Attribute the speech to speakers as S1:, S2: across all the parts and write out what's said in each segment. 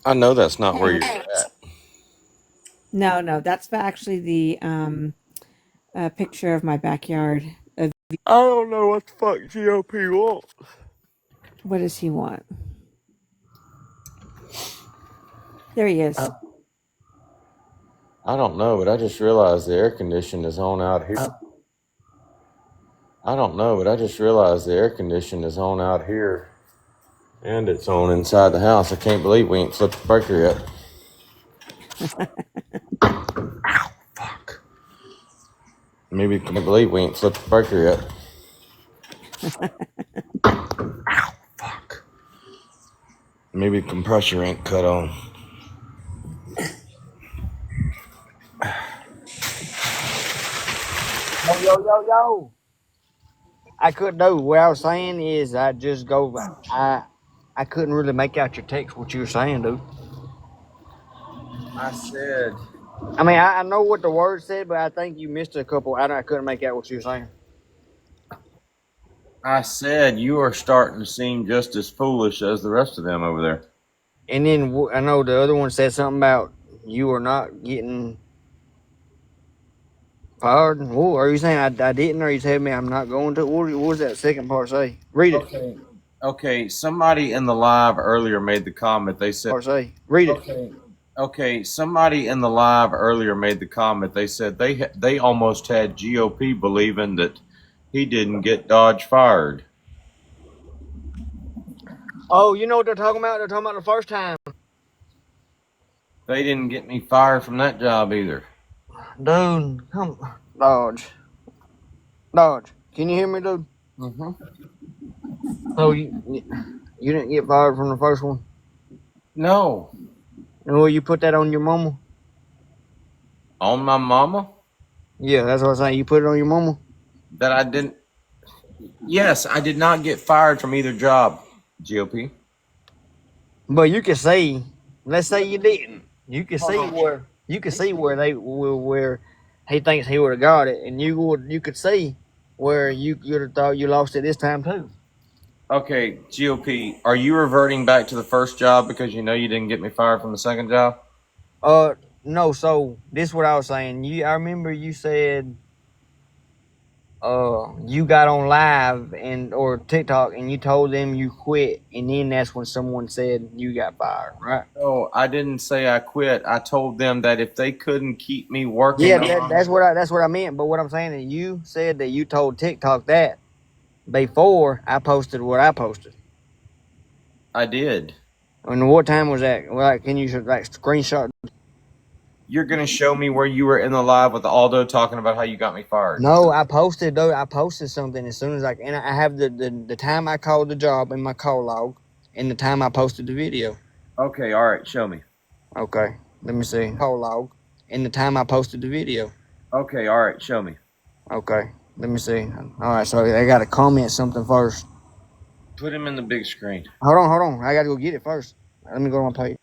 S1: I know that's not where you're
S2: Hey.
S1: at.
S2: No, that's actually the picture of my backyard.
S1: I don't know what the fuck GOP wants.
S2: What does he want? There he is.
S1: I don't know, but I just realized the air condition is on out here. I don't know, but I just realized the air condition is on out here and it's on inside the house. I can't believe we ain't flipped the breaker yet. Ow, fuck. Maybe can't believe we ain't flipped the breaker yet. Ow, fuck. Maybe the compressor ain't cut on.
S3: Yo. I couldn't know. What I was saying is I just go. I couldn't really make out your text. What you were saying, dude.
S1: I said.
S3: I mean, I know what the word said, but I think you missed a couple. I couldn't make out what you were saying.
S1: I said you are starting to seem just as foolish as the rest of them over there.
S3: And then I know the other one said something about you are not getting fired. Well, are you saying I didn't? Or you telling me I'm not going to? What was that second part say? Read it.
S1: Okay. Okay. Somebody in the live earlier made the comment. They said.
S3: Read it.
S1: Okay. Somebody in the live earlier made the comment. They said they almost had GOP believing that he didn't get Dodge fired.
S3: Oh, you know what they're talking about? They're talking about the first time.
S1: They didn't get me fired from that job either.
S3: Dude, come Dodge. Can you hear me, dude? So you didn't get fired from the first one?
S1: No.
S3: And will you put that on your mama?
S1: On my mama?
S3: Yeah, that's what I'm saying. You put it on your mama?
S1: That I didn't. Yes, I did not get fired from either job, GOP.
S3: But you can see, let's say you didn't. You can see where he thinks he would have got it, and you could see where you could have thought you lost it this time too.
S1: Okay, GOP, are you reverting back to the first job because you know you didn't get me fired from the second job?
S3: No. So this is what I was saying. I remember you said you got on live or TikTok and you told them you quit, and then that's when someone said you got fired, right?
S1: No, I didn't say I quit. I told them that if they couldn't keep me working,
S3: Yeah, that's what I meant. But what I'm saying is, you said that you told TikTok that before I posted what I posted.
S1: I did.
S3: And what time was that? Well, can you screenshot?
S1: You're gonna show me where you were in the live with Aldo talking about how you got me fired.
S3: No, I posted though. I posted something as soon as and I have the time I called the job in my call log, and the time I posted the video.
S1: Okay, all right, show me.
S3: Okay, let me see. Call log, and the time I posted the video.
S1: Okay, all right, show me.
S3: Okay, let me see. All right, so I got to comment something first.
S1: Put him in the big screen.
S3: Hold on. I got to go get it first. Let me go to my page.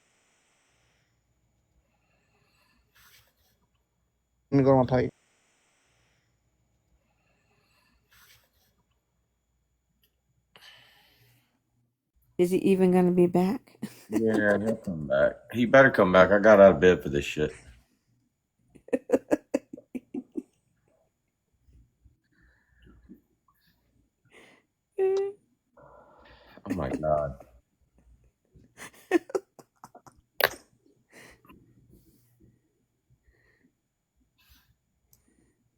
S3: Let me go to my page.
S2: Is he even going to be back?
S1: Yeah, he'll come back. He better come back. I got out of bed for this shit. Oh my God.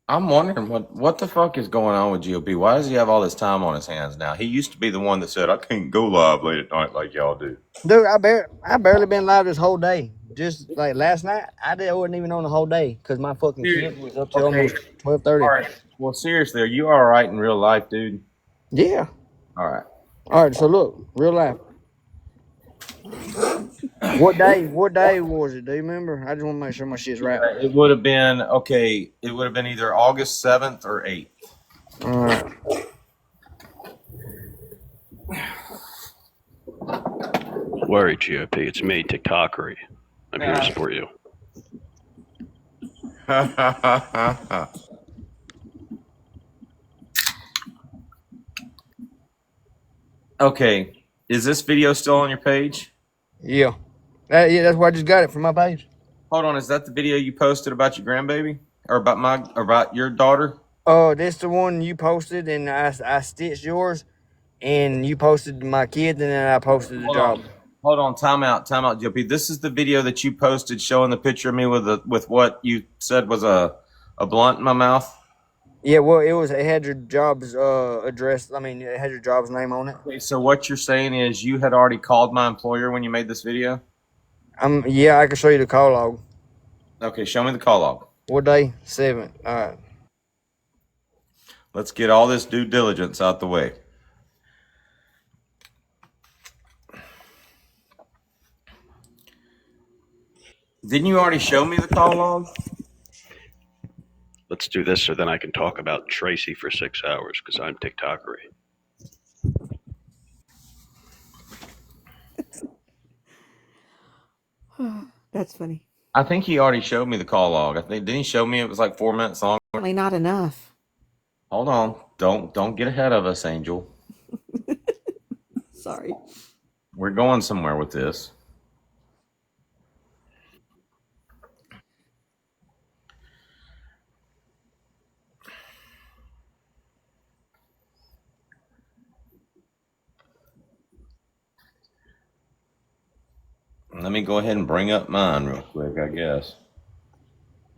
S1: I'm wondering what the fuck is going on with GOP. Why does he have all this time on his hands now? He used to be the one that said, I can't go live late at night like y'all do.
S3: Dude, I barely been live this whole day. Just like last night, I wasn't even on the whole day because my fucking kid was up till almost 12:30.
S1: All right. Well, seriously, are you all right in real life, dude?
S3: Yeah.
S1: All right.
S3: All right. So look, real life. What day? What day was it? Do you remember? I just want to make sure my shit's right.
S1: It would have been okay. It would have been either August 7th or 8th.
S3: All right.
S4: Worry, GOP. It's me, TikTokery. I'm here to support you.
S1: Okay, is this video still on your page?
S3: Yeah. Yeah, that's why I just got it from my page.
S1: Hold on, is that the video you posted about your grandbaby or about your daughter?
S3: This the one you posted, and I stitched yours, and you posted my kids, and then I posted the job.
S1: Hold on, time out, GOP. This is the video that you posted showing the picture of me with what you said was a blunt in my mouth.
S3: Yeah, well, it had your job's address. I mean, it had your job's name on it.
S1: Okay, so what you're saying is you had already called my employer when you made this video?
S3: Yeah, I can show you the call log.
S1: Okay, show me the call log.
S3: What day? 7th. All right.
S1: Let's get all this due diligence out the way. Didn't you already show me the call log?
S4: Let's do this so then I can talk about Tracy for 6 hours because I'm TikTokery.
S2: That's funny.
S1: I think he already showed me the call log. Didn't he show me it was like 4 minutes long?
S2: Apparently not enough.
S1: Hold on. Don't get ahead of us, Angel.
S2: Sorry.
S1: We're going somewhere with this. Let me go ahead and bring up mine real quick, I guess.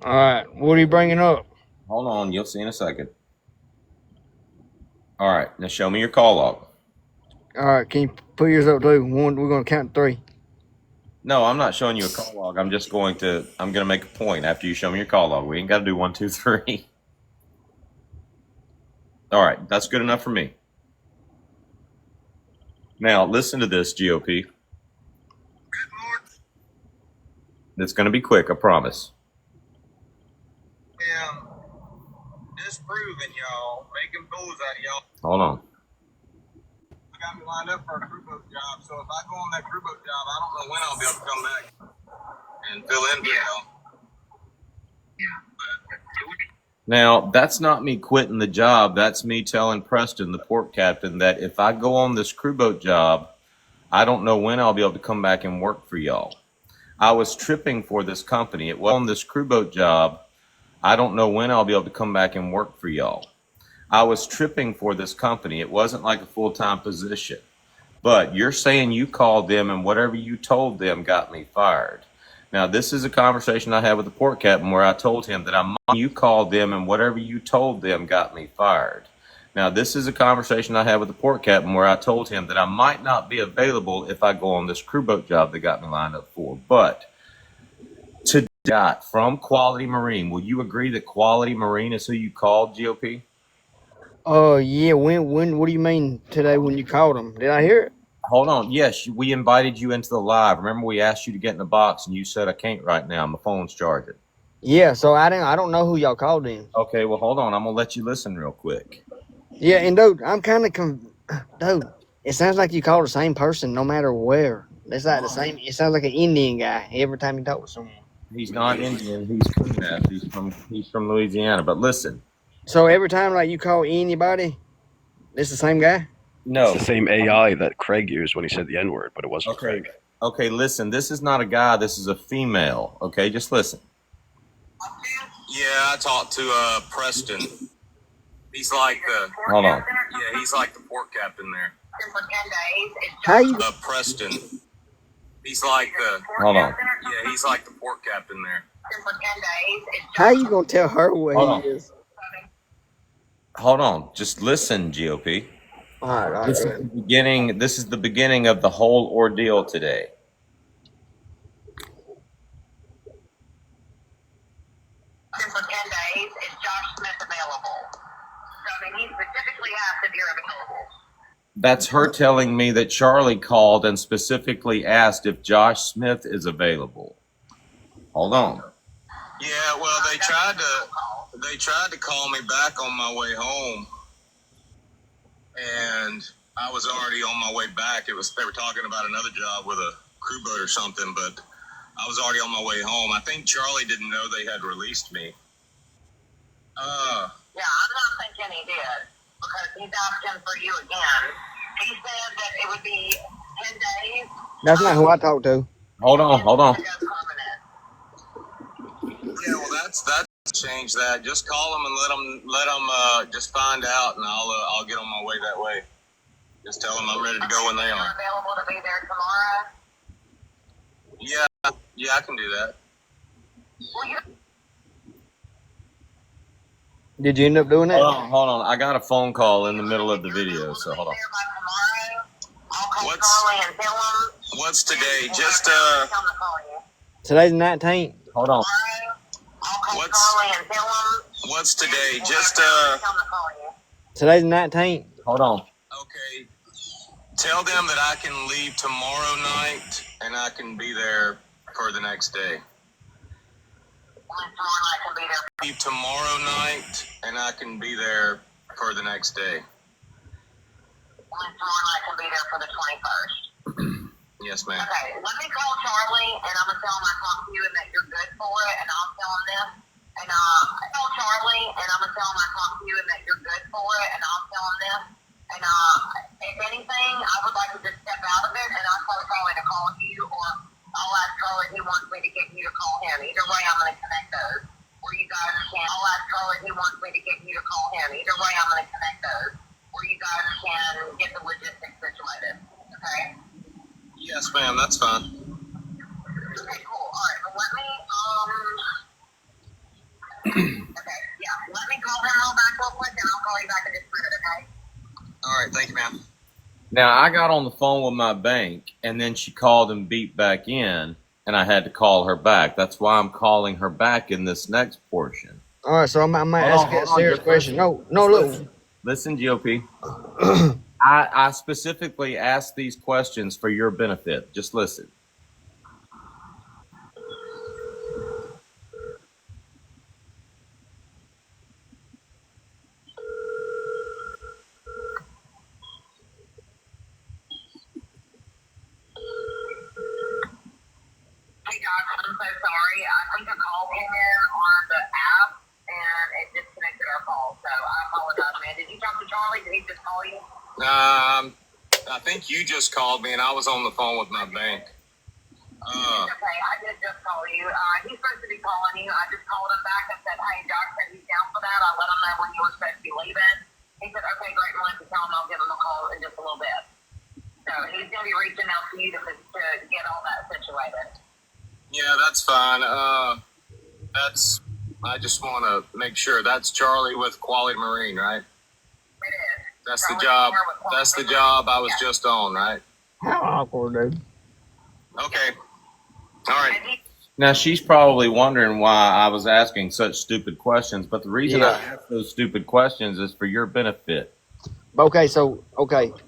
S3: All right. What are you bringing up?
S1: Hold on. You'll see in a second. All right. Now show me your call log.
S3: All right. Can you put yours up too? One. We're gonna count 3.
S1: No, I'm not showing you a call log. I'm going to make a point after you show me your call log. We ain't got to do 1, 2, 3. All right. That's good enough for me. Now, listen to this, GOP. It's going to be quick, I promise.
S5: Yeah, disproving y'all, making fools out of y'all.
S1: Hold on.
S5: I got me lined up for a crew boat job, so if I go on that crew boat job, I don't know when I'll be able to come back and fill in for y'all.
S1: Now, that's not me quitting the job. That's me telling Preston, the port captain, that if I go on this crew boat job, I don't know when I'll be able to come back and work for y'all. I was tripping for this company. It was on this crew boat job. I don't know when I'll be able to come back and work for y'all. I was tripping for this company. It wasn't like a full-time position. But you're saying you called them and whatever you told them got me fired. Now, this is a conversation I had with the port captain where I told him that you called them and whatever you told them got me fired. Now, this is a conversation I had with the port captain where I told him that I might not be available if I go on this crew boat job that got me lined up for. But to Scott from Quality Marine, will you agree that Quality Marine is who you called, GOP?
S3: Yeah. When? What do you mean today? When you called them? Did I hear it?
S1: Hold on. Yes, we invited you into the live. Remember, we asked you to get in the box, and you said, "I can't right now. My phone's charging."
S3: Yeah. So I don't know who y'all called in.
S1: Okay, well, hold on. I'm gonna let you listen real quick.
S3: Yeah, and dude, I'm kind of dude. It sounds like you call the same person no matter where. It's like the same. It sounds like an Indian guy every time you talk with someone.
S1: He's not Indian. He's Kunas. He's from Louisiana. But listen.
S3: So every time like you call anybody, it's the same guy.
S1: No.
S4: It's the same AI that Craig used when he said the N-word, but it wasn't Craig.
S1: Okay, listen. This is not a guy. This is a female. Okay, just listen.
S5: Yeah, I talked to Preston. He's like the
S1: Hold on.
S5: yeah, he's like the port captain there.
S3: How you?
S5: Preston. He's like the
S1: Hold on.
S5: yeah, he's like the port captain there.
S3: How you gonna tell her where
S1: Hold on.
S3: he is?
S1: Hold on. Just listen, GOP.
S3: All right.
S1: This is the beginning of the whole ordeal today.
S6: For 10 days, is Josh Smith available? So, I mean, he specifically asked if you're available.
S1: That's her telling me that Charlie called and specifically asked if Josh Smith is available. Hold on.
S5: Yeah, well, they tried to call me back on my way home, and I was already on my way back. They were talking about another job with a crew boat or something, but I was already on my way home. I think Charlie didn't know they had released me.
S6: Yeah, I'm not thinking he did because he's asking for you again. He said that it would be 10 days.
S3: That's not who I talked to.
S1: Hold on.
S6: To go permanent.
S5: Yeah, well, that's change that. Just call them and let them just find out, and I'll get on my way that way. Just tell them I'm ready to go when they
S6: You're
S5: are.
S6: available to be there tomorrow.
S5: Yeah, I can do that.
S6: Well, you
S3: Did you end up doing that?
S1: Hold on. I got a phone call in the middle of the video, so hold on.
S6: there by tomorrow. I'll call
S5: What's-
S6: Charlie and tell him.
S5: What's today? Just
S6: Tell him to call you.
S3: Today's the 19th.
S1: Hold on.
S6: Tomorrow, I'll call
S5: What's-
S6: Charlie and tell him.
S5: what's today? Just
S6: Tell him to call you.
S3: Today's the 19th.
S1: Hold on.
S5: okay. Tell them that I can leave tomorrow night and I can be there for the next day.
S6: Tomorrow night can be there.
S5: Leave tomorrow night and I can be there for the next day.
S6: Tomorrow night can be there for the 21st.
S5: Yes, ma'am.
S6: Okay, let me call Charlie and I'm gonna tell him I talked to you and that you're good for it, and I'll tell him this. And I call Charlie and I'm gonna tell him I talked to you and that you're good for it, and I'll tell him this. And if anything, I would like to just step out of it, and I'll tell Charlie to call you, or I'll ask Charlie if he wants me to get you to call him. Either way, I'm gonna connect those. Where you guys can. I'll ask Charlie if he wants me to get you to call him. Either way, I'm gonna connect those. Where you guys can get the logistics situated. Okay.
S5: Yes, ma'am. That's fine.
S6: Okay, cool. All right, well, let me, okay, yeah, let me call him real back real quick, and I'll call you back in just a minute, okay?
S5: All right. Thank you, ma'am.
S1: Now, I got on the phone with my bank, and then she called and beat back in, and I had to call her back. That's why I'm calling her back in this next portion.
S3: All right, so I might
S1: Hold
S3: ask
S1: on,
S3: you a
S1: hold on,
S3: serious
S1: just
S3: question.
S1: listen.
S3: No, look.
S1: Listen, GOP. I specifically asked these questions for your benefit. Just listen.
S6: Hey, Doc, I'm so sorry. I think a call came in on the app, and it disconnected our call, so I apologize, man. Did you talk to Charlie? Did he just call you?
S5: I think you just called me and I was on the phone with my bank.
S6: Okay, I did just call you. He's supposed to be calling you. I just called him back and said, hey, Doc said he's down for that. I let him know when you were supposed to be leaving. He said, okay, great, Melissa, tell him I'll give him a call in just a little bit. So he's going to be reaching out to you to get all that situated.
S5: Yeah, that's fine. I just want to make sure that's Charlie with Quality Marine, right?
S6: It is.
S5: That's the
S6: Charlie
S5: job.
S6: Moore with Quality
S5: That's the
S6: Marine.
S5: job I was
S6: Yeah.
S5: just on, right?
S3: How awkward, dude.
S5: Okay. All right.
S6: And he-
S1: Now, she's probably wondering why I was asking such stupid questions, but the reason I
S3: Yeah.
S1: asked those stupid questions is for your benefit.
S3: Okay,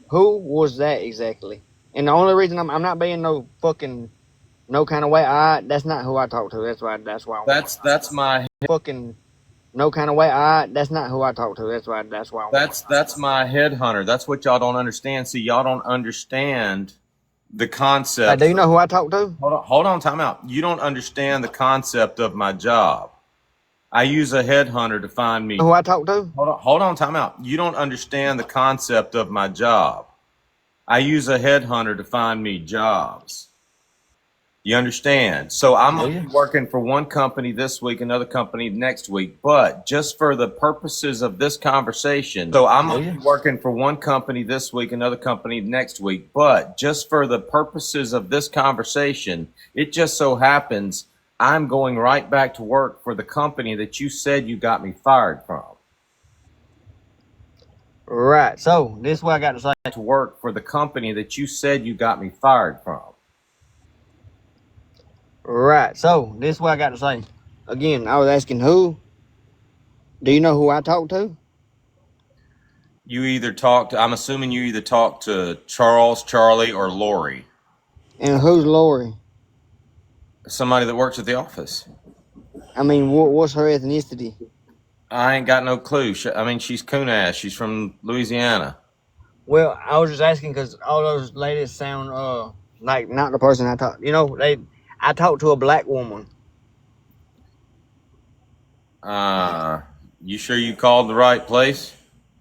S3: who was that exactly? And the only reason I'm not being no fucking no kind of way. That's not who I talked to. That's why.
S1: That's my
S3: fucking no kind of way. That's not who I talked to. That's why.
S1: that's my headhunter. That's what y'all don't understand. See, y'all don't understand the concept.
S3: Do you know who I talked to?
S1: Hold on, time out. You don't understand the concept of my job. I use a headhunter to find me.
S3: Who I talked to?
S1: Hold on, time out. You don't understand the concept of my job. I use a headhunter to find me jobs. You understand? So I'm working for one company this week, another company next week, but just for the purposes of this conversation. So I'm working for one company this week, another company next week, but just for the purposes of this conversation, it just so happens I'm going right back to work for the company that you said you got me fired from.
S3: Right. So this is what I got to say.
S1: To work for the company that you said you got me fired from.
S3: Right. So this is what I got to say. Again, I was asking who. Do you know who I talked to?
S1: You either talked. I'm assuming you either talked to Charles, Charlie, or Lori.
S3: And who's Lori?
S1: Somebody that works at the office.
S3: I mean, what's her ethnicity?
S1: I ain't got no clue. I mean, she's coon ass. She's from Louisiana.
S3: Well, I was just asking because all those ladies sound like not the person I talked. You know, I talked to a black woman.
S1: You sure you called the right place?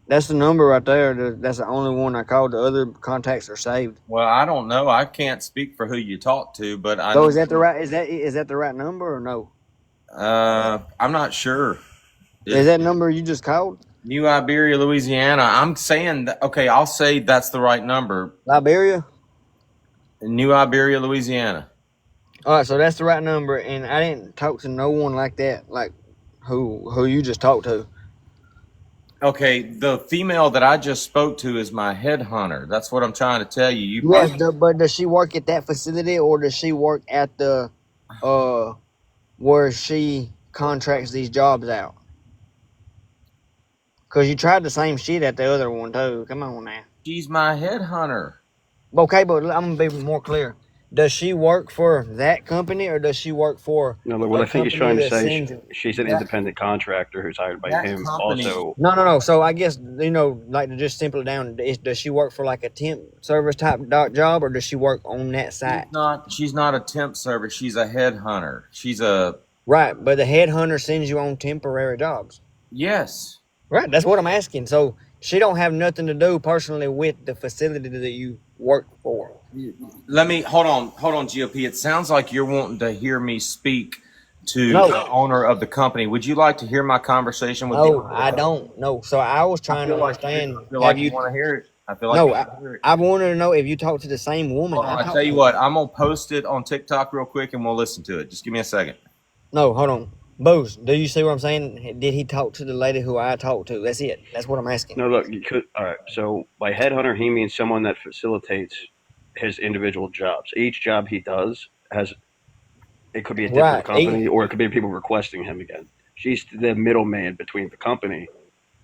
S3: That's the number right there. That's the only one I called. The other contacts are saved.
S1: Well, I don't know. I can't speak for who you talked to, but I.
S3: So is that the right? Is that the right number or no?
S1: I'm not sure.
S3: Is that number you just called?
S1: New Iberia, Louisiana. I'm saying that. Okay, I'll say that's the right number.
S3: Liberia.
S1: New Iberia, Louisiana.
S3: All right, so that's the right number, and I didn't talk to no one like that, like who you just talked to.
S1: Okay, the female that I just spoke to is my headhunter. That's what I'm trying to tell you.
S3: Yes, but does she work at that facility or does she work at the where she contracts these jobs out? Because you tried the same shit at the other one too. Come on now.
S1: She's my headhunter.
S3: Okay, but I'm gonna be more clear. Does she work for that company or does she work for?
S4: No, what I think he's trying to say, she's an
S1: that-
S4: independent contractor who's hired by
S1: that
S4: him.
S1: company-
S4: Also,
S3: No. So I guess like to just simple it down. Does she work for like a temp service type job or does she work on that site?
S1: She's not a temp service. She's a headhunter. She's a
S3: Right, but the headhunter sends you on temporary jobs.
S1: yes.
S3: Right, that's what I'm asking. So she don't have nothing to do personally with the facility that you work for.
S1: Let me hold on, GOP. It sounds like you're wanting to hear me speak to
S3: No.
S1: the owner of the company. Would you like to hear my conversation with?
S3: No, I don't. No. So I was trying to understand.
S1: I feel like you want to hear it. I feel like
S3: No,
S1: you want to hear it.
S3: I wanted to know if you talked to the same woman.
S1: Hold on, I tell you what, I'm gonna post it on TikTok real quick and we'll listen to it. Just give me a second.
S3: No, hold on. Booze, do you see what I'm saying? Did he talk to the lady who I talked to? That's it. That's what I'm asking.
S4: no, look, you could. All right. So by headhunter, he means someone that facilitates his individual jobs. Each job he does has, it could be a different
S3: Right.
S4: company or it could be people requesting him again. She's the middleman between the company.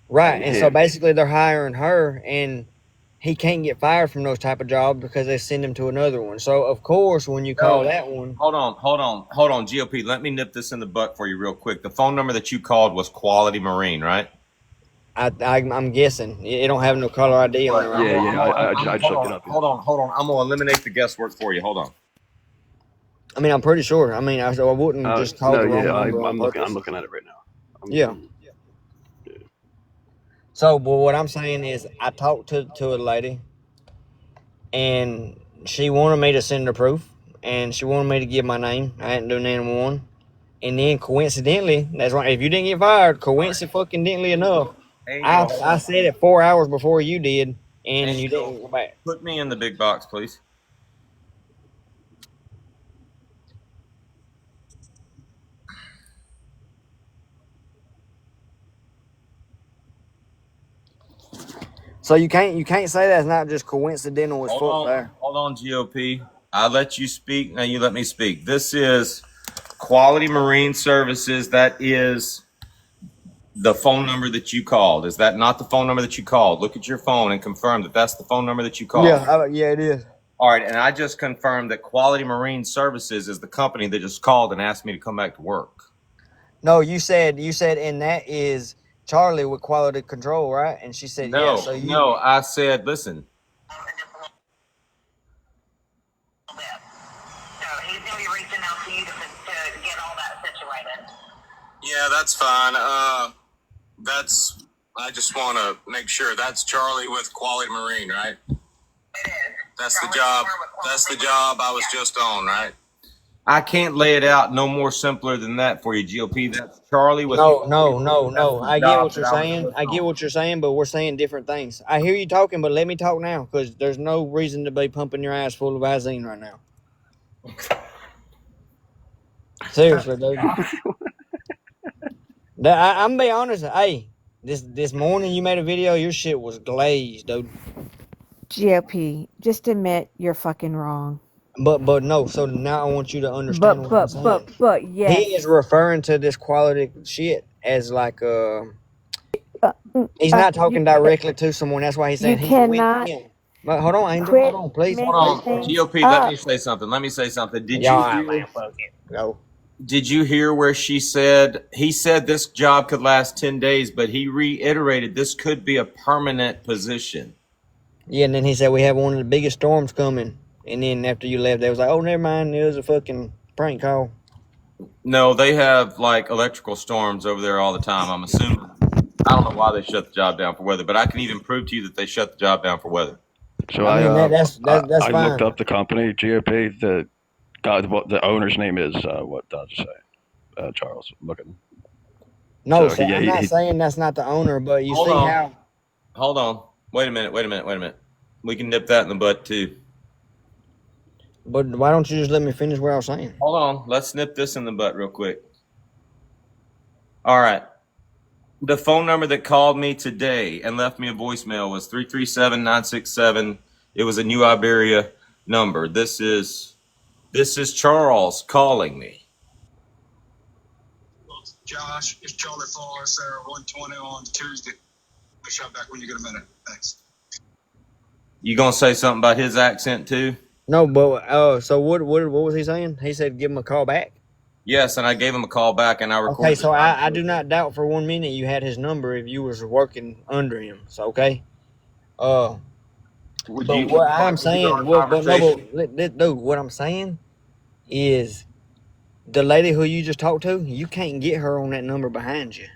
S3: Right, and so
S4: Yeah.
S3: basically they're hiring her, and he can't get fired from those type of jobs because they send him to another one. So of course, when you call that one,
S1: Hold on, GOP. Let me nip this in the butt for you real quick. The phone number that you called was Quality Marine, right?
S3: I'm guessing it don't have no caller ID on it. Right?
S4: Yeah. I just looked it up.
S1: Hold on. I'm gonna eliminate the guesswork for you. Hold on.
S3: I mean, I'm pretty sure. I mean, I wouldn't just call the wrong number on
S4: I'm
S3: purpose.
S4: looking at it right now.
S3: Yeah. So, but what I'm saying is, I talked to a lady, and she wanted me to send her proof, and she wanted me to give my name. I hadn't done name one, and then coincidentally, that's right. If you didn't get fired, coincidentally enough, I said it 4 hours before you did, and you didn't go back.
S1: Put me in the big box, please.
S3: So you can't say that's not just coincidental as fuck there.
S1: Hold on, GOP. I let you speak. Now you let me speak. This is Quality Marine Services. That is the phone number that you called. Is that not the phone number that you called? Look at your phone and confirm that that's the phone number that you called.
S3: Yeah, it is.
S1: All right, and I just confirmed that Quality Marine Services is the company that just called and asked me to come back to work.
S3: No, you said, and that is Charlie with Quality Control, right? And she said,
S1: No,
S3: yeah. So you,
S1: no, I said, listen.
S6: So he's going to be reaching out to you to get all that situated. Yeah, that's fine. I just want to make sure that's Charlie with Quality Marine, right? It is. That's Charlie the job. That's the job I was just on, right?
S1: I can't lay it out no more simpler than that for you, GOP. That's Charlie with
S3: no. I get what you're saying. I get what you're saying, but we're saying different things. I hear you talking, but let me talk now because there's no reason to be pumping your ass full of Visine right now. Seriously, dude. I'm be honest. Hey, this morning you made a video. Your shit was glazed, dude.
S2: GOP, just admit you're fucking wrong.
S3: But no. So now I want you to understand.
S2: But yes.
S3: He is referring to this quality shit as like He's not talking directly to someone. That's why he's saying
S2: you
S3: he's with
S2: cannot
S3: him. But hold on, Angel.
S2: quit
S3: Hold on, please.
S1: Hold
S2: making
S1: on,
S2: things
S1: GOP. Let me
S2: up.
S1: say something. Let me say something. Did
S3: Y'all,
S1: you
S3: all right,
S1: hear?
S3: man. Fuck it. Go.
S1: Did you hear where she said he said this job could last 10 days, but he reiterated this could be a permanent position.
S3: Yeah, and then he said we have one of the biggest storms coming. And then after you left, they was like, "Oh, never mind. It was a fucking prank call."
S1: No, they have like electrical storms over there all the time. I'm assuming. I don't know why they shut the job down for weather, but I can even prove to you that they shut the job down for weather.
S4: So
S3: I mean, that's
S4: I
S3: fine.
S4: looked up the company GOP. The guy, what the owner's name is? What did I just say? Charles. Looking.
S3: No,
S4: So,
S3: so
S4: yeah,
S3: I'm not
S4: he-
S3: saying that's not the owner, but you
S1: Hold
S3: see
S1: on.
S3: how.
S1: Hold on. Wait a minute. We can nip that in the butt too.
S3: But why don't you just let me finish what I was saying?
S1: Hold on. Let's nip this in the butt real quick. All right. The phone number that called me today and left me a voicemail was 337-967. It was a New Iberia number. This is Charles calling me.
S5: Josh, it's Charlie Flores, Sarah, 120 on Tuesday. I'll shot back when you get a minute. Thanks.
S1: You gonna say something about his accent too?
S3: No, but so what was he saying? He said give him a call back.
S1: Yes, and I gave him a call back and I recorded.
S3: Okay, so I do not doubt for 1 minute you had his number if you was working under him. So okay, but what I'm saying, dude, what I'm saying is the lady who you just talked to, you can't get her on that number behind you.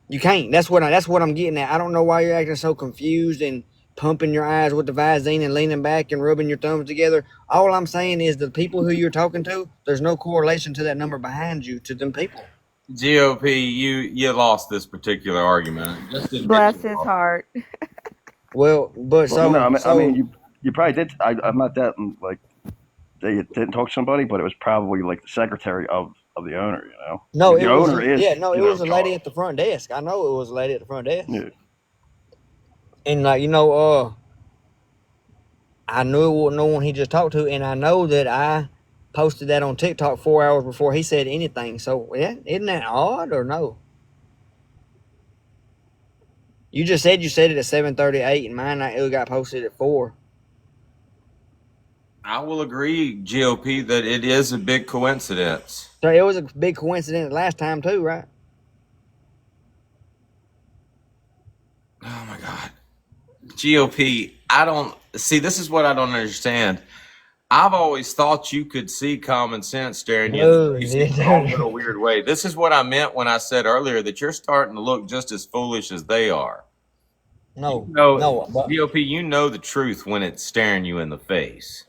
S3: You can't. That's what I'm getting at. I don't know why you're acting so confused and pumping your eyes with the Visine and leaning back and rubbing your thumbs together. All I'm saying is the people who you're talking to, there's no correlation to that number behind you to them people.
S1: GOP, you lost this particular argument. Just didn't
S2: Bless
S1: get you
S2: his
S1: lost.
S2: heart.
S3: Well, but so
S4: no, I
S3: so
S4: mean, you probably did. I'm not that like they didn't talk to somebody, but it was probably like the secretary of the owner. You know,
S3: no,
S4: the
S3: it was
S4: owner is.
S3: it
S4: you
S3: was
S4: know,
S3: a lady
S4: Charles.
S3: at the front desk. I know it was a lady at the front desk.
S4: Yeah.
S3: And like I knew it wasn't no one he just talked to, and I know that I posted that on TikTok 4 hours before he said anything. So yeah, isn't that odd or no? You just said you said it at 7:38, and mine it got posted at 4.
S1: I will agree, GOP, that it is a big coincidence.
S3: So it was a big coincidence last time too, right?
S1: Oh my God. GOP, I don't see. This is what I don't understand. I've always thought you could see common sense staring you in the face in a weird way. This is what I meant when I said earlier that you're starting to look just as foolish as they are.
S3: No, but,
S1: GOP, you know the truth when it's staring you in the face.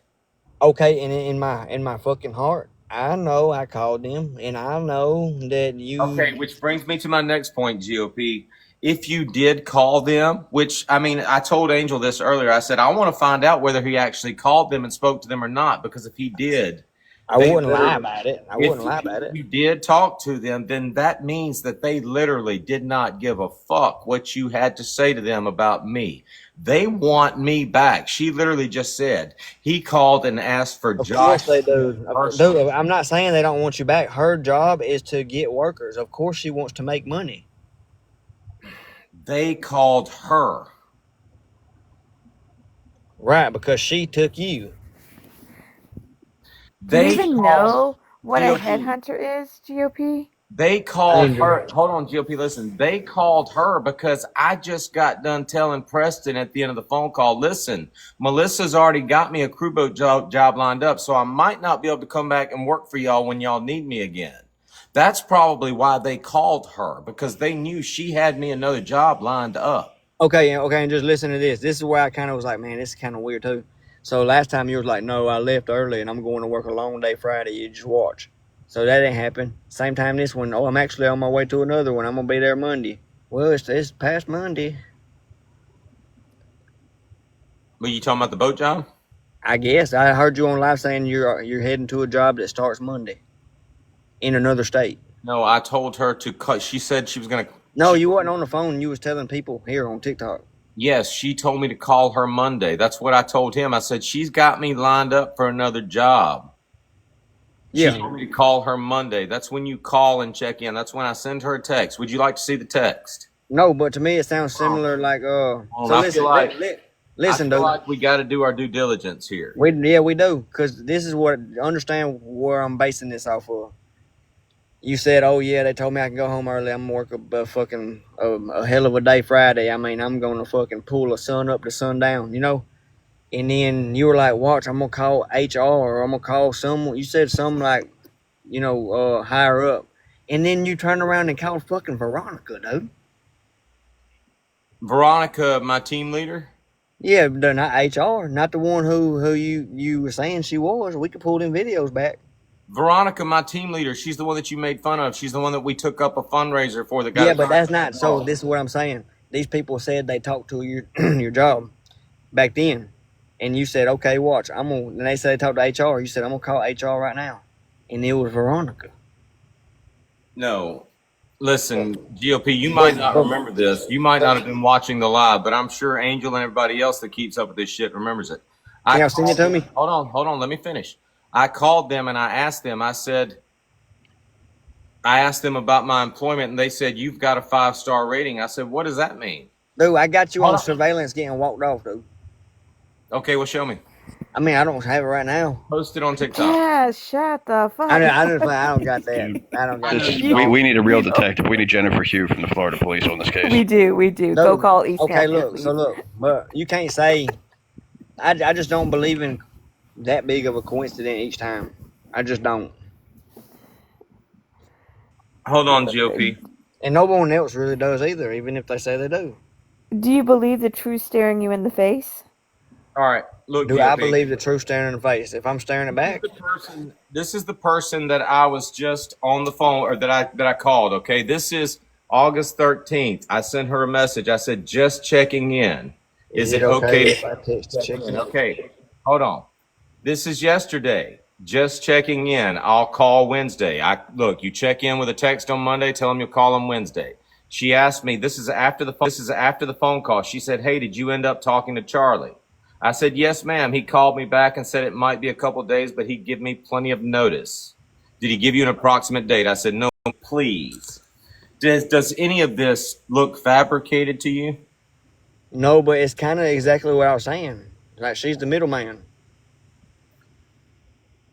S3: okay, and in my fucking heart, I know I called them, and I know that you.
S1: Okay, which brings me to my next point, GOP. If you did call them, which I mean, I told Angel this earlier. I said I want to find out whether he actually called them and spoke to them or not, because if he did,
S3: I wouldn't lie about it.
S1: If you did talk to them, then that means that they literally did not give a fuck what you had to say to them about me. They want me back. She literally just said he called and asked for
S3: Of
S1: Josh.
S3: course they do. Dude, I'm not saying they don't want you back. Her job is to get workers. Of course she wants to make money.
S1: They called her.
S3: Right, because she took you.
S2: Do you even know what a headhunter is, GOP?
S1: They called her. Hold on, GOP, listen. They called her because I just got done telling Preston at the end of the phone call, listen, Melissa's already got me a crew boat job lined up, so I might not be able to come back and work for y'all when y'all need me again. That's probably why they called her, because they knew she had me another job lined up.
S3: Okay, and just listen to this. This is where I kind of was like, man, this is kind of weird too. So last time you was like, no, I left early and I'm going to work a long day Friday. You just watch. So that didn't happen. Same time this one. Oh, I'm actually on my way to another one. I'm going to be there Monday. Well, it's past Monday.
S1: Were you talking about the boat job?
S3: I guess. I heard you on live saying you're heading to a job that starts Monday in another state.
S1: No, I told her to cut. She said she was going to.
S3: No, you wasn't on the phone. You was telling people here on TikTok.
S1: Yes, she told me to call her Monday. That's what I told him. I said, she's got me lined up for another job. She
S3: Yeah.
S1: told me to call her Monday. That's when you call and check in. That's when I send her a text. Would you like to see the text?
S3: No, but to me it sounds similar. Like
S1: Well,
S3: so
S1: I
S3: listen,
S1: feel like
S3: listen,
S1: I feel
S3: dude.
S1: like we got to do our due diligence here.
S3: We do, because this is what understand where I'm basing this off of. You said, "Oh yeah, they told me I can go home early. I'm gonna work a fucking a hell of a day Friday. I mean, I'm gonna fucking pull the sun up to sundown, you know." And then you were like, "Watch, I'm gonna call HR or I'm gonna call someone." You said something like, higher up, and then you turn around and call fucking Veronica, dude.
S1: Veronica, my team leader.
S3: Yeah, but not HR, not the one who you were saying she was. We could pull them videos back.
S1: Veronica, my team leader. She's the one that you made fun of. She's the one that we took up a fundraiser for. The guy.
S3: Yeah, but that's not. So this is what I'm saying. These people said they talked to your your job back then, and you said, "Okay, watch. I'm gonna." And they said they talked to HR. You said, "I'm gonna call HR right now," and it was Veronica.
S1: No. Listen, GOP, you might not remember this. You might not have been watching the live, but I'm sure Angel and everybody else that keeps up with this shit remembers it.
S3: Can y'all send it to me?
S1: Hold on. Let me finish. I called them and I asked them, I asked them about my employment, and they said, "You've got a 5-star rating." I said, "What does that mean?"
S3: Dude, I got you on surveillance getting walked off, dude.
S1: Okay, well, show me.
S3: I mean, I don't have it right now.
S1: Post it on TikTok.
S2: Yeah, shut the fuck.
S3: I don't got that. I don't got
S4: This is,
S3: that.
S4: we need a real detective. We need Jennifer Hugh from the Florida police on this case.
S2: We do. Go
S3: Dude,
S2: call East
S3: okay,
S2: Hampton,
S3: look.
S2: please.
S3: So look, but you can't say. I just don't believe in that big of a coincidence each time. I just don't.
S1: Hold on, GOP.
S3: And no one else really does either, even if they say they do.
S2: Do you believe the truth staring you in the face?
S1: All right, look,
S3: Do
S1: GOP.
S3: I believe the truth staring in the face? If I'm staring it back,
S1: This is the person that I was just on the phone, or that I called. Okay, this is August 13th. I sent her a message. I said, "Just checking in. Is it okay
S3: if I text to check in?
S1: Okay, hold on. This is yesterday. Just checking in. I'll call Wednesday. Look, you check in with a text on Monday. Tell them you'll call them Wednesday." She asked me. This is after the phone call. She said, "Hey, did you end up talking to Charlie?" I said, "Yes, ma'am." He called me back and said it might be a couple of days, but he'd give me plenty of notice. Did he give you an approximate date? I said, "No, please." Does any of this look fabricated to you?
S3: No, but it's kind of exactly what I was saying. Like, she's the middleman.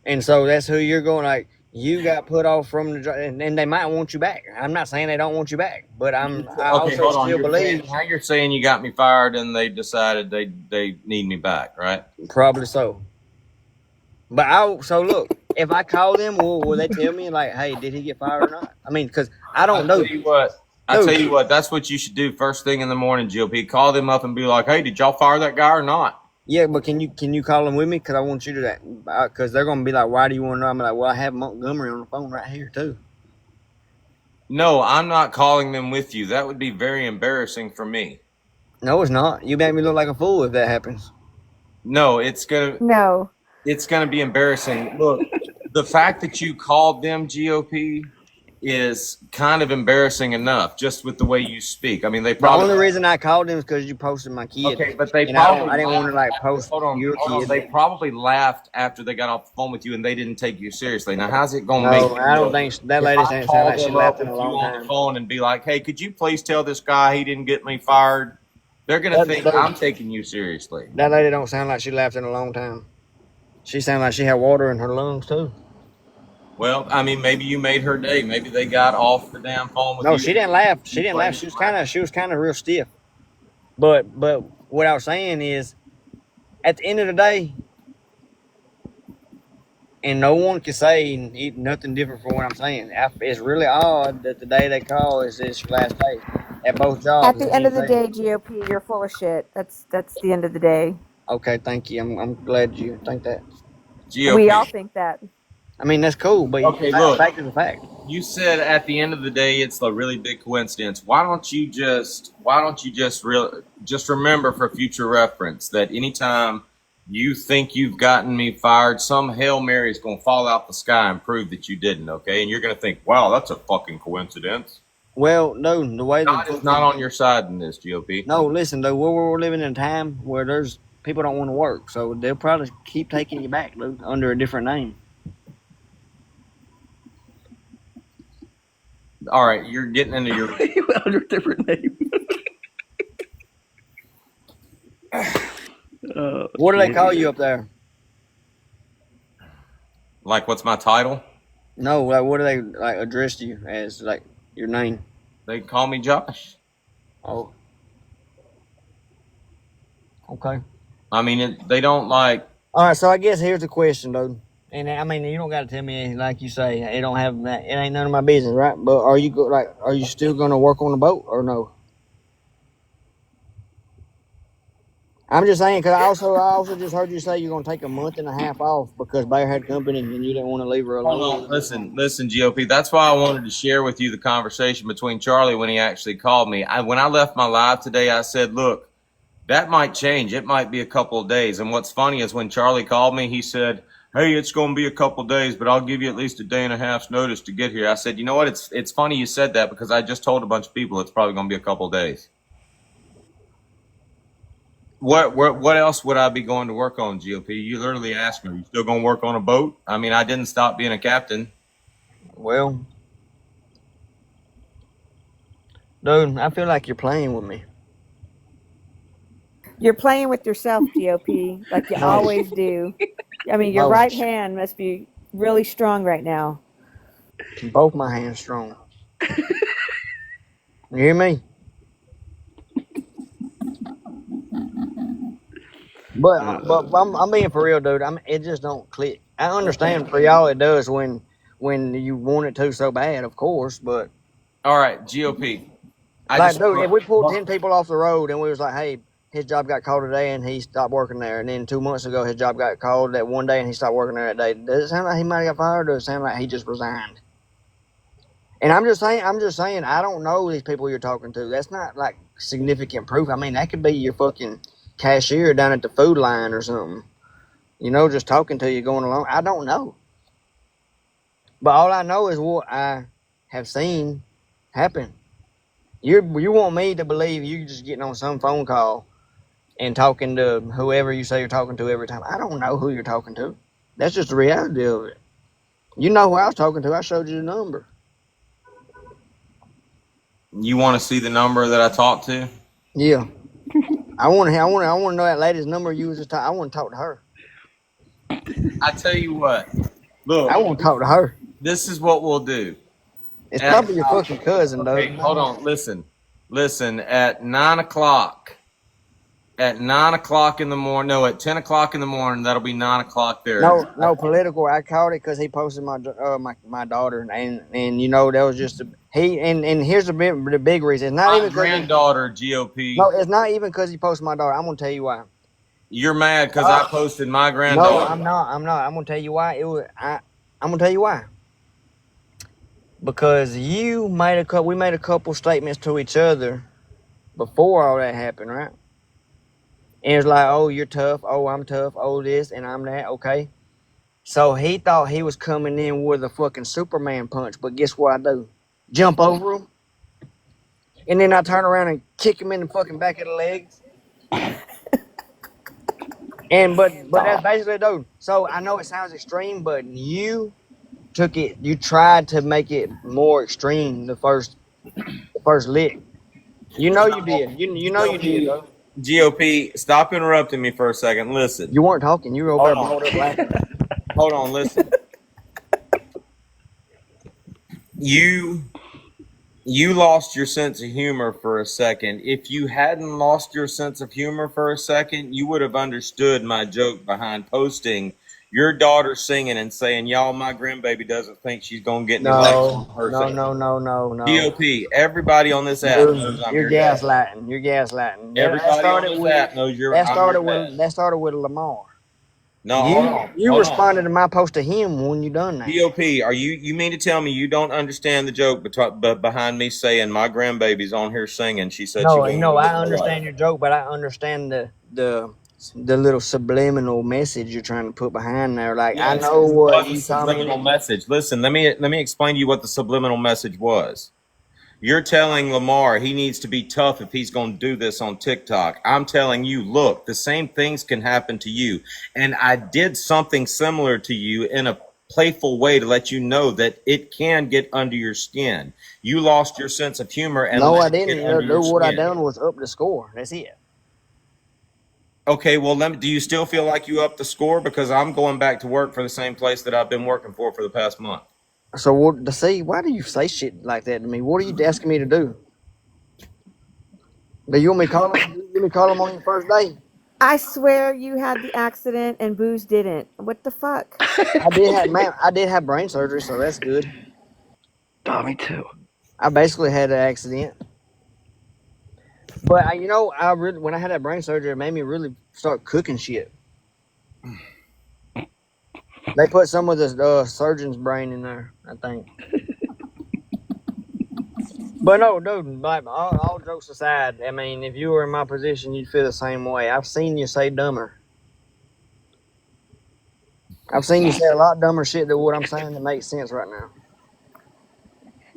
S3: And so that's who you're going, like, you got put off from the job, and they might want you back. I'm not saying they don't want you back, but I also
S1: hold on.
S3: still
S1: You're
S3: believe.
S1: saying- now you're saying you got me fired and they decided they need me back, right?
S3: Probably so. But so look, if I call them, will they tell me, like, hey, did he get fired or not? I mean, because I don't know.
S1: I tell you what, that's what you should do first thing in the morning, GOP. Call them up and be like, "Hey, did y'all fire that guy or not?"
S3: Yeah, but can you call them with me? Because I want you to do that. Because they're going to be like, why do you want to know? I'm like, well, I have Montgomery on the phone right here, too.
S1: No, I'm not calling them with you. That would be very embarrassing for me.
S3: No, it's not. You make me look like a fool if that happens.
S1: No, it's gonna be embarrassing. Look, the fact that you called them, GOP, is kind of embarrassing enough, just with the way you speak. I mean, they probably.
S3: The only reason I called them is because you posted my kid.
S1: Okay, but they
S3: and
S1: probably.
S3: I didn't want to, like, post your kid.
S1: They probably laughed after they got off the phone with you, and they didn't take you seriously. Now, how's it going to make?
S3: I don't think that lady didn't sound like she laughed in a long
S1: on the
S3: time.
S1: phone and be like, "Hey, could you please tell this guy he didn't get me fired?" They're gonna think I'm taking you seriously.
S3: That lady don't sound like she laughed in a long time. She sounded like she had water in her lungs too.
S1: Well, I mean, maybe you made her day. Maybe they got off the damn phone with you.
S3: No, she didn't laugh. She didn't laugh. She was kind of real stiff. But what I was saying is, at the end of the day, and no one can say nothing different from what I'm saying. It's really odd that the day they call is this last day at both jobs.
S2: At the end of the day, GOP, you're full of shit. That's the end of the day.
S3: Okay, thank you. I'm glad you think that.
S1: GOP.
S2: We all think that.
S3: I mean, that's cool, but
S1: Okay, look.
S3: fact is a fact.
S1: You said at the end of the day, it's a really big coincidence. Why don't you just remember for future reference that anytime you think you've gotten me fired, some Hail Mary is going to fall out the sky and prove that you didn't, okay? And you're going to think, wow, that's a fucking coincidence.
S3: Well, no, the way
S1: God is not on your side in this, GOP.
S3: No, listen, though, we're living in a time where there's people don't want to work, so they'll probably keep taking you back, dude, under a different name.
S1: All right, you're getting into your.
S4: Under a different name.
S3: What do they call you up there?
S1: Like, what's my title?
S3: No, like what do they like address you as, like your name?
S1: They call me Josh.
S3: Oh, okay.
S1: I mean, they don't like.
S3: All right, so I guess here's the question, dude. And I mean, you don't got to tell me like you say. It don't have that. It ain't none of my business, right? But are you are you still gonna work on the boat or no? I'm just saying, because I also just heard you say you're gonna take a month and a half off because Bear had company and you didn't want to leave her
S1: Hold
S3: alone.
S1: on, listen, GOP. That's why I wanted to share with you the conversation between Charlie when he actually called me. When I left my live today, I said, look, that might change. It might be a couple of days. And what's funny is when Charlie called me, he said, hey, it's going to be a couple of days, but I'll give you at least a day and a half's notice to get here. I said, you know what? It's funny you said that because I just told a bunch of people it's probably going to be a couple of days. What else would I be going to work on, GOP? You literally asked me, are you still going to work on a boat? I mean, I didn't stop being a captain.
S3: Well, dude, I feel like you're playing with me.
S2: You're playing with yourself, GOP, like you always do. I mean, your
S3: Oh.
S2: right hand must be really strong right now.
S3: Both my hands strong. You hear me? But I'm being for real, dude. It just don't click. I understand for y'all it does when you want it to so bad, of course. But
S1: All right, GOP.
S3: dude, if we pulled 10 people off the road and we was like, hey, his job got called today and he stopped working there, and then 2 months ago his job got called that one day and he stopped working there that day, does it sound like he might have got fired, or does it sound like he just resigned? And I'm just saying, I don't know these people you're talking to. That's not like significant proof. I mean, that could be your fucking cashier down at the food line or something. You know, just talking to you, going along. I don't know. But all I know is what I have seen happen. You want me to believe you just getting on some phone call and talking to whoever you say you're talking to every time. I don't know who you're talking to. That's just the reality of it. You know who I was talking to. I showed you the number.
S1: You want to see the number that I talked to?
S3: Yeah. I want to know that lady's number you was just talking. I want to talk to her.
S1: I tell you what. Look,
S3: I want to talk to her.
S1: this is what we'll do.
S3: It's probably your fucking cousin, though.
S1: Okay, hold on. Listen. At 9 o'clock. At 9 o'clock in the morning. No, at 10 o'clock in the morning. That'll be 9 o'clock there.
S3: No, political. I called it because he posted my daughter, and you know that was just and here's the big reason. It's not
S1: My
S3: even
S1: granddaughter, GOP.
S3: No, it's not even because he posted my daughter. I'm gonna tell you why.
S1: You're mad because I posted my granddaughter.
S3: No, I'm not. I'm gonna tell you why. I'm gonna tell you why. Because we made a couple statements to each other before all that happened, right? And it's like, oh, you're tough. Oh, I'm tough. Oh, this and I'm that. Okay. So he thought he was coming in with a fucking Superman punch, but guess what I do? Jump over him, and then I turn around and kick him in the fucking back of the legs. But that's basically, dude. So I know it sounds extreme, but you tried to make it more extreme the first lick. You know you did. You know you did, though.
S1: GOP, stop interrupting me for a second. Listen.
S3: You weren't talking. You were over there blowed up laughing.
S1: Hold on, listen. You lost your sense of humor for a second. If you hadn't lost your sense of humor for a second, you would have understood my joke behind posting your daughter singing and saying, y'all, my grandbaby doesn't think she's going to get any
S3: No.
S1: GOP, everybody on this app knows I'm
S3: You're gaslighting. You're gaslighting.
S1: Everybody on this app knows you're
S3: That started with Lamar.
S1: No,
S3: you responded to my post to him when you done that.
S1: GOP, you mean to tell me you don't understand the joke behind me saying my grandbaby's on here singing? She said,
S3: no, I understand your joke, but I understand the little subliminal message you're trying to put behind there. Like, I know what you
S1: subliminal message. Listen, let me explain to you what the subliminal message was. You're telling Lamar he needs to be tough if he's going to do this on TikTok. I'm telling you, look, the same things can happen to you. And I did something similar to you in playful way to let you know that it can get under your skin. You lost your sense of humor and
S3: No, I
S1: let it
S3: didn't.
S1: get under your
S3: What I
S1: skin.
S3: done was up the score. That's it.
S1: Okay, well, do you still feel like you upped the score? Because I'm going back to work for the same place that I've been working for the past month.
S3: So what? To see, why do you say shit like that to me? What are you asking me to do? Do you want me to call him? You want me to call him on your first day?
S2: I swear you had the accident and Booze didn't. What the fuck?
S3: I did have brain surgery, so that's good.
S4: Me too.
S3: I basically had an accident. But when I had that brain surgery, it made me really start cooking shit. They put some of the surgeon's brain in there, I think. But no, dude, like all jokes aside, I mean, if you were in my position, you'd feel the same way. I've seen you say dumber. I've seen you say a lot dumber shit than what I'm saying that makes sense right now.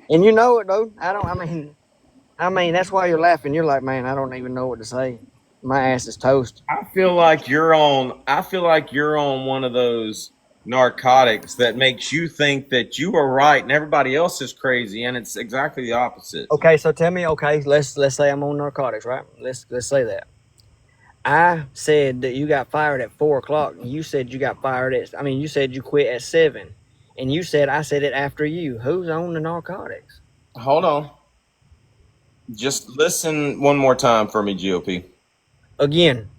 S3: And you know it, dude. I mean, that's why you're laughing. You're like, man, I don't even know what to say. My ass is toast.
S1: I feel like you're on one of those narcotics that makes you think that you are right and everybody else is crazy, and it's exactly the opposite.
S3: Okay, so tell me, let's say I'm on narcotics, right? Let's say that. I said that you got fired at 4:00. You said you got fired you said you quit at 7, and you said I said it after you. Who's on the narcotics?
S1: Hold on. Just listen one more time for me, GOP.
S3: Again,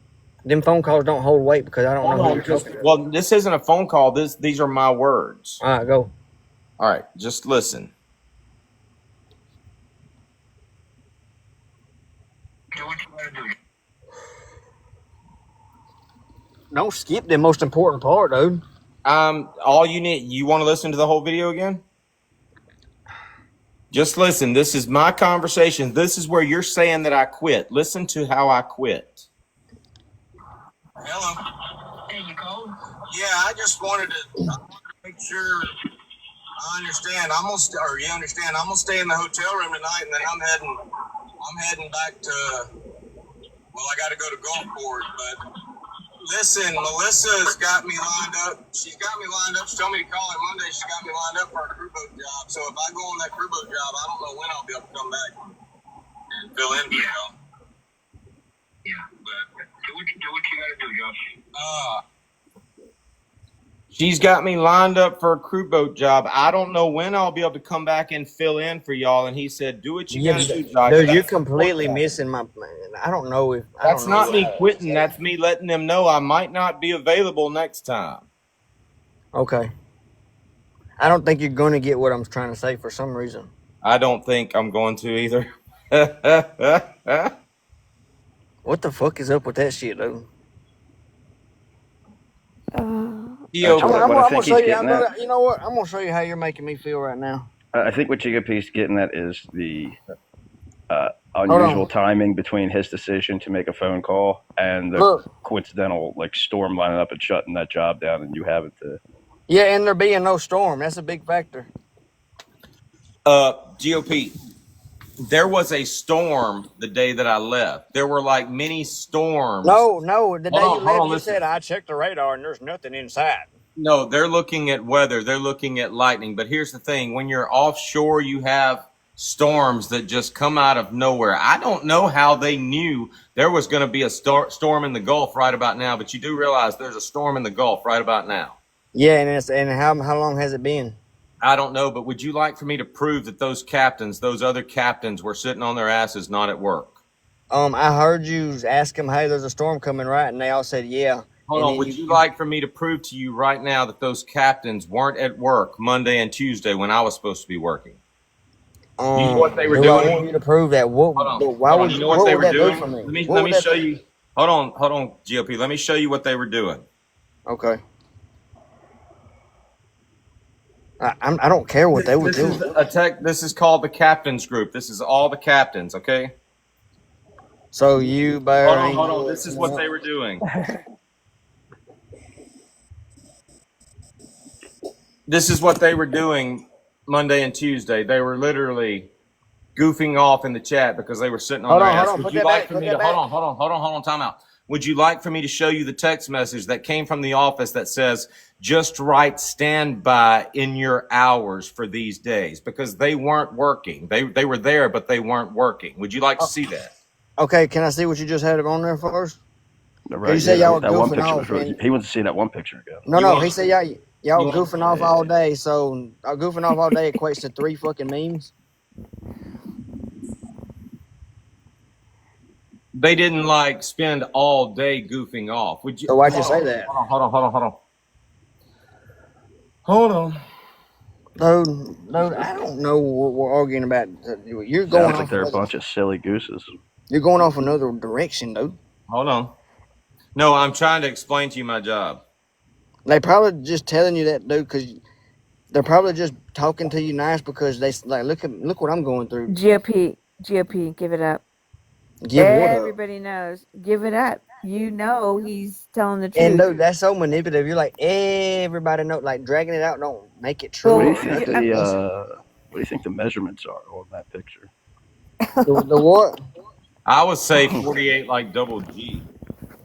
S3: them phone calls don't hold weight because I don't know who you're talking to.
S1: Well, this isn't a phone call. These are my words.
S3: All right, go.
S1: All right, just listen.
S3: Don't skip the most important part, dude.
S1: All you want to listen to the whole video again? Just listen. This is my conversation. This is where you're saying that I quit. Listen to how I quit.
S5: Hello. Hey, you called? Yeah, I just wanted to make sure I understand. You understand? I'm gonna stay in the hotel room tonight, and then I'm heading back to. Well, I got to go to Gulfport, but listen, Melissa's got me lined up. She's got me lined up. She told me to call her Monday. She's got me lined up for a crew boat job. So if I go on that crew boat job, I don't know when I'll be able to come back and fill in for y'all. Yeah, but do what you got to do, Josh.
S1: She's got me lined up for a crew boat job. I don't know when I'll be able to come back and fill in for y'all. And he said, do what you got to do, Josh.
S3: Dude, you're completely missing my. I don't know if.
S1: That's not me quitting. That's me letting them know I might not be available next time.
S3: Okay. I don't think you're going to get what I'm trying to say for some reason.
S1: I don't think I'm going to either.
S3: What the fuck is up with that shit, dude?
S2: Uh,
S3: I'm
S4: What I
S3: gonna
S4: think
S3: show
S4: he's
S3: you.
S4: getting at.
S3: You know what? I'm gonna show you how you're making me feel right now.
S4: I think what GOP's getting at is the
S3: on.
S4: unusual timing between his decision to make a phone call and the
S3: Look.
S4: coincidental storm lining up and shutting that job down, and you having to.
S3: Yeah, and there being no storm. That's a big factor.
S1: GOP, there was a storm the day that I left. There were like mini storms.
S3: No. The day you
S1: Hold on,
S3: left, you
S1: listen.
S3: said I checked the radar and there's nothing inside.
S1: No, they're looking at weather. They're looking at lightning. But here's the thing. When you're offshore, you have storms that just come out of nowhere. I don't know how they knew there was going to be a storm in the Gulf right about now, but you do realize there's a storm in the Gulf right about now.
S3: Yeah, and how long has it been?
S1: I don't know, but would you like for me to prove that those other captains were sitting on their asses, not at work?
S3: I heard you ask them, hey, there's a storm coming, right? And they all said, yeah.
S1: Hold on. Would you like for me to prove to you right now that those captains weren't at work Monday and Tuesday when I was supposed to be working? You know what they were
S3: I
S1: doing?
S3: want you to prove that. What would
S1: you know what they were
S3: that do
S1: doing?
S3: for me?
S1: Let me show you. Hold on, GOP. Let me show you what they were doing.
S3: Okay. I don't care what they were doing.
S1: This is called the captains group. This is all the captains, okay?
S3: So you better.
S1: Hold on. This is what they were doing. This is what they were doing Monday and Tuesday. They were literally goofing off in the chat because they were sitting on their ass. Would you like for me to hold on, time out. would you like for me to show you the text message that came from the office that says, just write standby in your hours for these days? Because they weren't working. They were there, but they weren't working. Would you like to see that?
S3: Okay, can I see what you just had on there first?
S4: Right,
S3: You said y'all were
S4: that one
S3: goofing
S4: picture
S3: off.
S4: was really, he wants to see that one picture again.
S3: No, he said y'all
S1: You
S3: were goofing off all day. So goofing off all day equates to 3 fucking memes.
S1: They didn't like spend all day goofing off. Would you?
S3: So why'd you say that?
S1: Hold on.
S3: No, I don't know what we're arguing about. You're going
S4: Sounds
S3: off
S4: like they're a
S3: another,
S4: bunch of silly gooses.
S3: you're going off another direction, dude.
S1: Hold on. No, I'm trying to explain to you my job.
S3: They probably just telling you that, dude, because they're probably just talking to you nice because they like look what I'm going through.
S2: GOP, give it up.
S3: Give what up?
S2: Everybody knows. Give it up. You know he's telling the truth.
S3: And dude, that's so manipulative. You're like everybody know, like dragging it out. Don't make it true.
S4: What do
S2: Well,
S4: you think what do you think the measurements are on that picture?
S3: The what?
S1: I would say 48 like double G.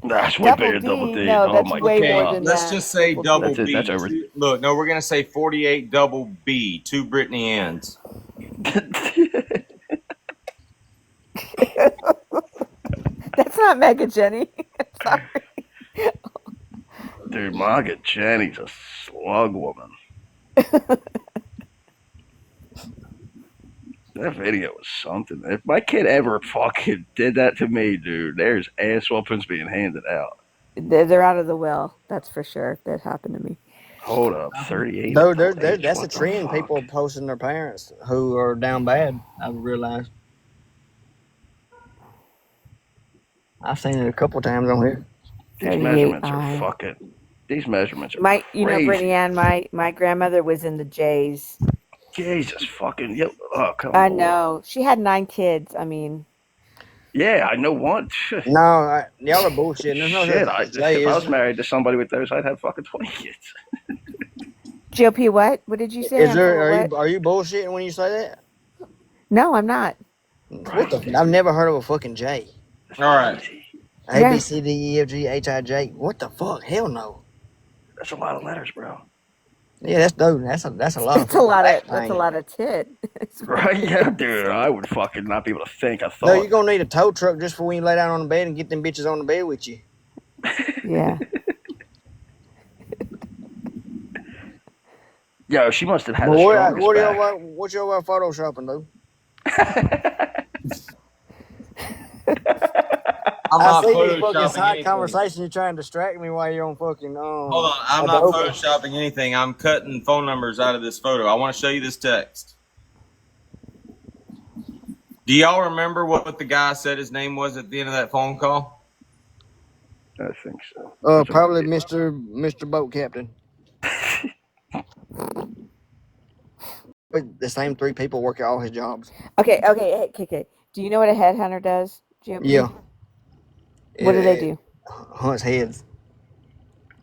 S4: That's way bigger than double D.
S2: No,
S4: Oh
S2: that's
S4: my
S2: way more
S4: god.
S2: than
S1: Let's
S2: that.
S1: just say double
S2: D.
S1: B.
S4: That's over.
S1: Look, no, we're gonna say 48 double B, 2 Brittany ends.
S2: That's not Mega Jenny. Sorry.
S4: Dude, Margaret Jenny's a slug woman. That video was something. If my kid ever fucking did that to me, dude, there's ass whoopings being handed out.
S2: They're out of the well. That's for sure. That happened to me.
S4: Hold up, 38.
S3: No, that's a trend. People posting their parents who are down bad. I've realized. I've seen it a couple times on here.
S4: These measurements are fucking. These measurements are crazy.
S2: You know, Brittany Ann, my grandmother was in the J's.
S4: Jesus fucking. Oh, come on.
S2: I know. She had 9 kids. I mean.
S4: Yeah, I know one.
S3: No, y'all are bullshitting. There's no
S4: shit. If I was married to somebody with those, I'd have fucking 20 kids.
S2: GOP, what? What did you say?
S3: Are you bullshitting when you say that?
S2: No, I'm not.
S3: What the? I've never heard of a fucking J.
S1: All right.
S3: A B C D E F G H I J. What the fuck? Hell no.
S4: That's a lot of letters, bro.
S3: Yeah, that's a lot.
S2: That's a lot of tit.
S4: Right? Yeah, dude. I would fucking not be able to think. I thought.
S3: No, you're gonna need a tow truck just for when you lay down on the bed and get them bitches on the bed with you.
S2: Yeah.
S4: Yo, she must have had
S3: But
S4: the
S3: what y'all photoshopping, dude? I see this fucking side conversation. You're trying to distract me while you're on fucking.
S1: Hold on, I'm not photoshopping anything. I'm cutting phone numbers out of this photo. I want to show you this text. Do y'all remember what the guy said his name was at the end of that phone call?
S4: I think so.
S3: Probably Mr. Boat Captain. But the same 3 people work at all his jobs.
S2: Okay. Do you know what a headhunter does, GOP?
S3: Yeah.
S2: What do they do?
S3: Hunts heads.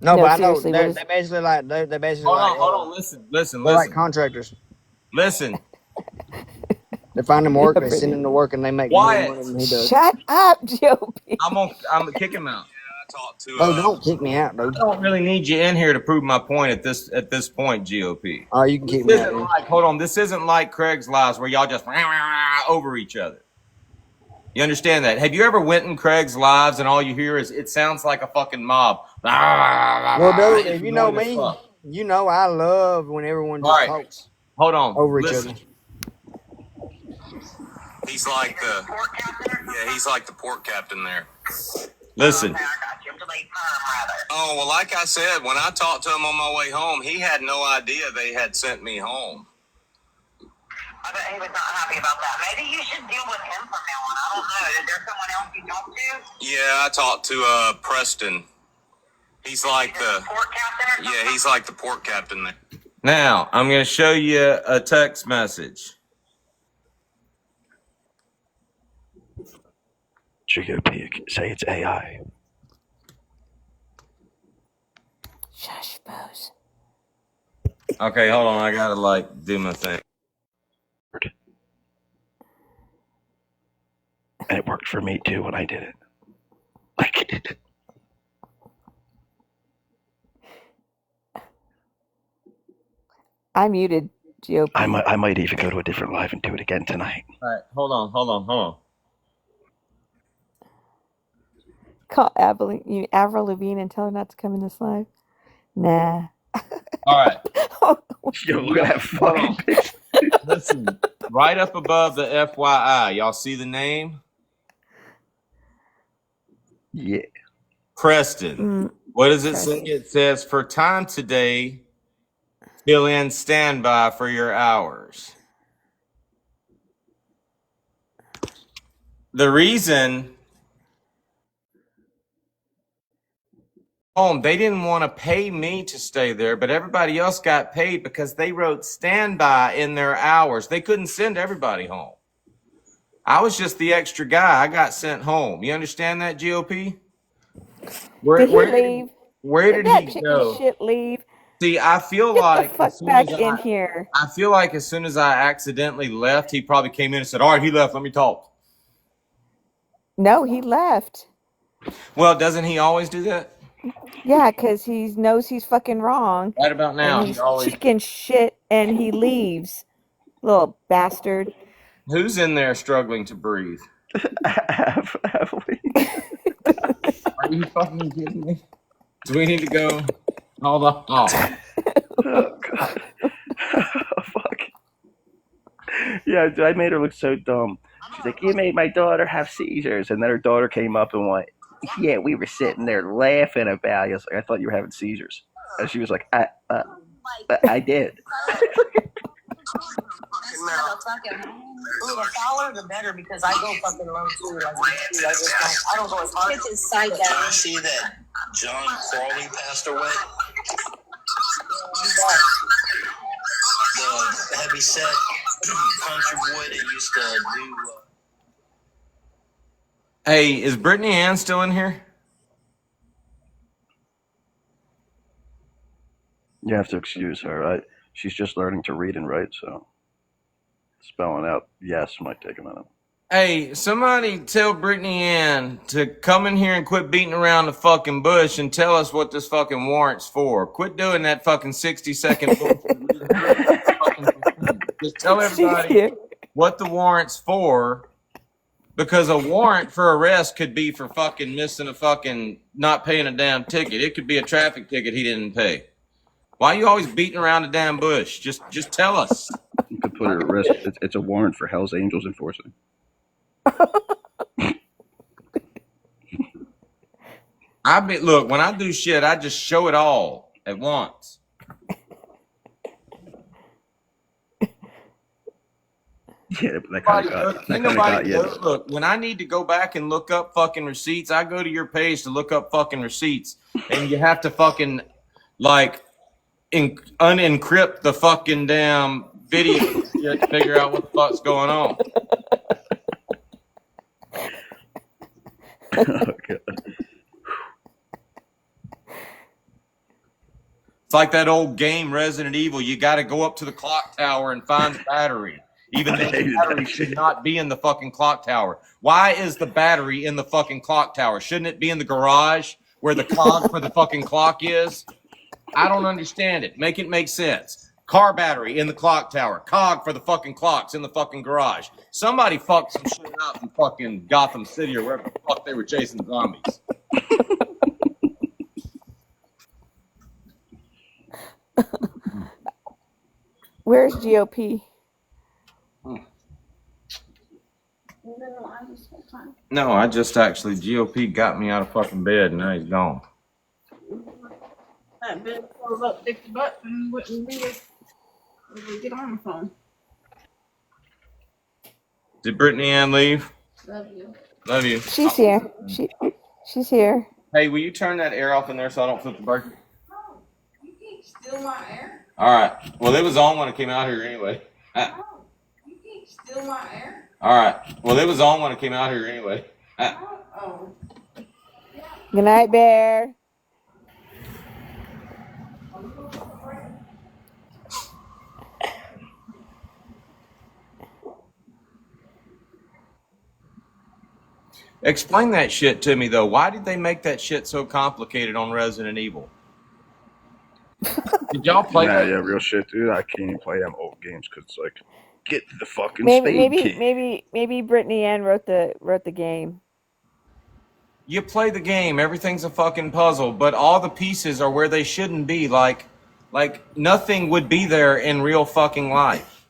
S3: No, but I know
S2: seriously,
S3: they're basically like
S1: Hold on. Listen.
S3: They're like contractors.
S1: Listen.
S3: They find him work, they send him to work, and they make more money than he does.
S2: Shut up, GOP.
S1: I'm gonna kick him out.
S3: Don't kick me out, dude.
S1: I don't really need you in here to prove my point at this point, GOP.
S3: Oh, you can kick me out.
S1: Hold on. This isn't like Craig's Lives where y'all just over each other. You understand that? Have you ever went in Craig's Lives and all you hear is it sounds like a fucking mob?
S3: Well, dude, if you know me, you know I love when everyone just talks.
S1: Hold on.
S3: Over each other.
S5: He's like the port captain there.
S1: Listen.
S5: Oh, well, like I said, when I talked to him on my way home, he had no idea they had sent me home.
S6: I bet he was not happy about that. Maybe you should deal with him from now on. I don't know. Is there someone else you talked to?
S5: Yeah, I talked to Preston. He's like the
S6: port captain or something?
S5: Yeah, he's like the port captain there.
S1: Now, I'm going to show you a text message.
S4: Say it's AI.
S2: Shush, Bose.
S1: Okay, hold on. I got to do my thing.
S4: And it worked for me too when I did it.
S2: I muted GOP.
S4: I might even go to a different live and do it again tonight.
S1: All right, hold on.
S2: Call Avril Lavigne and tell her not to come in this live. Nah.
S1: All right.
S4: Yo, look at that fucking picture.
S1: Listen, right up above the FYI, y'all see the name?
S4: Yeah.
S1: Preston. What does it say? It says, for time today, fill in standby for your hours. The reason they didn't want to pay me to stay there, but everybody else got paid because they wrote standby in their hours. They couldn't send everybody home. I was just the extra guy. I got sent home. You understand that, GOP?
S2: Did he leave?
S1: Where did
S2: that
S1: he
S2: chicken
S1: go?
S2: shit leave?
S1: See, I feel
S2: Get
S1: like
S2: the fuck back in here.
S1: I feel like as soon as I accidentally left, he probably came in and said, all right, he left. Let me talk.
S2: No, he left.
S1: Well, doesn't he always do that?
S2: Yeah, because he knows he's fucking wrong.
S1: Right about now,
S2: he's chicken shit and he leaves. Little bastard.
S1: Who's in there struggling to breathe?
S4: Avril.
S1: Are you fucking kidding me? Do we need to go? Hold on. Oh.
S4: Oh, God. Oh, fuck. Yeah, I made her look so dumb. She's like, you made my daughter have seizures. And then her daughter came up and went, yeah, we were sitting there laughing about you. I was like, I thought you were having seizures. And she was like, I did.
S6: The taller the better because I go fucking low too. Like I don't go as hard. It's his side down.
S5: Did I see that John Crawley passed away? The heavy set country boy that used to do.
S1: Hey, is Brittany Ann still in here?
S4: You have to excuse her. She's just learning to read and write, so spelling out yes might take a minute.
S1: Hey, somebody tell Brittany Ann to come in here and quit beating around the fucking bush and tell us what this fucking warrant's for. Quit doing that fucking 60-second bullshit. Just tell everybody what the warrant's for, because a warrant for arrest could be for fucking missing a fucking, not paying a damn ticket. It could be a traffic ticket he didn't pay. Why are you always beating around the damn bush? Just tell us.
S4: You could put her at risk. It's a warrant for Hell's Angels enforcing.
S1: Look, when I do shit, I just show it all at once.
S4: Yeah, but that kind of got you.
S1: Look, when I need to go back and look up fucking receipts, I go to your page to look up fucking receipts, and you have to fucking like unencrypt the fucking damn video to figure out what the fuck's going on.
S4: Oh, God.
S1: It's like that old game Resident Evil. You got to go up to the clock tower and find the battery, even though the battery should not be in the fucking clock tower. Why is the battery in the fucking clock tower? Shouldn't it be in the garage where the cog for the fucking clock is? I don't understand it. Make it make sense. Car battery in the clock tower. Cog for the fucking clocks in the fucking garage. Somebody fucked some shit up in fucking Gotham City or wherever the fuck they were chasing zombies.
S2: Where's GOP?
S1: No, I just actually, GOP got me out of fucking bed and now he's gone.
S7: That bitch close up, stick the button, and wouldn't be it. We get on the phone.
S1: Did Brittany Ann leave?
S7: Love you.
S1: Love you.
S2: She's here. She's here.
S1: Hey, will you turn that air off in there so I don't flip the burger?
S7: Oh, you can't steal my air.
S1: All right. Well, it was on when I came out here anyway.
S7: Oh, you can't steal my air.
S1: All right. Well, it was on when I came out here anyway.
S7: Oh.
S2: Good night, Bear.
S1: Explain that shit to me, though. Why did they make that shit so complicated on Resident Evil? Did y'all play
S4: Nah,
S1: that?
S4: yeah, real shit, dude. I can't even play them old games because it's like, get the fucking
S2: Maybe
S4: spade
S2: maybe
S4: key.
S2: maybe Brittany Ann wrote the game.
S1: You play the game, everything's a fucking puzzle, but all the pieces are where they shouldn't be. Like nothing would be there in real fucking life.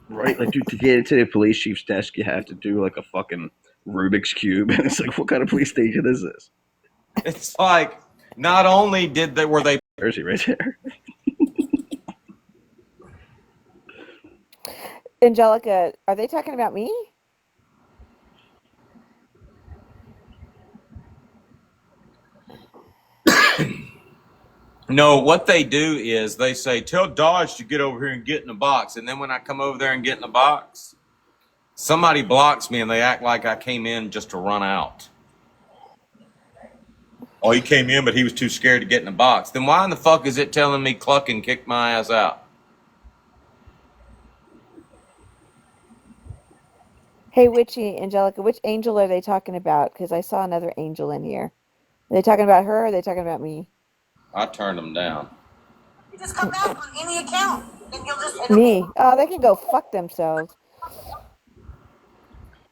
S4: Right? Like, dude, to get into the police chief's desk, you have to do like a fucking Rubik's Cube. And it's like, what kind of police station is this?
S1: It's like not only were they
S4: Jersey right there.
S2: Angelica, are they talking about me?
S1: No, what they do is they say, tell Dodge to get over here and get in the box. And then when I come over there and get in the box, somebody blocks me and they act like I came in just to run out. Oh, he came in, but he was too scared to get in the box. Then why in the fuck is it telling me cluck and kick my ass out?
S2: Hey, Angelica, which angel are they talking about? Because I saw another angel in here. Are they talking about her or are they talking about me?
S1: I turned them down.
S6: You just come back on any account, and you'll just
S2: Me? Oh, they can go fuck themselves.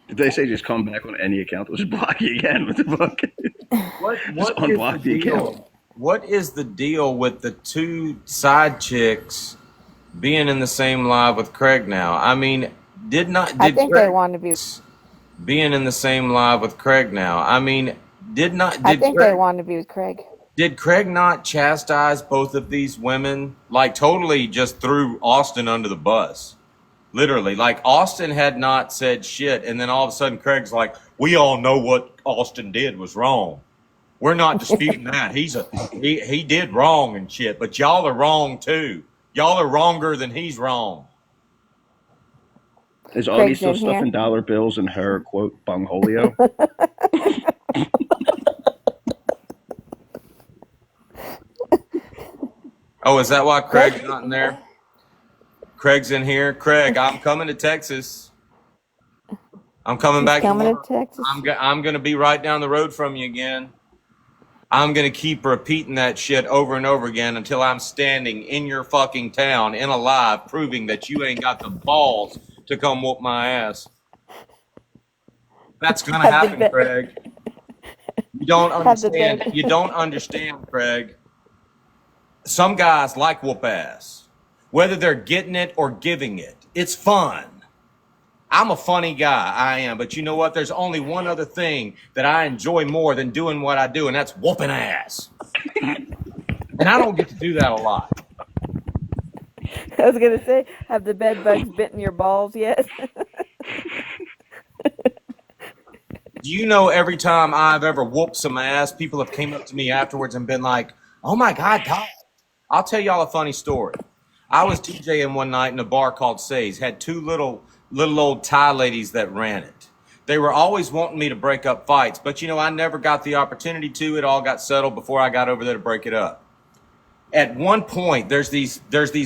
S4: Did they say just come back on any account? They'll just block you again. What the fuck?
S1: What
S4: Just
S1: is
S4: unblock the account.
S1: deal? What is the deal with the two side chicks being in the same live with Craig now? I mean, did
S2: I think
S1: Craig
S2: they want to be.
S1: being in the same live with Craig now? I mean,
S2: I think they want to be with Craig.
S1: did Craig not chastise both of these women? Like totally just threw Austin under the bus. Literally, like Austin had not said shit, and then all of a sudden Craig's like, "We all know what Austin did was wrong. We're not disputing that. He did wrong and shit, but y'all are wrong too. Y'all are wronger than he's wrong."
S4: Is Augie
S2: Craig's
S4: still
S2: in here.
S4: stuffing dollar bills in her, quote, bungholio?
S1: Oh, is that why Craig's not in there? Craig's in here. Craig, I'm coming to Texas. I'm coming back
S2: Coming
S1: tomorrow.
S2: to Texas.
S1: I'm going to be right down the road from you again. I'm going to keep repeating that shit over and over again until I'm standing in your fucking town in a live proving that you ain't got the balls to come whoop my ass. That's going to happen, Craig. You don't understand. You don't understand, Craig. Some guys like whoop ass, whether they're getting it or giving it. It's fun. I'm a funny guy, I am, but you know what? There's only one other thing that I enjoy more than doing what I do, and that's whooping ass. And I don't get to do that a lot.
S2: I was gonna say, have the bed bugs bitten your balls yet?
S1: Do you know every time I've ever whooped some ass, people have came up to me afterwards and been like, "Oh my God, God." I'll tell y'all a funny story. I was DJing one night in a bar called Say's, had two little old Thai ladies that ran it. They were always wanting me to break up fights, but you know, I never got the opportunity to. It all got settled before I got over there to break it up. At one point, there's these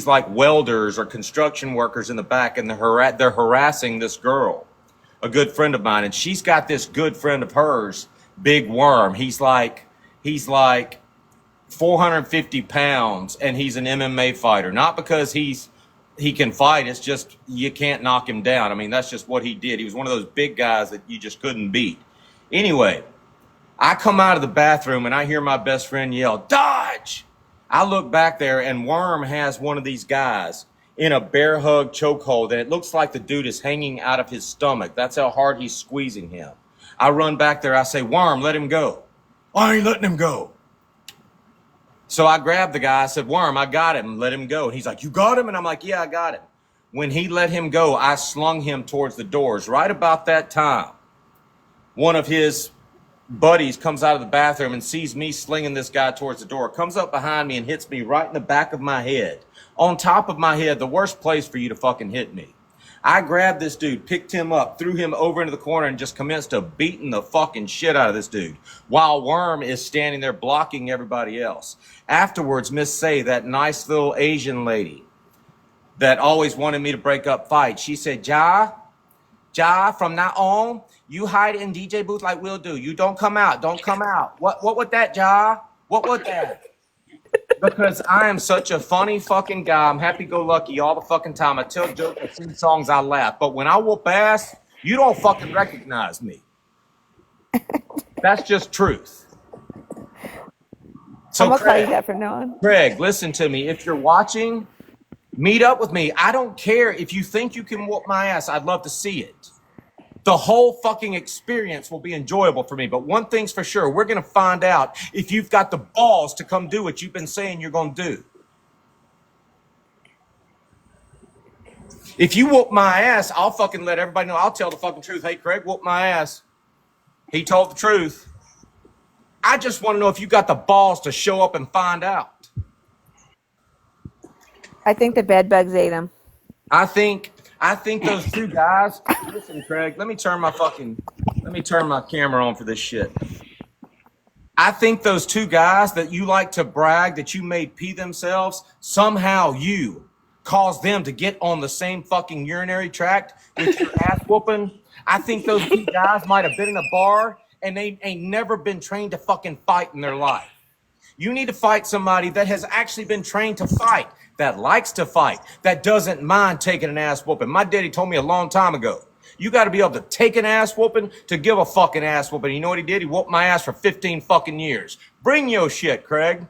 S1: like welders or construction workers in the back, and they're harassing this girl, a good friend of mine, and she's got this good friend of hers, Big Worm. He's like 450 pounds, and he's an MMA fighter. Not because he can fight, it's just you can't knock him down. I mean, that's just what he did. He was one of those big guys that you just couldn't beat. Anyway, I come out of the bathroom and I hear my best friend yell, "Dodge!" I look back there and Worm has one of these guys in a bear hug chokehold, and it looks like the dude is hanging out of his stomach. That's how hard he's squeezing him. I run back there. I say, "Worm, let him go." "I ain't letting him go." So I grabbed the guy. I said, "Worm, I got him. Let him go." And he's like, "You got him?" And I'm like, "Yeah, I got him." When he let him go, I slung him towards the doors. Right about that time, one of his buddies comes out of the bathroom and sees me slinging this guy towards the door, comes up behind me and hits me right in the back of my head. On top of my head, the worst place for you to fucking hit me. I grabbed this dude, picked him up, threw him over into the corner, and just commenced to beating the fucking shit out of this dude, while Worm is standing there blocking everybody else. Afterwards, Miss Say, that nice little Asian lady that always wanted me to break up fights, she said, Ja, from now on, you hide in DJ booth like we'll do. You don't come out. Don't come out. What was that, Ja? What was that?
S8: Because I am such a funny fucking guy. I'm happy-go-lucky all the fucking time. I tell jokes, I sing songs, I laugh. But when I whoop ass, you don't fucking recognize me. That's just truth. So
S2: I'm gonna call you
S8: Craig,
S2: that from now on.
S8: Craig, listen to me. If you're watching, meet up with me. I don't care if you think you can whoop my ass. I'd love to see it. The whole fucking experience will be enjoyable for me. But one thing's for sure, we're going to find out if you've got the balls to come do what you've been saying you're going to do. If you whoop my ass, I'll fucking let everybody know. I'll tell the fucking truth. Hey, Craig whooped my ass. He told the truth. I just want to know if you got the balls to show up and find out.
S2: I think the bed bugs ate him.
S8: I think those two guys. Listen, Craig, let me turn my camera on for this shit. I think those two guys that you like to brag that you made pee themselves, somehow you caused them to get on the same fucking urinary tract with your ass whooping. I think those two guys might have been in a bar and they ain't never been trained to fucking fight in their life. You need to fight somebody that has actually been trained to fight, that likes to fight, that doesn't mind taking an ass whooping. My daddy told me a long time ago, you got to be able to take an ass whooping to give a fucking ass whooping. You know what he did? He whooped my ass for 15 fucking years. Bring your shit, Craig.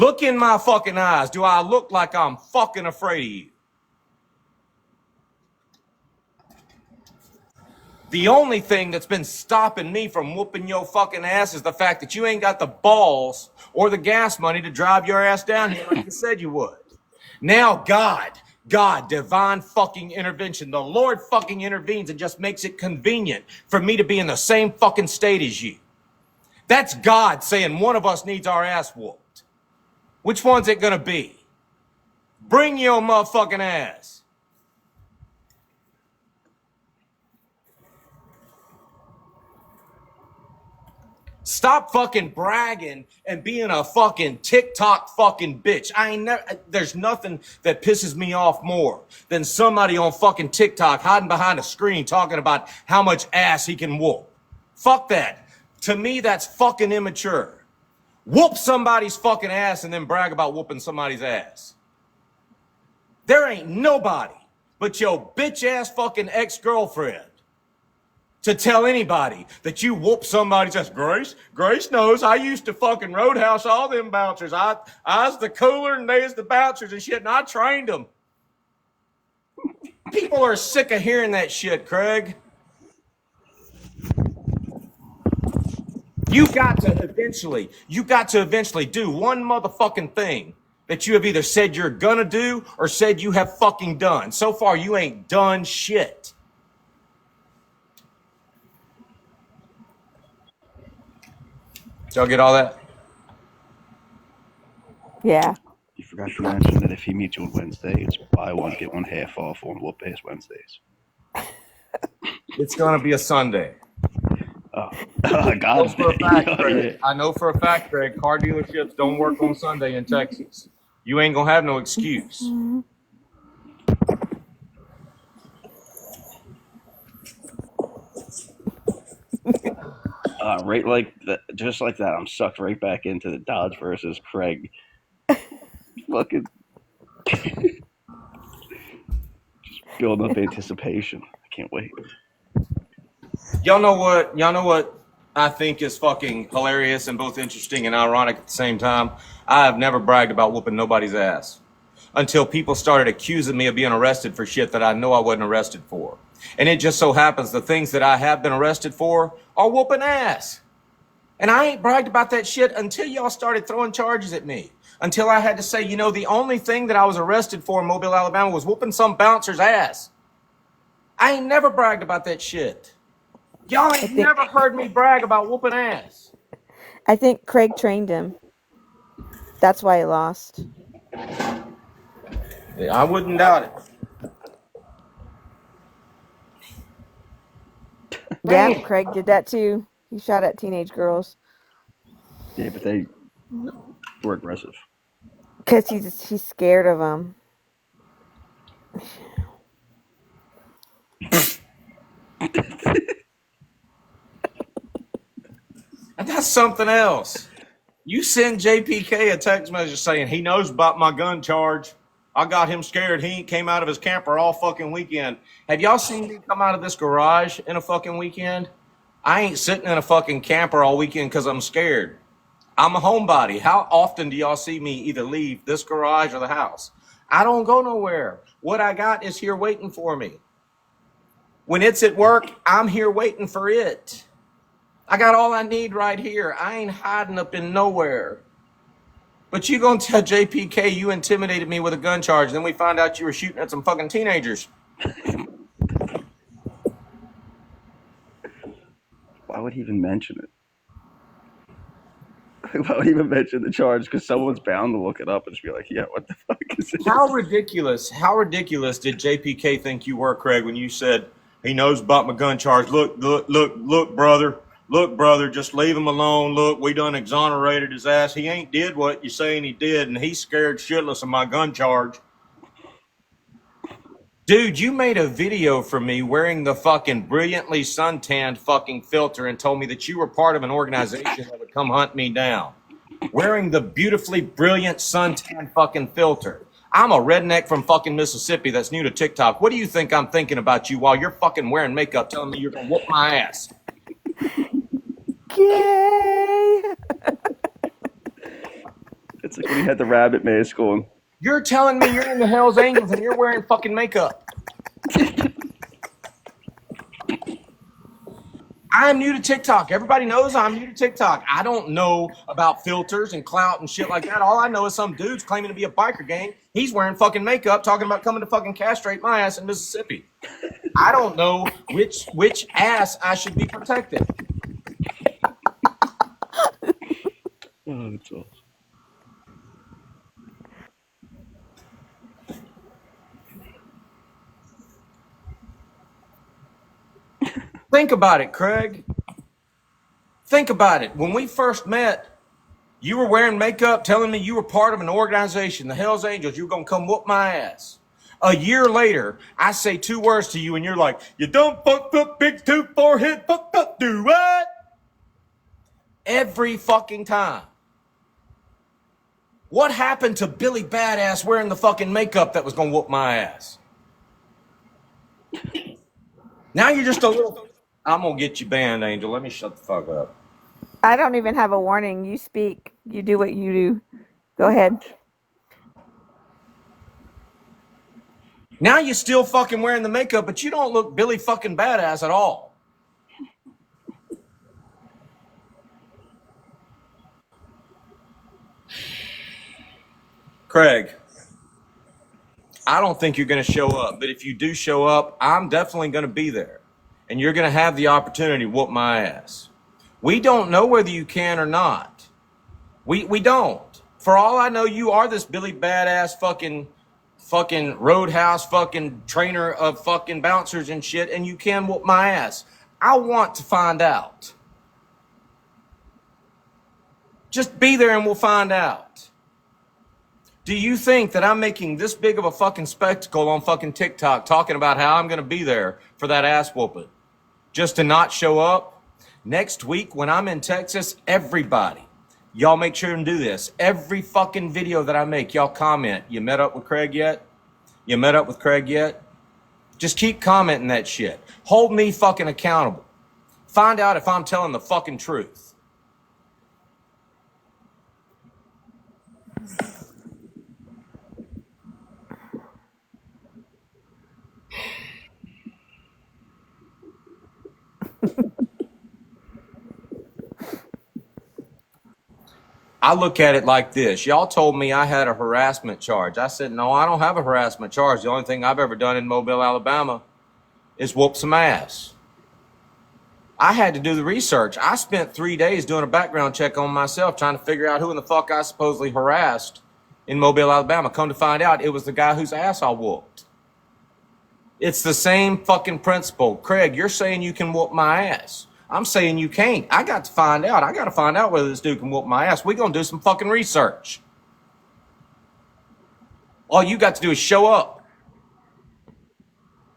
S8: Look in my fucking eyes. Do I look like I'm fucking afraid of you? The only thing that's been stopping me from whooping your fucking ass is the fact that you ain't got the balls or the gas money to drive your ass down here like you said you would. Now God, divine fucking intervention. The Lord fucking intervenes and just makes it convenient for me to be in the same fucking state as you. That's God saying one of us needs our ass whooped. Which one's it gonna be? Bring your motherfucking ass. Stop fucking bragging and being a fucking TikTok fucking bitch. There's nothing that pisses me off more than somebody on fucking TikTok hiding behind a screen talking about how much ass he can whoop. Fuck that. To me, that's fucking immature. Whoop somebody's fucking ass and then brag about whooping somebody's ass. There ain't nobody but your bitch ass fucking ex-girlfriend to tell anybody that you whoop somebody's ass. Grace knows I used to fucking roadhouse all them bouncers. I was the cooler and they was the bouncers and shit, and I trained them. People are sick of hearing that shit, Craig. You got to eventually do one motherfucking thing that you have either said you're gonna do or said you have fucking done. So far, you ain't done shit. Did y'all get all that?
S2: Yeah.
S4: You forgot to mention that if he meets you on Wednesday, it's buy one, get one half off on whoop ass Wednesdays.
S8: It's gonna be a Sunday.
S4: Oh, God's day.
S8: I know for a fact, Craig, car dealerships don't work on Sunday in Texas. You ain't gonna have no excuse.
S4: Right like that, just like that, I'm sucked right back into the Dodge versus Craig. Fucking just building up anticipation. I can't wait.
S8: Y'all know what I think is fucking hilarious and both interesting and ironic at the same time? I have never bragged about whooping nobody's ass until people started accusing me of being arrested for shit that I know I wasn't arrested for. And it just so happens the things that I have been arrested for are whooping ass. And I ain't bragged about that shit until y'all started throwing charges at me. Until I had to say, you know, the only thing that I was arrested for in Mobile, Alabama was whooping some bouncer's ass. I ain't never bragged about that shit. Y'all ain't never heard me brag about whooping ass.
S2: I think Craig trained him. That's why he lost.
S8: Yeah, I wouldn't doubt it.
S2: Yeah, Craig did that too. He shot at teenage girls.
S4: Yeah, but they were aggressive.
S2: Because he's scared of them.
S8: That's something else. You send JPK a text message saying he knows about my gun charge. I got him scared. He ain't came out of his camper all fucking weekend. Have y'all seen me come out of this garage in a fucking weekend? I ain't sitting in a fucking camper all weekend because I'm scared. I'm a homebody. How often do y'all see me either leave this garage or the house? I don't go nowhere. What I got is here waiting for me. When it's at work, I'm here waiting for it. I got all I need right here. I ain't hiding up in nowhere. But you gonna tell JPK you intimidated me with a gun charge, then we find out you were shooting at some fucking teenagers.
S4: Why would he even mention it? Why would he even mention the charge? Because someone's bound to look it up and just be like, yeah, what the fuck is this?
S8: How ridiculous did JPK think you were, Craig, when you said he knows about my gun charge? Look, brother. Look, brother, just leave him alone. Look, we done exonerated his ass. He ain't did what you saying he did, and he's scared shitless of my gun charge. Dude, you made a video for me wearing the fucking brilliantly suntanned fucking filter and told me that you were part of an organization that would come hunt me down. Wearing the beautifully brilliant suntan fucking filter. I'm a redneck from fucking Mississippi that's new to TikTok. What do you think I'm thinking about you while you're fucking wearing makeup telling me you're gonna whoop my ass?
S2: Yay!
S4: It's like when he had the rabbit mask on.
S8: You're telling me you're in the Hells Angels and you're wearing fucking makeup. I'm new to TikTok. Everybody knows I'm new to TikTok. I don't know about filters and clout and shit like that. All I know is some dude's claiming to be a biker gang. He's wearing fucking makeup, talking about coming to fucking castrate my ass in Mississippi. I don't know which ass I should be protecting.
S4: Oh, that's awesome.
S8: Think about it, Craig. Think about it. When we first met, you were wearing makeup, telling me you were part of an organization, the Hells Angels. You were going to come whoop my ass. A year later, I say two words to you, and you're like, you don't fuck up, big tooth forehead, fuck up, do what? Every fucking time. What happened to Billy Badass wearing the fucking makeup that was going to whoop my ass? Now you're just a little... I'm going to get you banned, Angel. Let me shut the fuck up.
S2: I don't even have a warning. You speak. You do what you do. Go ahead.
S8: Now you're still fucking wearing the makeup, but you don't look Billy fucking Badass at all. Craig, I don't think you're going to show up, but if you do show up, I'm definitely going to be there. And you're going to have the opportunity to whoop my ass. We don't know whether you can or not. We don't. For all I know, you are this Billy Badass fucking roadhouse fucking trainer of fucking bouncers and shit, and you can whoop my ass. I want to find out. Just be there and we'll find out. Do you think that I'm making this big of a fucking spectacle on fucking TikTok talking about how I'm going to be there for that ass whooping just to not show up? Next week when I'm in Texas, everybody, y'all make sure and do this. Every fucking video that I make, y'all comment. You met up with Craig yet? You met up with Craig yet? Just keep commenting that shit. Hold me fucking accountable. Find out if I'm telling the fucking truth. I look at it like this. Y'all told me I had a harassment charge. I said, no, I don't have a harassment charge. The only thing I've ever done in Mobile, Alabama is whoop some ass. I had to do the research. I spent 3 days doing a background check on myself trying to figure out who in the fuck I supposedly harassed in Mobile, Alabama. Come to find out, it was the guy whose ass I whooped. It's the same fucking principle. Craig, you're saying you can whoop my ass. I'm saying you can't. I got to find out. I got to find out whether this dude can whoop my ass. We're going to do some fucking research. All you got to do is show up.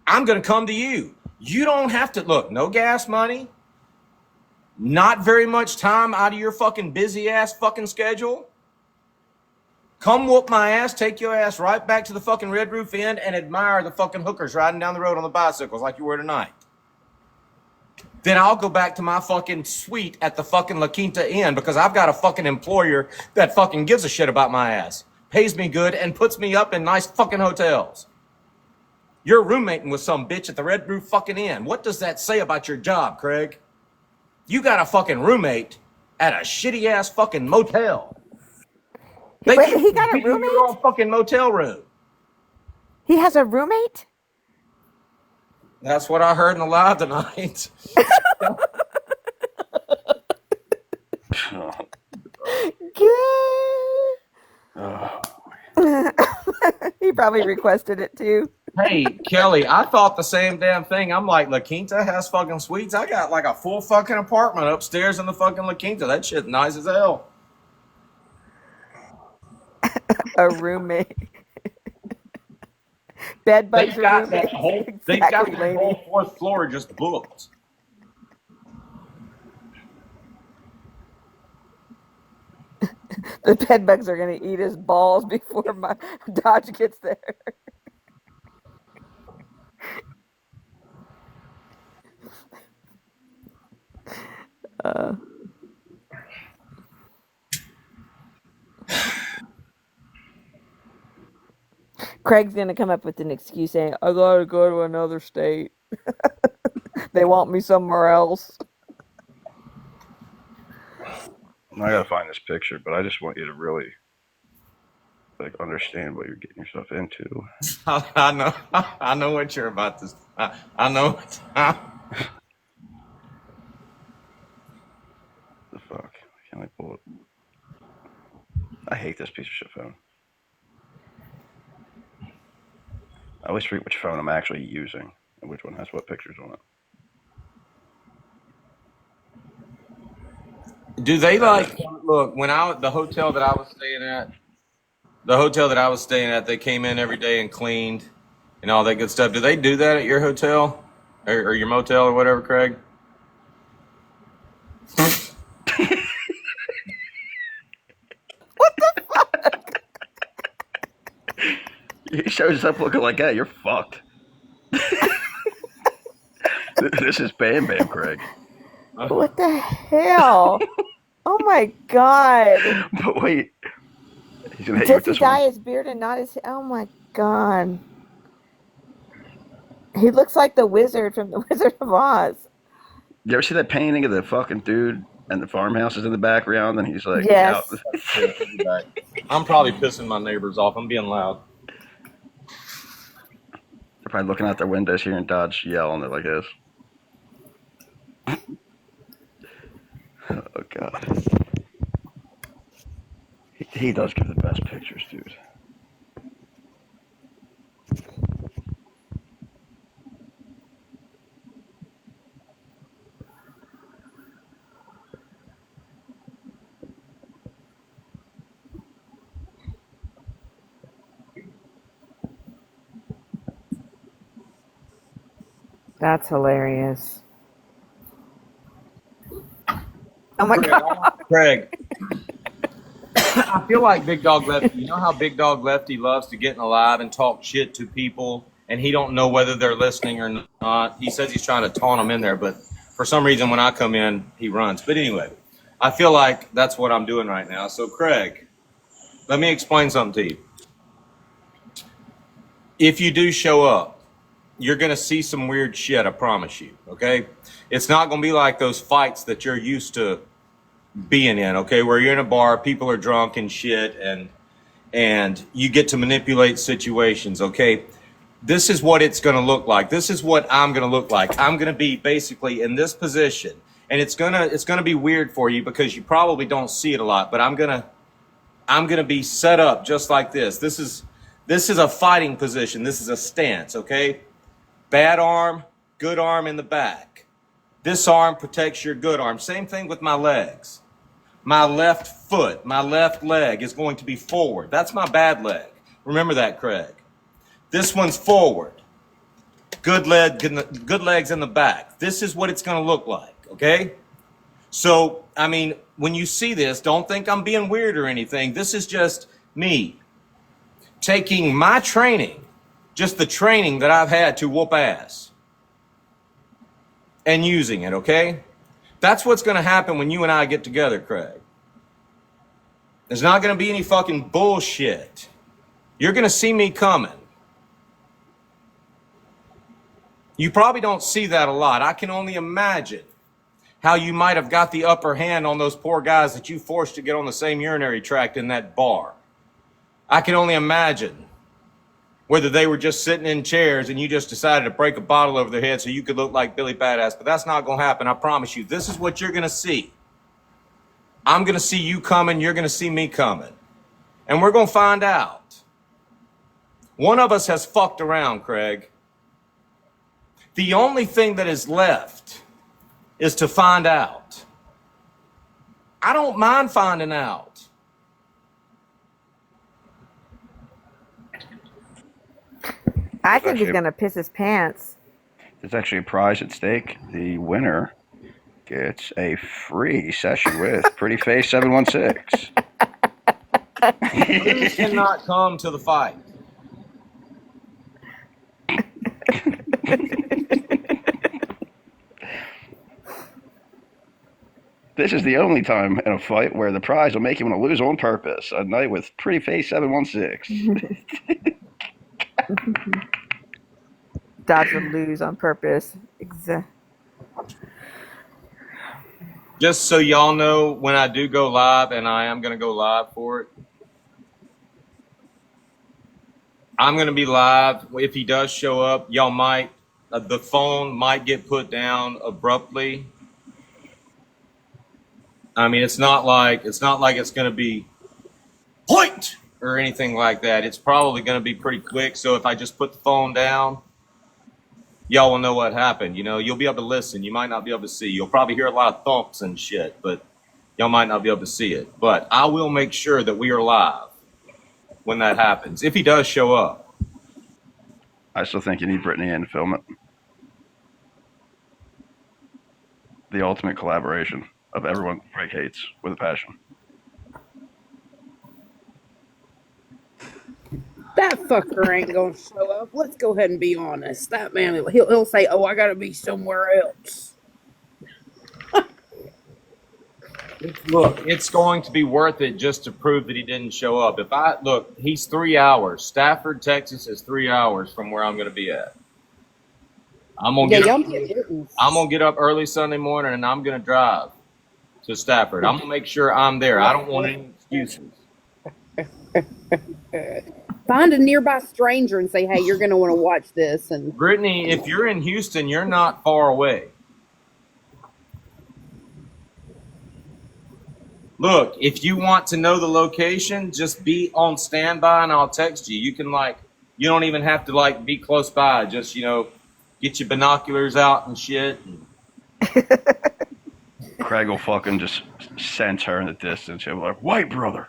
S8: I'm going to come to you. You don't have to, look, no gas money, not very much time out of your fucking busy ass fucking schedule. Come whoop my ass, take your ass right back to the fucking Red Roof Inn and admire the fucking hookers riding down the road on the bicycles like you were tonight. Then I'll go back to my fucking suite at the fucking La Quinta Inn because I've got a fucking employer that fucking gives a shit about my ass, pays me good, and puts me up in nice fucking hotels. You're roommating with some bitch at the Red Roof fucking Inn. What does that say about your job, Craig? You got a fucking roommate at a shitty ass fucking motel.
S2: Wait, he got a
S8: Give you
S2: roommate?
S8: your own fucking motel room.
S2: He has a roommate?
S8: That's what I heard in the live tonight.
S2: He probably requested it too.
S8: Hey, Kelly, I thought the same damn thing. I'm like, La Quinta has fucking suites. I got like a full fucking apartment upstairs in the fucking La Quinta. That shit nice as hell.
S2: A roommate. Bed bugs
S8: They've
S2: are
S8: got
S2: roommates.
S8: that whole, they've got
S2: Exactly,
S8: that
S2: lady.
S8: whole fourth floor just booked.
S2: The bed bugs are going to eat his balls before my Dodge gets there. Craig's going to come up with an excuse saying, I got to go to another state. They want me somewhere else.
S4: I gotta find this picture, but I just want you to really like understand what you're getting yourself into.
S8: I know what you're about to. I know.
S4: The fuck? Can I pull it? I hate this piece of shit phone. I always forget which phone I'm actually using and which one has what pictures on it.
S8: Do they like look when the hotel that I was staying at, they came in every day and cleaned and all that good stuff. Do they do that at your hotel or your motel or whatever, Craig?
S4: He shows up looking like that. You're fucked. This is Bam Bam, Craig.
S2: What the hell? Oh my god.
S4: But wait, he's gonna hit you
S2: Does
S4: with
S2: he
S4: this
S2: dye
S4: one.
S2: his beard and not his... Oh my god. He looks like the wizard from the Wizard of Oz.
S4: You ever see that painting of the fucking dude and the farmhouse is in the background, and he's like,
S2: Yes.
S4: out.
S8: I'm probably pissing my neighbors off. I'm being loud.
S4: They're probably looking out their windows here in Dodge yelling. They're like this. Oh god. He does give the best pictures, dude.
S2: That's hilarious. Oh my god.
S8: Craig, I feel like Big Dog Lefty. You know how Big Dog Lefty loves to get in a live and talk shit to people, and he don't know whether they're listening or not. He says he's trying to taunt them in there, but for some reason when I come in, he runs. But anyway, I feel like that's what I'm doing right now. So Craig, let me explain something to you. If you do show up, you're going to see some weird shit, I promise you, okay? It's not going to be like those fights that you're used to being in, okay, where you're in a bar, people are drunk and shit, and you get to manipulate situations, okay? This is what it's going to look like. This is what I'm going to look like. I'm going to be basically in this position, and it's going to be weird for you because you probably don't see it a lot, but I'm going to be set up just like this. This is a fighting position. This is a stance, okay? Bad arm, good arm in the back. This arm protects your good arm. Same thing with my legs. My left foot, my left leg is going to be forward. That's my bad leg. Remember that, Craig. This one's forward. Good legs in the back. This is what it's going to look like, okay? So, I mean, when you see this, don't think I'm being weird or anything. This is just me taking my training, just the training that I've had to whoop ass, and using it, okay? That's what's going to happen when you and I get together, Craig. There's not going to be any fucking bullshit. You're going to see me coming. You probably don't see that a lot. I can only imagine how you might have got the upper hand on those poor guys that you forced to get on the same urinary tract in that bar. I can only imagine whether they were just sitting in chairs and you just decided to break a bottle over their head so you could look like Billy Badass. But that's not going to happen. I promise you. This is what you're going to see. I'm going to see you coming. You're going to see me coming. And we're going to find out. One of us has fucked around, Craig. The only thing that is left is to find out. I don't mind finding out.
S2: I think he's gonna piss his pants.
S4: There's actually a prize at stake. The winner gets a free session with Pretty Face 716.
S8: Please cannot come to the fight.
S4: This is the only time in a fight where the prize will make you want to lose on purpose. A night with Pretty Face 716.
S2: Dodge would lose on purpose.
S8: Just so y'all know, when I do go live, and I am going to go live for it, I'm going to be live. If he does show up, y'all might, the phone might get put down abruptly. I mean, it's not like it's going to be point or anything like that. It's probably going to be pretty quick. So if I just put the phone down, y'all will know what happened. You know, you'll be able to listen. You might not be able to see. You'll probably hear a lot of thumps and shit, but y'all might not be able to see it. But I will make sure that we are live when that happens, if he does show up.
S4: I still think you need Brittany in to film it. The ultimate collaboration of everyone Craig hates with a passion.
S9: That fucker ain't gonna show up. Let's go ahead and be honest. That man, he'll say, "Oh, I gotta be somewhere else."
S8: Look, it's going to be worth it just to prove that he didn't show up. He's 3 hours. Stafford, Texas is 3 hours from where I'm going to be at. I'm gonna get up early Sunday morning and I'm gonna drive to Stafford. I'm gonna make sure I'm there. I don't want any excuses.
S9: Find a nearby stranger and say, "Hey, you're gonna want to watch this." And
S8: Brittany, if you're in Houston, you're not far away. Look, if you want to know the location, just be on standby and I'll text you. You can you don't even have to be close by. Just, get your binoculars out and shit.
S4: Craig will fucking just sense her in the distance. He'll be like, "Wait, brother,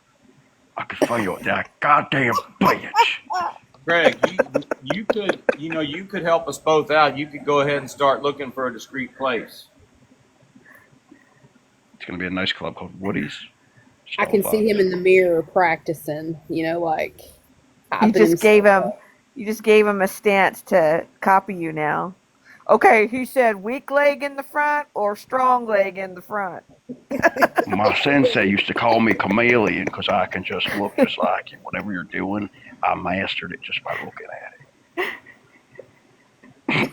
S4: I can find you that goddamn bitch."
S8: Craig, you could help us both out. You could go ahead and start looking for a discreet place.
S4: It's gonna be a nice club called Woody's.
S9: I can see him in the mirror practicing.
S2: You just gave him a stance to copy you now. Okay, he said weak leg in the front or strong leg in the front.
S4: My sensei used to call me chameleon because I can just look just like you. Whatever you're doing, I mastered it just by looking at it.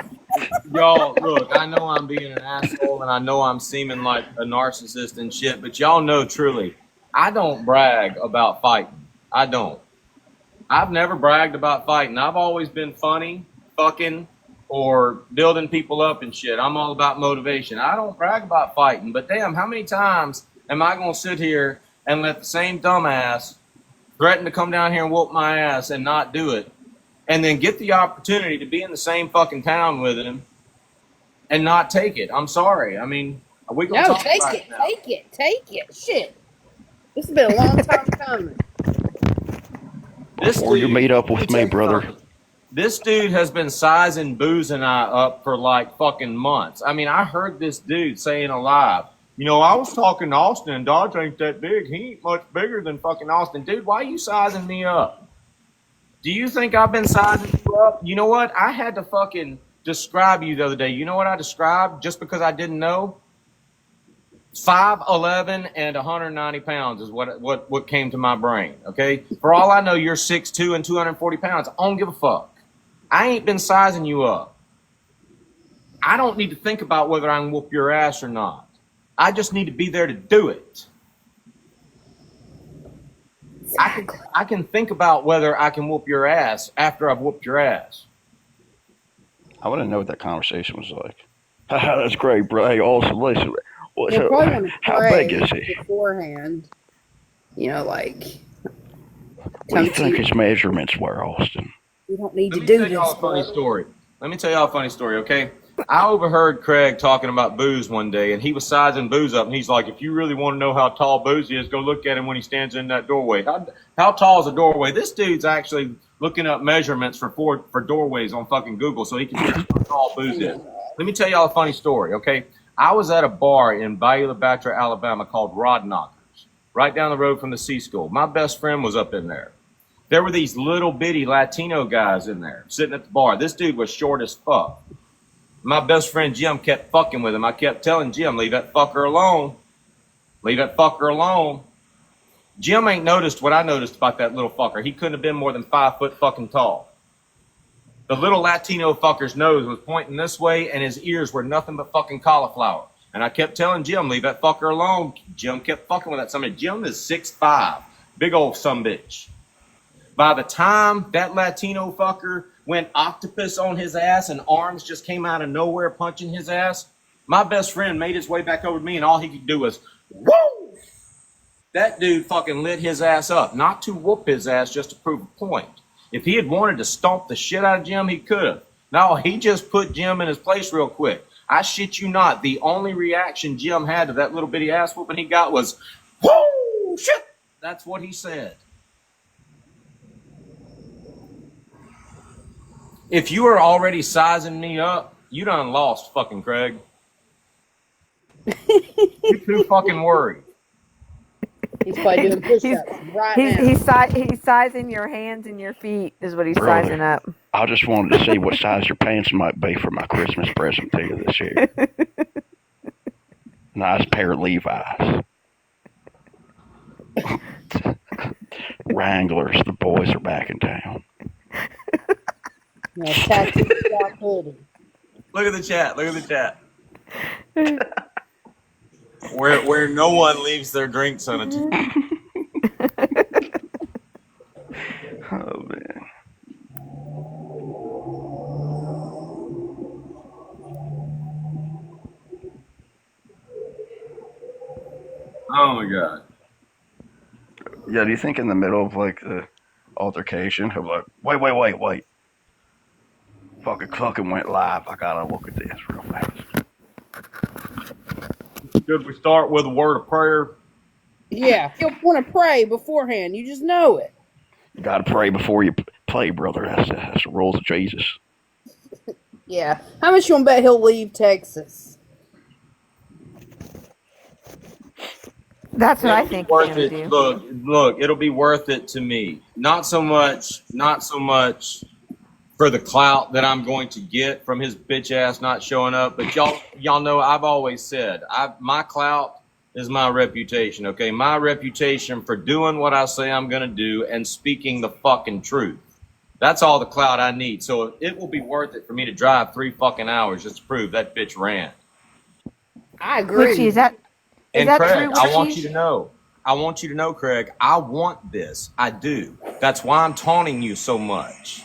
S8: Y'all, look, I know I'm being an asshole and I know I'm seeming like a narcissist and shit, but y'all know truly, I don't brag about fighting. I don't. I've never bragged about fighting. I've always been funny, fucking, or building people up and shit. I'm all about motivation. I don't brag about fighting, but damn, how many times am I going to sit here and let the same dumbass threaten to come down here and whoop my ass and not do it, and then get the opportunity to be in the same fucking town with him and not take it? I'm sorry. I mean, we gonna talk
S9: take
S8: about
S9: it,
S8: now.
S9: take it. Shit, this has been a long time coming.
S4: Before you meet up with me, brother.
S8: This dude has been sizing Booze and I up for fucking months. I mean, I heard this dude saying alive, You know, I was talking to Austin, and Dodge ain't that big. He ain't much bigger than fucking Austin. Dude, why are you sizing me up? Do you think I've been sizing you up? You know what? I had to fucking describe you the other day. You know what I described just because I didn't know? 5'11" and 190 pounds is what came to my brain, okay? For all I know, you're 6'2" and 240 pounds. I don't give a fuck. I ain't been sizing you up. I don't need to think about whether I can whoop your ass or not. I just need to be there to do it. I can think about whether I can whoop your ass after I've whooped your ass.
S4: I want to know what that conversation was like. That's great, bro. Hey, awesome. Listen,
S9: You'll probably want to
S4: how
S9: pray
S4: big is he?
S9: beforehand. You know, like.
S4: What do you think his measurements were, Austin?
S9: We don't need
S8: Let
S9: to
S8: me
S9: do
S8: tell y'all
S9: this.
S8: a funny story. Let me tell y'all a funny story, okay? I overheard Craig talking about Booze one day, and he was sizing Booze up, and he's like, if you really want to know how tall Booze is, go look at him when he stands in that doorway. How tall is a doorway? This dude's actually looking up measurements for doorways on fucking Google so he can see how tall Booze is. Let me tell y'all a funny story, okay? I was at a bar in Bayou La Batre, Alabama called Rod Knockers, right down the road from the C School. My best friend was up in there. There were these little bitty Latino guys in there sitting at the bar. This dude was short as fuck. My best friend Jim kept fucking with him. I kept telling Jim, leave that fucker alone. Leave that fucker alone. Jim ain't noticed what I noticed about that little fucker. He couldn't have been more than 5 foot fucking tall. The little Latino fucker's nose was pointing this way, and his ears were nothing but fucking cauliflower. And I kept telling Jim, leave that fucker alone. Jim kept fucking with that somebody. Jim is 6'5", big old sumbitch. By the time that Latino fucker went octopus on his ass and arms just came out of nowhere punching his ass, my best friend made his way back over to me, and all he could do was, woo! That dude fucking lit his ass up, not to whoop his ass, just to prove a point. If he had wanted to stomp the shit out of Jim, he could have. No, he just put Jim in his place real quick. I shit you not. The only reaction Jim had to that little bitty ass whooping he got was, whoo, shit. That's what he said. If you are already sizing me up, you done lost, fucking Craig. You're too fucking worried.
S9: He's probably doing push-ups right now.
S2: He's sizing your hands and your feet is what he's
S4: Brother,
S2: sizing up.
S4: I just wanted to see what size your pants might be for my Christmas present to you this year. Nice pair of Levi's. Wranglers, the boys are back in town.
S9: No, tattoo shop hoodie.
S8: Look at the chat. Look at the chat. Where no one leaves their drinks on a
S4: Oh, man.
S8: Oh, my God.
S4: Yeah, do you think in the middle of, like, the altercation, he'll be like, wait. Fucking went live. I gotta look at this real fast.
S8: Should we start with a word of prayer?
S9: Yeah, you'll want to pray beforehand. You just know it.
S4: You gotta pray before you play, brother. That's the rules of Jesus.
S9: Yeah. How much you want to bet he'll leave Texas?
S2: That's what I think he's
S8: Worth
S2: gonna
S8: it.
S2: do.
S8: Look, it'll be worth it to me. Not so much for the clout that I'm going to get from his bitch ass not showing up. But y'all know I've always said my clout is my reputation, okay? My reputation for doing what I say I'm gonna do and speaking the fucking truth. That's all the clout I need. So it will be worth it for me to drive 3 fucking hours just to prove that bitch ran.
S9: I agree.
S2: Richie, is that
S8: And
S2: true,
S8: Craig, I
S2: Richie?
S8: want you to know, Craig, I want this. I do. That's why I'm taunting you so much.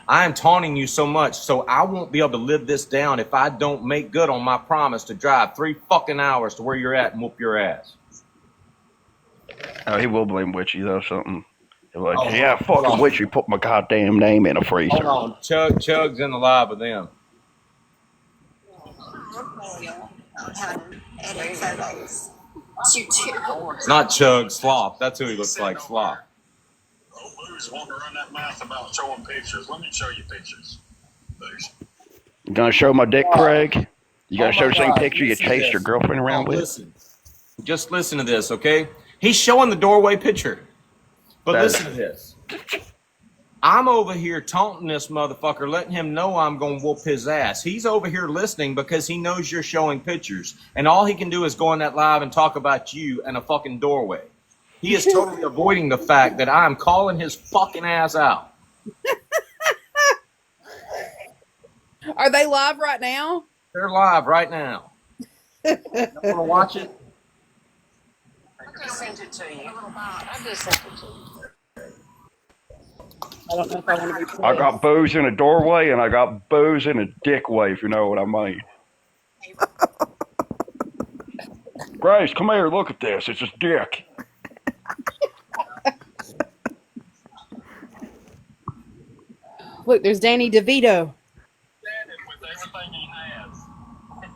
S8: I am taunting you so much, so I won't be able to live this down if I don't make good on my promise to drive 3 fucking hours to where you're at and whoop your ass.
S4: Oh, he will blame Witchy, though, something. He'll be like, yeah, fucking Witchy put my goddamn name in a freezer.
S8: Hold on. Chug's in the live with them.
S6: Edit photos.
S8: Not Chug, Slop. That's who he looks like, Slop.
S5: Booze wanting to run that mouth about showing pictures. Let me show you pictures. Booze.
S4: You gonna show my dick, Craig? You gonna
S8: Oh
S4: show
S8: my
S4: the same
S8: God,
S4: picture you
S8: listen to
S4: chased
S8: this.
S4: your girlfriend around with?
S8: Listen. Just listen to this, okay? He's showing the doorway picture. But listen to this. I'm over here taunting this motherfucker, letting him know I'm going to whoop his ass. He's over here listening because he knows you're showing pictures. And all he can do is go on that live and talk about you and a fucking doorway. He is totally avoiding the fact that I'm calling his fucking ass out.
S9: Are they live right now?
S8: They're live right now. You want to watch it?
S6: I just sent it to you. I just sent it to you.
S9: I don't know if I want to be.
S4: I got booze in a doorway and I got booze in a dick way, if you know what I mean. Grace, come here, look at this. It's his dick.
S9: Look, there's Danny DeVito.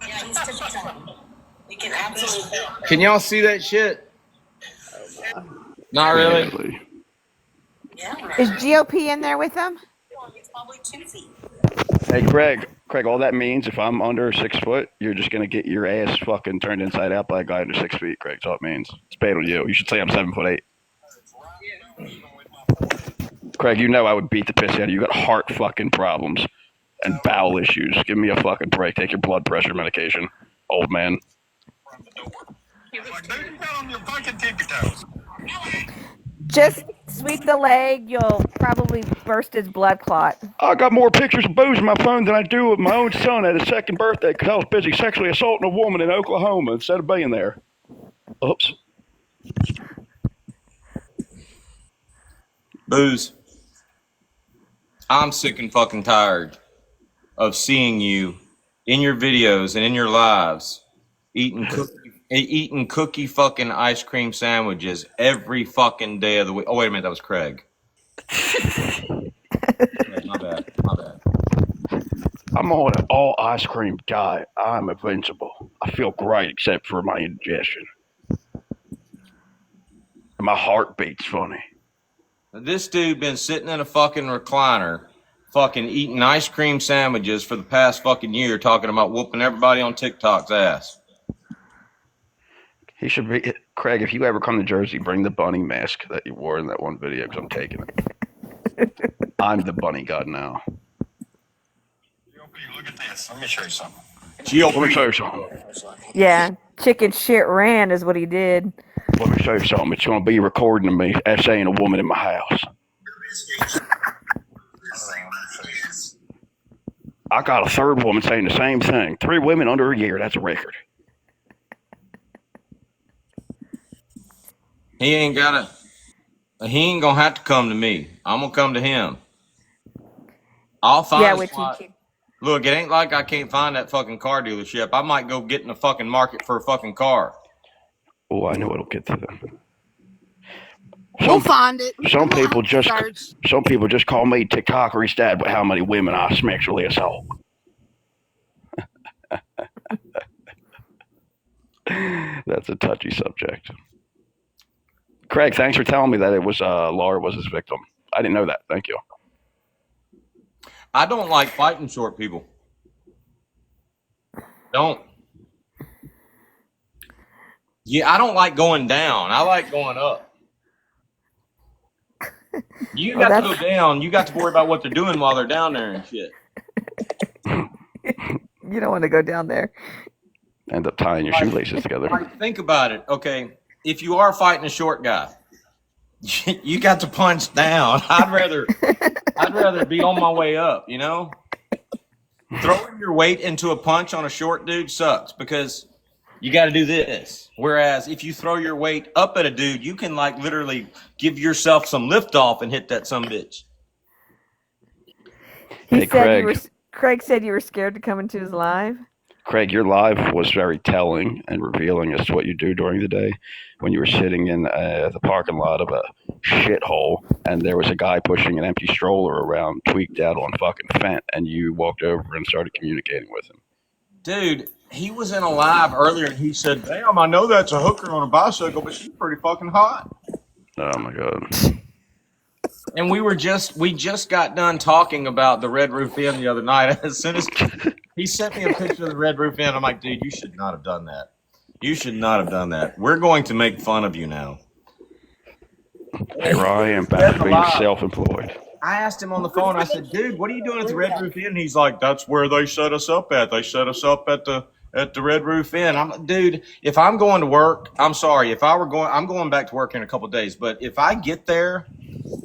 S6: Yeah, he's TikTok. You can absolutely.
S8: Can y'all see that shit? Not really.
S6: Yeah.
S2: Is GOP in there with them?
S6: It's probably 2 feet.
S4: Hey, Craig, all that means if I'm under 6 foot, you're just going to get your ass fucking turned inside out by a guy under 6 feet, Craig. That's all it means. It's bad on you. You should say I'm 7'8". Craig, you know I would beat the piss out of you. You got heart fucking problems and bowel issues. Give me a fucking break. Take your blood pressure medication, old man.
S2: Just sweep the leg. You'll probably burst his blood clot.
S4: I got more pictures of booze on my phone than I do of my own son at his second birthday because I was busy sexually assaulting a woman in Oklahoma instead of being there. Oops.
S8: Booze. I'm sick and fucking tired of seeing you in your videos and in your lives eating cookie fucking ice cream sandwiches every fucking day of the week. Oh, wait a minute. That was Craig. My bad.
S4: I'm on an all ice cream diet. I'm invincible. I feel great except for my indigestion. And my heart beats funny.
S8: This dude been sitting in a fucking recliner fucking eating ice cream sandwiches for the past fucking year talking about whooping everybody on TikTok's ass.
S4: He should be, Craig, if you ever come to Jersey, bring the bunny mask that you wore in that one video because I'm taking it. I'm the bunny god now.
S5: Look at this. Let me show you something.
S4: Let me show you something.
S2: Yeah, chicken shit ran is what he did.
S4: Let me show you something. It's going to be a recording of me essaying a woman in my house. I got a third woman saying the same thing. 3 women under a year. That's a record.
S8: He ain't gonna have to come to me. I'm gonna come to him. I'll find a spot. Look, it ain't like I can't find that fucking car dealership. I might go get in the fucking market for a fucking car.
S4: Oh, I know it'll get to them.
S9: We'll find it.
S4: Some people just call me TikTokery's dad, but how many women I sexually assault. That's a touchy subject. Craig, thanks for telling me that it was Laura was his victim. I didn't know that. Thank you.
S8: I don't like fighting short people. Don't. Yeah, I don't like going down. I like going up. You got to go down. You got to worry about what they're doing while they're down there and shit.
S2: You don't want to go down there.
S4: End up tying your shoelaces together.
S8: Think about it. Okay, if you are fighting a short guy, you got to punch down. I'd rather be on my way up, you know? Throwing your weight into a punch on a short dude sucks because you got to do this. Whereas if you throw your weight up at a dude, you can like literally give yourself some lift off and hit that sumbitch.
S2: He said Craig said you were scared to come into his live.
S4: Craig, your live was very telling and revealing as to what you do during the day when you were sitting in the parking lot of a shithole and there was a guy pushing an empty stroller around tweaked out on fucking Fent and you walked over and started communicating with him.
S8: Dude, he was in a live earlier and he said, damn, I know that's a hooker on a bicycle, but she's pretty fucking hot.
S4: Oh my God.
S8: And we just got done talking about the Red Roof Inn the other night. As soon as he sent me a picture of the Red Roof Inn, I'm like, dude, you should not have done that. You should not have done that. We're going to make fun of you now.
S4: Here I am back to being self-employed.
S8: I asked him on the phone. I said, "Dude, what are you doing at the Red Roof Inn?" He's like, "That's where they set us up at. They set us up at the Red Roof Inn." Dude, if I'm going to work, I'm sorry. If I were going, I'm going back to work in a couple of days. But if I get there,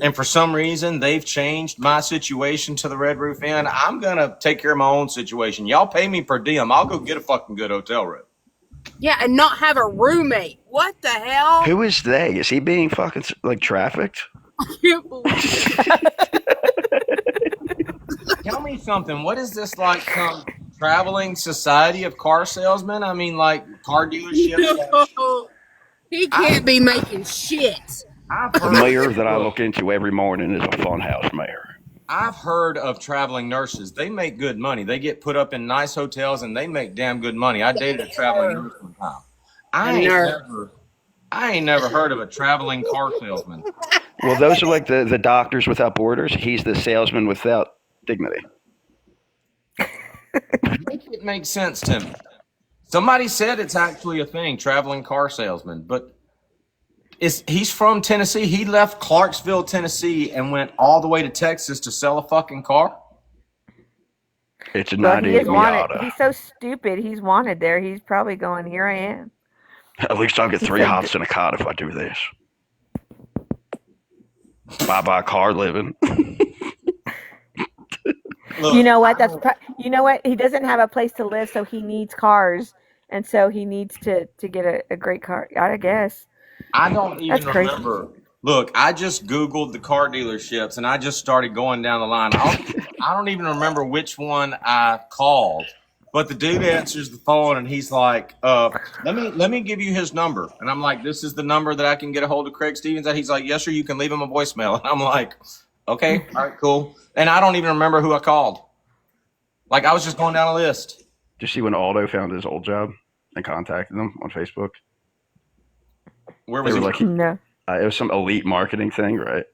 S8: and for some reason they've changed my situation to the Red Roof Inn, I'm gonna take care of my own situation. Y'all pay me per diem. I'll go get a fucking good hotel room.
S9: Yeah, and not have a roommate. What the hell?
S4: Who is they? Is he being fucking like trafficked?
S9: I can't believe it.
S8: Tell me something. What is this, like some traveling society of car salesmen? I mean, like car dealerships?
S9: No, he can't be making shit.
S4: The mayor that I look into every morning is a funhouse mayor.
S8: I've heard of traveling nurses. They make good money. They get put up in nice hotels and they make damn good money. I dated a traveling nurse one time. I ain't never heard of a traveling car salesman.
S4: Well, those are like the doctors without borders. He's the salesman without dignity.
S8: Make it make sense to me. Somebody said it's actually a thing, traveling car salesman, but he's from Tennessee. He left Clarksville, Tennessee, and went all the way to Texas to sell a fucking car.
S4: It's a
S2: Well, he is
S4: 98
S2: wanted.
S4: Miata.
S2: He's so stupid. He's wanted there. He's probably going, here I am.
S4: At least I'll get 3 hops and a cot if I do this. Bye-bye car living.
S2: Look, you know what? You know what? He doesn't have a place to live, so he needs cars, and so he needs to get a great car. I guess.
S8: I don't even
S2: That's crazy.
S8: remember. Look, I just Googled the car dealerships, and I just started going down the line. I don't even remember which one I called, but the dude answers the phone, and he's like, let me give you his number. And I'm like, this is the number that I can get a hold of Craig Stevens at? He's like, yes, sir, you can leave him a voicemail. And I'm like, okay, all right, cool. And I don't even remember who I called. Like, I was just going down a list.
S4: Did you see when Aldo found his old job and contacted him on Facebook?
S8: Where was he?
S4: Like,
S2: no.
S4: It was some elite marketing thing, right?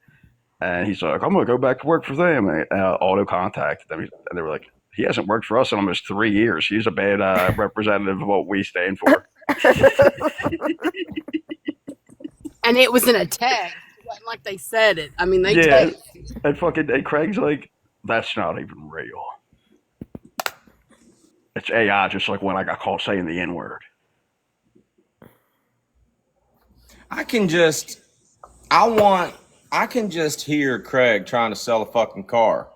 S4: And he's like, I'm going to go back to work for them. And Aldo contacted them. And they were like, he hasn't worked for us in almost 3 years. He's a bad representative of what we stand for.
S9: And it was in a text. It wasn't like they said it. I mean, they text.
S4: And Craig's like, that's not even real. It's AI, just like when I got caught saying the N-word.
S8: I can just hear Craig trying to sell a fucking car.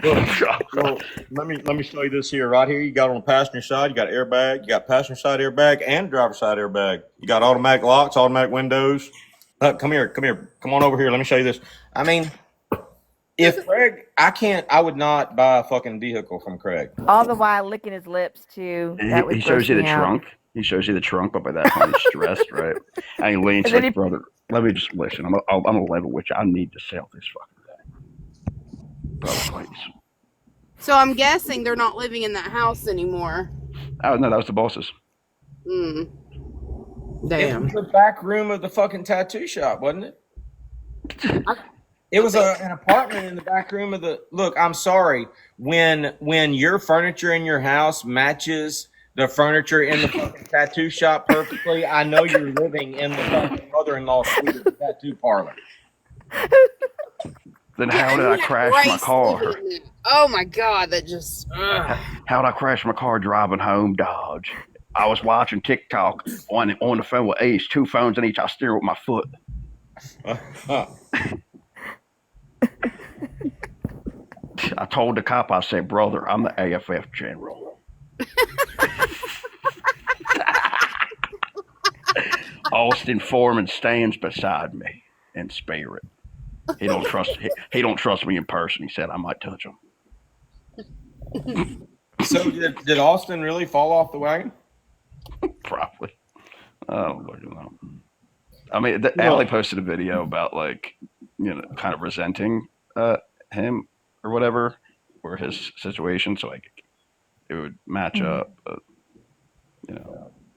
S8: Well, let me show you this here. Right here, you got on the passenger side, you got airbag, you got passenger side airbag and driver side airbag. You got automatic locks, automatic windows. Come here. Come on over here. Let me show you this. I mean, if Craig, I would not buy a fucking vehicle from Craig.
S2: All the while licking his lips too.
S4: He shows you the trunk. He shows you the trunk, but by that point he's stressed, right? And he leans like, brother, let me just listen. I'm gonna level with you. I need to sell this fucking thing. Brother, please.
S9: So I'm guessing they're not living in that house anymore.
S4: Oh, no, that was the bosses.
S9: Damn.
S8: It was the back room of the fucking tattoo shop, wasn't it? It was an apartment in the back room of the... Look, I'm sorry. When your furniture in your house matches the furniture in the fucking tattoo shop perfectly, I know you're living in the fucking mother-in-law suite of the tattoo parlor.
S4: Then how did I crash my car?
S9: Oh my God, that just...
S4: How did I crash my car driving home, Dodge? I was watching TikTok on the phone with Ace, 2 phones in each. I steer with my foot. I told the cop, I said, brother, I'm the AFF general. Austin Foreman stands beside me in spirit. He don't trust me in person. He said I might touch him.
S8: So did Austin really fall off the wagon?
S4: Probably. Oh, Lord, no. I mean, Allie posted a video about kind of resenting him or whatever, or his situation, so it would match up. But,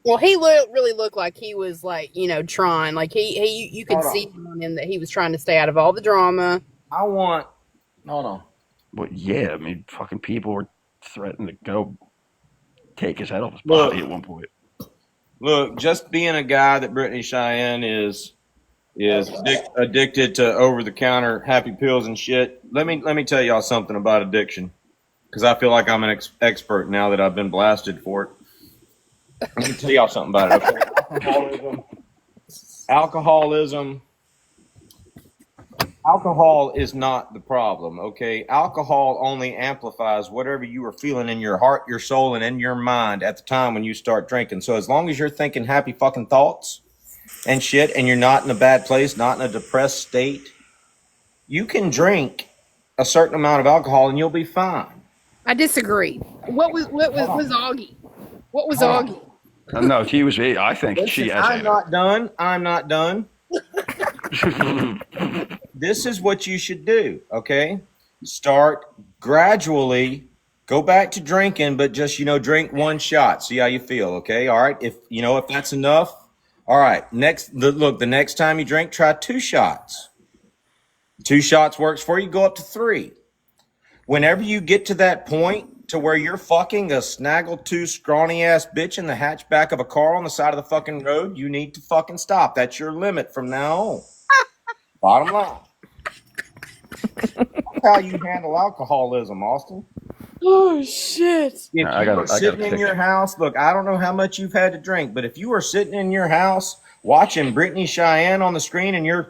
S9: Well, he really looked like he was trying. Like you could see on him that he was trying to stay out of all the drama.
S8: Hold on.
S4: Well, yeah, I mean, fucking people were threatening to go take his head off his
S8: Look.
S4: body at one point.
S8: Look, just being a guy that Brittany Cheyenne is addicted to over-the-counter happy pills and shit. Let me tell y'all something about addiction, because I feel like I'm an expert now that I've been blasted for it. Let me tell y'all something about it. Okay? Alcohol is not the problem, okay? Alcohol only amplifies whatever you are feeling in your heart, your soul, and in your mind at the time when you start drinking. So as long as you're thinking happy fucking thoughts and shit, and you're not in a bad place, not in a depressed state, you can drink a certain amount of alcohol and you'll be fine.
S9: I disagree. What was Augie? What was Augie?
S4: No, she was. I think
S8: Listen,
S4: she has.
S8: I'm not done. This is what you should do, okay? Start gradually, go back to drinking, but just, drink one shot. See how you feel, okay? All right, if that's enough, all right. The next time you drink, try 2 shots. 2 shots works for you, go up to 3. Whenever you get to that point to where you're fucking a snaggletooth, scrawny-ass bitch in the hatchback of a car on the side of the fucking road, you need to fucking stop. That's your limit from now on. Bottom line. That's how you handle alcoholism, Austin.
S9: Oh shit!
S8: If you are sitting in your house, look, I don't know how much you've had to drink, but if you are sitting in your house watching Brittany Cheyenne on the screen and you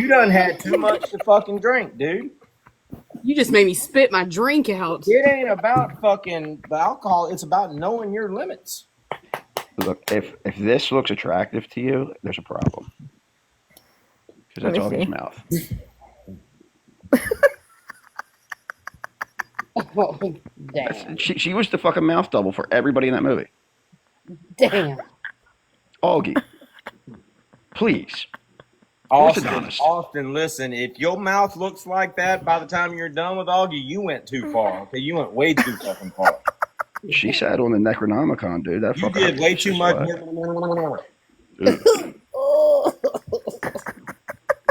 S8: done had too much to fucking drink, dude.
S9: You just made me spit my drink out.
S8: It ain't about fucking the alcohol. It's about knowing your limits.
S4: Look, if this looks attractive to you, there's a problem. Because that's Augie's mouth.
S9: Oh, damn.
S4: She was the fucking mouth double for everybody in that movie.
S9: Damn.
S4: Augie, please.
S8: Austin, listen, if your mouth looks like that by the time you're done with Augie, you went too far. Okay, you went way too fucking far.
S4: She sat on the Necronomicon, dude. That
S8: you did way too much.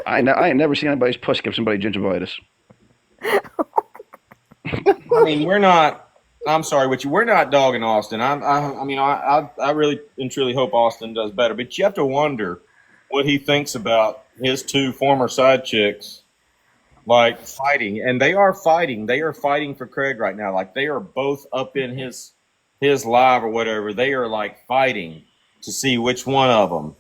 S4: I ain't never seen anybody's puss give somebody gingivitis.
S8: I mean, I'm sorry, we're not dogging Austin. I really and truly hope Austin does better. But you have to wonder what he thinks about his 2 former side chicks, like, fighting. And they are fighting. They are fighting for Craig right now. Like, they are both up in his live or whatever. They are, like, fighting to see which one of them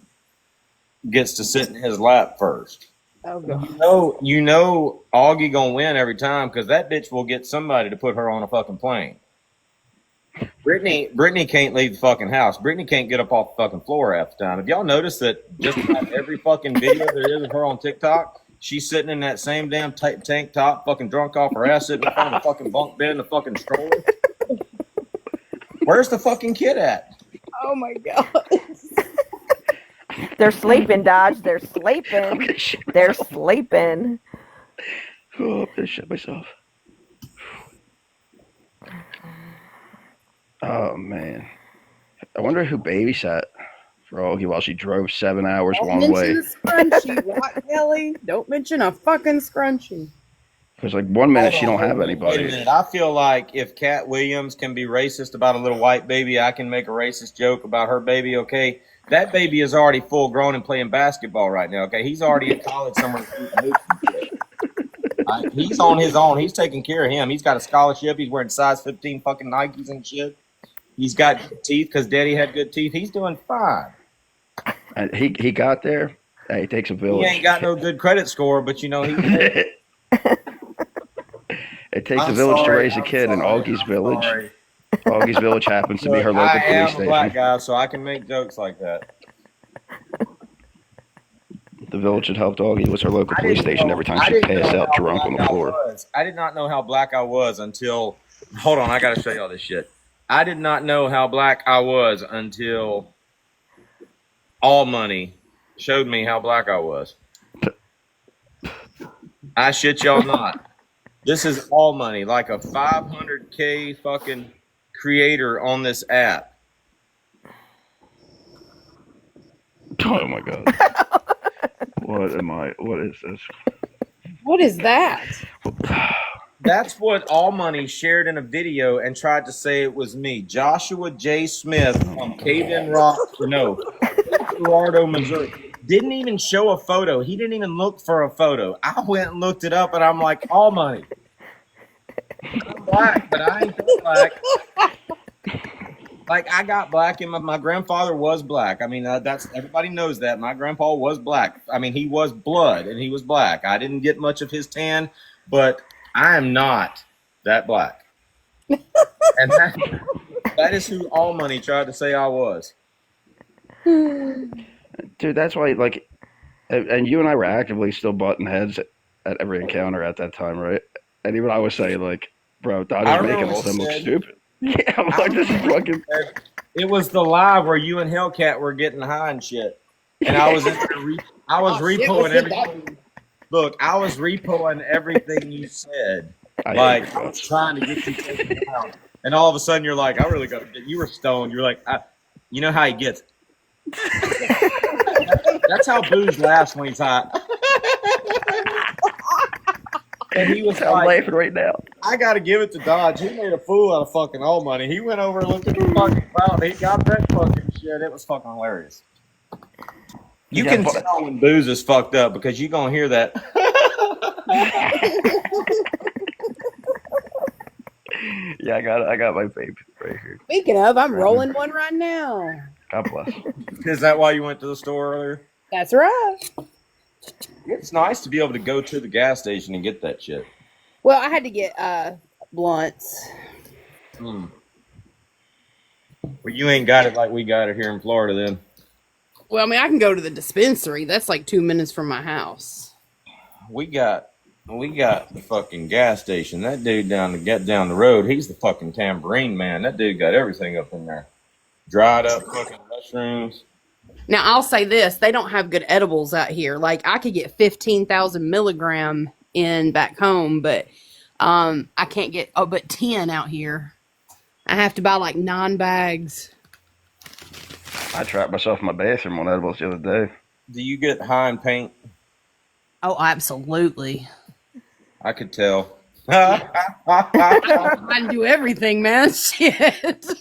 S8: gets to sit in his lap first.
S9: Oh, God.
S8: You know Augie gonna win every time because that bitch will get somebody to put her on a fucking plane. Brittany can't leave the fucking house. Brittany can't get up off the fucking floor half the time. Have y'all noticed that just about every fucking video there is of her on TikTok, she's sitting in that same damn tank top, fucking drunk off her ass, sitting in front of the fucking bunk bed in the fucking stroller? Where's the fucking kid at?
S9: Oh, my God.
S2: They're sleeping, Dodge. They're sleeping. They're sleeping.
S4: Oh, I'm gonna shit myself. Oh, man. I wonder who babysat for Augie while she drove 7 hours one way.
S9: Don't mention a scrunchie, what, Kelly? Don't mention a fucking scrunchie.
S4: Because, like, 1 minute she don't have anybody.
S8: Wait a minute. I feel like if Cat Williams can be racist about a little white baby, I can make a racist joke about her baby, okay? That baby is already full grown and playing basketball right now, okay? He's already in college somewhere. He's on his own. He's taking care of him. He's got a scholarship. He's wearing size 15 fucking Nikes and shit. He's got good teeth because Daddy had good teeth. He's doing fine.
S4: And he got there. Hey, it takes a village.
S8: He ain't got no good credit score, but he
S4: it takes a village to raise a kid in Augie's village.
S8: Sorry.
S4: Augie's village happens to be her local police
S8: I am
S4: station.
S8: a black guy, so I can make jokes like that.
S4: The village that helped Augie was her local police station every time she passed out drunk on the floor.
S8: I did not know how black I was until... Hold on, I got to show y'all this shit. I did not know how black I was until All Money showed me how black I was. I shit y'all not. This is All Money, like a 500K fucking creator on this app.
S4: Oh my God. What is this?
S9: What is that?
S8: That's what All Money shared in a video and tried to say it was me. Joshua J. Smith from Cave-In Rock, Gerardo, Missouri. Didn't even show a photo. He didn't even look for a photo. I went and looked it up, and I'm like, All Money. I'm black, but I ain't black. Like, I got black, and my grandfather was black. I mean, that's everybody knows that. My grandpa was black. I mean, he was blood, and he was black. I didn't get much of his tan, but I am not that black. And that is who All Money tried to say I was.
S4: Dude, that's why, like, and you and I were actively still butting heads at every encounter at that time, right? And even I was saying, like, bro, Dodger's making all of them look stupid. Yeah, I'm like, this is fucking.
S8: It was the live where you and Hellcat were getting high and shit. And I was repulling everything. Look, I was repulling everything you said. I was trying to get you taken down. And all of a sudden, you're like, I really got to get. You were stoned. You're like, you know how he gets. That's how Booze laughs when he's hot. And he was
S4: I'm laughing right now.
S8: I got to give it to Dodge. He made a fool out of fucking All Money. He went over and looked at the fucking crowd. He got that fucking shit. It was fucking hilarious. You can tell when Booze is fucked up because you're going to hear that.
S4: Yeah, I got my vape right here.
S9: Speaking of, I'm rolling one right now.
S4: God bless.
S8: Is that why you went to the store earlier?
S9: That's right.
S8: It's nice to be able to go to the gas station and get that shit.
S9: Well, I had to get blunts.
S8: Well, you ain't got it like we got it here in Florida then.
S9: Well, I mean, I can go to the dispensary. That's like 2 minutes from my house.
S8: We got the fucking gas station. That dude down the road, he's the fucking tambourine man. That dude got everything up in there. Dried up fucking mushrooms.
S9: Now, I'll say this. They don't have good edibles out here. Like, I could get 15,000 milligram in back home, but I can't get but 10 out here. I have to buy like 9 bags.
S4: I trapped myself in my bathroom on edibles the other day.
S8: Do you get high in paint?
S9: Oh, absolutely.
S8: I could tell.
S9: I do everything, man. Shit.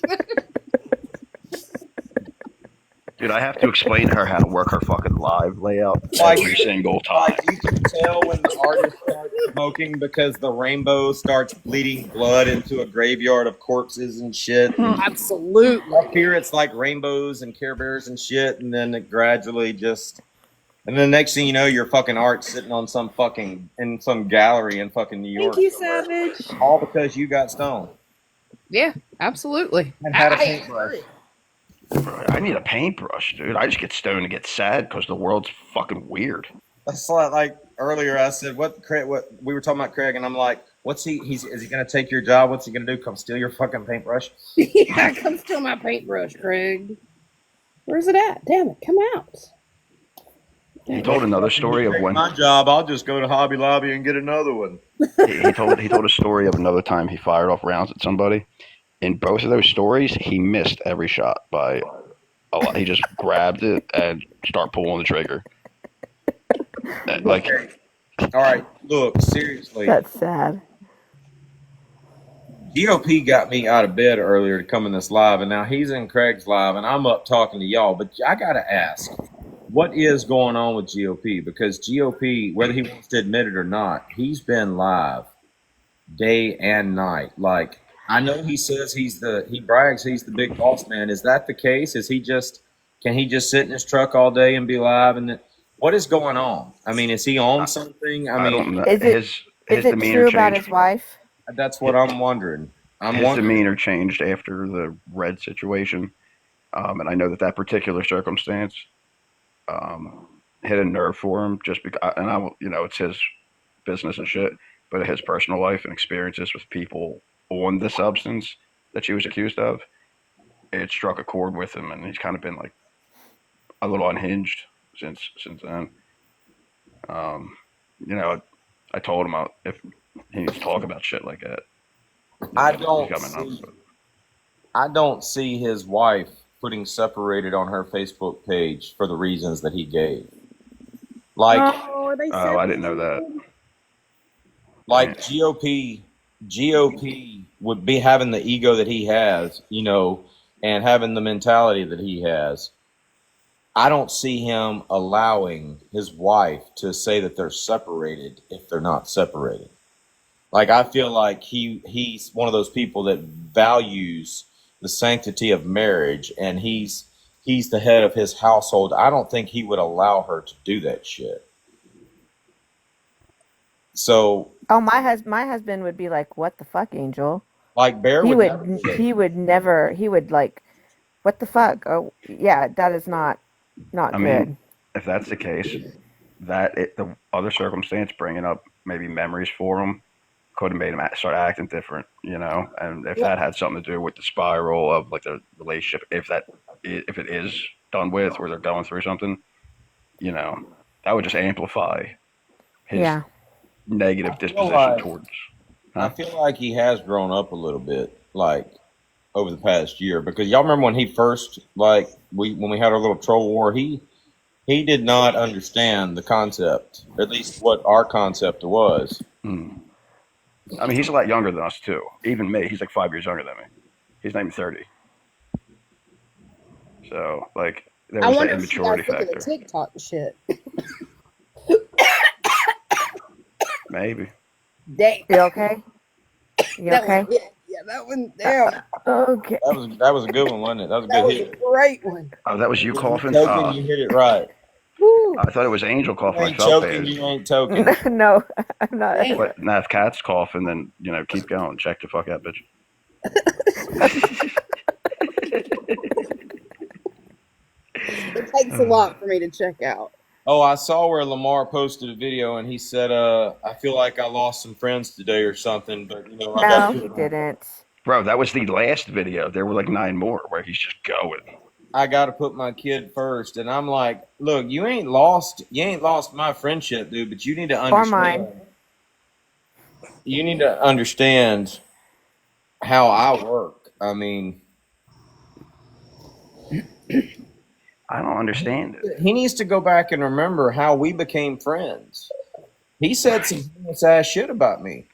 S4: Dude, I have to explain to her how to work her fucking live layout every single time.
S8: Like you can tell when the artist starts smoking because the rainbow starts bleeding blood into a graveyard of corpses and shit.
S9: Absolutely.
S8: Up here it's like rainbows and Care Bears and shit, and then it gradually just... And then the next thing you know, your fucking art sitting on some gallery in fucking New York.
S9: Thank you, Savage.
S8: All because you got stoned.
S9: Yeah, absolutely.
S8: And had a paintbrush.
S4: I need a paintbrush, dude. I just get stoned and get sad because the world's fucking weird.
S8: That's like earlier I said, what we were talking about Craig, and I'm like, is he going to take your job? What's he going to do? Come steal your fucking paintbrush?
S9: Yeah, come steal my paintbrush, Craig. Where's it at? Damn it, come out.
S4: He told another story of when
S8: my job. I'll just go to Hobby Lobby and get another one.
S4: he told a story of another time he fired off rounds at somebody. In both of those stories, he missed every shot by a lot. He just grabbed it and started pulling the trigger. Like,
S8: okay. All right, look, seriously.
S2: That's sad.
S8: GOP got me out of bed earlier to come in this live, and now he's in Craig's live, and I'm up talking to y'all. But I got to ask, what is going on with GOP? Because GOP, whether he wants to admit it or not, he's been live day and night. Like, I know he says he brags he's the big boss man. Is that the case? Can he just sit in his truck all day and be live? And what is going on? I mean, is he on something? I mean,
S4: don't know.
S2: Is it true about his wife?
S8: That's what I'm wondering.
S4: His demeanor changed after the Red situation. And I know that particular circumstance hit a nerve for him just because, it's his business and shit, but his personal life and experiences with people on the substance that she was accused of, it struck a chord with him, and he's kind of been like a little unhinged since then. I told him if he needs to talk about shit like that.
S8: I don't see his wife putting separated on her Facebook page for the reasons that he gave. Like,
S9: I
S4: didn't know that.
S8: Like GOP GOP would be having the ego that he has, you know, and having the mentality that he has. I don't see him allowing his wife to say that they're separated if they're not separated. Like, I feel like he's one of those people that values the sanctity of marriage, and he's the head of his household. I don't think he would allow her to do that shit. So,
S2: Oh, my husband would be like, "What the fuck, Angel?"
S8: like, Bear
S2: He
S8: would never
S2: would
S8: say.
S2: he would never he would like, "What the fuck?" Oh, yeah, that is not
S4: I
S2: good.
S4: mean, if that's the case, the other circumstance, bringing up maybe memories for him, could have made him start acting different, you know. And if that had something to do with the spiral of like the relationship, if it is done with, or they're going through something, you know, that would just amplify his
S2: Yeah.
S4: negative
S8: I feel
S4: disposition
S8: like
S4: towards.
S8: I feel like he has grown up a little bit, like over the past year, because y'all remember when he first, like, when we had our little troll war, he did not understand the concept, at least what our concept was.
S4: I mean, he's a lot younger than us too. Even me, he's like 5 years younger than me. He's not even 30. So like, there
S9: I
S4: was
S9: wonder
S4: that
S9: if you guys
S4: immaturity
S9: look at the
S4: factor.
S9: TikTok shit.
S4: Maybe.
S9: Damn.
S2: You okay? You
S9: That
S2: okay?
S9: one, yeah, that one. Damn,
S2: Okay.
S8: That was a good one, wasn't it? That was a
S9: that
S8: good
S9: was a
S8: hit.
S9: great one.
S4: Oh, that was you
S8: If you
S4: coughing?
S8: token, you hit it right.
S9: Woo.
S4: I thought it was Angel
S8: You
S4: coughing. I
S8: ain't
S4: felt
S8: choking,
S4: bad.
S8: you ain't token.
S2: No, I'm not.
S9: Damn.
S4: But now if Cat's coughing, then, you know, keep going. Check the fuck out, bitch.
S9: It takes a lot for me to check out.
S8: Oh, I saw where Lamar posted a video and he said, I feel like I lost some friends today or something, but you know, I
S2: No,
S8: got
S2: he didn't.
S4: Bro, that was the last video. There were like 9 more where he's just going.
S8: I got to put my kid first. And I'm like, look, you ain't lost my friendship, dude, but you need to
S2: Or mine.
S8: understand. You need to understand how I work. I mean,
S4: I don't understand it.
S8: he needs to go back and remember how we became friends. He said some heinous ass shit about me.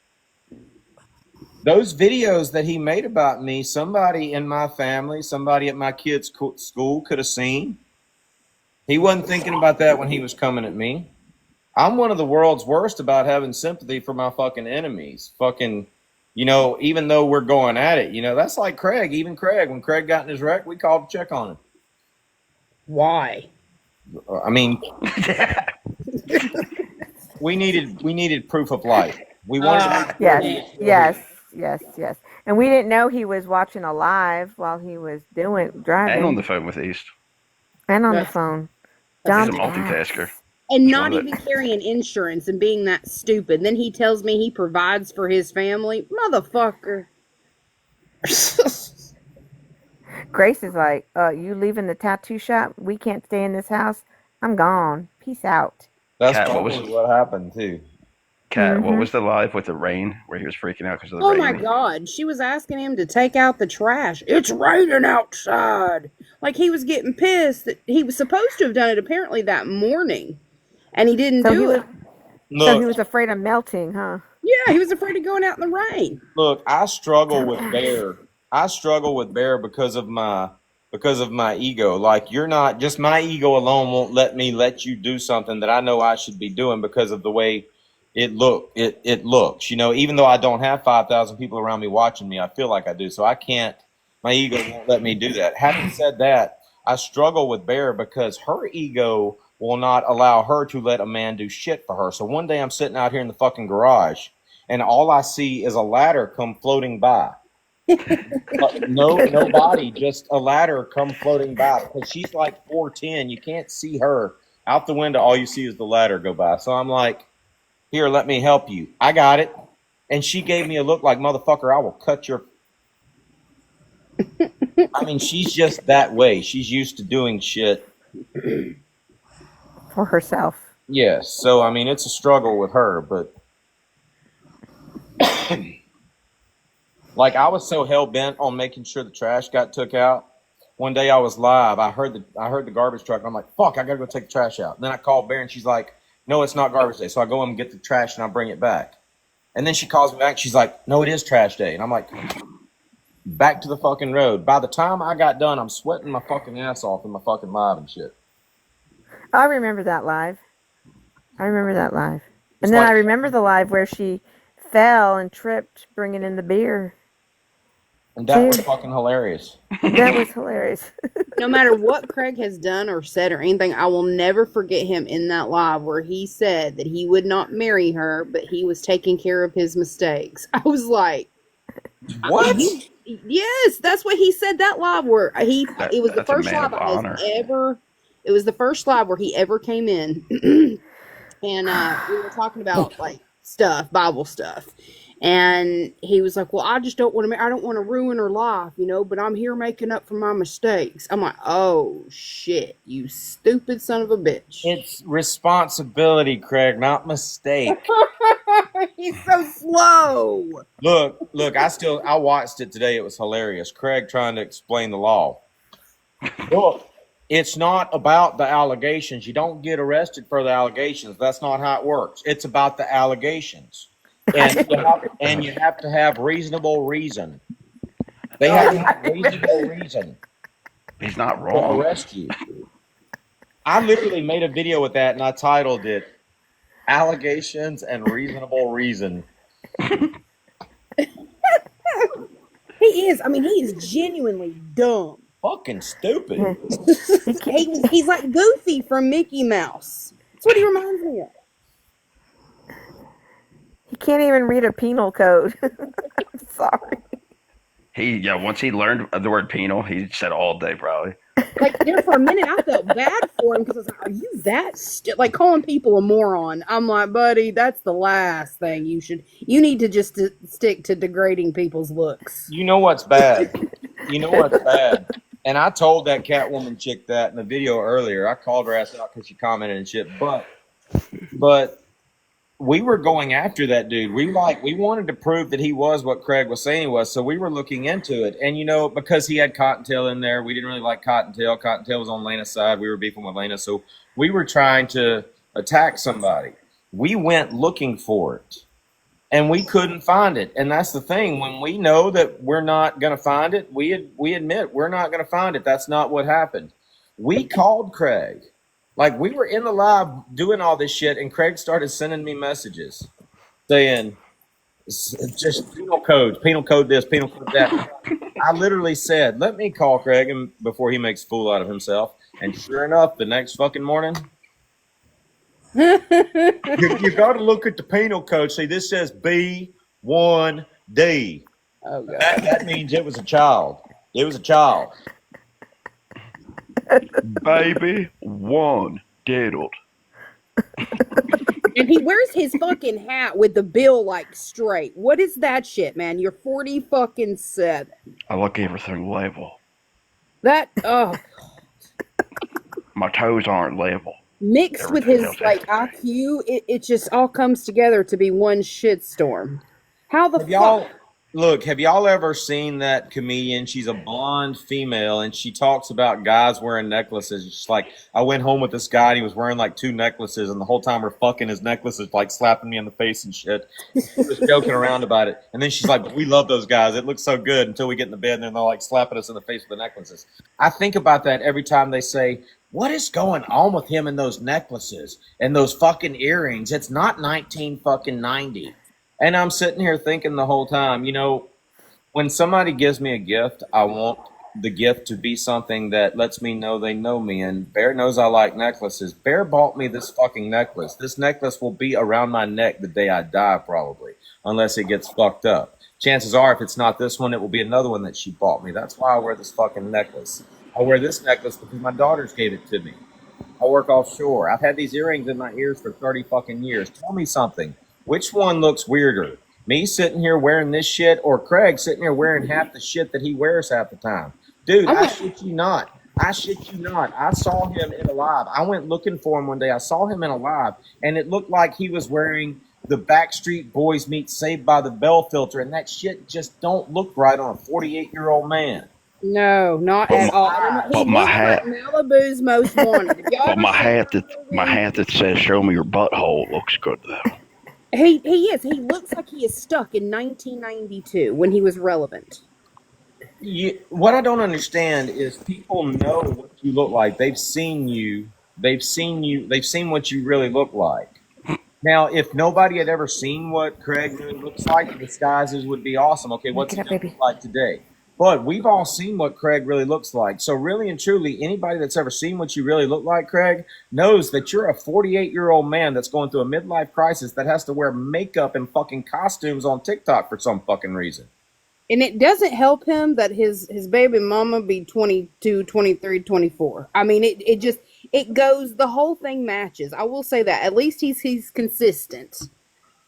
S8: Those videos that he made about me, somebody in my family, somebody at my kid's school could have seen. He wasn't thinking about that when he was coming at me. I'm one of the world's worst about having sympathy for my fucking enemies. Fucking, you know, even though we're going at it, you know, that's like Craig. Even Craig, when Craig got in his wreck, we called to check on him.
S9: Why?
S8: I mean, we needed proof of life. We wanted.
S2: Yes. And we didn't know he was watching a live while he was driving.
S4: And on the phone with East.
S2: And on the
S9: Yes.
S2: phone.
S4: He's a
S2: Dumb
S4: multitasker.
S9: And
S4: He's
S9: not
S4: one of
S9: even carrying insurance and being that stupid. Then he tells me he provides for his family. Motherfucker.
S2: Grace is like, you leaving the tattoo shop? We can't stay in this house. I'm gone. Peace out.
S8: That's
S4: Cat,
S8: probably what happened too.
S4: Cat,
S2: Mm-hmm.
S4: what was the live with the rain where he was freaking out because of the
S9: Oh
S4: rain?
S9: my God. She was asking him to take out the trash. It's raining outside. Like he was getting pissed that he was supposed to have done it apparently that morning. And he didn't do it.
S2: So he was afraid of melting, huh?
S9: Yeah, he was afraid of going out in the rain.
S8: Look, I struggle with Bear. I struggle with Bear because of my ego. Like, you're not, just my ego alone won't let you do something that I know I should be doing because of the way it looks. You know, even though I don't have 5,000 people around me watching me, I feel like I do. So I can't, my ego won't let me do that. Having said that, I struggle with Bear because her ego will not allow her to let a man do shit for her. So one day I'm sitting out here in the fucking garage and all I see is a ladder come floating by. No body, just a ladder come floating by because she's like 4'10". You can't see her out the window. All you see is the ladder go by. So I'm like, here, let me help you. I got it. And she gave me a look like, motherfucker, I will cut your. I mean, she's just that way. She's used to doing shit
S2: For herself.
S8: Yes. So, I mean, it's a struggle with her, but like I was so hell bent on making sure the trash got took out. One day I was live. I heard the garbage truck. And I'm like, fuck, I gotta go take the trash out. And then I called Bear and she's like, no, it's not garbage day. So I go and get the trash and I bring it back. And then she calls me back. She's like, no, it is trash day. And I'm like, back to the fucking road. By the time I got done, I'm sweating my fucking ass off in my fucking live and shit.
S2: I remember that live. And
S8: It's
S2: then
S8: like-
S2: I remember the live where she fell and tripped bringing in the beer.
S8: And that was
S2: Dude.
S8: fucking hilarious.
S2: That was hilarious.
S9: No matter what Craig has done or said or anything, I will never forget him in that live where he said that he would not marry her, but he was taking care of his mistakes. I was like,
S8: What?
S9: yes, that's what he said. That live where it was the
S4: That's a
S9: first
S4: man
S9: live
S4: of
S9: I was
S4: honor.
S9: ever. It was the first live where he ever came in, and we were talking about like stuff, Bible stuff, and he was like, "Well, I just don't want to. I don't want to ruin her life, you know. But I'm here making up for my mistakes." I'm like, "Oh shit, you stupid son of a bitch!"
S8: It's responsibility, Craig, not mistake.
S9: He's so slow.
S8: Look, I watched it today. It was hilarious. Craig trying to explain the law. Look, it's not about the allegations. You don't get arrested for the allegations. That's not how it works. It's about the allegations. And you have to have reasonable reason. They have to have reasonable reason
S4: He's not
S8: to
S4: wrong.
S8: arrest you. I literally made a video with that, and I titled it Allegations and Reasonable Reason.
S9: He is. I mean, he is genuinely dumb.
S8: Fucking stupid.
S9: He's like Goofy from Mickey Mouse. That's what he reminds me of.
S2: He can't even read a penal code. Sorry.
S4: Once he learned the word penal, he said all day probably.
S9: Like there for a minute, I felt bad for him because I was like, "Are you that like calling people a moron?" I'm like, "Buddy, that's the last thing you should. You need to just stick to degrading people's looks."
S8: You know what's bad? And I told that Catwoman chick that in the video earlier. I called her ass out because she commented and shit. But we were going after that dude. We wanted to prove that he was what Craig was saying he was. So we were looking into it. And because he had Cottontail in there, we didn't really like Cottontail. Cottontail was on Lena's side. We were beefing with Lena. So we were trying to attack somebody. We went looking for it. And we couldn't find it. And that's the thing. When we know that we're not going to find it, we admit we're not going to find it. That's not what happened. We called Craig. Like, we were in the lab doing all this shit, and Craig started sending me messages saying, just penal code this, penal code that. I literally said, let me call Craig before he makes a fool out of himself. And sure enough, the next fucking morning, you got to look at the penal code. See, this says B1D.
S9: Oh god.
S8: That means it was a child. It was a child.
S4: Baby one diddled.
S9: And he wears his fucking hat with the bill like straight. What is that shit, man? You're 47.
S4: I like everything level.
S9: That
S4: My toes aren't level.
S9: mixed with his like IQ, it just all comes together to be one shitstorm. How the fuck?
S8: Have y'all ever seen that comedian? She's a blonde female, and she talks about guys wearing necklaces. She's like, I went home with this guy, and he was wearing like 2 necklaces, and the whole time we're fucking his necklaces, like slapping me in the face and shit. Just joking around about it. And then she's like, we love those guys. It looks so good until we get in the bed, and then they're like slapping us in the face with the necklaces. I think about that every time they say, what is going on with him and those necklaces and those fucking earrings? It's not 1990. And I'm sitting here thinking the whole time, when somebody gives me a gift, I want the gift to be something that lets me know they know me. And Bear knows I like necklaces. Bear bought me this fucking necklace. This necklace will be around my neck the day I die, probably, unless it gets fucked up. Chances are, if it's not this one, it will be another one that she bought me. That's why I wear this fucking necklace. I wear this necklace because my daughters gave it to me. I work offshore. I've had these earrings in my ears for 30 fucking years. Tell me something. Which one looks weirder? Me sitting here wearing this shit, or Craig sitting here wearing half the shit that he wears half the time? Dude, I shit you not. I saw him in a live. I went looking for him one day. I saw him in a live, and it looked like he was wearing the Backstreet Boys meets Saved by the Bell filter, and that shit just don't look right on a 48-year-old man.
S9: No, not at all.
S4: But my hat,
S9: Malibu's most wanted.
S4: but my hat that says "Show me your butthole" looks good though.
S9: He is. He looks like he is stuck in 1992 when he was relevant.
S8: What I don't understand is people know what you look like. They've seen you. They've seen what you really look like. Now, if nobody had ever seen what Craig really looks like, the disguises would be awesome. Okay, what's it look like today? But we've all seen what Craig really looks like. So really and truly, anybody that's ever seen what you really look like, Craig, knows that you're a 48-year-old man that's going through a midlife crisis that has to wear makeup and fucking costumes on TikTok for some fucking reason.
S9: And it doesn't help him that his baby mama be 22, 23, 24. I mean, it goes, the whole thing matches. I will say that. At least he's consistent.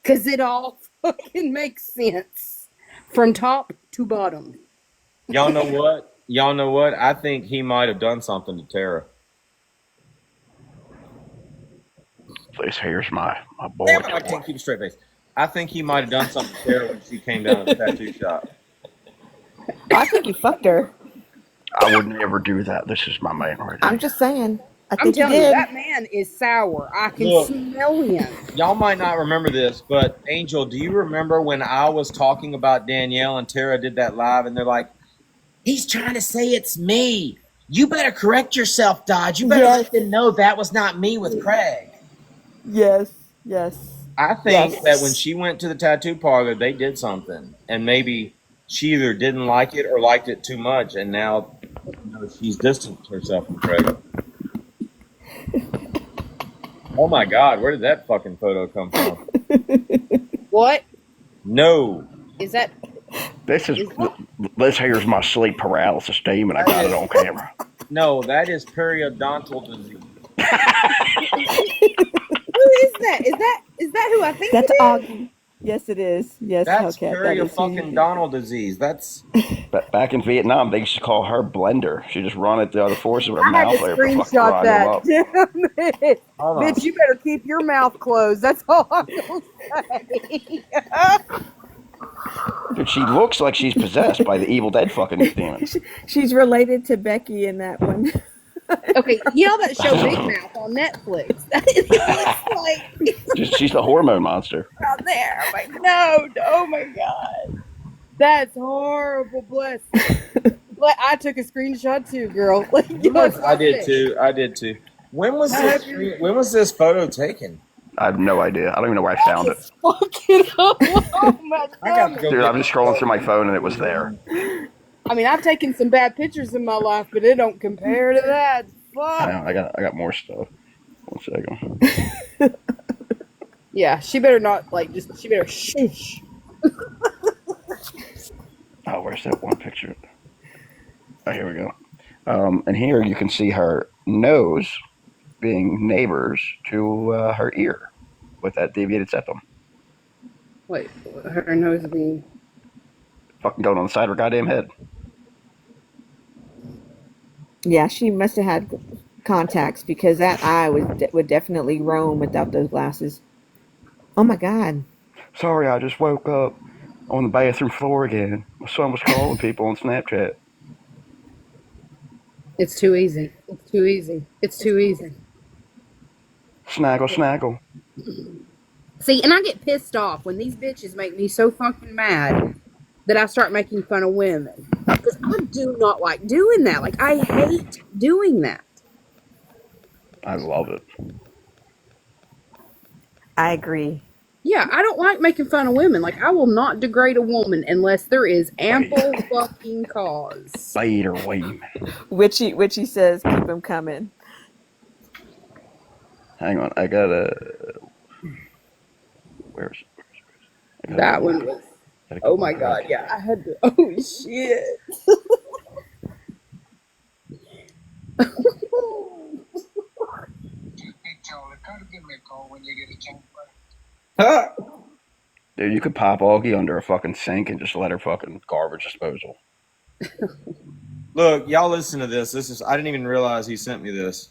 S9: Because it all fucking makes sense. From top to bottom.
S8: Y'all know what? I think he might have done something to Tara.
S4: This here's my boy.
S8: Damn it, I can't keep a straight face. I think he might have done something to Tara when she came down to the tattoo shop.
S2: I think he fucked her.
S4: I would never do that. This is my man right
S2: I'm
S4: here.
S2: just saying. I
S9: I'm
S2: think he
S9: telling you,
S2: did.
S9: that man is sour. I can
S8: Look.
S9: smell him.
S8: Y'all might not remember this, but Angel, do you remember when I was talking about Danielle and Tara did that live and they're like, he's trying to say it's me. You better correct yourself, Dodge. You better let them know that was not me with Craig.
S2: Yes.
S8: I think that when she went to the tattoo parlor, they did something. And maybe she either didn't like it or liked it too much. And now she's distanced herself from Craig. Oh my God, where did that fucking photo come from?
S9: What?
S8: No.
S9: Is that...
S4: This here's my sleep paralysis demon. I got it on camera.
S8: No, that is periodontal disease.
S9: Who is that? Is that who I think
S2: That's
S9: it is?
S2: Augie. Yes, it is. Yes,
S8: That's
S2: Hellcat. That is who-
S8: periodontal disease. That's
S4: Back in Vietnam, they used to call her Blender. She just run at the other forces with her
S9: I had
S4: mouth
S9: to
S4: there for fucking
S9: screenshot
S4: grind them
S9: that.
S4: up.
S9: Damn it.
S8: Hold on.
S9: Bitch, you better keep your mouth closed. That's all I'm going to say.
S4: Dude, she looks like she's possessed by the Evil Dead fucking demons.
S2: She's related to Becky in that one.
S9: Okay, you know that show Big Mouth on Netflix? That is like
S4: She's the hormone monster.
S9: out there. I'm like, no, oh my God. That's horrible, bless. But I took a screenshot too, girl. Like,
S8: I did too. When was this photo taken?
S4: I have no idea. I don't even know where I found it.
S9: Fucking oh my
S8: I got to go.
S4: Dude, I'm just scrolling through my phone and it was there.
S9: I mean, I've taken some bad pictures in my life, but it don't compare to that. Fuck.
S4: I got more stuff. 1 second.
S9: Yeah, she better not she better shush.
S4: Oh, where's that one picture? Oh, here we go. And here you can see her nose being neighbors to her ear with that deviated septum.
S9: Wait, her nose being...
S4: Fucking going on the side of her goddamn head.
S2: Yeah, she must have had contacts because that eye would definitely roam without those glasses. Oh my God.
S4: Sorry, I just woke up on the bathroom floor again. My son was calling people on Snapchat.
S9: It's too easy. It's too easy. It's too easy.
S4: Snaggle, snaggle.
S9: See, and I get pissed off when these bitches make me so fucking mad that I start making fun of women. Because I do not like doing that. Like, I hate doing that.
S4: I love it.
S2: I agree.
S9: Yeah, I don't like making fun of women. Like, I will not degrade a woman unless there is ample fucking cause.
S4: Bait or weed.
S2: Witchy says, keep them coming.
S4: Hang on, I gotta... Where's
S9: That one was... Oh my God, yeah. I had to... Oh, shit.
S4: Dude, you could pop Augie under a fucking sink and just let her fucking garbage disposal.
S8: Look, y'all listen to this. I didn't even realize he sent me this.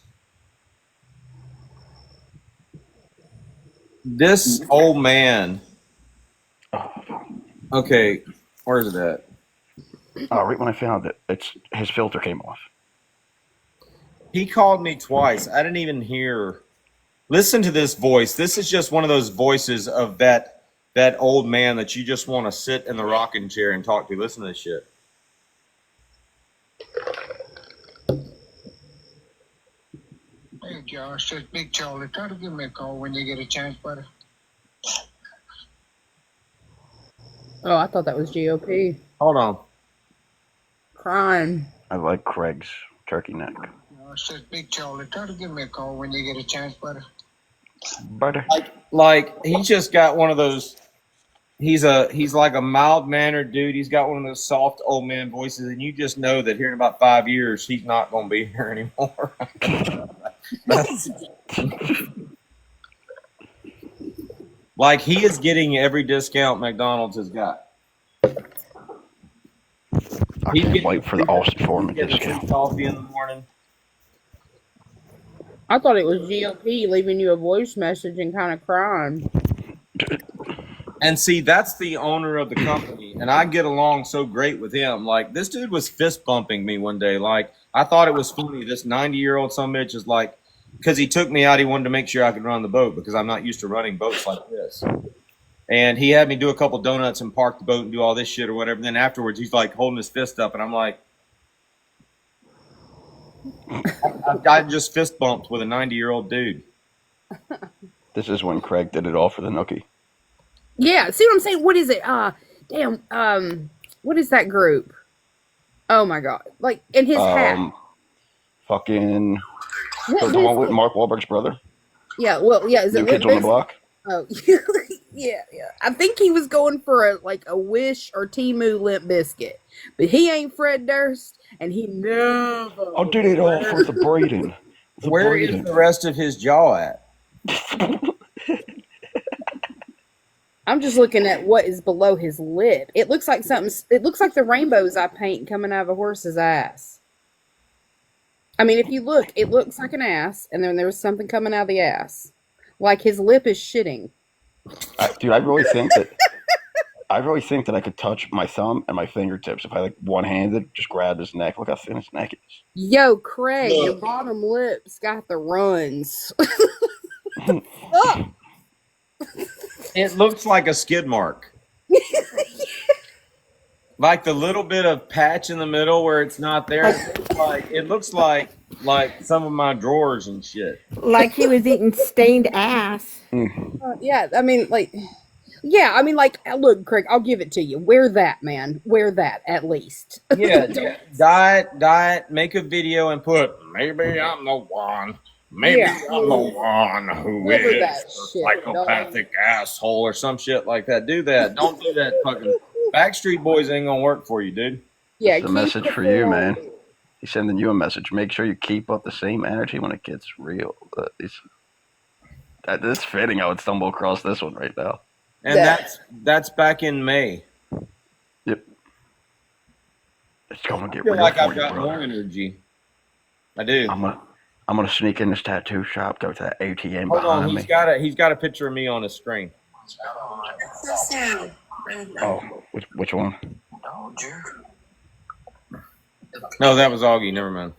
S8: This old man. Okay, where's it at?
S4: Oh, right when I found it, his filter came off.
S8: He called me twice. I didn't even hear. Listen to this voice. This is just one of those voices of that old man that you just want to sit in the rocking chair and talk to. Listen to this shit.
S5: Hey, Josh, it's Big Charlie. Try to give me a call when you get a chance, buddy.
S9: Oh, I thought that was GOP.
S8: Hold on.
S9: Crying.
S4: I like Craig's turkey neck.
S5: Josh, it's Big Charlie. Try to give me a call when you get a chance, buddy.
S4: Butter.
S8: Like he's just got one of those. He's like a mild mannered dude. He's got one of those soft old man voices, and you just know that here in about 5 years he's not going to be here anymore. Like he is getting every discount McDonald's has got.
S4: I can't wait for the Austin Foreman discount.
S8: Coffee in the morning.
S9: I thought it was GOP leaving you a voice message and kind of crying.
S8: And see, that's the owner of the company, and I get along so great with him. Like, this dude was fist bumping me one day. Like, I thought it was funny. This 90-year-old son of a bitch is like, because he took me out, he wanted to make sure I could run the boat because I'm not used to running boats like this. And he had me do a couple donuts and park the boat and do all this shit or whatever. And then afterwards, he's like holding his fist up, and I'm like, I just fist bumped with a 90-year-old dude.
S4: This is when Craig did it all for the nookie.
S9: Yeah, see what I'm saying? What is it? What is that group? Oh my god! Like in his hat.
S4: Fucking the one with Mark Wahlberg's brother.
S9: Yeah, well, yeah. Is
S4: New
S9: it
S4: Kids on the Block?
S9: Oh, yeah. I think he was going for a Wish or Temu Limp Biscuit, but he ain't Fred Durst, and he never.
S4: I did it all for the breeding.
S8: Where is the rest of his jaw at?
S9: I'm just looking at what is below his lip. It looks like something. It looks like the rainbows I paint coming out of a horse's ass. I mean, if you look, it looks like an ass, and then there was something coming out of the ass, like his lip is shitting.
S4: Dude, I really think that I could touch my thumb and my fingertips if I one-handed just grabbed his neck. Look how thin his neck is.
S9: Yo, Craig, your bottom lip's got the runs.
S8: It looks like a skid mark. Like the little bit of patch in the middle where it's not there. It looks like some of my drawers and shit.
S2: Like he was eating stained ass.
S9: Yeah, I mean, look, Craig, I'll give it to you. Wear that, man. Wear that, at least.
S8: Yeah. Diet, make a video and put, maybe I'm the one. Maybe I'm the one who is a psychopathic asshole or some shit like that. Do that. Don't do that. Fucking Backstreet Boys ain't gonna work for you, dude.
S4: Yeah, it's a message for you, man. He's sending you a message. Make sure you keep up the same energy when it gets real. It's fitting I would stumble across this one right now.
S8: And that's back in May.
S4: Yep. It's gonna get
S8: I feel
S4: real
S8: like
S4: for
S8: I've
S4: you,
S8: got
S4: brother.
S8: more energy. I do.
S4: I'm gonna sneak in this tattoo shop, go to that ATM
S8: Hold
S4: behind
S8: on,
S4: me.
S8: he's got a picture of me on his screen.
S4: Oh, which one?
S8: No, that was Augie. Never mind.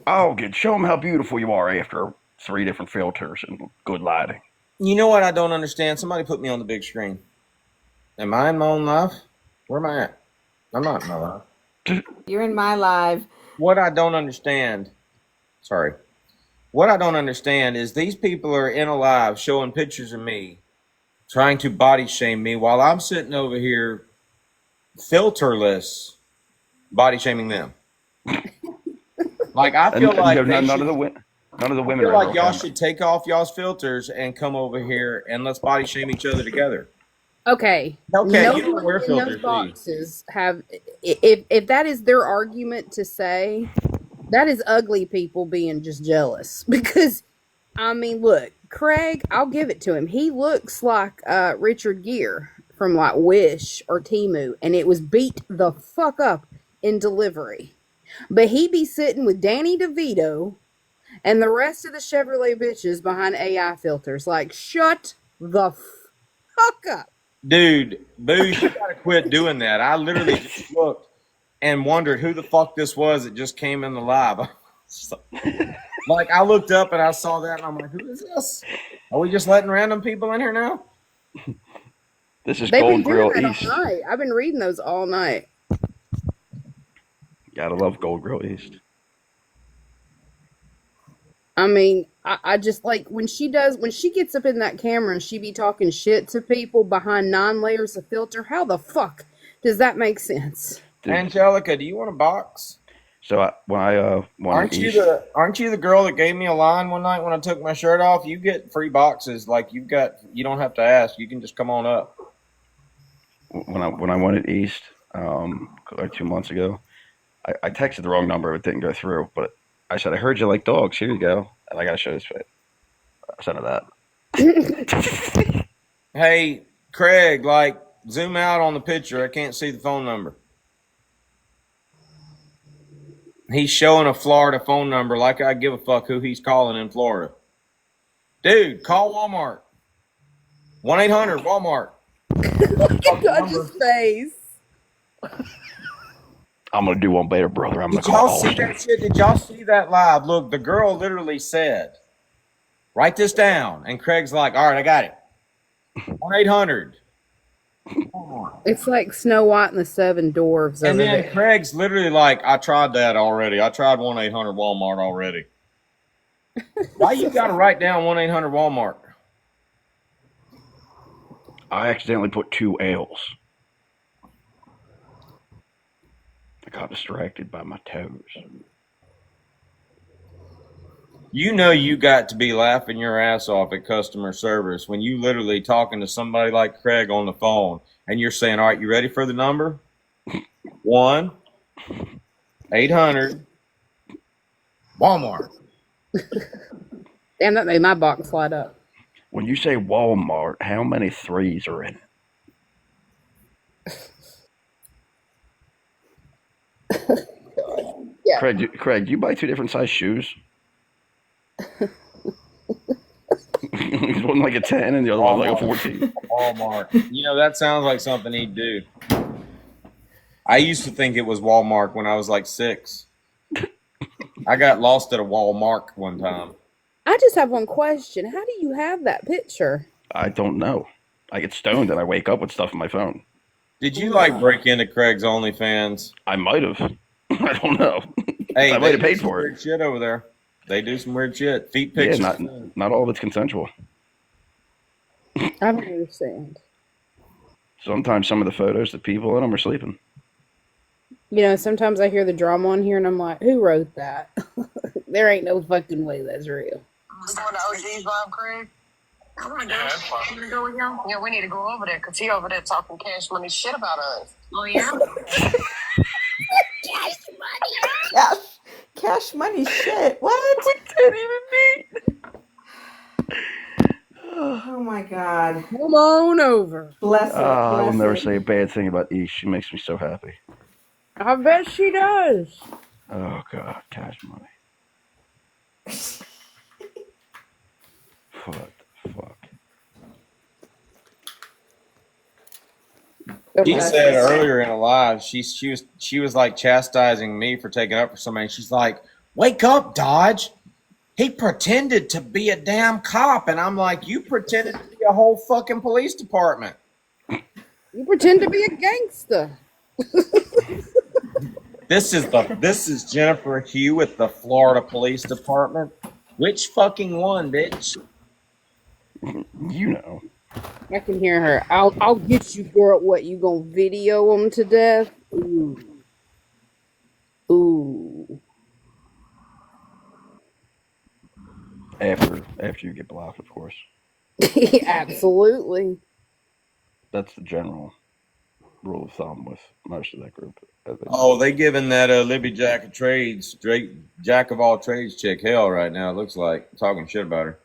S4: Oh, good. Show them how beautiful you are after 3 different filters and good lighting.
S8: You know what I don't understand? Somebody put me on the big screen. Am I in my own life? Where am I at? I'm not in my life.
S2: You're in my live.
S8: What I don't understand is these people are in a live showing pictures of me, trying to body shame me while I'm sitting over here filterless, body shaming them. Like I feel like
S4: none of the women.
S8: I feel like y'all should take off y'all's filters and come over here and let's body shame each other together.
S9: Okay.
S8: Okay, you don't wear filters,
S9: those boxes have. If that is their argument to say, that is ugly people being just jealous. Because, I mean, look, Craig, I'll give it to him. He looks like Richard Gere from like Wish or Temu, and it was beat the fuck up in delivery. But he be sitting with Danny DeVito and the rest of the Chevrolet bitches behind AI filters. Like, shut the fuck up.
S8: Dude, Boosh, you gotta quit doing that. I literally just looked and wondered who the fuck this was that just came in the live. Like I looked up and I saw that and I'm like, who is this? Are we just letting random people in here now?
S4: This is
S9: They've
S4: Gold
S9: been doing
S4: Grill
S9: that
S4: East.
S9: all night. I've been reading those all night.
S4: Gotta love Gold Grill East.
S9: I mean, I just like when she gets up in that camera and she be talking shit to people behind 9 layers of filter. How the fuck does that make sense?
S4: Dude,
S8: Angelica, do you want a box?
S4: so when I went East,
S8: Aren't you the girl that gave me a line one night when I took my shirt off? You get free boxes. Like you don't have to ask. You can just come on up.
S4: when I went at East like 2 months ago, I texted the wrong number. It didn't go through, but I said, I heard you like dogs. Here you go. And I got to show this fit. I sent her that.
S8: Hey, Craig, like zoom out on the picture. I can't see the phone number. He's showing a Florida phone number like I give a fuck who he's calling in Florida. Dude, call Walmart. 1-800-Walmart.
S9: Dodge's face.
S4: I'm going to do one better, brother. I'm going to
S8: Did y'all
S4: call
S8: see
S4: Allstate.
S8: that shit? Did y'all see that live? Look, the girl literally said, write this down. And Craig's like, all right, I got it. 1-800.
S9: It's like Snow White and the Seven Dwarves
S8: And
S9: over
S8: then
S9: there.
S8: Craig's literally like, I tried that already. I tried 1-800-Walmart already. Why you got to write down 1-800-Walmart?
S4: I accidentally put 2 L's. I got distracted by my toes.
S8: You know you got to be laughing your ass off at customer service when you literally talking to somebody like Craig on the phone and you're saying, all right, you ready for the number? 1-800 Walmart.
S9: Damn, that made my box light up.
S4: When you say Walmart, how many 3s are in it?
S9: Yeah.
S4: Craig, you buy 2 different size shoes? One like a 10 and the other one like a 14.
S8: Walmart. You know, that sounds like something he'd do. I used to think it was Walmart when I was like 6. I got lost at a Walmart one time.
S9: I just have one question. How do you have that picture?
S4: I don't know. I get stoned and I wake up with stuff on my phone.
S8: Did you like break into Craig's OnlyFans?
S4: I might have. I don't know.
S8: Hey,
S4: I might have paid for
S8: weird
S4: it.
S8: shit over there. They do some weird shit. Feet
S4: Yeah,
S8: pictures.
S4: not all of it's consensual.
S9: I don't understand.
S4: Sometimes some of the photos, the people in them are sleeping.
S9: You know, sometimes I hear the drama on here and I'm like, who wrote that? There ain't no fucking way that's real.
S6: We going to OG's, Bob Craig? I want to go. You want to go with him? Yeah, we need to go over there because he over there talking cash money shit about us. Oh, yeah?
S2: Cash money shit. What? Oh my God.
S9: Come on over.
S2: Bless it.
S4: I will
S2: bless
S4: never
S2: it.
S4: say a bad thing about East. She makes me so happy.
S9: I bet she does.
S4: Oh, God. Cash money. What the fuck?
S8: She said earlier in a live, she was like chastising me for taking up for somebody. She's like, "Wake up, Dodge! He pretended to be a damn cop," and I'm like, "You pretended to be a whole fucking police department."
S9: You pretend to be a gangster.
S8: This is Jennifer Hugh with the Florida Police Department. Which fucking one, bitch?
S4: You know.
S9: I can hear her. I'll get you, girl. What, you gonna video them to death? Ooh. Ooh.
S4: After you get blocked, of course.
S9: Absolutely.
S4: That's the general rule of thumb with most of that group.
S8: Oh, they giving that Libby Jack of Trades, Jack of all trades chick hell right now. It looks like talking shit about her.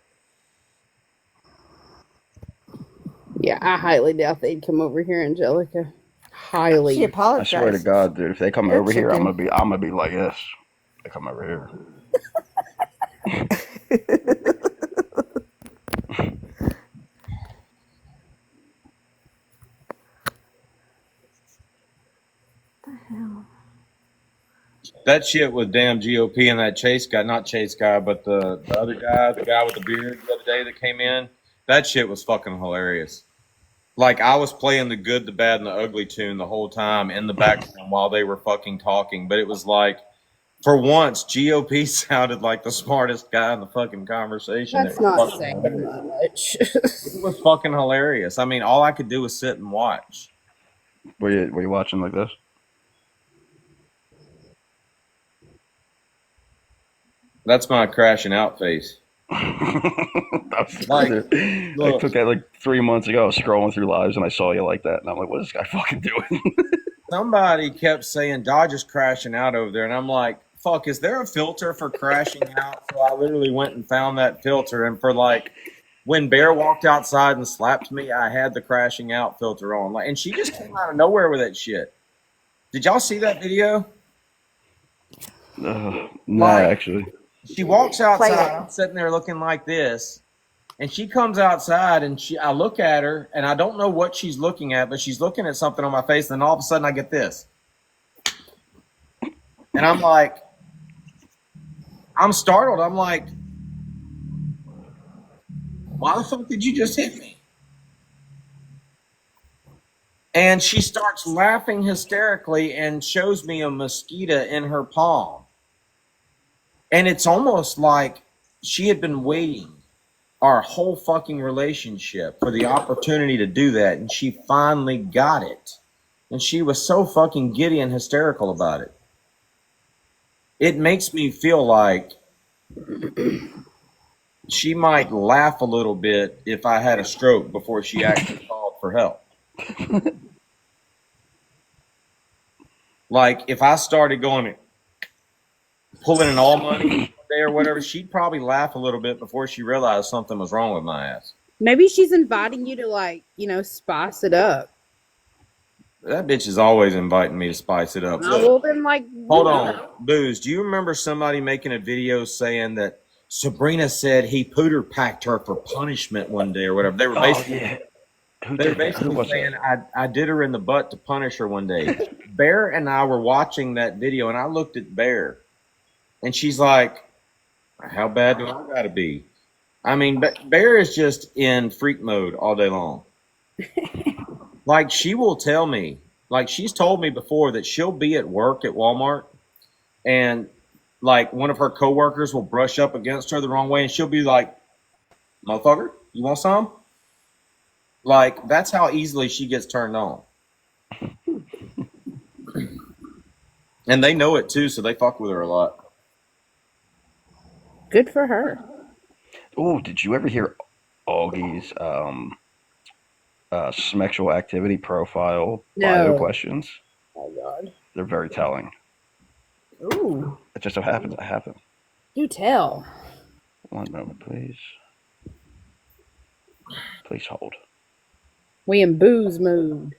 S9: Yeah, I highly doubt they'd come over here, Angelica. Highly.
S2: She
S4: I
S2: apologized.
S4: swear to God, dude, if they come
S2: They're
S4: over here, I'm
S2: chicken.
S4: gonna be like this. They come over here.
S8: That shit with damn GOP and that Chase guy, not Chase guy, but the other guy, the guy with the beard the other day that came in, that shit was fucking hilarious. Like, I was playing the good, the bad, and the ugly tune the whole time in the background while they were fucking talking. But it was like, for once, GOP sounded like the smartest guy in the fucking conversation.
S9: That's not saying much.
S8: It was fucking hilarious. I mean, all I could do was sit and watch.
S4: Were you watching like this?
S8: That's my crashing out face.
S4: Like, I took that like 3 months ago. I was scrolling through lives and I saw you like that, and I'm like, "What is this guy fucking doing?"
S8: Somebody kept saying Dodger's crashing out over there, and I'm like, "Fuck, is there a filter for crashing out?" So I literally went and found that filter, and for like, when Bear walked outside and slapped me, I had the crashing out filter on, like, and she just came out of nowhere with that shit. Did y'all see that video?
S4: No, actually.
S8: She walks outside, I'm sitting there looking like this, and she comes outside, and I look at her, and I don't know what she's looking at, but she's looking at something on my face, and then all of a sudden I get this. And I'm like, I'm startled. I'm like, why the fuck did you just hit me? And she starts laughing hysterically and shows me a mosquito in her palm. And it's almost like she had been waiting our whole fucking relationship for the opportunity to do that. And she finally got it. And she was so fucking giddy and hysterical about it. It makes me feel like she might laugh a little bit if I had a stroke before she actually called for help. Like, if I started going, pulling an all money day or whatever, she'd probably laugh a little bit before she realized something was wrong with my ass.
S9: Maybe she's inviting you to, like, spice it up.
S8: That bitch is always inviting me to spice it up.
S9: Well, then, like,
S8: hold on, Booze. Do you remember somebody making a video saying that Sabrina said he pooter packed her for punishment one day or whatever? They were basically, they were basically saying I did her in the butt to punish her one day. Bear and I were watching that video, and I looked at Bear, and she's like, "How bad do I gotta be?" I mean, Bear is just in freak mode all day long. Like, she will tell me, like, she's told me before that she'll be at work at Walmart, and like one of her coworkers will brush up against her the wrong way, and she'll be like, "Motherfucker, you want some?" Like, that's how easily she gets turned on. And they know it too, so they fuck with her a lot.
S9: Good for her.
S4: Oh, did you ever hear Augie's sexual activity profile bio questions?
S9: Oh, God.
S4: They're very telling.
S9: Ooh.
S4: It just so happens I have them.
S9: Do tell.
S4: One moment, please. Please hold.
S9: We in booze mood.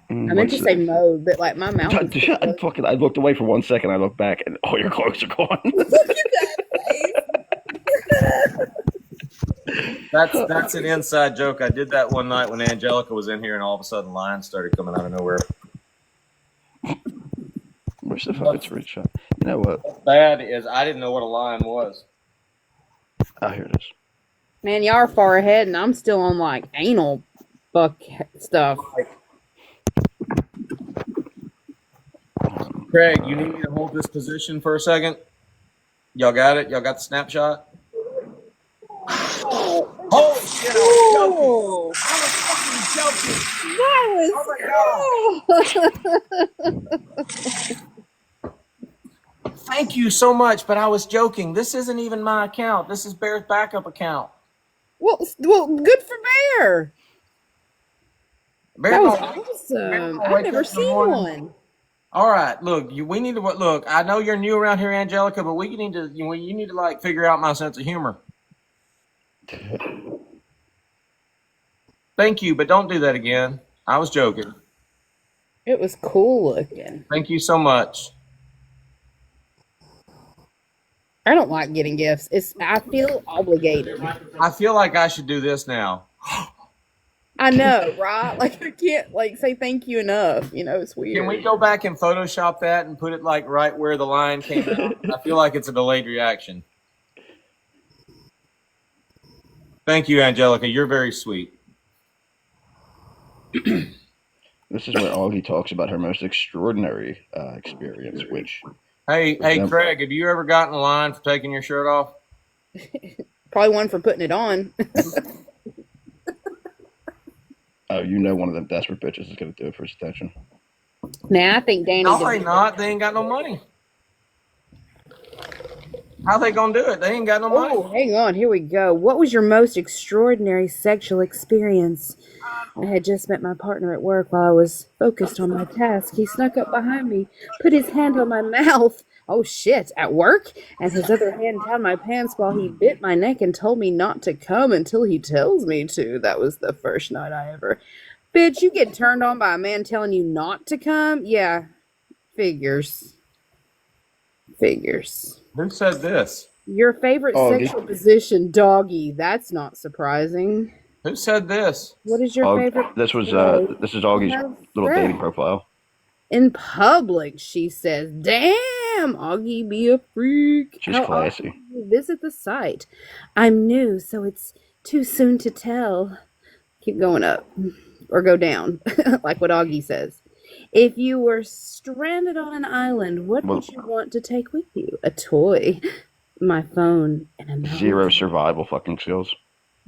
S9: I meant to say mode, but like my mouth.
S4: I looked away for 1 second. I looked back, and all your clothes are gone.
S8: That's an inside joke. I did that one night when Angelica was in here, and all of a sudden lines started coming out of nowhere.
S4: Where's the fucking screenshot? You know what?
S8: What's bad is I didn't know what a line was.
S4: Oh, here it is.
S9: Man, y'all are far ahead, and I'm still on like anal fuck stuff.
S8: Craig, you need me to hold this position for a second? Y'all got it? Y'all got the snapshot? Holy shit, I was fucking joking. Thank you so much, but I was joking. This isn't even my account. This is Bear's backup account.
S9: Well, good for Bear. That was awesome. I've never seen one.
S8: All right, look, we need to look. I know you're new around here, Angelica, but you need to like figure out my sense of humor. Thank you, but don't do that again. I was joking.
S9: It was cool looking.
S8: Thank you so much.
S9: I don't like getting gifts. I feel obligated.
S8: I feel like I should do this now.
S9: I know, right? Like I can't like say thank you enough. You know, it's weird.
S8: Can we go back and Photoshop that and put it like right where the line came out? I feel like it's a delayed reaction. Thank you, Angelica. You're very sweet.
S4: This is where Augie talks about her most extraordinary experience, which...
S8: Hey, Craig, have you ever gotten a line for taking your shirt off?
S9: Probably one for putting it on.
S4: Oh, you know one of them desperate bitches is going to do it for his attention.
S9: Nah, I think Danny...
S8: No, they not. They ain't got no money. How they gonna do it? They ain't got no money.
S9: Oh, hang on. Here we go. What was your most extraordinary sexual experience? I had just met my partner at work while I was focused on my task. He snuck up behind me, put his hand on my mouth. Oh, shit. At work? And his other hand down my pants while he bit my neck and told me not to come until he tells me to. That was the first night I ever... Bitch, you get turned on by a man telling you not to come? Yeah. Figures.
S8: Who said this?
S9: Your favorite sexual position, doggy. That's not surprising.
S8: Who said this?
S9: What is your favorite?
S4: This is Augie's little dating profile.
S9: In public, she says, "Damn, Augie, be a freak."
S4: She's classy.
S9: Visit the site. I'm new, so it's too soon to tell. Keep going up or go down, like what Augie says. If you were stranded on an island, what would you want to take with you? A toy, my phone, and a melon.
S4: Zero survival fucking skills.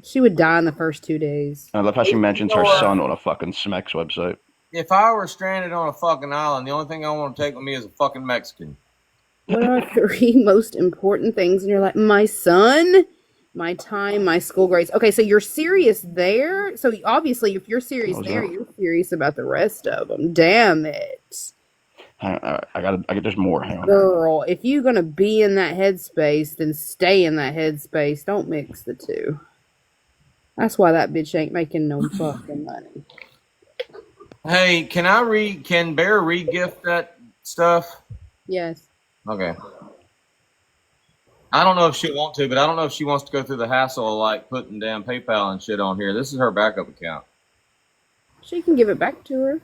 S9: She would die in the first 2 days.
S4: I love how she mentions her son on a fucking Smex website.
S8: If I were stranded on a fucking island, the only thing I want to take with me is a fucking Mexican.
S9: What are 3 most important things in your life? My son, my time, my school grades. Okay, so you're serious there? So obviously, if you're serious there, you're serious about the rest of them. Damn it.
S4: There's more. Hang on.
S9: Girl, if you're going to be in that headspace, then stay in that headspace. Don't mix the two. That's why that bitch ain't making no fucking money.
S8: Hey, can Bear re-gift that stuff?
S9: Yes.
S8: Okay. I don't know if she'll want to, but I don't know if she wants to go through the hassle of like putting damn PayPal and shit on here. This is her backup account.
S9: She can give it back to her.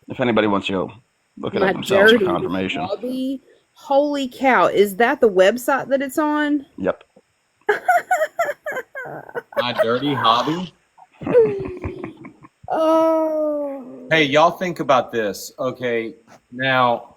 S4: If anybody wants to go look it up themselves for confirmation.
S9: Hobby. Holy cow. Is that the website that it's on?
S4: Yep.
S8: My dirty hobby?
S9: Oh.
S8: Hey, y'all think about this. Okay, now,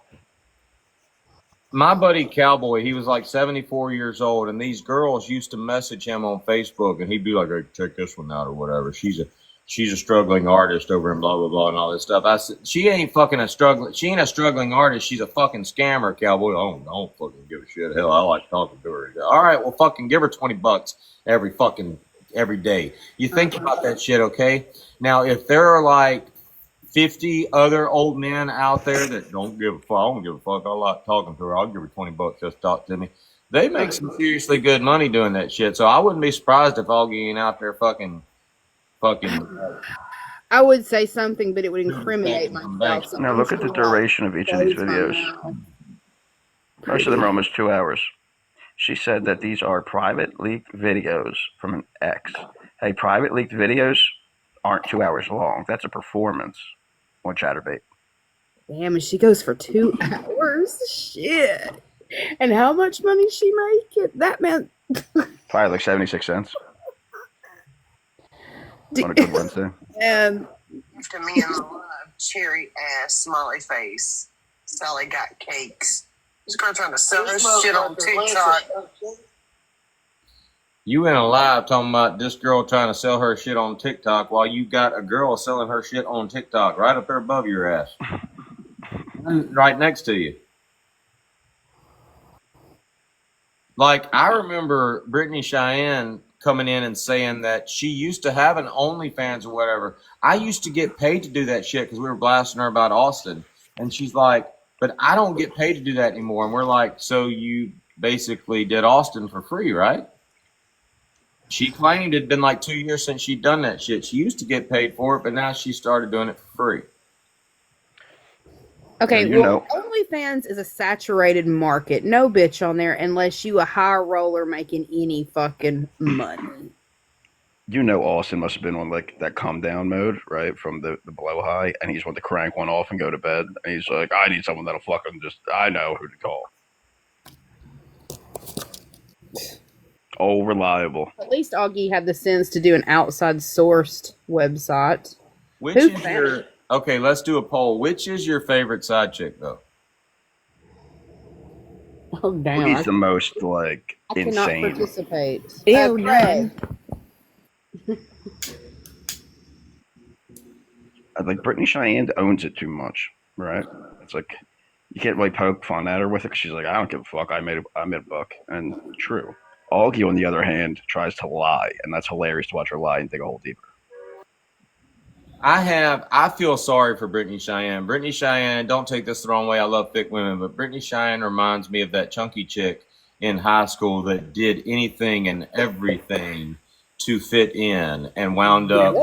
S8: my buddy Cowboy, he was like 74 years old, and these girls used to message him on Facebook, and he'd be like, hey, check this one out or whatever. She's a struggling artist over in blah, blah, blah, and all this stuff. I said, she ain't a struggling artist. She's a fucking scammer, Cowboy. I don't fucking give a shit. Hell, I like talking to her. All right, well, fucking give her $20 every day. You think about that shit, okay? Now, if there are like 50 other old men out there that don't give a fuck, I don't give a fuck, I like talking to her, I'll give her $20 just to talk to me. They make some seriously good money doing that shit. So I wouldn't be surprised if Augie ain't out there fucking.
S9: I would say something, but it would incriminate myself.
S4: Now look at the duration of each of these videos. Most of them are almost 2 hours. She said that these are private leaked videos from an ex. Hey, private leaked videos aren't 2 hours long. That's a performance on Chatterbait.
S9: Damn, and she goes for 2 hours? Shit. And how much money she make? That man...
S4: Probably like 76 cents. On a good Wednesday.
S9: And
S6: to me in love, cherry ass, smiley face. Sally got cakes. This girl trying to sell her shit on TikTok.
S8: You went alive talking about this girl trying to sell her shit on TikTok while you got a girl selling her shit on TikTok right up there above your ass. Right next to you. Like, I remember Brittany Cheyenne coming in and saying that she used to have an OnlyFans or whatever. I used to get paid to do that shit because we were blasting her about Austin. And she's like, but I don't get paid to do that anymore. And we're like, so you basically did Austin for free, right? She claimed it'd been like 2 years since she'd done that shit. She used to get paid for it, but now she started doing it for free.
S9: Okay, well, OnlyFans is a saturated market. No bitch on there unless you a high roller making any fucking money.
S4: you know Austin must have been on like that calm down mode, right? From the blow high, and he just wanted to crank one off and go to bed. And he's like, I need someone that'll fucking just I know who to call. Oh, reliable.
S9: At least Augie had the sense to do an outside sourced website.
S8: Which
S9: Who's
S8: is
S9: that?
S8: your okay? Let's do a poll. Which is your favorite side chick though?
S9: Oh damn!
S4: He's the most like
S9: I cannot
S4: insane.
S9: participate.
S7: Ew,
S9: Craig.
S4: Like Brittany Cheyenne owns it too much, right? It's like you can't really poke fun at her with it 'cause she's like, I don't give a fuck. I made a buck, and true. Augie, on the other hand, tries to lie, and that's hilarious to watch her lie and dig a hole deeper.
S8: I feel sorry for Brittany Cheyenne. Brittany Cheyenne, don't take this the wrong way. I love thick women, but Brittany Cheyenne reminds me of that chunky chick in high school that did anything and everything to fit in and wound up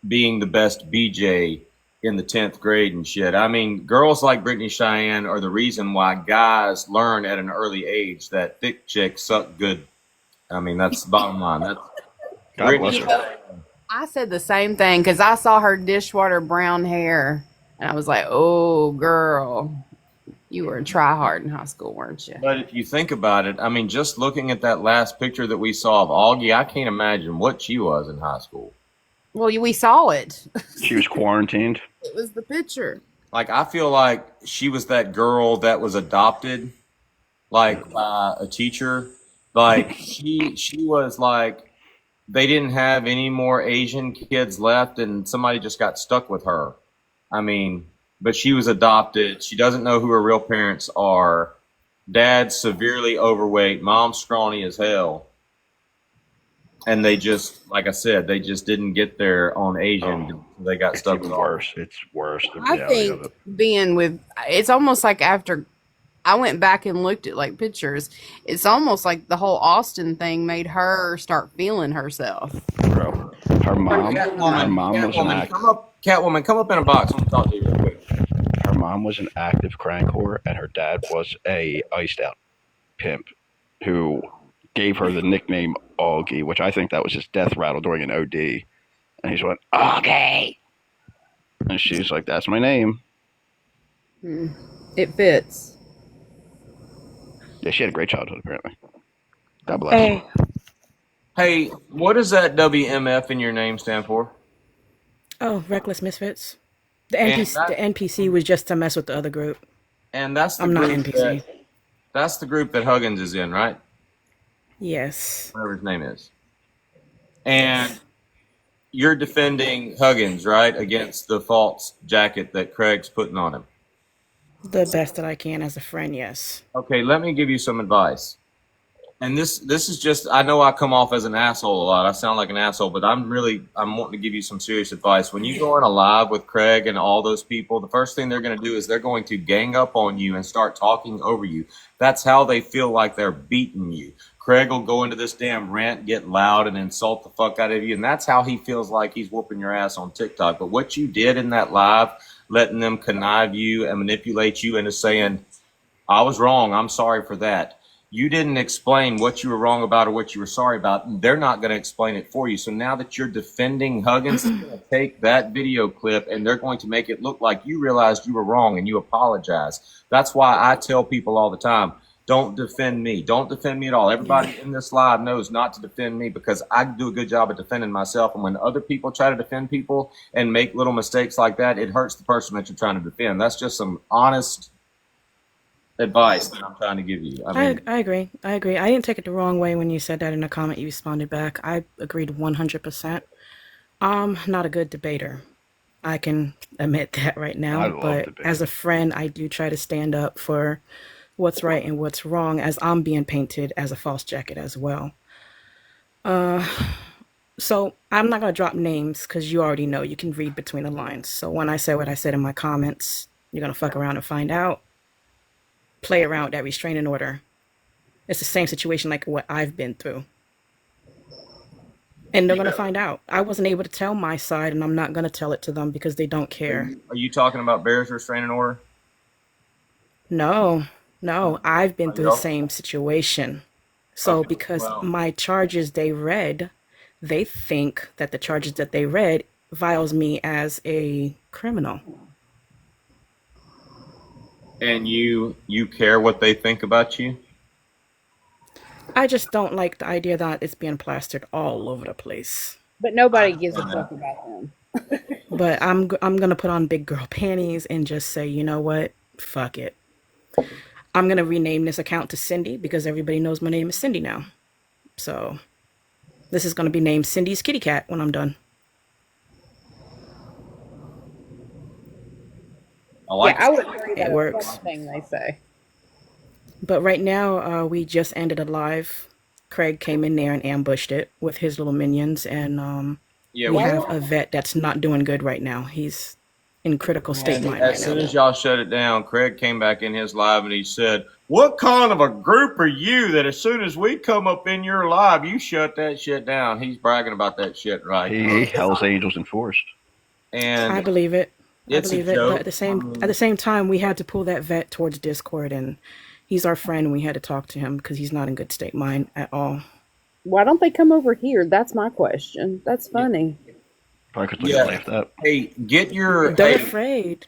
S8: being the best BJ in the 10th grade and shit. I mean, girls like Brittany Cheyenne are the reason why guys learn at an early age that thick chicks suck good. I mean, that's the bottom line. That's
S4: God bless
S8: Brittany
S4: her.
S9: I said the same thing because I saw her dishwater brown hair, and I was like, "Oh, girl, you were a try hard in high school, weren't you?"
S8: But if you think about it, I mean, just looking at that last picture that we saw of Augie, I can't imagine what she was in high school.
S9: Well, we saw it.
S4: She was quarantined.
S9: It was the picture.
S8: Like, I feel like she was that girl that was adopted, like, by a teacher. Like, she was like, they didn't have any more Asian kids left, and somebody just got stuck with her. I mean, but she was adopted. She doesn't know who her real parents are. Dad's severely overweight. Mom's scrawny as hell. And they just, like I said, they just didn't get their own Asian. They got
S4: It's
S8: stuck
S4: even
S8: with her.
S4: worse. It's worse. The
S9: I
S4: reality of
S9: think
S4: it.
S9: being with it's almost like after I went back and looked at like pictures, it's almost like the whole Austin thing made her start feeling herself.
S4: Bro, her mom was an
S8: Catwoman, come up in a box. I want to talk to you real quick.
S4: her mom was an active crank whore, and her dad was a iced out pimp who gave her the nickname Augie, which I think that was his death rattle during an OD. And he's went, Augie! And she's like, that's my name.
S9: It fits.
S4: Yeah, she had a great childhood, apparently. God bless her.
S8: Hey, what does that WMF in your name stand for?
S10: Oh, Reckless Misfits. The
S8: And
S10: NPC, the NPC was just to mess with the other group.
S8: And that's the
S10: I'm not
S8: group
S10: NPC.
S8: that's the group that Huggins is in, right?
S10: Yes.
S8: Whatever his name is. And you're defending Huggins, right, against the false jacket that Craig's putting on him.
S10: The best that I can as a friend, yes.
S8: Okay, let me give you some advice. And this is just, I know I come off as an asshole a lot. I sound like an asshole, but I'm wanting to give you some serious advice. When you go on a live with Craig and all those people, the first thing they're going to do is they're going to gang up on you and start talking over you. That's how they feel like they're beating you. Craig will go into this damn rant, get loud, and insult the fuck out of you. And that's how he feels like he's whooping your ass on TikTok. But what you did in that live, letting them connive you and manipulate you into saying, I was wrong, I'm sorry for that. You didn't explain what you were wrong about or what you were sorry about. They're not going to explain it for you. So now that you're defending Huggins, they're going to take that video clip and they're going to make it look like you realized you were wrong and you apologize. That's why I tell people all the time, don't defend me. Don't defend me at all. Everybody in this live knows not to defend me because I do a good job of defending myself. And when other people try to defend people and make little mistakes like that, it hurts the person that you're trying to defend. That's just some honest advice that I'm trying to give you.
S10: I agree. I agree. I didn't take it the wrong way when you said that in a comment you responded back. I agreed 100%. Not a good debater. I can admit that right
S4: I
S10: now.
S4: love
S10: But
S4: debating.
S10: as a friend, I do try to stand up for what's right and what's wrong as I'm being painted as a false jacket as well. So I'm not going to drop names because you already know. You can read between the lines. So when I say what I said in my comments, you're going to fuck around and find out. Play around with that restraining order. It's the same situation like what I've been through. And they're going to find out. I wasn't able to tell my side, and I'm not going to tell it to them because they don't care.
S8: Are you talking about Bear's restraining order?
S10: No, I've been through the
S8: don't?
S10: same situation. So
S8: Okay,
S10: because
S8: well-
S10: my charges they read, they think that the charges that they read viles me as a criminal.
S8: And you care what they think about you?
S10: I just don't like the idea that it's being plastered all over the place.
S9: But nobody gives a fuck about them.
S10: But I'm gonna put on big girl panties and just say, you know what? Fuck it. I'm gonna rename this account to Cindy because everybody knows my name is Cindy now. So this is gonna be named Cindy's Kitty Cat when I'm done.
S8: I like
S9: I would agree
S10: It
S9: that
S10: works.
S9: it's thing they say.
S10: But right now, we just ended a live. Craig came in there and ambushed it with his little minions, and
S8: Yeah,
S10: we
S8: we-
S10: have a vet that's not doing good right now. He's in critical state mind right
S8: As soon
S10: now.
S8: as y'all shut it down, Craig came back in his live and he said, "What kind of a group are you that as soon as we come up in your live, you shut that shit down?" He's bragging about that shit right now.
S4: He Hell's Angels enforced.
S8: And
S10: I believe it. I
S8: it's a
S10: believe it.
S8: joke.
S10: But at the same time, we had to pull that vet towards Discord, and he's our friend, and we had to talk to him because he's not in good state mind at all.
S9: Why don't they come over here? That's my question. That's funny.
S4: Probably because we
S8: Yeah.
S4: got laughed at.
S8: Hey, get your
S10: They're
S8: hey,
S10: afraid.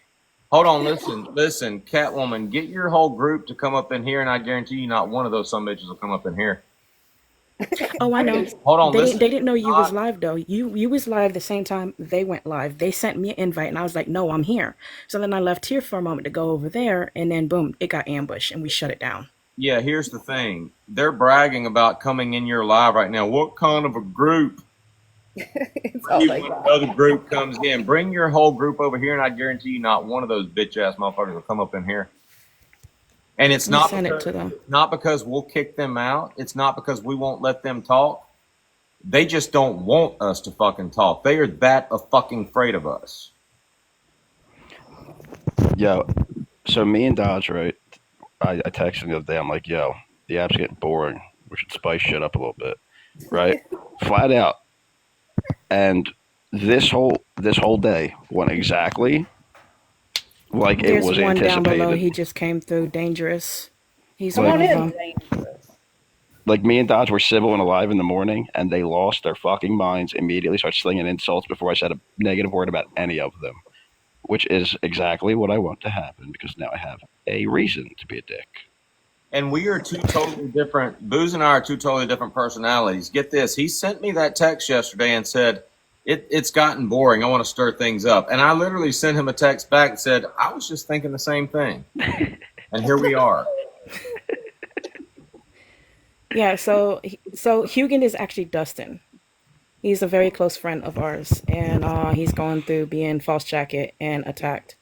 S8: hold on, listen, Catwoman, get your whole group to come up in here, and I guarantee you, not one of those some bitches will come up in here.
S10: Oh, I know.
S8: Hold on,
S10: They
S8: listen.
S10: didn't know you was live though. You was live the same time they went live. They sent me an invite, and I was like, "No, I'm here." So then I left here for a moment to go over there, and then boom, it got ambushed, and we shut it down.
S8: Yeah, here's the thing. They're bragging about coming in your live right now. What kind of a group?
S9: It's all
S8: When
S9: they got.
S8: another group comes in, bring your whole group over here, and I guarantee you, not one of those bitch ass motherfuckers will come up in here. And it's
S10: Let me
S8: not
S10: send it
S8: because,
S10: to them.
S8: not because we'll kick them out. It's not because we won't let them talk. They just don't want us to fucking talk. They are that fucking afraid of us.
S4: Yo, so me and Dodge, right? I texted him the other day. I'm like, yo, the app's getting boring. We should spice shit up a little bit, right? Flat out. And this whole day went exactly like
S10: There's
S4: it was
S10: one down below.
S4: anticipated.
S10: He just came through. Dangerous. He's
S4: Come
S10: one
S4: on
S10: of
S9: in,
S10: them.
S4: Like me and Dodge were civil and alive in the morning, and they lost their fucking minds immediately. Started slinging insults before I said a negative word about any of them, which is exactly what I want to happen because now I have a reason to be a dick.
S8: And we are two totally different. Booze and I are two totally different personalities. Get this. He sent me that text yesterday and said, it's gotten boring. I want to stir things up. And I literally sent him a text back and said, I was just thinking the same thing. And here we are.
S10: Yeah. So Hugin is actually Dustin. He's a very close friend of ours, and he's going through being false jacket and attacked.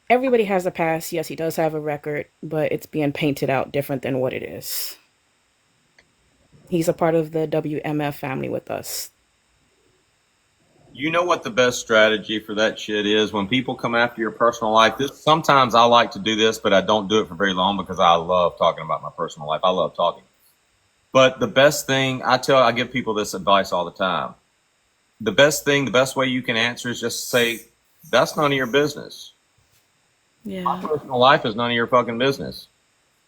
S10: Everybody has a past. Yes, he does have a record, but it's being painted out different than what it is. He's a part of the WMF family with us.
S8: You know what the best strategy for that shit is? When people come after your personal life, sometimes I like to do this, but I don't do it for very long because I love talking about my personal life. I love talking. But the best thing, I give people this advice all the time. The best way you can answer is just say, that's none of your business.
S10: Yeah.
S8: My personal life is none of your fucking business.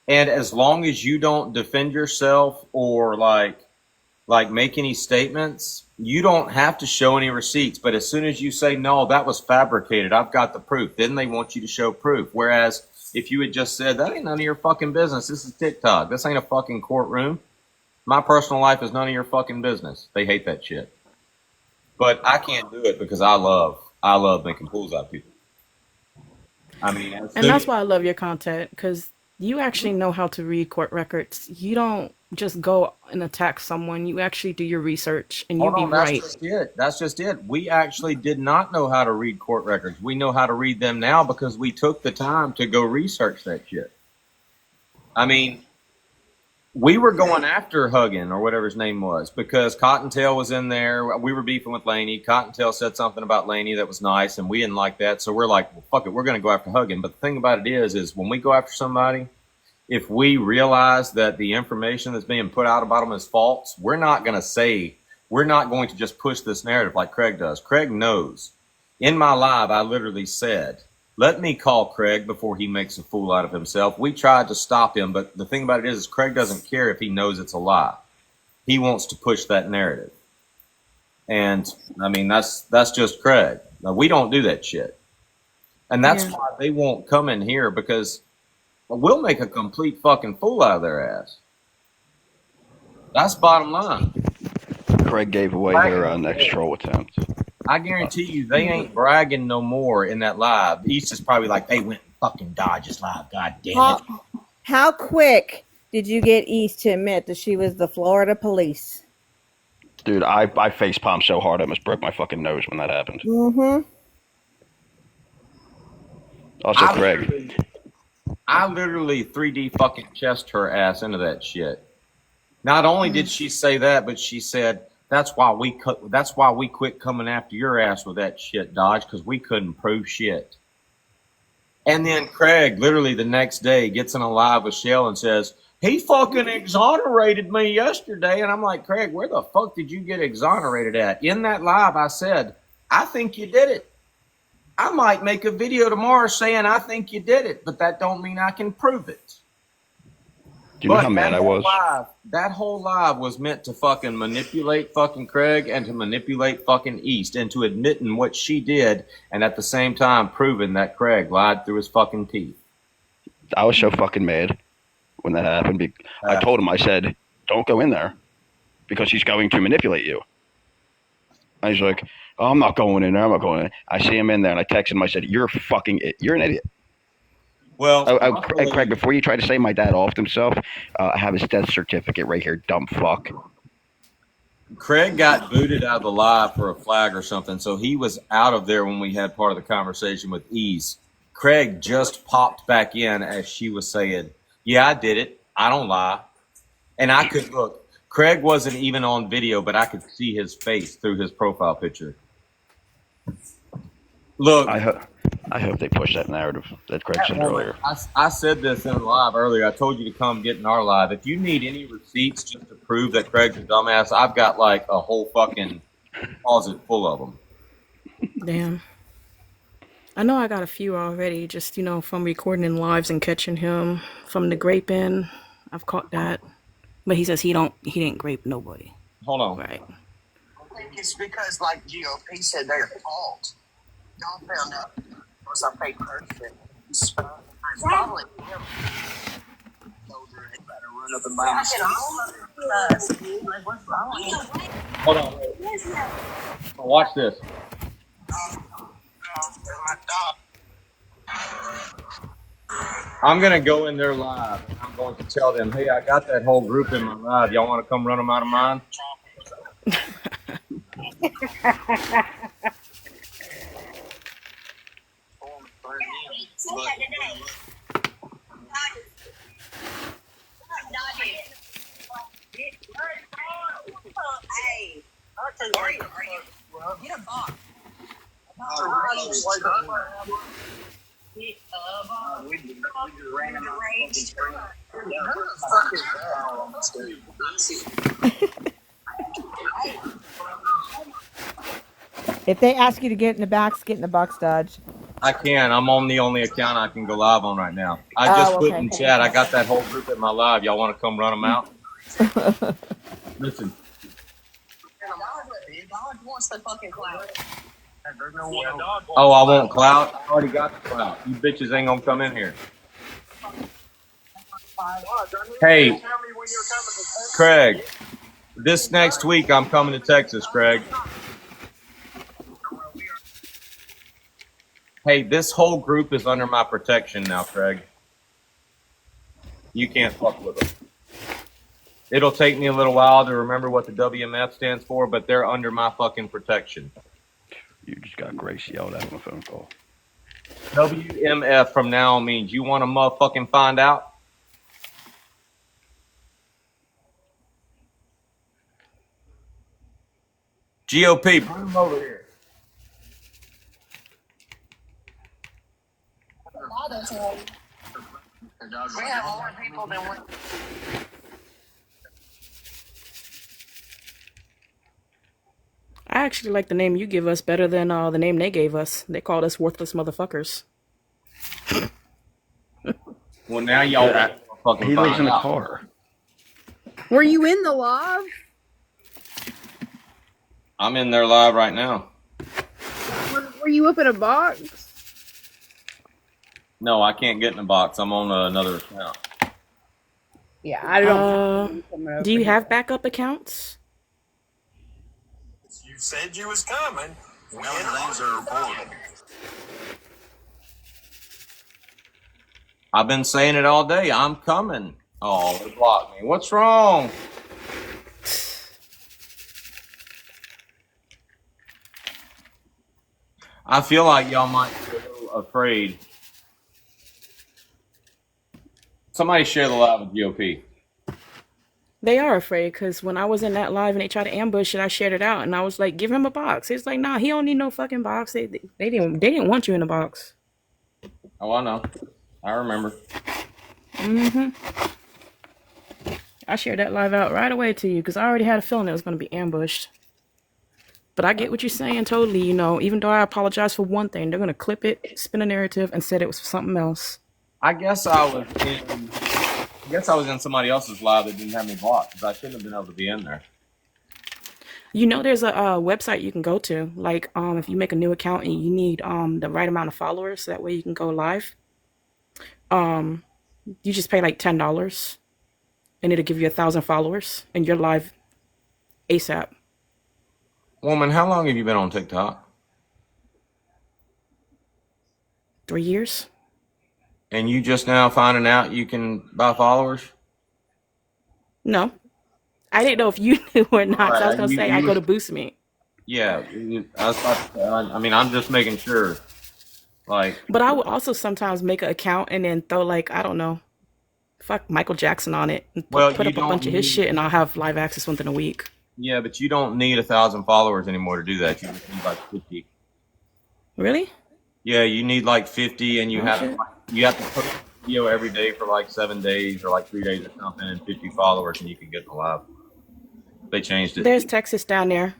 S8: And as long as you don't defend yourself or like make any statements, you don't have to show any receipts. But as soon as you say, no, that was fabricated, I've got the proof, then they want you to show proof. Whereas if you had just said, that ain't none of your fucking business, this is TikTok, this ain't a fucking courtroom, my personal life is none of your fucking business. They hate that shit. But I can't do it because I love making fools out of people. I mean,
S10: And that's why I love your content, because you actually know how to read court records. You don't just go and attack someone. You actually do your research, and you
S8: Hold
S10: be
S8: on, that's
S10: right.
S8: just it. That's just it. We actually did not know how to read court records. We know how to read them now because we took the time to go research that shit. I mean, we were going after Huggin or whatever his name was because Cottontail was in there. We were beefing with Laney. Cottontail said something about Laney that was nice, and we didn't like that. So we're like, well, fuck it, we're going to go after Huggin. But the thing about it is when we go after somebody, if we realize that the information that's being put out about them is false, we're not going to just push this narrative like Craig does. Craig knows. In my live, I literally said, let me call Craig before he makes a fool out of himself. We tried to stop him, but the thing about it is Craig doesn't care if he knows it's a lie. He wants to push that narrative. And I mean, that's just Craig. Now, we don't do that shit. And that's
S10: Yeah.
S8: why they won't come in here, because we'll make a complete fucking fool out of their ass. That's bottom line.
S4: Craig gave away their next troll attempt.
S8: I guarantee you they ain't bragging no more in that live. East is probably like, they went and fucking Dodgers live. God damn it.
S2: How quick did you get East to admit that she was the Florida police?
S4: Dude, I facepalmed so hard I almost broke my fucking nose when that happened.
S2: Mm-hmm.
S4: Also, Craig.
S8: I literally 3D fucking chest her ass into that shit. Not only did she say that, but she said, that's why we quit coming after your ass with that shit, Dodge, because we couldn't prove shit. And then Craig, literally the next day, gets in a live with Shell and says, he fucking exonerated me yesterday. And I'm like, Craig, where the fuck did you get exonerated at? In that live, I said, I think you did it. I might make a video tomorrow saying I think you did it, but that don't mean I can prove it.
S4: Do you know how mad I was?
S8: That whole live was meant to fucking manipulate fucking Craig and to manipulate fucking East into admitting what she did, and at the same time proving that Craig lied through his fucking teeth.
S4: I was so fucking mad when that happened. I told him, I said, don't go in there because he's going to manipulate you. And he's like, oh, I'm not going in there. I'm not going in. I see him in there, and I texted him. I said, you're an idiot.
S8: Well,
S4: Craig, before you try to say my dad offed himself, I have his death certificate right here, dumb fuck.
S8: Craig got booted out of the live for a flag or something, so he was out of there when we had part of the conversation with Ease. Craig just popped back in as she was saying, yeah, I did it. I don't lie. And I could look. Craig wasn't even on video, but I could see his face through his profile picture. Look.
S4: I hope they push that narrative that Craig said earlier.
S8: I said this in a live earlier. I told you to come get in our live. If you need any receipts just to prove that Craig's a dumbass, I've got like a whole fucking closet full of them.
S10: Damn. I know I got a few already, just, from recording in lives and catching him from the grape in. I've caught that. But he says he didn't grape nobody.
S8: Hold on.
S10: Right.
S5: I think it's because, like GOP said, they're fault. Y'all found out it was a fake person. It's probably him. They better run up and buy
S8: Hold on. Watch this. I'm going to go in there live, and I'm going to tell them, hey, I got that whole group in my live. Y'all want to come run them out of mine?
S6: Hey, get a box.
S2: If they ask you to get in the box, Dodge.
S8: I can. I'm on the only account I can go live on right now. I just put in chat. I got that whole group in my live. Y'all want to come run them out? Listen.
S6: Dodge wants the fucking clout.
S8: Oh, I want clout? I already got the clout. You bitches ain't gonna come in here. Hey, Craig, this next week I'm coming to Texas, Craig. Hey, this whole group is under my protection now, Craig. You can't fuck with them. It'll take me a little while to remember what the WMF stands for, but they're under my fucking protection.
S4: You just got Grace yelled at on a phone call.
S8: WMF from now on means you want to motherfucking find out? GOP, bring them over here.
S6: We have more people than we.
S10: I actually like the name you give us better than the name they gave us. They called us worthless motherfuckers.
S8: Well, now y'all fucking
S4: He lives in a
S8: out.
S4: car.
S9: Were you in the live?
S8: I'm in there live right now.
S9: Were you up in a box?
S8: No, I can't get in the box. I'm on another account.
S9: Yeah, I don't.
S10: Do you have backup accounts?
S5: You said you was coming. Well, things are important.
S8: I've been saying it all day. I'm coming. Oh, they blocked me. What's wrong? I feel like y'all might be a little afraid. Somebody share the live with GOP.
S10: They are afraid because when I was in that live and they tried to ambush it, I shared it out and I was like, "Give him a box." It's like, "Nah, he don't need no fucking box." They didn't want you in a box.
S8: Oh, I know. I remember.
S10: I shared that live out right away to you because I already had a feeling it was going to be ambushed. But I get what you're saying totally. You know, even though I apologize for one thing, they're going to clip it, spin a narrative, and said it was something else.
S8: I guess I was in somebody else's live that didn't have me blocked because I shouldn't have been able to be in there.
S10: You know, there's a website you can go to. Like, if you make a new account and you need the right amount of followers, so that way you can go live. You just pay like $10, and it'll give you 1,000 followers, and you're live ASAP.
S8: Woman, how long have you been on TikTok?
S10: 3 years.
S8: And you just now finding out you can buy followers?
S10: No, I didn't know if you knew or not. So I was gonna say I go to Boost Me.
S8: Yeah, I was about to say, I mean, I'm just making sure. Like,
S10: But I would also sometimes make an account and then throw like, I don't know, fuck Michael Jackson on it and
S8: Well,
S10: put
S8: you
S10: up a bunch of his
S8: don't
S10: shit and I'll have live access within a week.
S8: yeah, but you don't need 1,000 followers anymore to do that. You just need like 50.
S10: Really?
S8: Yeah, you need like 50, and you
S10: Oh,
S8: have
S10: shit.
S8: you have to post a video every day for like 7 days or like 3 days or something, and 50 followers, and you can get in the live. They changed it.
S10: There's Texas down there.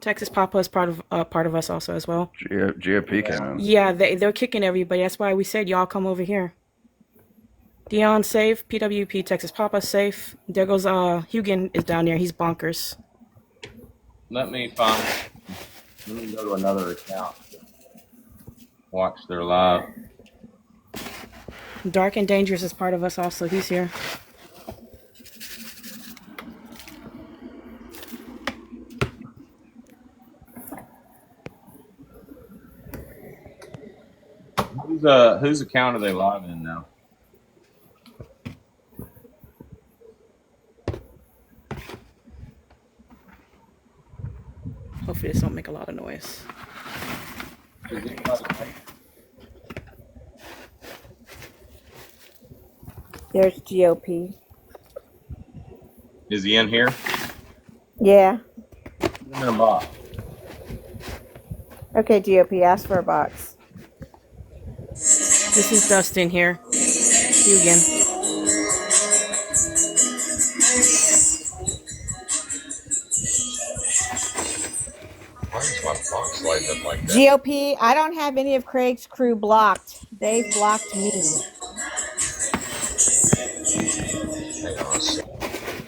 S10: Texas Papa is part of us also as well.
S4: GOP came in.
S10: Yeah, they're kicking everybody. That's why we said y'all come over here. Dion safe, PWP Texas Papa safe. There goes Hugan is down there. He's bonkers.
S8: Let me go to another account. Watch their live.
S10: Dark and Dangerous is part of us also. He's here.
S8: Whose account are they live in now?
S10: Hopefully this don't make a lot of noise.
S2: There's GOP.
S8: Is he in here?
S2: Yeah.
S8: In a box.
S2: Okay, GOP, ask for a box.
S10: This is Dustin here. Hugan.
S1: Why is my box lighting up like that?
S2: GOP, I don't have any of Craig's crew blocked. They blocked me.
S1: Hang on a second.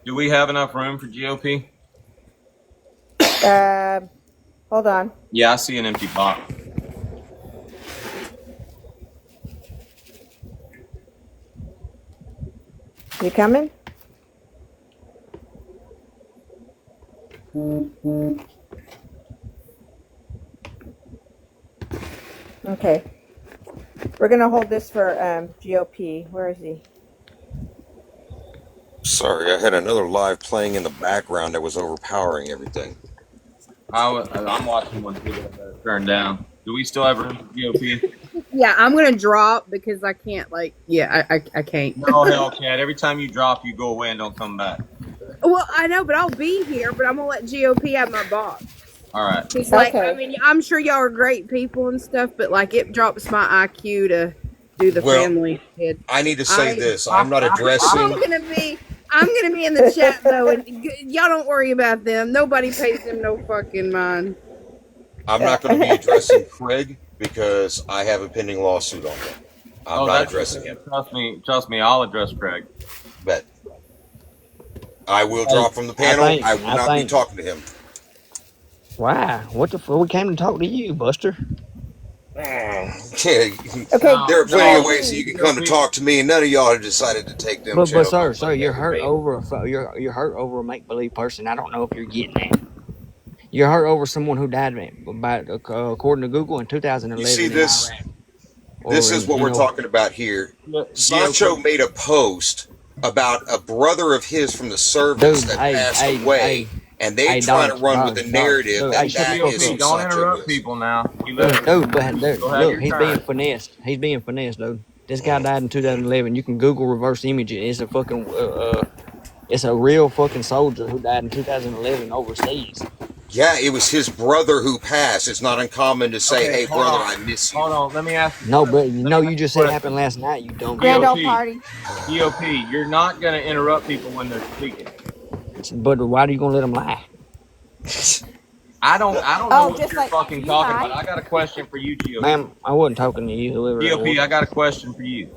S8: Do we have enough room for GOP?
S2: Hold on.
S8: Yeah, I see an empty box.
S2: You coming? Okay. We're gonna hold this for GOP. Where is he?
S1: Sorry, I had another live playing in the background that was overpowering everything.
S8: I'm watching one too that turned down. Do we still have room for GOP?
S9: Yeah, I'm gonna drop because I can't. Like, yeah, I can't.
S8: No, Hellcat. Every time you drop, you go away and don't come back.
S9: Well, I know, but I'll be here. But I'm gonna let GOP have my box.
S8: All right.
S9: Cause, like,
S2: Okay.
S9: I mean, I'm sure y'all are great people and stuff, but like, it drops my IQ to do the
S1: Well,
S9: family shit.
S1: I need to say
S9: I-
S1: this. I'm not
S9: I'm
S1: addressing.
S9: gonna be in the chat though, and y'all don't worry about them. Nobody pays them no fucking mind.
S1: I'm not going to be addressing Craig because I have a pending lawsuit on him. I'm not
S8: that's-
S1: addressing him.
S8: Trust me. I'll address Craig.
S1: But
S11: I will
S3: Hey,
S11: drop from the panel. I will
S3: I
S11: not be
S3: think.
S11: talking to him.
S3: Why? What the fuck? We came to talk to you, Buster.
S11: Yeah,
S2: Okay,
S11: there are plenty of ways that you
S2: GOP.
S11: can come to talk to me, and none of y'all have decided to take them
S3: But
S11: channels.
S3: sir, you're hurt over you're hurt over a make believe person. I don't know if you're getting that. You're hurt over someone who died according to Google in 2011
S11: You see
S3: in
S11: this?
S3: Iraq.
S11: This is what we're talking about here. Sancho made a post about a brother of his from the service that passed away, and they trying to run with the narrative that is
S8: don't interrupt people now.
S3: Look, he's being finessed. He's being finessed, dude. This guy died in 2011. You can Google reverse image it. It's a fucking it's a real fucking soldier who died in 2011 overseas.
S11: Yeah, it was his brother who passed. It's not uncommon to say, "Hey, brother, I miss you."
S8: Hold on, let me ask.
S3: No, but you just said it happened last night. You don't.
S2: Grand old party.
S8: GOP, you're not gonna interrupt people when they're speaking.
S3: But why are you gonna let them lie?
S8: I don't know what
S2: just
S8: you're
S2: like
S8: fucking
S2: you
S8: talking
S2: lie.
S8: about. I got a question for you, GOP.
S3: Ma'am, I wasn't talking to you. Whoever that
S8: GOP,
S3: was.
S8: I got a question for you.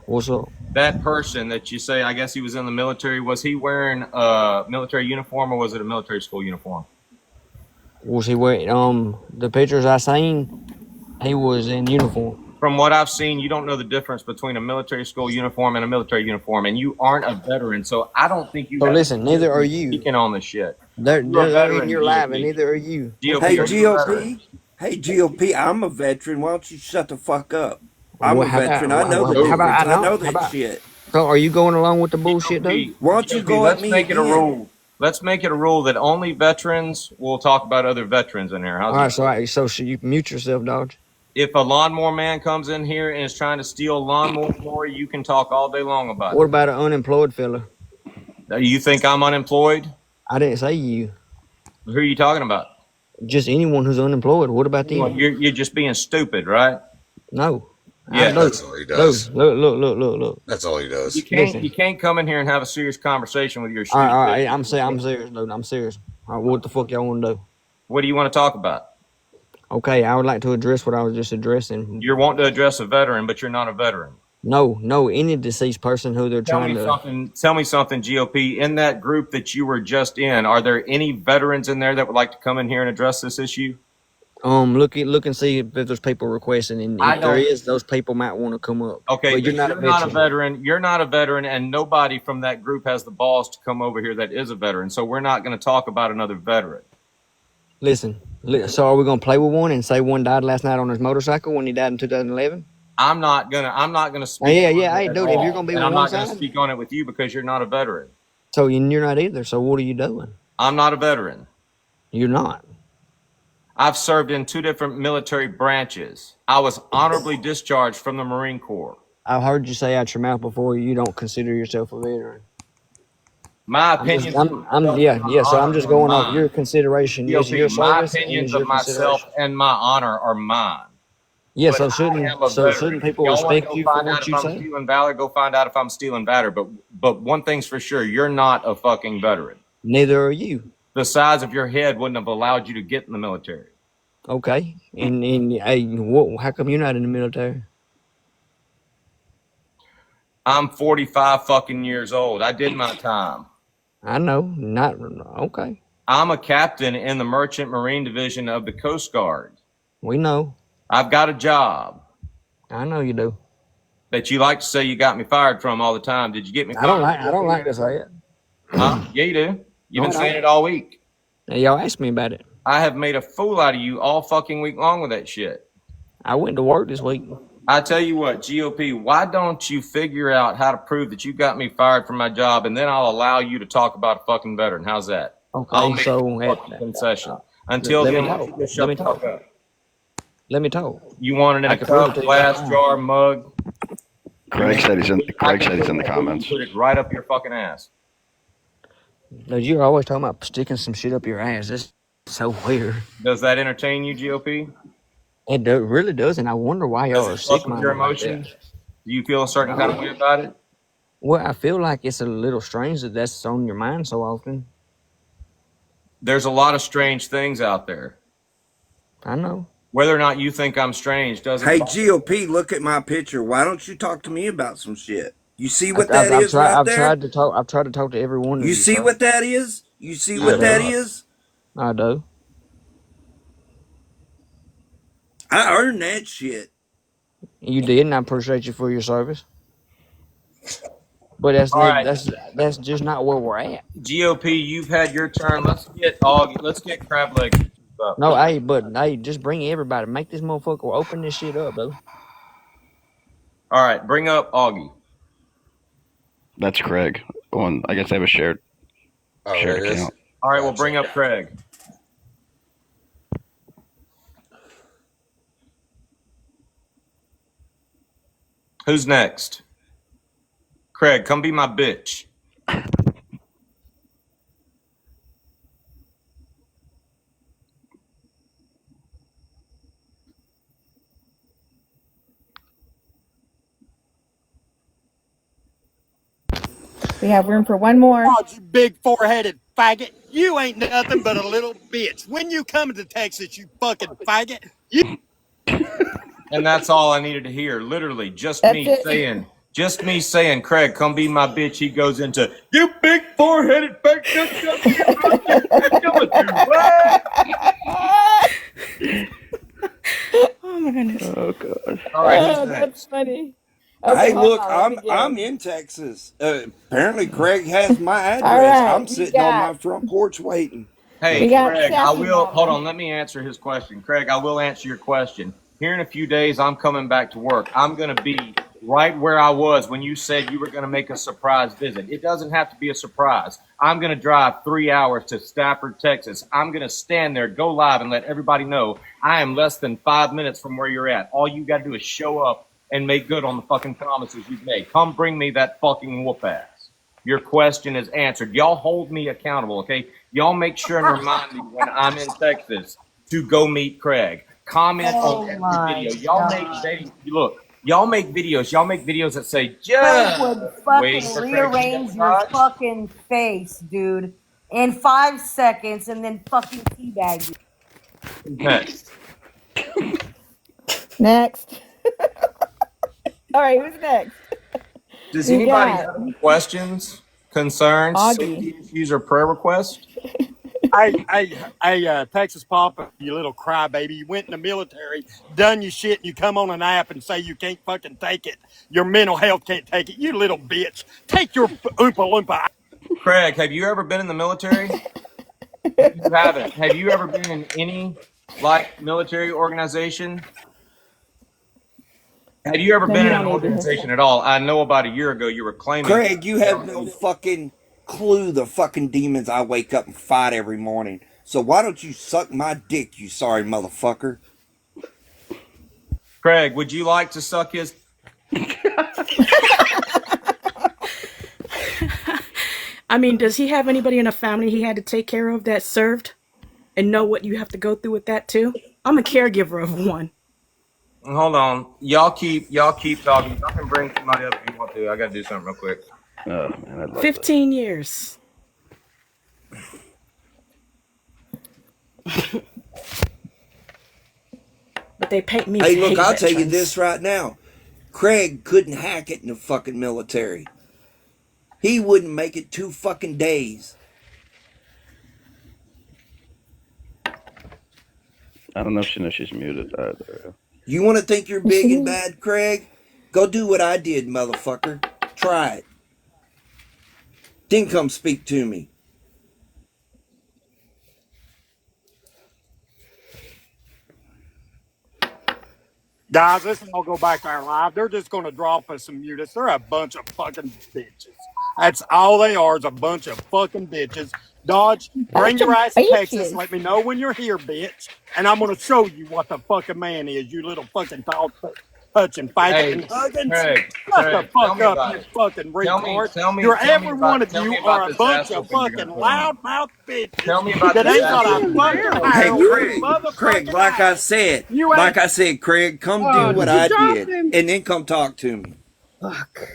S3: What's up?
S8: That person that you say, I guess he was in the military, was he wearing a military uniform or was it a military school uniform?
S3: Was he wearing the pictures I seen? He was in uniform.
S8: From what I've seen, you don't know the difference between a military school uniform and a military uniform, and you aren't a veteran, so I don't think you.
S3: So listen, neither are you.
S8: Speaking on this shit.
S3: They're
S8: veteran,
S3: in your live,
S8: GOP.
S3: and neither are you.
S8: GOP,
S12: Hey,
S8: are you a veteran?
S12: GOP. Hey, GOP, I'm a veteran. Why don't you shut the fuck up? I'm
S3: Well,
S12: a
S3: how about-
S12: veteran. I know the
S3: how
S12: difference.
S3: about
S12: I know
S3: how
S12: that
S3: about-
S12: shit.
S3: So are you going along with the bullshit, dude?
S12: Why don't you go at
S8: Let's
S12: me
S8: make it a
S12: again?
S8: rule. Let's make it a rule that only veterans will talk about other veterans in here. How's
S3: All right,
S8: that?
S3: so should you mute yourself, Dodge?
S8: If a lawnmower man comes in here and is trying to steal a lawnmower, you can talk all day long about
S3: What about an unemployed fella?
S8: it. You think I'm unemployed?
S3: I didn't say you.
S8: Who are you talking about?
S3: Just anyone who's unemployed. What about them?
S8: You're just being stupid, right?
S3: No.
S8: Yeah,
S11: that's all he does.
S3: Look.
S11: That's all he does.
S8: You can't come in here and have a serious conversation with your
S3: All
S8: stupid.
S3: right. I'm serious, dude. I'm serious. All right, what the fuck y'all want to do?
S8: What do you want to talk about?
S3: Okay, I would like to address what I was just addressing.
S8: You're wanting to address a veteran, but you're not a veteran.
S3: No, any deceased person who they're
S8: Tell
S3: trying
S8: me
S3: to.
S8: something. Tell me something, GOP. In that group that you were just in, are there any veterans in there that would like to come in here and address this issue?
S3: Look and see if there's people requesting, and if there is, those people might want to come up.
S8: Okay,
S3: but
S8: you're not a veteran. You're not a veteran, and nobody from that group has the balls to come over here that is a veteran. So we're not going to talk about another veteran.
S3: Listen. So are we gonna play with one and say one died last night on his motorcycle when he died in 2011?
S8: I'm not gonna speak.
S3: Yeah.
S8: on it
S3: Hey,
S8: at
S3: dude,
S8: all.
S3: if you're gonna be
S8: And
S3: on
S8: I'm
S3: one
S8: not gonna
S3: side,
S8: speak on it with you because you're not a veteran.
S3: so you're not either. So what are you doing?
S8: I'm not a veteran.
S3: You're not.
S8: I've served in 2 different military branches. I was honorably discharged from the Marine Corps.
S3: I've heard you say out your mouth before you don't consider yourself a veteran.
S8: My opinion.
S3: So I'm just going off your consideration. Yes, your
S8: my
S3: service
S8: opinions
S3: and
S8: of
S3: your
S8: myself
S3: consideration.
S8: and my honor are mine.
S3: Yeah,
S8: But
S3: so
S8: I am a
S3: shouldn't
S8: veteran.
S3: people
S8: Y'all wanna
S3: respect
S8: go
S3: you for
S8: find out
S3: what
S8: if
S3: you
S8: I'm
S3: say?
S8: stealing valor? Go find out if I'm stealing valor. But one thing's for sure, you're not a fucking veteran.
S3: Neither are you.
S8: The size of your head wouldn't have allowed you to get in the military.
S3: Okay, and hey, how come you're not in the military?
S8: I'm 45 fucking years old. I did my time.
S3: I know, not okay.
S8: I'm a captain in the Merchant Marine Division of the Coast Guard.
S3: We know.
S8: I've got a job
S3: I know you do.
S8: that you like to say you got me fired from all the time. Did you get me fired?
S3: I don't like to say it.
S8: Huh? Yeah, you do. You've been
S3: No, I
S8: saying
S3: don't.
S8: it all week.
S3: Now, y'all asked me about it.
S8: I have made a fool out of you all fucking week long with that shit.
S3: I went to work this week.
S8: I tell you what, GOP, why don't you figure out how to prove that you got me fired from my job, and then I'll allow you to talk about a fucking veteran. How's that?
S3: Okay,
S8: I'll make
S3: so
S8: a fucking concession. Until
S3: let me
S8: then,
S3: talk.
S8: just
S3: Let
S8: shut
S3: me
S8: the
S3: talk.
S8: fuck up.
S3: Let me talk.
S8: You want it in
S3: I
S8: a
S3: can prove it
S8: cup,
S3: to you
S8: glass,
S3: right now.
S8: jar, mug?
S12: Craig said he's in the
S8: I
S12: comments.
S8: Put it right up your fucking ass.
S3: Dude, you're always talking about sticking some shit up your ass. That's so weird.
S8: Does that entertain you, GOP?
S3: It really does, and I wonder why y'all are
S8: Does it fuck
S3: sick
S8: with
S3: minded
S8: your
S3: like that.
S8: emotions? Do you feel a certain kind of way about it?
S3: Well, I feel like it's a little strange that that's on your mind so often.
S8: There's a lot of strange things out there.
S3: I know.
S8: Whether or not you think I'm strange doesn't.
S12: Hey, GOP, look at my picture. Why don't you talk to me about some shit? You see what that is right there?
S3: I've tried to talk to every one of you.
S12: You see what that is? You see what that is?
S3: I do.
S12: I earned that shit.
S3: You did, and I appreciate you for your service. But that's just not where we're at.
S8: GOP, you've had your turn. Let's get Augie. Let's get Crab Leg up.
S3: No, hey, just bring everybody. Make this motherfucker open this shit up, though.
S8: All right, bring up Augie.
S4: That's Craig. I guess I have a shared account.
S8: All right, we'll bring up Craig. Who's next? Craig, come be my bitch.
S2: We have room for one more.
S13: Oh, you big four-headed faggot. You ain't nothing but a little bitch. When you come to Texas, you fucking faggot.
S8: And that's all I needed to hear. Literally, just me saying, Craig, come be my bitch. He goes into, you big four-headed faggot.
S10: Oh my goodness.
S4: Oh god.
S8: All right,
S2: that's funny.
S12: Okay, hey, look, I'm in Texas. Apparently, Craig has my address.
S2: Right,
S12: I'm sitting on my front porch waiting.
S8: Hey, Craig, hold on. Let me answer his question. Craig, I will answer your question. Here in a few days, I'm coming back to work. I'm going to be right where I was when you said you were going to make a surprise visit. It doesn't have to be a surprise. I'm going to drive 3 hours to Stafford, Texas. I'm going to stand there, go live, and let everybody know I am less than 5 minutes from where you're at. All you got to do is show up and make good on the fucking promises you've made. Come bring me that fucking whoop ass. Your question is answered. Y'all hold me accountable, okay? Y'all make sure and remind me when I'm in Texas to go meet Craig. Comment on every video. Y'all make videos. Y'all make videos that say, just
S14: would fucking rearrange your fucking face, dude, in 5 seconds and then fucking teabag you.
S8: Next.
S2: Next. All right, who's next?
S8: Does anybody have any questions, concerns, safety issues, or prayer requests?
S13: Hey, Texas Papa, you little crybaby. You went in the military, done your shit, and you come on an app and say you can't fucking take it. Your mental health can't take it. You little bitch. Take your Oompa Loompa.
S8: Craig, have you ever been in the military? You haven't. Have you ever been in any, military organization? Have you ever been in an organization at all? I know about a year ago you were claiming...
S12: Craig, you have no fucking clue the fucking demons I wake up and fight every morning. So why don't you suck my dick, you sorry motherfucker?
S8: Craig, would you like to suck his...
S10: I mean, does he have anybody in a family he had to take care of that served? And know what you have to go through with that too? I'm a caregiver of one.
S8: Hold on. Y'all keep talking. I can bring somebody up if you want to. I got to do something real quick.
S4: Oh, man, I'd love
S10: 15 years. But they paid me.
S12: Hey, look, I'll tell you this right now. Craig couldn't hack it in the fucking military. He wouldn't make it 2 fucking days.
S4: I don't know if she knows she's muted either.
S12: You want to think you're big and bad, Craig? Go do what I did, motherfucker. Try it. Then come speak to me.
S13: Guys, let's all go back to our live. They're just going to drop us some mutants. They're a bunch of fucking bitches. That's all they are, is a bunch of fucking bitches. Dodge, bring your ass to Texas. Let me know when you're here, bitch. And I'm going to show you what the fucking man is, you little fucking tall touching faggot and huggins.
S8: Craig,
S13: Shut the fuck up, you fucking retard. You're every one of you are a bunch of fucking loudmouth bitches.
S8: Tell me about
S13: that ain't got a fucking
S12: Hey, Craig, like I said, Craig, come do what I did, and then come talk to me.
S2: Fuck.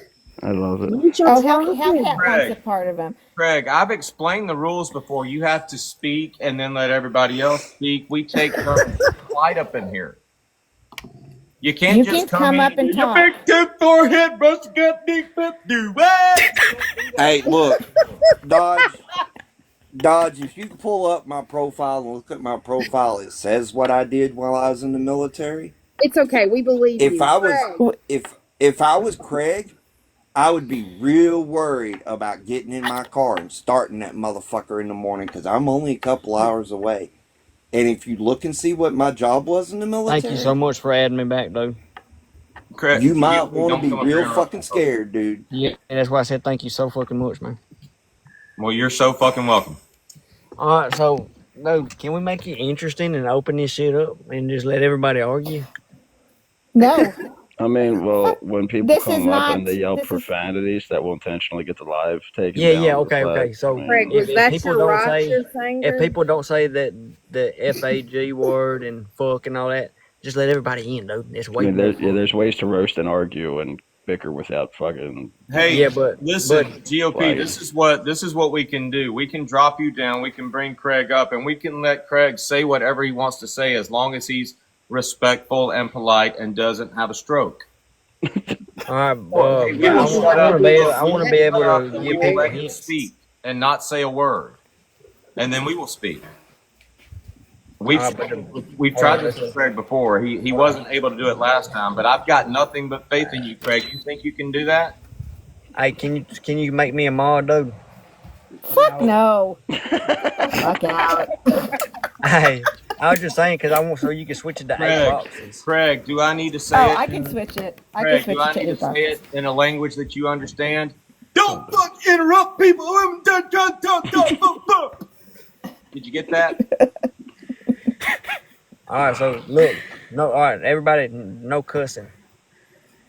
S4: I love it.
S2: Hellcat
S8: Craig.
S2: wants a part of him.
S8: Craig, I've explained the rules before. You have to speak and then let everybody else speak. We take turns to fight up in here. You can't just come
S2: up and
S8: your
S2: talk.
S8: big tooth forehead, brush gut deep, do what?
S12: Hey, look, Dodge, if you pull up my profile and look at my profile, it says what I did while I was in the military.
S9: It's okay. We believe
S12: If
S9: you.
S12: I was if I was Craig, I would be real worried about getting in my car and starting that motherfucker in the morning because I'm only a couple hours away. And if you look and see what my job was in the military,
S3: Thank you so much for adding me back, dude.
S12: you might want to be real fucking scared, dude.
S3: Yeah, that's why I said thank you so fucking much, man.
S8: Well, you're so fucking welcome.
S3: All right, so, dude, can we make it interesting and open this shit up and just let everybody argue?
S2: No.
S4: I mean, well, when people
S2: This
S4: come
S2: is
S4: up
S2: not-
S4: and they yell
S2: this is-
S4: profanities, that will intentionally get the live taken
S3: Yeah,
S4: down.
S3: yeah,
S4: with the
S3: okay,
S4: flag.
S3: okay. So,
S4: I mean,
S9: Craig, was that
S3: people
S9: your
S3: don't say,
S9: righteous anger?
S3: if people don't say that the FAG word and fuck and all that, just let everybody in, dude. It's
S4: I
S3: way
S4: mean,
S3: more
S4: there's ways to roast and argue and bicker without fucking.
S8: Hey,
S3: Yeah, but-
S8: listen,
S3: but-
S8: GOP.
S4: Like-
S8: This is what we can do. We can drop you down. We can bring Craig up, and we can let Craig say whatever he wants to say, as long as he's respectful and polite and doesn't have a stroke.
S3: All right,
S8: We
S3: I
S8: will shut up.
S3: want to be able to
S8: We
S3: give
S8: will
S3: people
S8: let him
S3: hints.
S8: speak and not say a word, and then we will speak. We've tried this with Craig before. He wasn't able to do it last time, but I've got nothing but faith in you, Craig. You think you can do that?
S3: Hey, can you make me a mod, dude?
S2: Fuck no. Fuck out.
S3: Hey, I was just saying because I want so you can switch it to 8
S8: Craig,
S3: boxes.
S8: Craig, do I need to say
S2: Oh,
S8: it?
S2: I can switch it. I can
S8: Craig,
S2: switch
S8: do I
S2: it to
S8: need to
S2: 8
S8: say
S2: bucks.
S8: it in a language that you understand? Don't fuck interrupt people. Did you get that?
S3: All right, so look, no, all right, everybody, no cussing.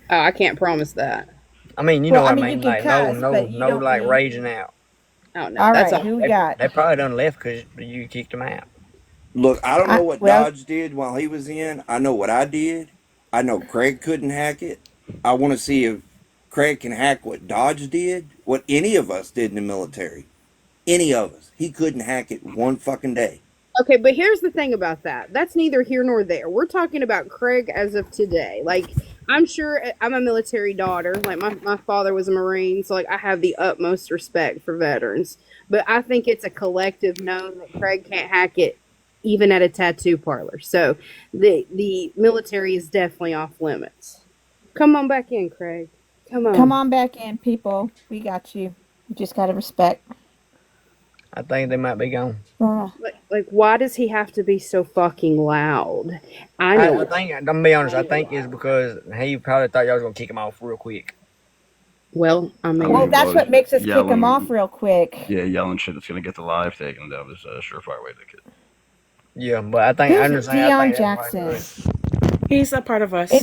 S9: Oh, I can't promise that.
S3: I mean, you
S2: Well,
S3: know
S2: I
S3: what I
S2: mean, you
S3: mean,
S2: can
S3: like
S2: cuss, but you
S3: no,
S2: don't
S3: like
S2: need-
S3: raging out.
S9: Oh no,
S2: All
S9: that's
S2: right,
S9: a
S2: who we got?
S3: They probably done left because you kicked them out.
S12: Look, I don't know what
S2: well-
S12: Dodge did while he was in. I know what I did. I know Craig couldn't hack it. I want to see if Craig can hack what Dodge did, what any of us did in the military. Any of us. He couldn't hack it one fucking day.
S9: Okay, but here's the thing about that. That's neither here nor there. We're talking about Craig as of today. Like, I'm sure I'm a military daughter. Like, my father was a Marine, so, like, I have the utmost respect for veterans. But I think it's a collective known that Craig can't hack it even at a tattoo parlor. So, the military is definitely off limits. Come on back in, Craig. Come on.
S2: Come on back in, people. We got you. You just gotta respect.
S3: I think they might be gone.
S9: Like, why does he have to be so fucking loud? I know.
S3: I think, I'm gonna be honest, I think it's because he probably thought y'all was gonna kick him off real quick.
S9: Well, I mean,
S2: Well, that's what makes us kick
S4: yelling-
S2: him off real quick.
S4: Yeah, yelling shit that's gonna get the live taken down is a surefire way to get.
S3: Yeah, but I think I
S2: Who's
S3: understand. I
S2: Deion
S3: think that's why
S2: Jackson?
S10: He's a part of us.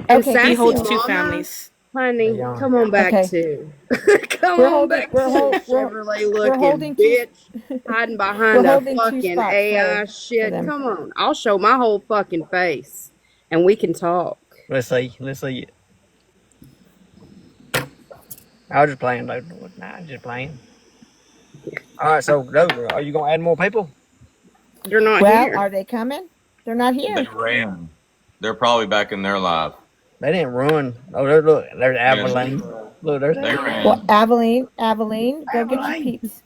S2: Okay,
S10: He holds two
S9: Mama?
S10: families.
S9: Honey,
S3: Yeah.
S9: come on back
S2: Okay.
S9: too. Come
S2: We're
S9: on
S2: holding-
S9: back
S2: we're
S9: to
S2: hol-
S9: the
S2: we're-
S9: Chevrolet
S2: we're
S9: looking
S2: holding two-
S9: bitch hiding behind
S2: We're
S9: a
S2: holding two
S9: fucking
S2: spots
S9: AI
S2: for
S9: shit.
S2: them.
S9: Come on, I'll show my whole fucking face, and we can talk.
S3: Let's see it. I was just playing, dude. Nah, just playing. All right, so dude, are you gonna add more people?
S9: They're not
S2: Well,
S9: here.
S2: are they coming? They're not
S8: They
S2: here.
S8: ran. They're probably back in their live.
S3: They didn't run. Oh, there's Aveline. Look, there's
S8: They
S3: Aveline.
S8: ran.
S2: Well, Aveline, go get your peeps.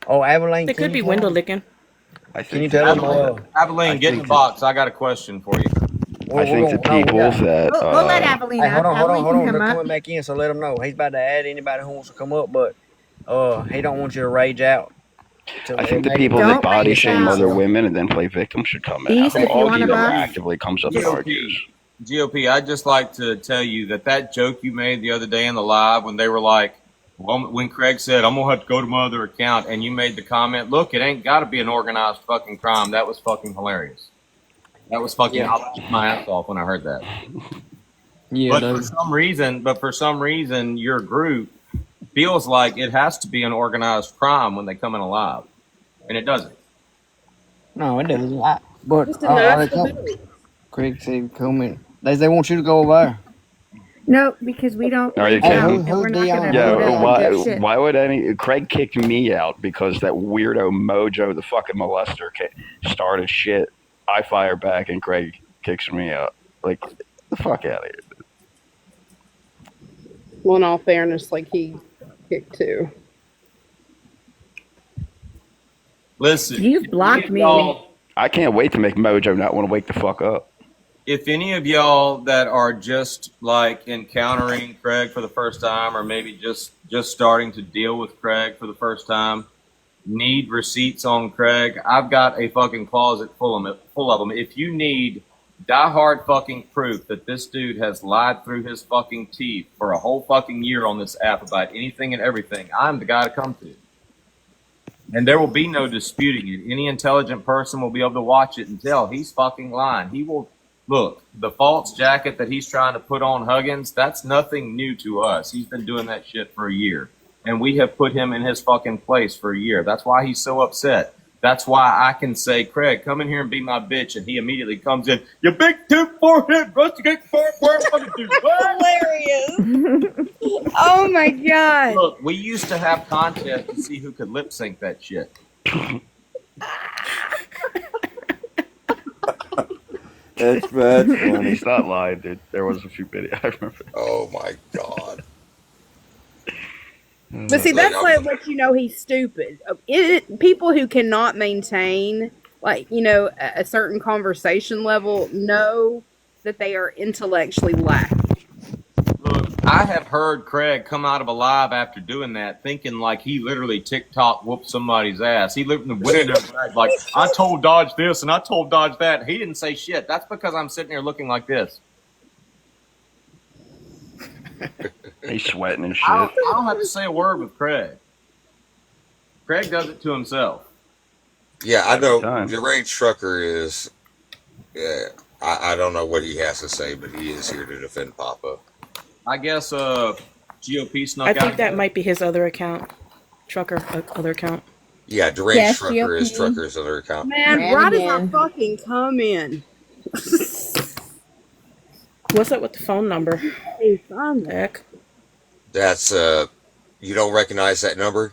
S3: Oh, Aveline.
S10: It could be window licking.
S4: I
S3: Can you
S4: think
S3: tell them?
S8: Aveline, get in the box. I got a question for you.
S4: I think the people that
S2: We'll let Aveline
S3: Hey,
S2: up.
S3: hold on.
S2: Aveline can
S3: They're
S2: come up.
S3: coming back in, so let them know. He's about to add anybody who wants to come up, but he don't want you to rage out.
S4: I think the people that body shame other women and then play victim should come in.
S2: East, if you
S4: All
S2: wanna
S4: he ever
S2: buy.
S4: actively comes up and argues.
S8: GOP, I'd just like to tell you that joke you made the other day in the live when they were like, well, when Craig said, I'm going to have to go to my other account, and you made the comment, look, it ain't got to be an organized fucking crime. That was fucking hilarious. That was fucking, I laughed my ass off when I heard that.
S3: Yeah,
S8: But for some reason, your group feels like it has to be an organized crime when they come in alive. And it doesn't.
S3: No, it doesn't. But
S9: Just a nice
S3: Craig said, come in. They want you to go over there.
S2: No, because we don't.
S4: Are you
S2: reach out,
S4: kidding?
S2: and we're not gonna
S4: Yeah,
S2: hold up with that shit.
S4: why would Craig kicked me out because that weirdo Mojo, the fucking molester, started shit. I fire back and Craig kicks me out. Like, The fuck out of here.
S9: Well, in all fairness, like he kicked too.
S8: Listen,
S10: You've blocked me.
S4: I can't wait to make Mojo not want to wake the fuck up.
S8: if any of y'all that are just like encountering Craig for the first time, or maybe just starting to deal with Craig for the first time, need receipts on Craig, I've got a fucking closet full of them. If you need diehard fucking proof that this dude has lied through his fucking teeth for a whole fucking year on this app about anything and everything, I'm the guy to come to. And there will be no disputing it. Any intelligent person will be able to watch it and tell he's fucking lying. He will, look, the false jacket that he's trying to put on Huggins, that's nothing new to us. He's been doing that shit for a year. And we have put him in his fucking place for a year. That's why he's so upset. That's why I can say, Craig, come in here and be my bitch. And he immediately comes in, you big tooth forehead, rusticate forehead,
S9: Hilarious. Oh my God.
S8: Look, we used to have contests to see who could lip sync that shit.
S12: That's funny.
S4: He's not lying, dude. There was a few videos. I remember.
S11: Oh my God.
S9: But see, that's like what you know he's stupid. People who cannot maintain, like, you know, a certain conversation level know that they are intellectually lacking.
S8: Look, I have heard Craig come out of a live after doing that, thinking like he literally TikTok whooped somebody's ass. He literally went in there like, I told Dodge this and I told Dodge that. He didn't say shit. That's because I'm sitting here looking like this.
S4: He's sweating and shit.
S8: I don't have to say a word with Craig. Craig does it to himself.
S11: Yeah, I know. The range trucker is. Yeah, I don't know what he has to say, but he is here to defend Papa.
S8: I guess GOP snuck
S10: I
S8: out.
S10: think that might be his other account. Trucker, other account.
S11: Yeah, deranged trucker is trucker's other account.
S9: Man, why does I fucking come in?
S10: What's up with the phone number?
S9: Hey,
S10: Heck.
S11: That's you don't recognize that number?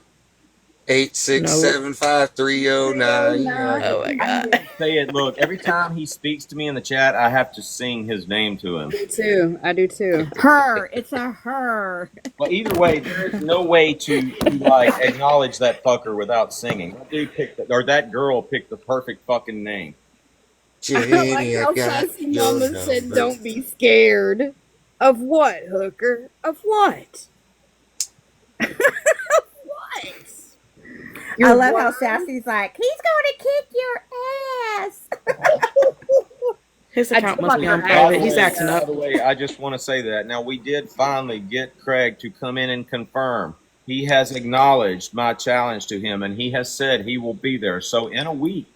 S11: 8675309.
S10: Oh my God.
S8: Say it. Look, every time he speaks to me in the chat, I have to sing his name to him.
S9: Me too. I do too.
S2: Her. It's a her.
S8: Well, either way, there is no way to like acknowledge that fucker without singing. That dude picked, or that girl picked the perfect fucking name.
S9: Like how Sassy Mama said, don't be scared. Of what, hooker? Of what? Of what?
S2: I love how Sassy's like, he's going to kick your ass.
S10: His account must be on private. He's acting up.
S8: By the way, I just want to say that. Now, we did finally get Craig to come in and confirm. He has acknowledged my challenge to him, and he has said he will be there. So in a week,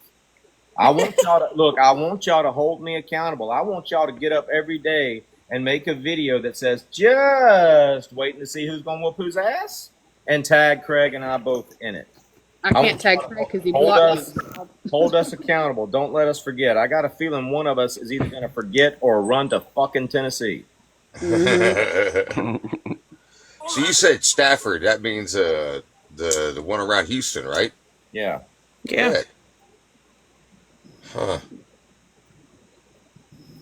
S8: I want y'all to look. I want y'all to hold me accountable. I want y'all to get up every day and make a video that says, "Just waiting to see who's gonna whoop whose ass," and tag Craig and I both in it.
S9: I can't tag Craig because he blocked me.
S8: Hold us accountable. Don't let us forget. I got a feeling one of us is either gonna forget or run to fucking Tennessee.
S11: Mm-hmm. So you said Stafford. That means the one around Houston, right?
S8: Yeah.
S10: Yeah.
S11: Good. Huh.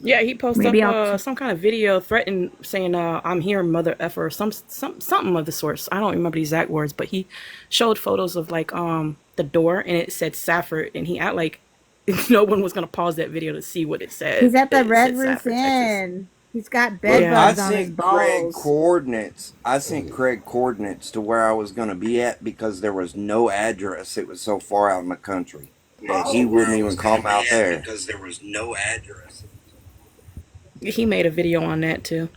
S10: Yeah, he posted
S2: Maybe
S10: up some kind of video threatening, saying, I'm here, mother effer, or something of the sorts. I don't remember the exact words, but he showed photos of, like, the door, and it said Safford, and he acted like no one was going to pause that video to see what it said.
S2: He's at the
S10: It
S2: Red
S10: said
S2: Roof
S10: Safford,
S2: Inn. He's got bed
S12: I
S2: bugs on his
S12: sent Craig
S2: balls.
S12: coordinates. I sent Craig coordinates to where I was going to be at because there was no address. It was so far out in the country. And he wouldn't even come out there.
S11: Because there was no address.
S10: He made a video on that, too.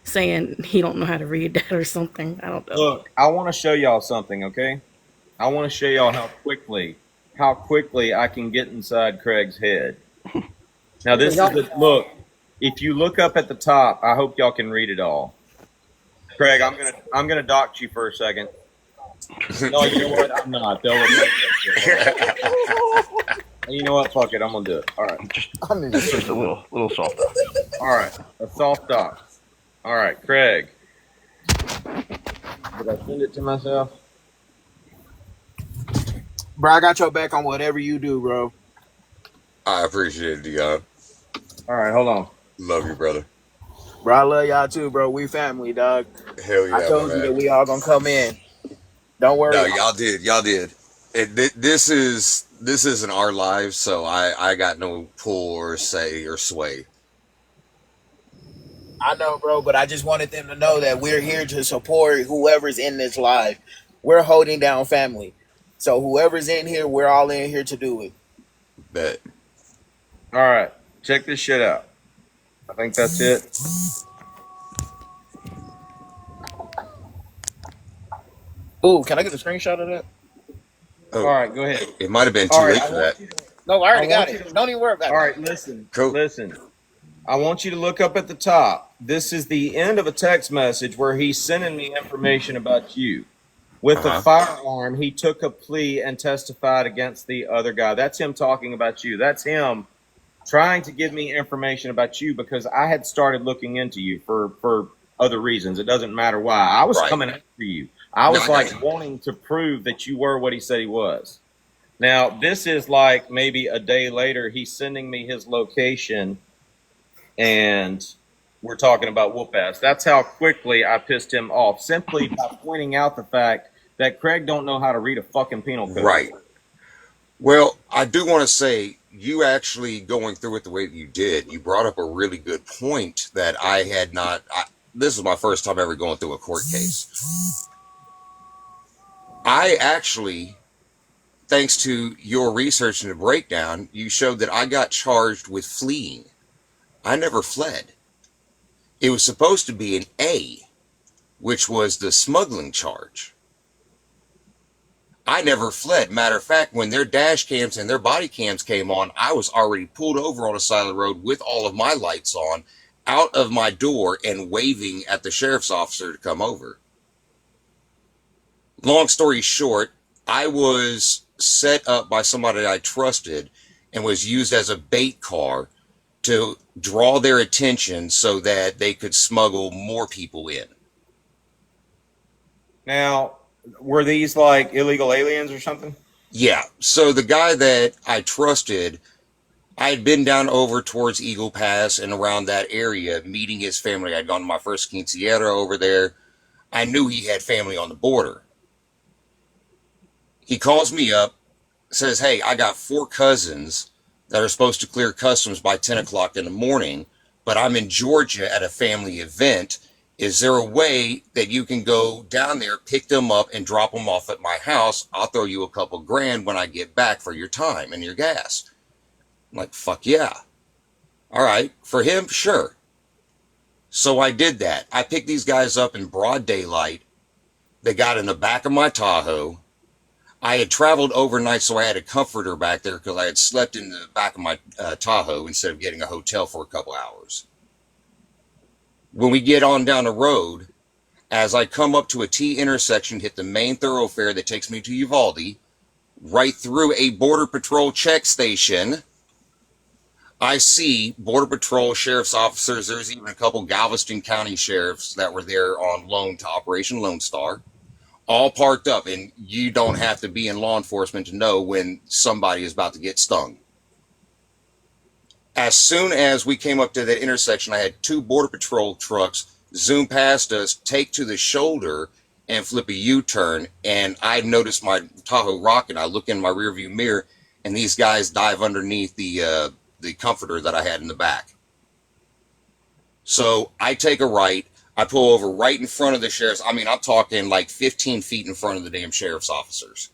S10: Saying he don't know how to read that or something. I don't know.
S8: Look, I want to show y'all something, okay? I want to show y'all how quickly I can get inside Craig's head. Now this is the look. If you look up at the top, I hope y'all can read it all. Craig, I'm gonna dox you for a second. No, you know what? I'm not. They'll you know what? Fuck it. I'm gonna do it. All right.
S4: Just a little soft.
S8: All right. A soft dox. All right, Craig. Did I send it to myself?
S15: Bro, I got your back on whatever you do, bro.
S11: I appreciate it, Dion.
S8: All right, hold on.
S11: Love you, brother.
S15: Bro, I love y'all too, bro. We family, dog.
S11: Hell
S15: I
S11: yeah,
S15: told
S11: my
S15: you
S11: man.
S15: that we all gonna come in. Don't
S11: No,
S15: worry.
S11: y'all did. This isn't our lives, so I got no pull or say or sway.
S15: I know, bro, but I just wanted them to know that we're here to support whoever's in this live. We're holding down family. So whoever's in here, we're all in here to do it.
S11: Bet.
S8: All right, check this shit out. I think that's it.
S15: Ooh, can I get a screenshot of that?
S11: Oh,
S8: all right, go ahead.
S11: It might have been too
S8: All right,
S11: late for that.
S15: No, I already
S8: I
S15: got
S8: want
S15: it. Don't even worry about it.
S8: All right, listen.
S11: Cool.
S8: Listen. I want you to look up at the top. This is the end of a text message where he's sending me information about you. With the firearm, he took a plea and testified against the other guy. That's him talking about you. That's him trying to give me information about you because I had started looking into you for other reasons. It doesn't matter why. I was coming after you. I was wanting to prove that you were what he said he was. Now, this is like maybe a day later, he's sending me his location and we're talking about whoop ass. That's how quickly I pissed him off, simply by pointing out the fact that Craig don't know how to read a fucking penal code.
S11: Right. Well, I do want to say, you actually going through it the way that you did, you brought up a really good point that I had not. This is my first time ever going through a court case. I actually, thanks to your research and the breakdown, you showed that I got charged with fleeing. I never fled. It was supposed to be an A, which was the smuggling charge. I never fled. Matter of fact, when their dash cams and their body cams came on, I was already pulled over on the side of the road with all of my lights on, out of my door and waving at the sheriff's officer to come over. Long story short, I was set up by somebody I trusted and was used as a bait car to draw their attention so that they could smuggle more people in.
S8: Now, were these like illegal aliens or something?
S11: Yeah. So the guy that I trusted, I had been down over towards Eagle Pass and around that area meeting his family. I'd gone to my first quinceañera over there. I knew he had family on the border. He calls me up, says, hey, I got 4 cousins that are supposed to clear customs by 10 o'clock in the morning, but I'm in Georgia at a family event. Is there a way that you can go down there, pick them up, and drop them off at my house? I'll throw you a couple grand when I get back for your time and your gas. I'm like, fuck yeah. All right. For him, sure. So I did that. I picked these guys up in broad daylight. They got in the back of my Tahoe. I had traveled overnight, so I had a comforter back there because I had slept in the back of my Tahoe instead of getting a hotel for a couple hours. When we get on down the road, as I come up to a T intersection, hit the main thoroughfare that takes me to Uvalde, right through a Border Patrol check station, I see Border Patrol sheriff's officers. There's even a couple Galveston County sheriffs that were there on loan to Operation Lone Star, all parked up, and you don't have to be in law enforcement to know when somebody is about to get stung. As soon as we came up to that intersection, I had 2 Border Patrol trucks zoom past us, take to the shoulder, and flip a U-turn. And I noticed my Tahoe rocking. I look in my rearview mirror, and these guys dive underneath the comforter that I had in the back. So I take a right. I pull over right in front of the sheriff's. I mean, I'm talking like 15 feet in front of the damn sheriff's officers.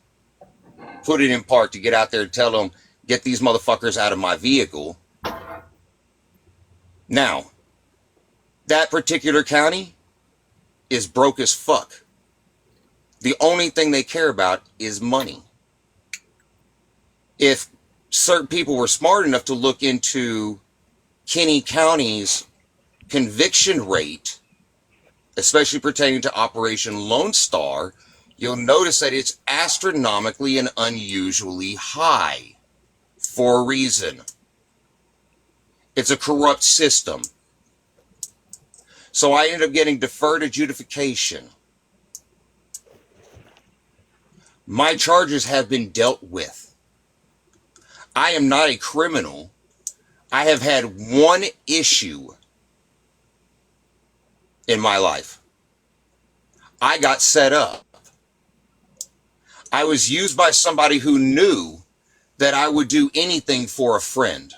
S11: Put it in park to get out there and tell them, get these motherfuckers out of my vehicle. Now, that particular county is broke as fuck. The only thing they care about is money. If certain people were smart enough to look into Kinney County's conviction rate, especially pertaining to Operation Lone Star, you'll notice that it's astronomically and unusually high for a reason. It's a corrupt system. So I ended up getting deferred adjudication. My charges have been dealt with. I am not a criminal. I have had one issue in my life. I got set up. I was used by somebody who knew that I would do anything for a friend.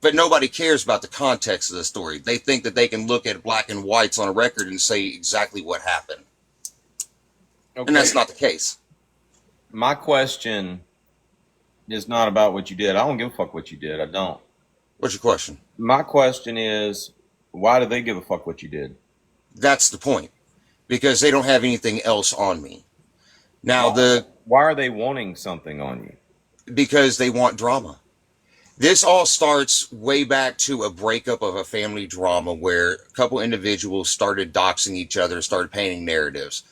S11: But nobody cares about the context of the story. They think that they can look at black and whites on a record and say exactly what happened. Okay. And that's not the case.
S8: My question is not about what you did. I don't give a fuck what you did. I don't.
S11: What's your question?
S8: My question is, why do they give a fuck what you did?
S11: That's the point. Because they don't have anything else on me. Now,
S8: why are they wanting something on you?
S11: Because they want drama. This all starts way back to a breakup of a family drama where a couple individuals started doxing each other, started painting narratives.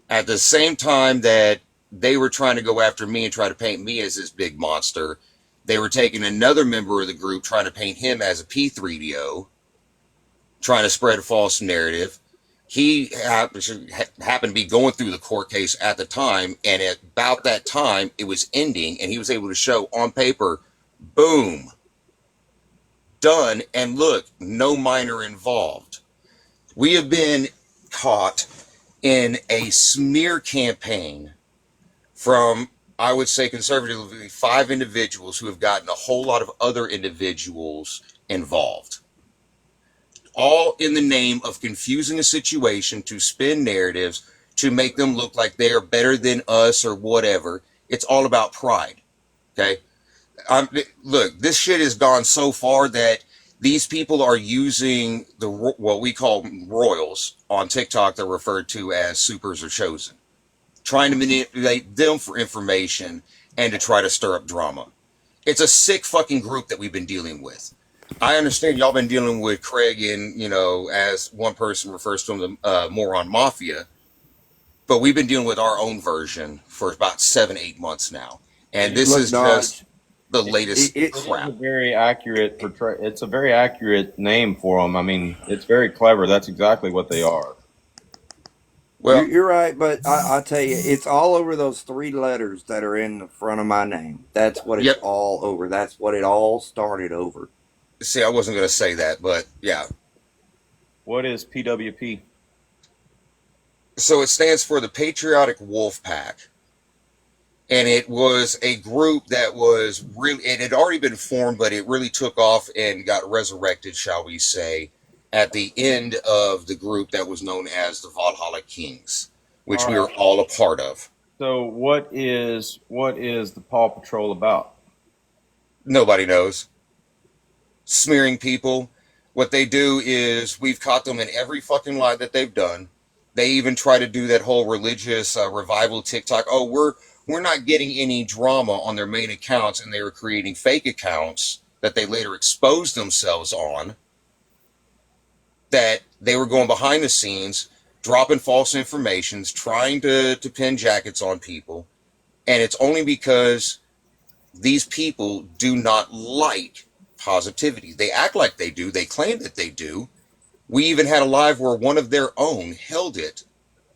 S11: At the same time that they were trying to go after me and try to paint me as this big monster, they were taking another member of the group, trying to paint him as a P3DO, trying to spread a false narrative. He happened to be going through the court case at the time, and at about that time, it was ending, and he was able to show on paper, boom, done, and look, no minor involved. We have been caught in a smear campaign from, I would say conservatively, 5 individuals who have gotten a whole lot of other individuals involved. All in the name of confusing a situation to spin narratives to make them look like they are better than us or whatever. It's all about pride. Okay? Look, this shit has gone so far that these people are using what we call royals on TikTok. They're referred to as supers or chosen, trying to manipulate them for information and to try to stir up drama. It's a sick fucking group that we've been dealing with. I understand y'all been dealing with Craig and, as one person refers to him, the Moron Mafia, but we've been dealing with our own version for about 7-8 months now. And this is just the latest crap.
S8: It's a very accurate it's a very accurate name for them. I mean, it's very clever. That's exactly what they are.
S12: Well, you're right, but I tell you, it's all over those 3 letters that are in the front of my name. That's what it's all over. That's what it all started over.
S11: See, I wasn't going to say that, but yeah.
S8: What is PWP?
S11: So it stands for the Patriotic Wolf Pack. And it was a group that was really, it had already been formed, but it really took off and got resurrected, shall we say, at the end of the group that was known as the Valhalla Kings, which we were all a part of.
S8: So what is the Paw Patrol about?
S11: Nobody knows. Smearing people. What they do is, we've caught them in every fucking lie that they've done. They even try to do that whole religious revival TikTok. Oh, we're not getting any drama on their main accounts, and they were creating fake accounts that they later exposed themselves on, that they were going behind the scenes, dropping false informations, trying to pin jackets on people. And it's only because these people do not like positivity. They act like they do. They claim that they do. We even had a live where one of their own held it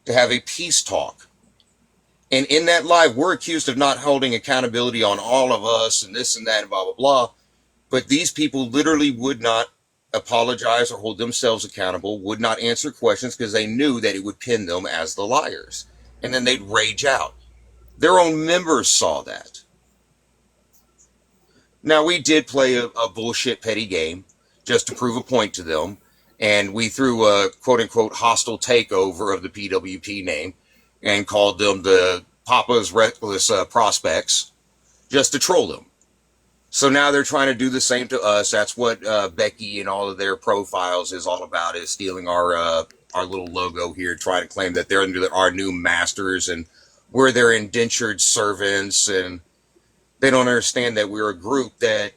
S11: to have a peace talk. And in that live, we're accused of not holding accountability on all of us and this and that and blah, blah, blah. But these people literally would not apologize or hold themselves accountable, would not answer questions because they knew that it would pin them as the liars. And then they'd rage out. Their own members saw that. Now, we did play a bullshit petty game just to prove a point to them. And we threw a quote-unquote hostile takeover of the PWP name and called them the Papa's Reckless Prospects just to troll them. So now they're trying to do the same to us. That's what Becky and all of their profiles is all about, is stealing our little logo here, trying to claim that they're our new masters and we're their indentured servants. And they don't understand that we're a group, that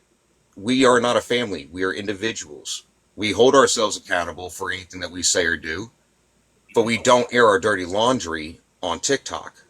S11: we are not a family. We are individuals. We hold ourselves accountable for anything that we say or do, but we don't air our dirty laundry on TikTok.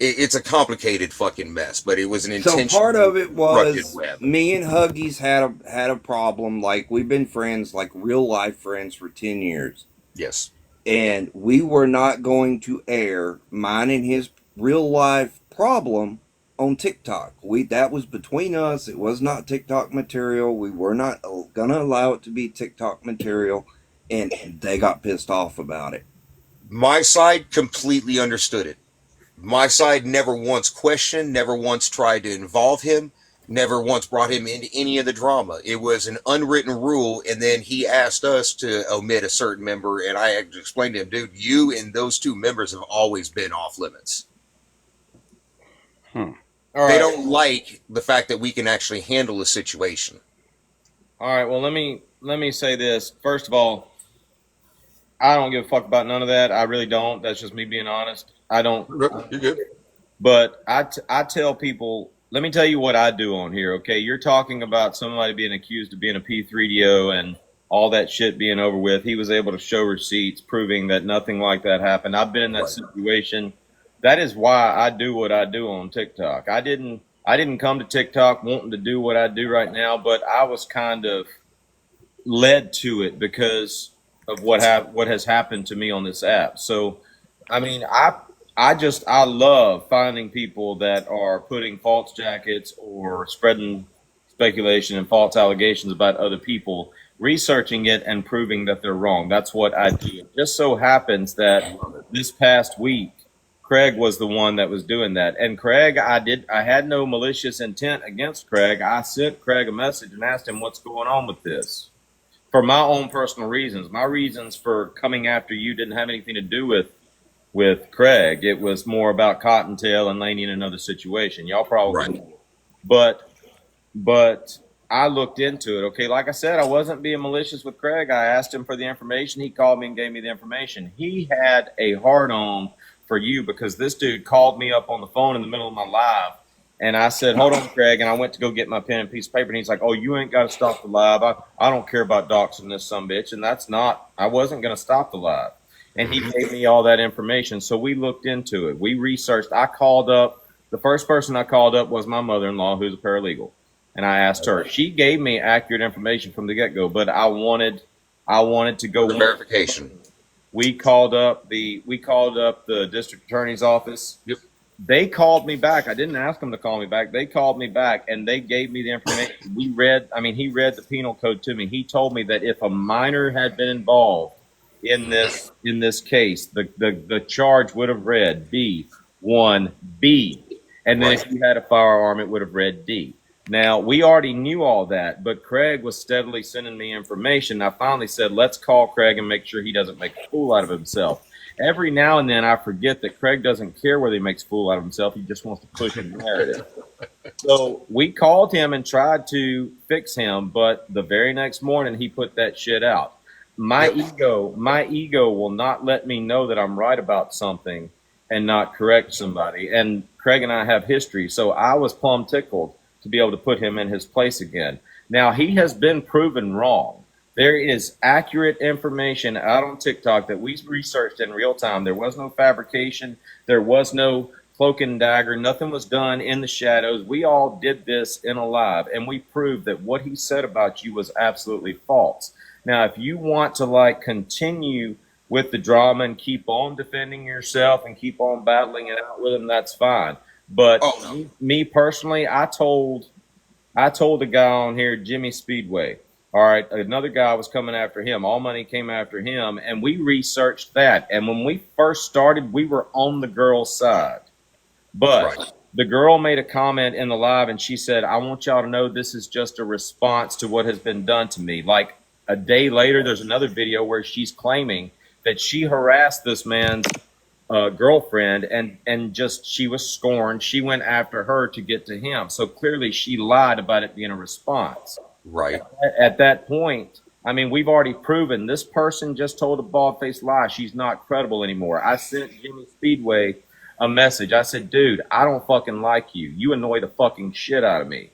S11: It's a complicated fucking mess, but it was an intentional.
S12: So part of it was me and Huggies had a problem. Like, we've been friends, like real life friends, for 10 years.
S11: Yes.
S12: And we were not going to air mine and his real life problem on TikTok. That was between us. It was not TikTok material. We were not going to allow it to be TikTok material. And they got pissed off about it.
S11: My side completely understood it. My side never once questioned, never once tried to involve him, never once brought him into any of the drama. It was an unwritten rule, and then he asked us to omit a certain member, and I had to explain to him, dude, you and those two members have always been off limits. They don't like the fact that we can actually handle a situation.
S8: All right, well, let me say this. First of all, I don't give a fuck about none of that. I really don't. That's just me being honest. I don't.
S11: You're good.
S8: But I tell people, let me tell you what I do on here, okay? You're talking about somebody being accused of being a P3DO and all that shit being over with. He was able to show receipts proving that nothing like that happened. I've been in that situation. That is why I do what I do on TikTok. I didn't come to TikTok wanting to do what I do right now, but I was kind of led to it because of what has happened to me on this app. So, I mean, I love finding people that are putting false jackets or spreading speculation and false allegations about other people, researching it and proving that they're wrong. That's what I do. It just so happens that this past week, Craig was the one that was doing that. And Craig, I had no malicious intent against Craig. I sent Craig a message and asked him what's going on with this. For my own personal reasons. My reasons for coming after you didn't have anything to do with Craig. It was more about Cottontail and Laney in another situation. Y'all probably know. But I looked into it. Okay, like I said, I wasn't being malicious with Craig. I asked him for the information. He called me and gave me the information. He had a hard-on for you because this dude called me up on the phone in the middle of my live. And I said, hold on, Craig. And I went to go get my pen and piece of paper. And he's like, oh, you ain't got to stop the live. I don't care about doxing this sumbitch. And I wasn't going to stop the live. And he gave me all that information. So we looked into it. We researched. The first person I called up was my mother-in-law, who's a paralegal. And I asked her. She gave me accurate information from the get-go, but I wanted to go
S11: for verification.
S8: We called up the district attorney's office.
S11: Yep.
S8: They called me back. I didn't ask them to call me back. They called me back and they gave me the information. He read the penal code to me. He told me that if a minor had been involved in this case, the charge would have read B1B. And then if you had a firearm, it would have read D. Now, we already knew all that, but Craig was steadily sending me information. I finally said, let's call Craig and make sure he doesn't make a fool out of himself. Every now and then I forget that Craig doesn't care whether he makes a fool out of himself. He just wants to push a narrative. So we called him and tried to fix him, but the very next morning he put that shit out. My ego will not let me know that I'm right about something and not correct somebody. And Craig and I have history, so I was plumb tickled to be able to put him in his place again. Now, he has been proven wrong. There is accurate information out on TikTok that we researched in real time. There was no fabrication. There was no cloak and dagger. Nothing was done in the shadows. We all did this in a live, and we proved that what he said about you was absolutely false. Now, if you want to continue with the drama and keep on defending yourself and keep on battling it out with him, that's fine. But me personally, I told the guy on here, Jimmy Speedway, all right, another guy was coming after him. All Money came after him, and we researched that. And when we first started, we were on the girl's side. But the girl made a comment in the live, and she said, I want y'all to know this is just a response to what has been done to me. Like a day later, there's another video where she's claiming that she harassed this man's girlfriend and just she was scorned. She went after her to get to him. So clearly she lied about it being a response.
S11: Right.
S8: At that point, I mean, we've already proven this person just told a bald-faced lie. She's not credible anymore. I sent Jimmy Speedway a message. I said, dude, I don't fucking like you. You annoy the fucking shit out of me.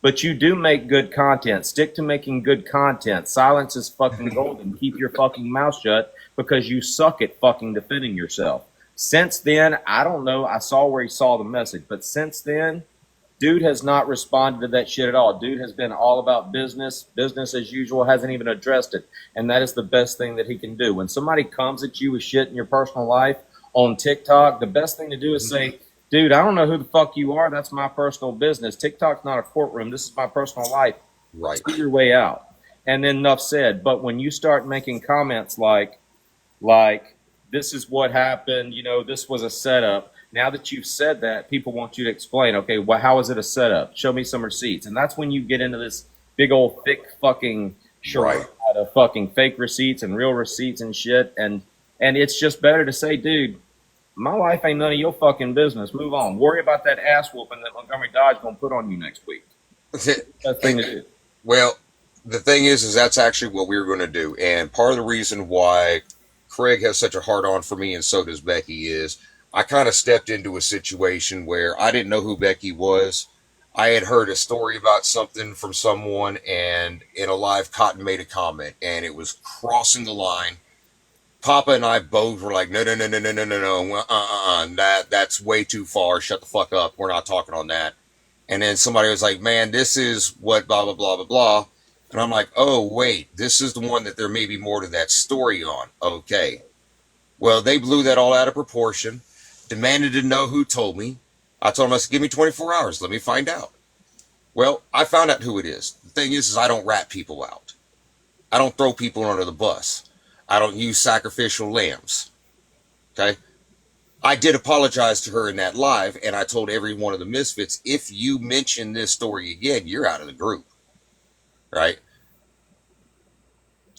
S8: But you do make good content. Stick to making good content. Silence is fucking golden. Keep your fucking mouth shut because you suck at fucking defending yourself. Since then, I don't know. I saw where he saw the message. But since then, Dude has not responded to that shit at all. Dude has been all about business as usual, hasn't even addressed it. And that is the best thing that he can do. When somebody comes at you with shit in your personal life on TikTok, the best thing to do is say, dude, I don't know who the fuck you are. That's my personal business. TikTok's not a courtroom. This is my personal life.
S11: Right.
S8: See your way out. And then enough said. But when you start making comments like, this is what happened, you know, this was a setup. Now that you've said that, people want you to explain, okay, well, how is it a setup? Show me some receipts. And that's when you get into this big old thick fucking charade of fucking fake receipts and real receipts and shit. And it's just better to say, dude, my life ain't none of your fucking business. Move on. Worry about that ass whooping that Montgomery Dodge gonna put on you next week. That's the thing to do.
S11: Well, the thing is that's actually what we were going to do. And part of the reason why Craig has such a hard-on for me, and so does Becky, is I kind of stepped into a situation where I didn't know who Becky was. I had heard a story about something from someone, and in a live, Cotton made a comment, and it was crossing the line. Papa and I both were like, no, that's way too far. Shut the fuck up. We're not talking on that. And then somebody was like, man, this is what blah, blah, blah, blah, blah. And I'm like, oh, wait, this is the one that there may be more to that story on. Okay. Well, they blew that all out of proportion, demanded to know who told me. I told them, I said, give me 24 hours. Let me find out. Well, I found out who it is. The thing is I don't rat people out. I don't throw people under the bus. I don't use sacrificial lambs. Okay? I did apologize to her in that live, and I told every one of the Misfits, if you mention this story again, you're out of the group. Right?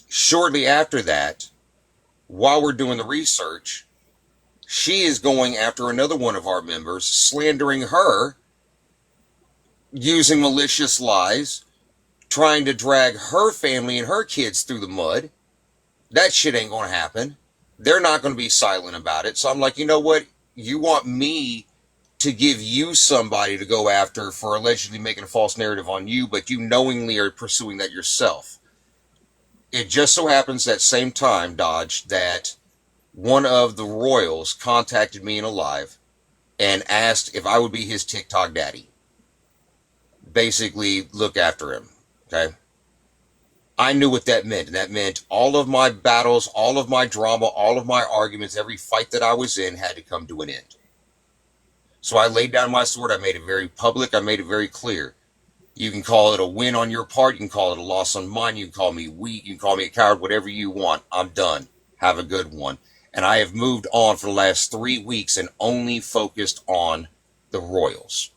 S11: Shortly after that, while we're doing the research, she is going after another one of our members, slandering her, using malicious lies, trying to drag her family and her kids through the mud. That shit ain't going to happen. They're not going to be silent about it. So I'm like, you know what? You want me to give you somebody to go after for allegedly making a false narrative on you, but you knowingly are pursuing that yourself. It just so happens that same time, Dodge, that one of the Royals contacted me in a live and asked if I would be his TikTok daddy. Basically, look after him. Okay? I knew what that meant. And that meant all of my battles, all of my drama, all of my arguments, every fight that I was in had to come to an end. So I laid down my sword. I made it very public. I made it very clear. You can call it a win on your part. You can call it a loss on mine. You can call me weak. You can call me a coward, whatever you want. I'm done. Have a good one. And I have moved on for the last 3 weeks and only focused on the Royals.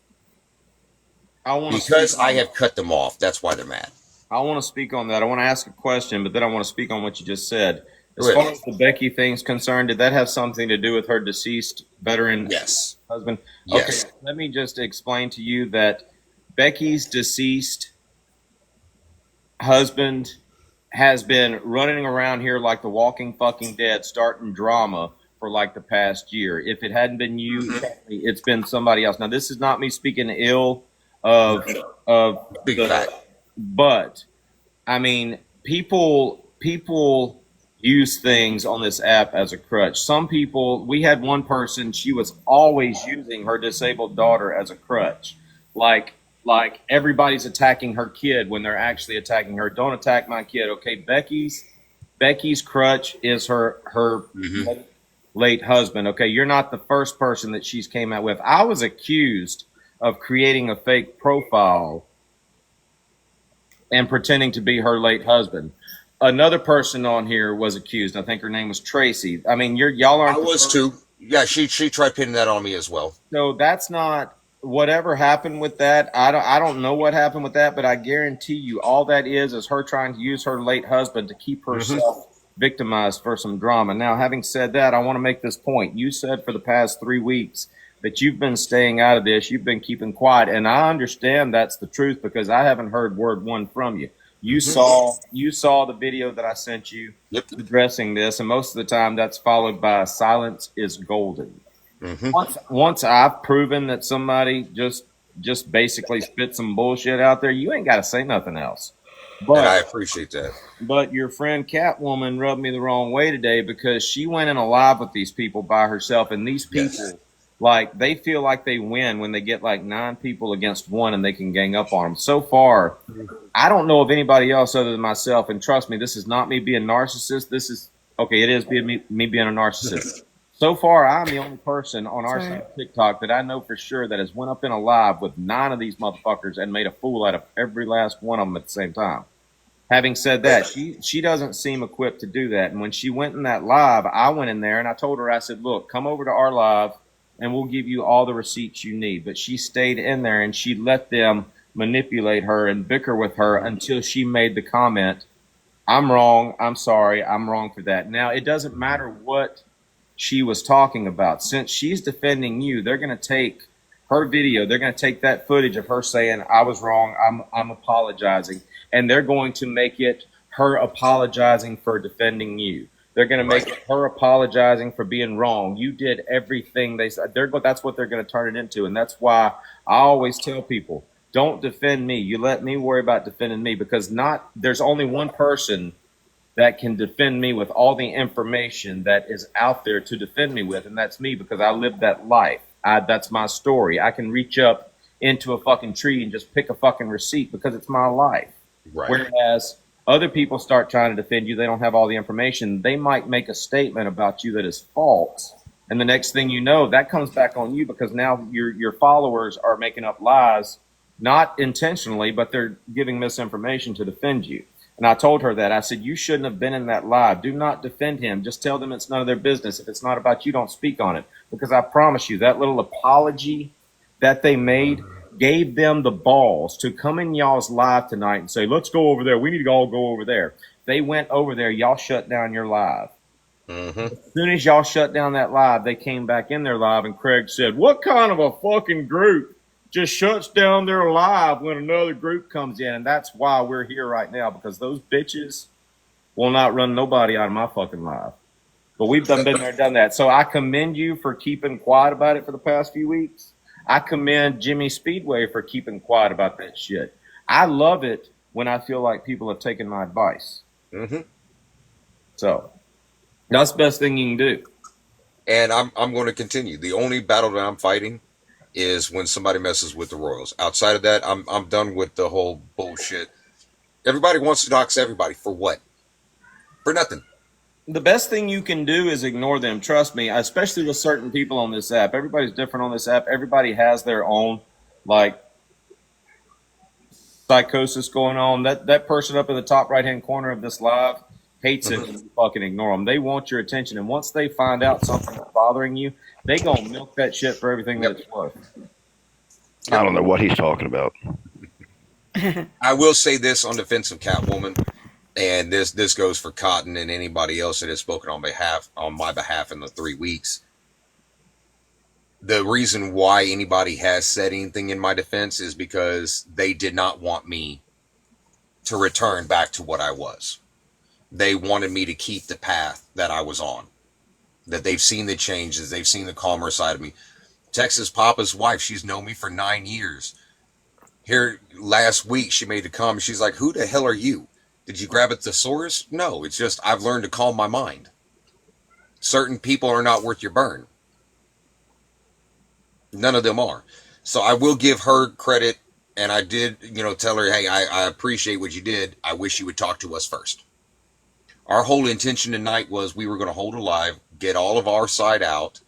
S11: Because I have cut them off. That's why they're mad.
S8: I want to speak on that. I want to ask a question, but then I want to speak on what you just said. As far as the Becky thing's concerned, did that have something to do with her deceased veteran husband?
S11: Yes.
S8: Okay, let me just explain to you that Becky's deceased husband has been running around here like the Walking Fucking Dead, starting drama for like the past year. If it hadn't been you, it's been somebody else. Now, this is not me speaking ill of
S11: Big fact.
S8: But I mean, people use things on this app as a crutch. Some people, we had one person, she was always using her disabled daughter as a crutch. Like everybody's attacking her kid when they're actually attacking her. Don't attack my kid. Okay, Becky's crutch is her late husband. Okay, you're not the first person that she's came out with. I was accused of creating a fake profile and pretending to be her late husband. Another person on here was accused. I think her name was Tracy. I mean, y'all aren't.
S11: I was too. Yeah, she tried pinning that on me as well.
S8: So that's not whatever happened with that. I don't know what happened with that, but I guarantee you, all that is her trying to use her late husband to keep herself victimized for some drama. Now, having said that, I want to make this point. You said for the past 3 weeks that you've been staying out of this. You've been keeping quiet. And I understand that's the truth because I haven't heard word one from you. You saw the video that I sent you addressing this. And most of the time that's followed by silence is golden. Once I've proven that somebody just basically spit some bullshit out there, you ain't got to say nothing else. But
S11: and I appreciate that.
S8: But your friend Catwoman rubbed me the wrong way today because she went in a live with these people by herself. And these people... like they feel like they win when they get like 9 people against 1 and they can gang up on them. So far, I don't know of anybody else other than myself. And trust me, this is not me being narcissist. This is okay. It is being me being a narcissist. So far, I'm the only person on our side of TikTok that I know for sure that has went up in a live with 9 of these motherfuckers and made a fool out of every last one of them at the same time. Having said that, she doesn't seem equipped to do that. And when she went in that live, I went in there and I told her, I said, look, come over to our live and we'll give you all the receipts you need. But she stayed in there and she let them manipulate her and bicker with her until she made the comment, I'm wrong, I'm sorry, I'm wrong for that. Now, it doesn't matter what she was talking about. Since she's defending you, they're going to take her video, they're going to take that footage of her saying, I was wrong, I'm apologizing, and they're going to make it her apologizing for defending you. They're going to make it her apologizing for being wrong. You did everything they said. That's what they're going to turn it into, and that's why I always tell people, don't defend me. You let me worry about defending me, because there's only one person that can defend me with all the information that is out there to defend me with, and that's me, because I lived that life. That's my story. I can reach up into a fucking tree and just pick a fucking receipt because it's my life. Right. Whereas other people start trying to defend you, they don't have all the information. They might make a statement about you that is false, and the next thing you know, that comes back on you, because now your followers are making up lies, not intentionally, but they're giving misinformation to defend you. And I told her that. I said, you shouldn't have been in that live. Do not defend him. Just tell them it's none of their business. If it's not about you, don't speak on it. Because I promise you, that little apology that they made gave them the balls to come in y'all's live tonight and say, let's go over there. We need to all go over there. They went over there. Y'all shut down your live. As soon as y'all shut down that live, they came back in their live, and Craig said, what kind of a fucking group just shuts down their live when another group comes in? And that's why we're here right now, because those bitches will not run nobody out of my fucking live. But we've been there, done that. So I commend you for keeping quiet about it for the past few weeks. I commend Jimmy Speedway for keeping quiet about that shit. I love it when I feel like people have taken my advice. So that's the best thing you can do.
S11: And I'm going to continue. The only battle that I'm fighting is when somebody messes with the Royals. Outside of that, I'm done with the whole bullshit. Everybody wants to dox everybody. For what? For nothing.
S8: The best thing you can do is ignore them. Trust me, especially with certain people on this app. Everybody's different on this app. Everybody has their own, like, psychosis going on. That person up in the top right-hand corner of this live hates it when you fucking ignore them. They want your attention, and once they find out something is bothering you, they gonna milk that shit for everything that it's worth.
S4: I don't know what he's talking about.
S11: I will say this on defense of Catwoman, and this goes for Cotton and anybody else that has spoken on my behalf in the 3 weeks. The reason why anybody has said anything in my defense is because they did not want me to return back to what I was. They wanted me to keep the path that I was on. That they've seen the changes, they've seen the calmer side of me. Texas Papa's wife, she's known me for 9 years. Here last week, she made the comment, she's like, who the hell are you? Did you grab a thesaurus? No, it's just I've learned to calm my mind. Certain people are not worth your burn. None of them are. So I will give her credit, and I did, tell her, hey, I appreciate what you did. I wish you would talk to us first. Our whole intention tonight was we were going to hold a live, get all of our side out,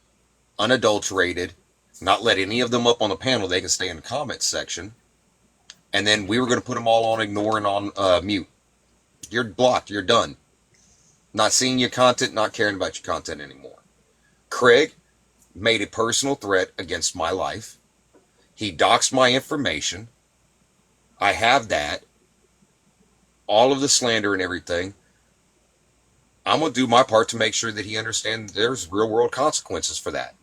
S11: unadulterated, not let any of them up on the panel. They can stay in the comments section. And then we were going to put them all on ignore and on mute. You're blocked. You're done. Not seeing your content, not caring about your content anymore. Craig made a personal threat against my life. He doxed my information. I have that. All of the slander and everything. I'm going to do my part to make sure that he understands there's real world consequences for that.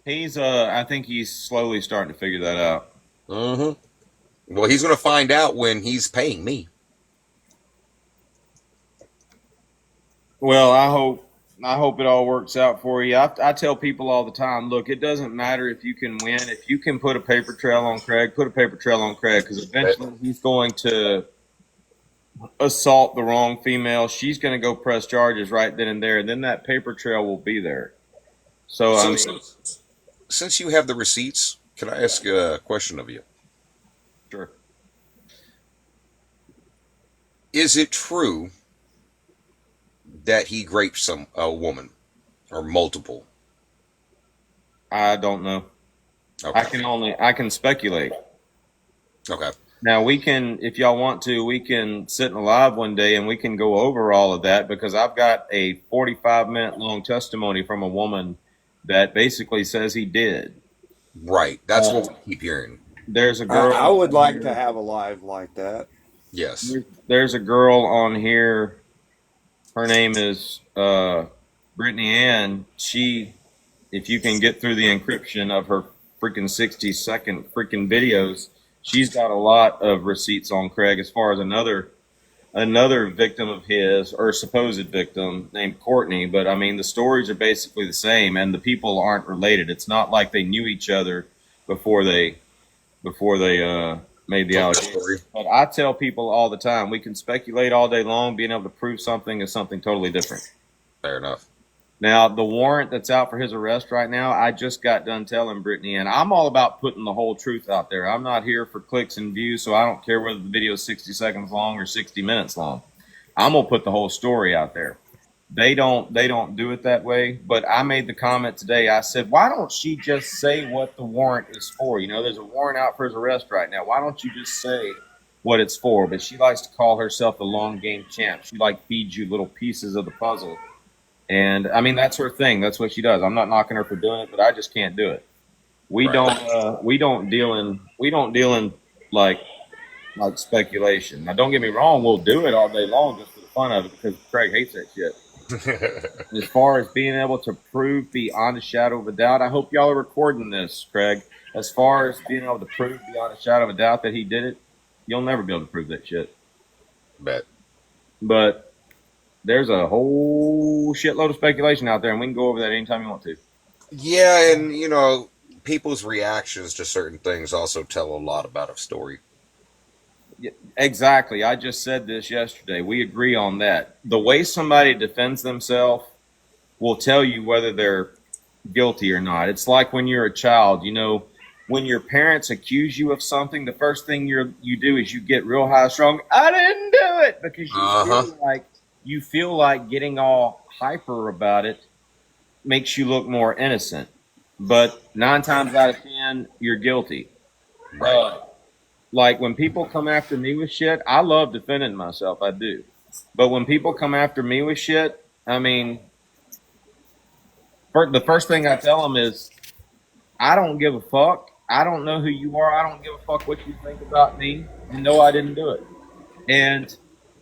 S8: I think he's slowly starting to figure that out.
S11: Well, he's going to find out when he's paying me.
S8: Well, I hope it all works out for you. I tell people all the time, look, it doesn't matter if you can win. If you can put a paper trail on Craig, put a paper trail on Craig, because eventually he's going to assault the wrong female. She's going to go press charges right then and there, and then that paper trail will be there. So
S11: since you have the receipts, can I ask a question of you?
S8: Sure.
S11: Is it true that he raped a woman or multiple?
S8: I don't know.
S11: Okay.
S8: I can speculate.
S11: Okay.
S8: Now we can, if y'all want to, we can sit in a live one day and we can go over all of that, because I've got a 45-minute long testimony from a woman that basically says he did.
S11: Right. That's what we keep hearing.
S8: There's a girl.
S12: I would like to have a live like that.
S11: Yes.
S8: There's a girl on here. Her name is Brittany Ann. She, if you can get through the encryption of her freaking 60-second freaking videos, she's got a lot of receipts on Craig as far as another victim of his, or supposed victim, named Courtney. But I mean, the stories are basically the same, and the people aren't related. It's not like they knew each other before they made the allegation. But I tell people all the time, we can speculate all day long. Being able to prove something is something totally different.
S11: Fair enough.
S8: Now, the warrant that's out for his arrest right now, I just got done telling Brittany, and I'm all about putting the whole truth out there. I'm not here for clicks and views, so I don't care whether the video is 60 seconds long or 60 minutes long. I'm going to put the whole story out there. They don't do it that way, but I made the comment today. I said, why don't she just say what the warrant is for? You know, there's a warrant out for his arrest right now. Why don't you just say what it's for? But she likes to call herself the long game champ. She feeds you little pieces of the puzzle. And I mean, that's her thing. That's what she does. I'm not knocking her for doing it, but I just can't do it. We don't deal in like speculation. Now, don't get me wrong. We'll do it all day long just for the fun of it, because Craig hates that shit. As far as being able to prove beyond a shadow of a doubt, I hope y'all are recording this, Craig. As far as being able to prove beyond a shadow of a doubt that he did it, you'll never be able to prove that shit.
S11: Bet.
S8: But there's a whole shitload of speculation out there, and we can go over that anytime you want to.
S11: Yeah, and, you know, people's reactions to certain things also tell a lot about a story.
S8: Yeah, exactly. I just said this yesterday. We agree on that. The way somebody defends themselves will tell you whether they're guilty or not. It's like when you're a child, you know, when your parents accuse you of something, the first thing you do is you get real high strong. I didn't do it, because you feel like getting all hyper about it makes you look more innocent. But 9 times out of 10, you're guilty.
S11: Right.
S8: Like when people come after me with shit, I love defending myself. I do. But when people come after me with shit, I mean, the first thing I tell them is, I don't give a fuck. I don't know who you are. I don't give a fuck what you think about me. You know I didn't do it. And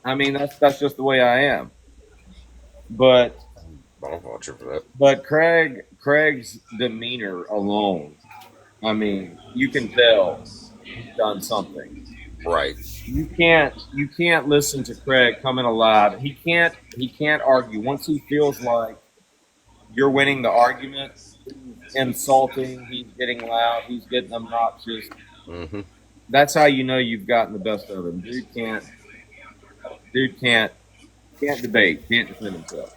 S8: I mean, that's just the way I am. But
S11: I don't want you for that.
S8: But Craig's demeanor alone, I mean, you can tell he's done something.
S11: Right.
S8: You can't listen to Craig coming alive. He can't argue. Once he feels like you're winning the argument, he's insulting, he's getting loud, he's getting obnoxious.
S11: Mm-hmm.
S8: That's how you know you've gotten the best of him. Dude can't debate, can't defend himself.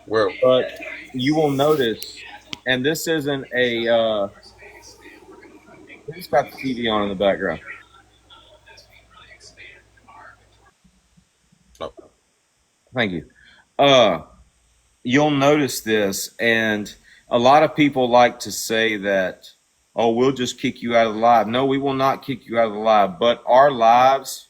S11: Well,
S8: but you will notice, and this isn't a who's got the TV on in the background?
S11: Oh.
S8: Thank you. You'll notice this, and a lot of people like to say that, oh, we'll just kick you out of the live. No, we will not kick you out of the live, but our lives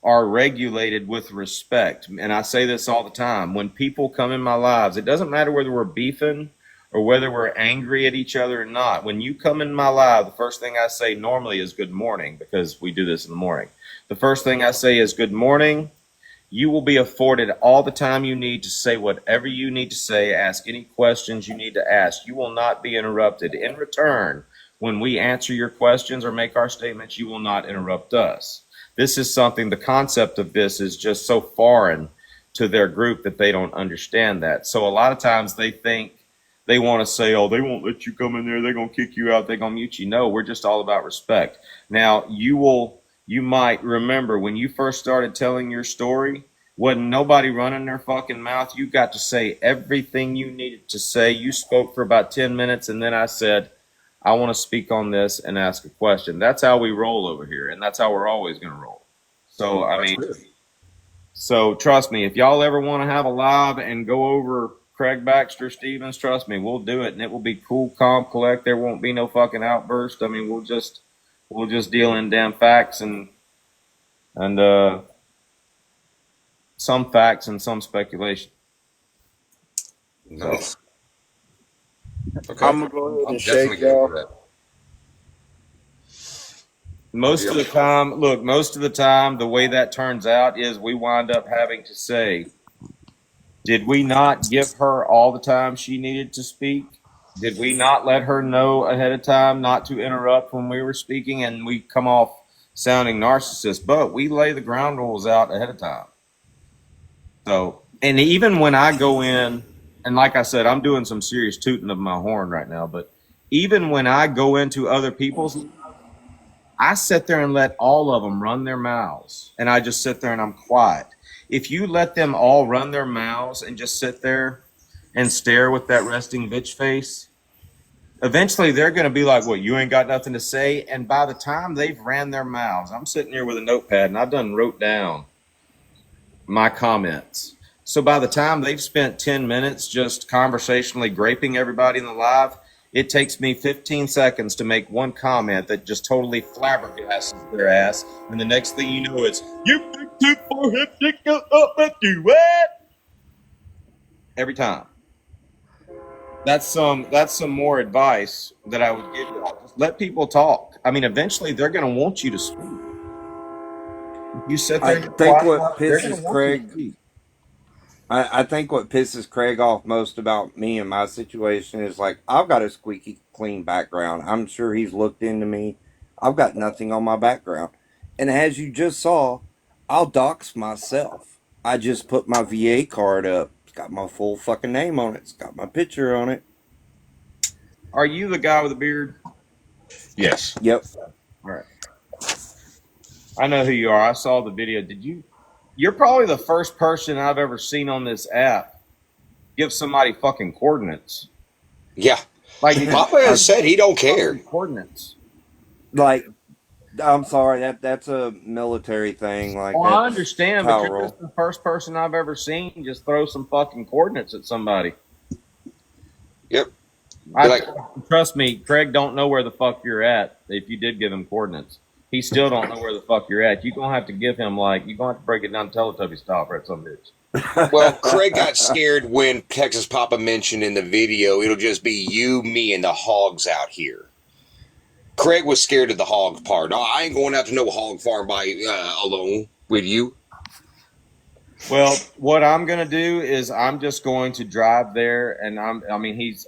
S8: are regulated with respect. And I say this all the time. When people come in my lives, it doesn't matter whether we're beefing or whether we're angry at each other or not. When you come in my live, the first thing I say normally is good morning, because we do this in the morning. The first thing I say is good morning. You will be afforded all the time you need to say whatever you need to say, ask any questions you need to ask. You will not be interrupted. In return, when we answer your questions or make our statements, you will not interrupt us. This is something, the concept of this is just so foreign to their group that they don't understand that. So a lot of times they think they want to say, oh, they won't let you come in there, they're going to kick you out, they're going to mute you. No, we're just all about respect. Now, you might remember when you first started telling your story, Wasn't nobody running their fucking mouth. You got to say everything you needed to say. You spoke for about 10 minutes, and then I said, I want to speak on this and ask a question. That's how we roll over here, and that's how we're always going to roll. So, I mean, so trust me, if y'all ever want to have a live and go over Craig Baxter Stevens, trust me, we'll do it, and it will be cool, calm, collect. There won't be no fucking outburst. I mean, we'll just deal in damn facts and some facts and some speculation.
S11: Nice. Okay.
S15: I'm gonna go ahead
S11: I'm
S15: and
S11: definitely
S15: shake
S11: good
S15: y'all.
S11: for that.
S8: Most of the time, the way that turns out is we wind up having to say, did we not give her all the time she needed to speak? Did we not let her know ahead of time not to interrupt when we were speaking? And we come off sounding narcissists, but we lay the ground rules out ahead of time. So, and even when I go in, and like I said, I'm doing some serious tooting of my horn right now, but even when I go into other people's, I sit there and let all of them run their mouths, and I just sit there and I'm quiet. If you let them all run their mouths and just sit there and stare with that resting bitch face, eventually they're going to be like, well, you ain't got nothing to say. And by the time they've ran their mouths, I'm sitting here with a notepad and I've done wrote down my comments. So by the time they've spent 10 minutes just conversationally graping everybody in the live, it takes me 15 seconds to make one comment that just totally flabbergasts their ass. And the next thing you know, it's, you big tooth forehead, dick up and do what? Every time. That's some more advice that I would give y'all. Just let people talk. I mean, eventually they're going to want you to speak. If you sit there
S12: I
S8: and
S12: think
S8: quiet,
S12: what
S8: they're gonna
S12: pisses
S8: want you to
S12: Craig
S8: speak.
S12: I think what pisses Craig off most about me and my situation is like I've got a squeaky clean background. I'm sure he's looked into me. I've got nothing on my background. And as you just saw, I'll dox myself. I just put my VA card up. It's got my full fucking name on it. It's got my picture on it.
S8: Are you the guy with the beard?
S11: Yes.
S12: Yep.
S8: All right. I know who you are. I saw the video. You're probably the first person I've ever seen on this app give somebody fucking coordinates.
S11: Yeah.
S8: Like
S11: Papa has said he don't care.
S8: Coordinates.
S12: Like, I'm sorry, that's a military thing. Like,
S8: Well, I understand, but you're
S12: roll.
S8: just the first person I've ever seen just throw some fucking coordinates at somebody.
S11: Yep.
S8: Trust me, Craig don't know where the fuck you're at if you did give him coordinates. He still don't know where the fuck you're at. You're going to have to give him, like, you're going to have to break it down Teletubby style for some bitch.
S11: Well, Craig got scared when Texas Papa mentioned in the video, it'll just be you, me, and the hogs out here. Craig was scared of the hog part. No, I ain't going out to no hog farm alone with you.
S8: Well, what I'm going to do is I'm just going to drive there, and he's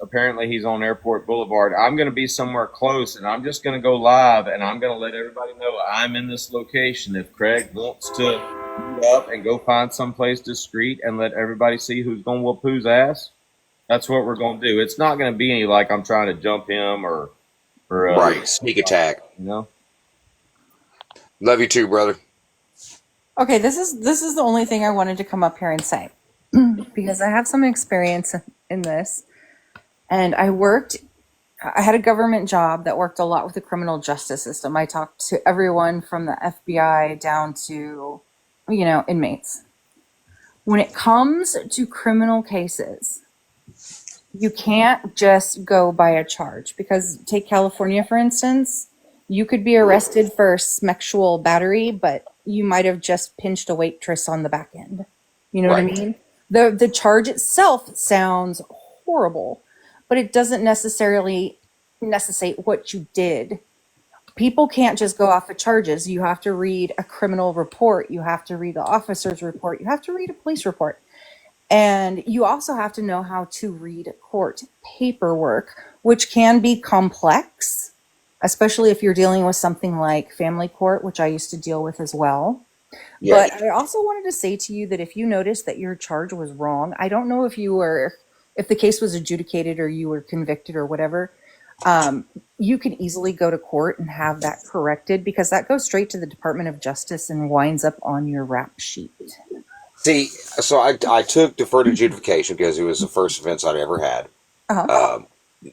S8: on Airport Boulevard. I'm going to be somewhere close, and I'm just going to go live, and I'm going to let everybody know I'm in this location. If Craig wants to move up and go find someplace discreet and let everybody see who's going to whoop whose ass, that's what we're going to do. It's not going to be any like I'm trying to jump him or
S11: right, sneak attack.
S8: You know.
S11: Love you too, brother.
S16: Okay, this is the only thing I wanted to come up here and say because I have some experience in this, and I had a government job that worked a lot with the criminal justice system. I talked to everyone from the FBI down to, inmates. When it comes to criminal cases, you can't just go by a charge because take California, for instance, you could be arrested for sexual battery, but you might have just pinched a waitress on the back end. You know what I mean? The charge itself sounds horrible, but it doesn't necessarily necessitate what you did. People can't just go off of charges. You have to read a criminal report. You have to read the officer's report. You have to read a police report. And you also have to know how to read court paperwork, which can be complex, especially if you're dealing with something like family court, which I used to deal with as well. Yes. But I also wanted to say to you that if you notice that your charge was wrong, I don't know if the case was adjudicated or you were convicted or whatever, you can easily go to court and have that corrected because that goes straight to the Department of Justice and winds up on your rap sheet.
S11: See, so I took deferred adjudication because it was the first offense I'd ever had.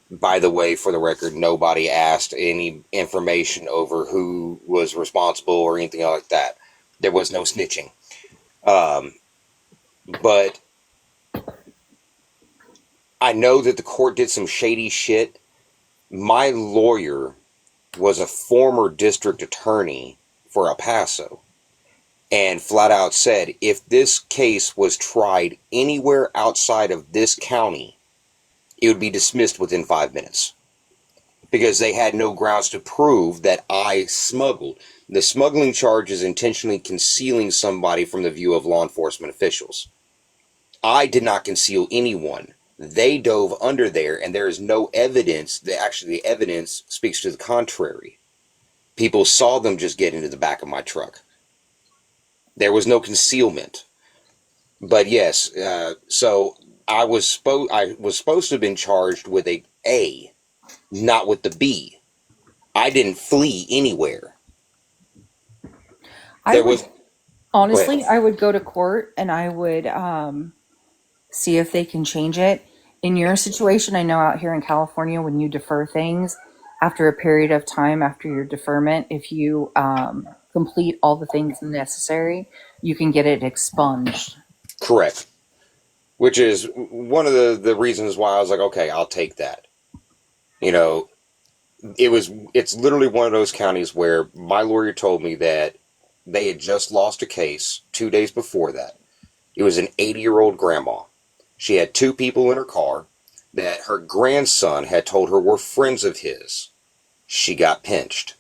S11: By the way, for the record, nobody asked any information over who was responsible or anything like that. There was no snitching. But I know that the court did some shady shit. My lawyer was a former district attorney for El Paso and flat out said if this case was tried anywhere outside of this county, it would be dismissed within 5 minutes because they had no grounds to prove that I smuggled. The smuggling charge is intentionally concealing somebody from the view of law enforcement officials. I did not conceal anyone. They dove under there, and there is no evidence that actually the evidence speaks to the contrary. People saw them just get into the back of my truck. There was no concealment. But yes, so I was supposed to have been charged with A, not with the B. I didn't flee anywhere.
S16: Honestly, I would go to court and I would see if they can change it. In your situation, I know out here in California, when you defer things, after a period of time after your deferment, if you complete all the things necessary, you can get it expunged.
S11: Correct. Which is one of the reasons why I was like, okay, I'll take that. You know, it's literally one of those counties where my lawyer told me that they had just lost a case 2 days before that. It was an 80-year-old grandma. She had 2 people in her car that her grandson had told her were friends of his. She got pinched.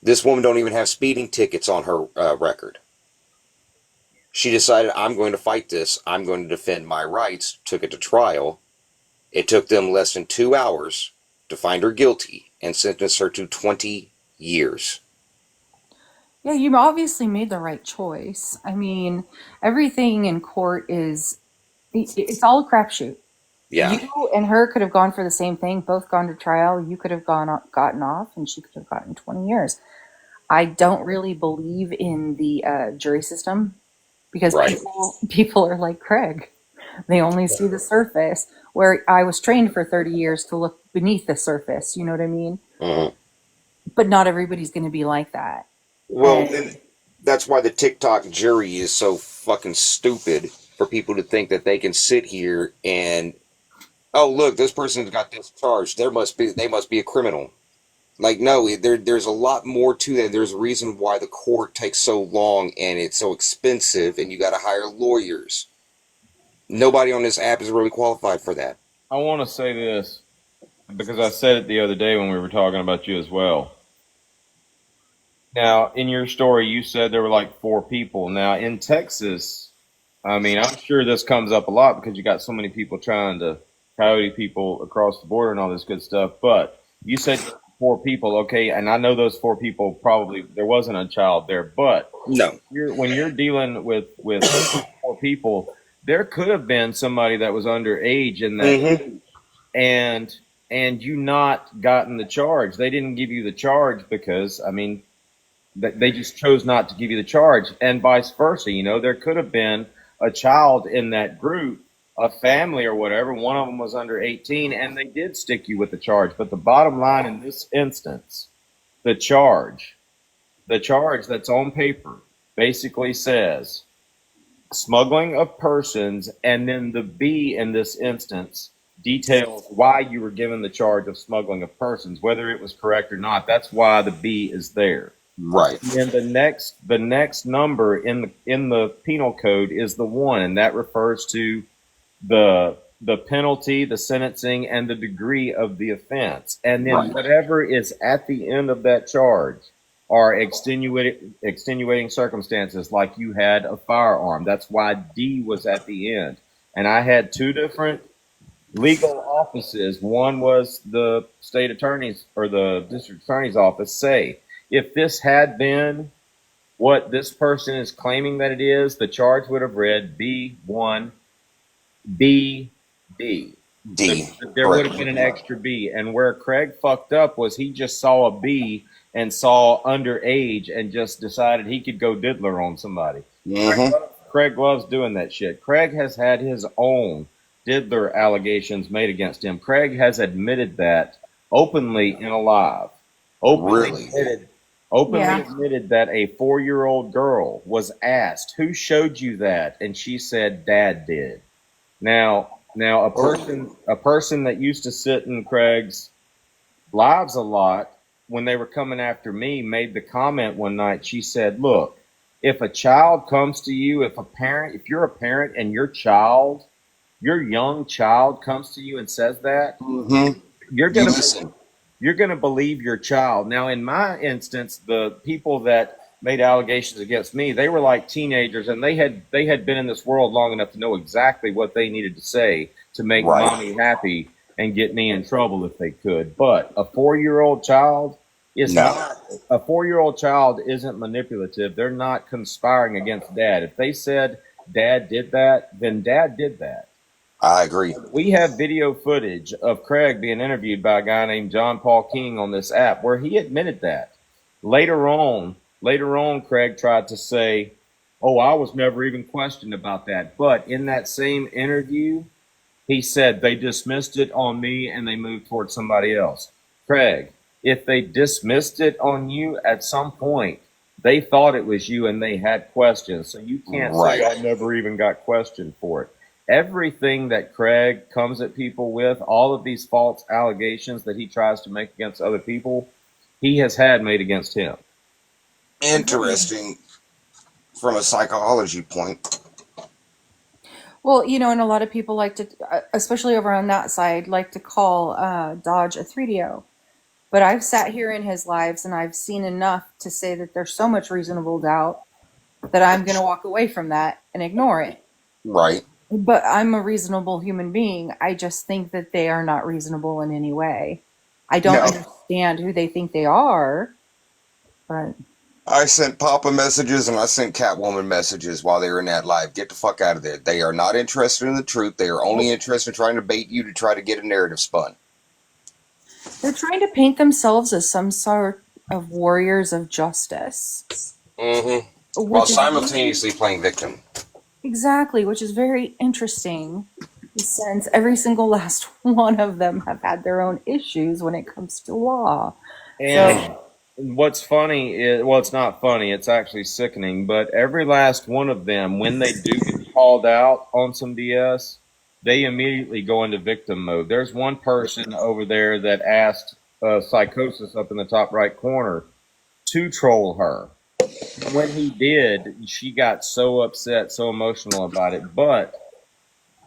S11: This woman don't even have speeding tickets on her record. She decided, I'm going to fight this. I'm going to defend my rights. Took it to trial. It took them less than 2 hours to find her guilty and sentence her to 20 years.
S16: Yeah, you obviously made the right choice. I mean, everything in court it's all a crapshoot.
S11: Yeah.
S16: You and her could have gone for the same thing, both gone to trial. You could have gotten off, and she could have gotten 20 years. I don't really believe in the jury system because people are like Craig. They only see the surface, where I was trained for 30 years to look beneath the surface. You know what I mean?
S11: Mm-hmm.
S16: But not everybody's going to be like that.
S11: Well, and that's why the TikTok jury is so fucking stupid for people to think that they can sit here and, oh, look, this person's got this charge. They must be a criminal. Like, no, there's a lot more to that. There's a reason why the court takes so long and it's so expensive and you got to hire lawyers. Nobody on this app is really qualified for that.
S8: I want to say this because I said it the other day when we were talking about you as well. Now, in your story, you said there were like 4 people. Now, in Texas, I mean, I'm sure this comes up a lot because you got so many people trying to coyote people across the border and all this good stuff. But you said 4 people, okay, and I know those 4 people probably, there wasn't a child there. But
S11: no,
S8: when you're dealing with 4 people, there could have been somebody that was underage in that, and you not gotten the charge. They didn't give you the charge because, I mean, they just chose not to give you the charge, and vice versa. You know, there could have been a child in that group, a family or whatever. One of them was under 18, and they did stick you with the charge. But the bottom line in this instance, the charge that's on paper basically says smuggling of persons, and then the B in this instance details why you were given the charge of smuggling of persons, whether it was correct or not. That's why the B is there.
S11: Right.
S8: And the next number in the penal code is the 1, and that refers to the penalty, the sentencing, and the degree of the offense. And then whatever is at the end of that charge are extenuating circumstances, like you had a firearm. That's why D was at the end. And I had 2 different legal offices. One was the state attorney's or the district attorney's office say, if this had been what this person is claiming that it is, the charge would have read B1, B, D.
S11: D.
S8: There would have been an extra B. And where Craig fucked up was he just saw a B and saw underage and just decided he could go diddler on somebody.
S11: Mm-hmm.
S8: Craig loves doing that shit. Craig has had his own diddler allegations made against him. Craig has admitted that openly in a live. Openly admitted that a 4-year-old girl was asked, "Who showed you that?" And she said, "Dad did." Now a person that used to sit in Craig's lives a lot, when they were coming after me, made the comment one night. She said, "Look, if a child comes to you, if you're a parent and your young child comes to you and says that, you're gonna believe your child." Now, in my instance, the people that made allegations against me, they were like teenagers, and they had been in this world long enough to know exactly what they needed to say to make mommy happy and get me in trouble if they could. But a 4-year-old child is not. A 4-year-old child isn't manipulative. They're not conspiring against dad. If they said dad did that, then dad did that.
S11: I agree.
S8: We have video footage of Craig being interviewed by a guy named John Paul King on this app where he admitted that. Later on, Craig tried to say, "Oh, I was never even questioned about that." But in that same interview, he said they dismissed it on me and they moved towards somebody else. Craig, if they dismissed it on you at some point, they thought it was you and they had questions. So you can't say I never even got questioned for it. Everything that Craig comes at people with, all of these false allegations that he tries to make against other people, he has had made against him.
S11: Interesting from a psychology point.
S16: Well, and a lot of people like to, especially over on that side, like to call Dodge a 3DO. But I've sat here in his lives and I've seen enough to say that there's so much reasonable doubt that I'm going to walk away from that and ignore it.
S11: Right.
S16: But I'm a reasonable human being. I just think that they are not reasonable in any way. I don't understand who they think they are, but...
S11: I sent Papa messages and I sent Catwoman messages while they were in that live. Get the fuck out of there. They are not interested in the truth. They are only interested in trying to bait you to try to get a narrative spun.
S16: They're trying to paint themselves as some sort of warriors of justice.
S11: Mm-hmm. While simultaneously playing victim.
S16: Exactly, which is very interesting, since every single last one of them have had their own issues when it comes to law.
S8: And what's funny is, well, it's not funny, it's actually sickening, but every last one of them, when they do get called out on some BS, they immediately go into victim mode. There's one person over there that asked Psychosis up in the top right corner to troll her. When he did, she got so upset, so emotional about it, but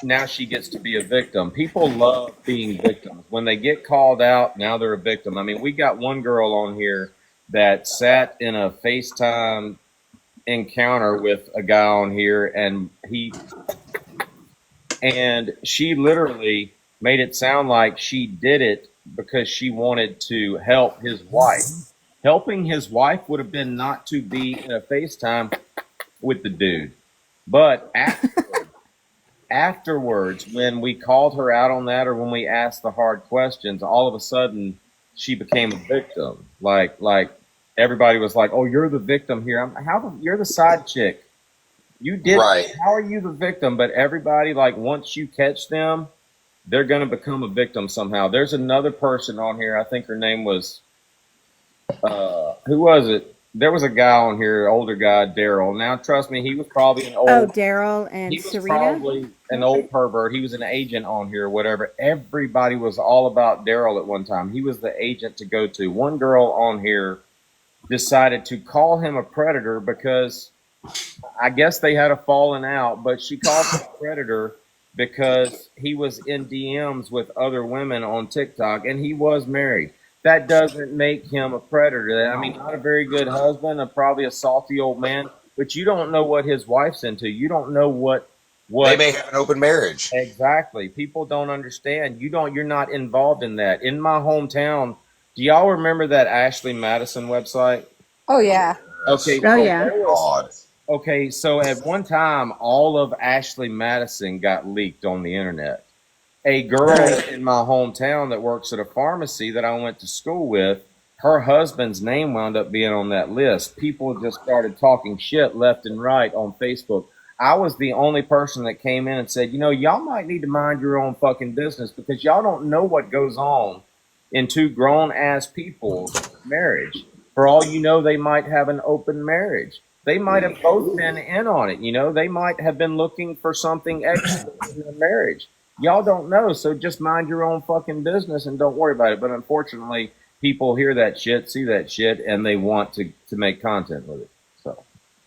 S8: now she gets to be a victim. People love being victims. When they get called out, now they're a victim. I mean, we got one girl on here that sat in a FaceTime encounter with a guy on here, and she literally made it sound like she did it because she wanted to help his wife. Helping his wife would have been not to be in a FaceTime with the dude. But afterwards, when we called her out on that, or when we asked the hard questions, all of a sudden she became a victim. Like everybody was like, "Oh, you're the victim here." You're the side chick. You did. Right. How are you the victim? But everybody, like, once you catch them, they're going to become a victim somehow. There's another person on here. I think her name was, who was it? There was a guy on here, older guy, Daryl. Now, trust me, he was probably an old.
S17: Oh, Daryl and
S8: he was
S17: Serena?
S8: probably an old pervert. He was an agent on here, whatever. Everybody was all about Daryl at one time. He was the agent to go to. One girl on here decided to call him a predator because I guess they had a falling out, but she called him a predator because he was in DMs with other women on TikTok, and he was married. That doesn't make him a predator. I mean, not a very good husband, probably a salty old man, but you don't know what his wife's into. You don't know what
S11: they may have an open marriage.
S8: Exactly. People don't understand. You're not involved in that. In my hometown, do y'all remember that Ashley Madison website?
S16: Oh, yeah.
S8: Okay.
S17: Oh, yeah.
S8: Okay, so at one time, all of Ashley Madison got leaked on the internet. A girl in my hometown that works at a pharmacy that I went to school with, her husband's name wound up being on that list. People just started talking shit left and right on Facebook. I was the only person that came in and said, you know, y'all might need to mind your own fucking business because y'all don't know what goes on in two grown ass people's marriage. For all you know, they might have an open marriage. They might have both been in on it. You know, they might have been looking for something extra in their marriage. Y'all don't know, so just mind your own fucking business and don't worry about it. But unfortunately, people hear that shit, see that shit, and they want to make content with it. So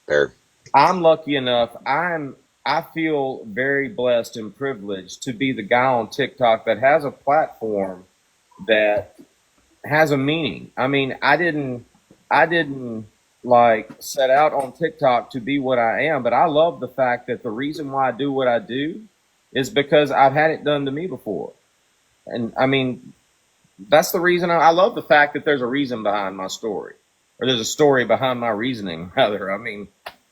S11: Fair.
S8: I'm lucky enough. I feel very blessed and privileged to be the guy on TikTok that has a platform that has a meaning. I mean, I didn't like set out on TikTok to be what I am, but I love the fact that the reason why I do what I do is because I've had it done to me before. And I mean, that's the reason I love the fact that there's a reason behind my story, or there's a story behind my reasoning rather. I mean,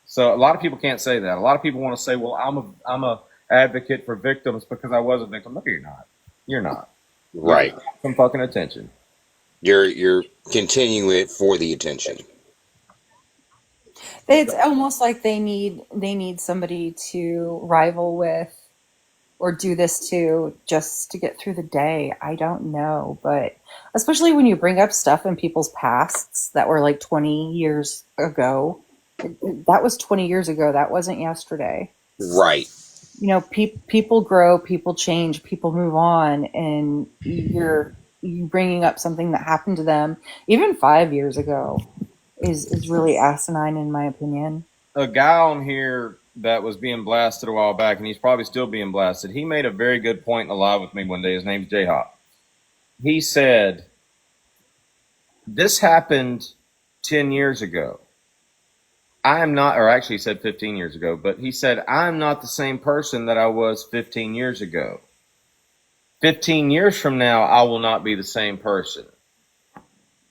S8: so a lot of people can't say that. A lot of people want to say, well, I'm a advocate for victims because I was a victim. No, you're not. You're not.
S11: Right.
S8: You're some fucking attention.
S11: You're continuing it for the attention.
S16: It's almost like they need somebody to rival with or do this to just to get through the day. I don't know, but especially when you bring up stuff in people's pasts that were like 20 years ago. That was 20 years ago. That wasn't yesterday.
S11: Right.
S16: You know, people grow, people change, people move on, and you bringing up something that happened to them even 5 years ago is really asinine in my opinion.
S8: A guy on here that was being blasted a while back, and he's probably still being blasted, he made a very good point in a live with me one day. His name's J-Hop. He said, this happened 10 years ago. I am not, or actually he said 15 years ago, but he said, I'm not the same person that I was 15 years ago. 15 years from now, I will not be the same person.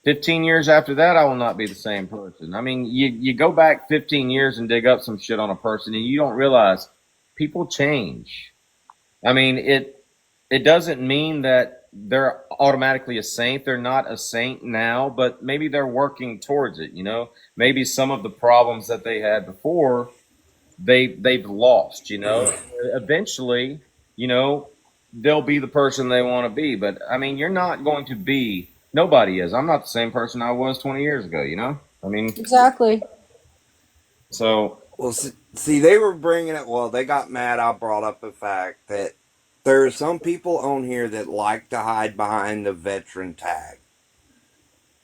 S8: 15 years after that, I will not be the same person. I mean, you go back 15 years and dig up some shit on a person, and you don't realize people change. I mean, it doesn't mean that they're automatically a saint. They're not a saint now, but maybe they're working towards it, you know? Maybe some of the problems that they had before, they've lost, you know? Eventually, you know, they'll be the person they want to be. But, I mean, you're not going to be... Nobody is. I'm not the same person I was 20 years ago, you know? I mean...
S16: Exactly.
S8: So...
S12: Well, see, they were bringing it... Well, they got mad. I brought up the fact that there are some people on here that like to hide behind the veteran tag.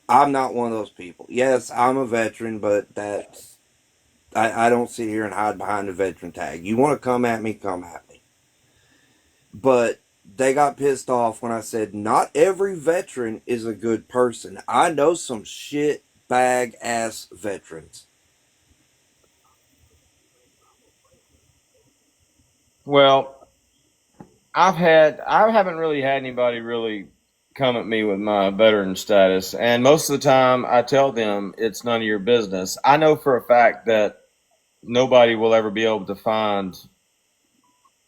S12: I'm not one of those people. Yes, I'm a veteran, but that's... I don't sit here and hide behind the veteran tag. You want to come at me, come at me. But... they got pissed off when I said, not every veteran is a good person. I know some shit bag ass veterans.
S8: Well, I haven't really had anybody really come at me with my veteran status. And most of the time I tell them it's none of your business. I know for a fact that nobody will ever be able to find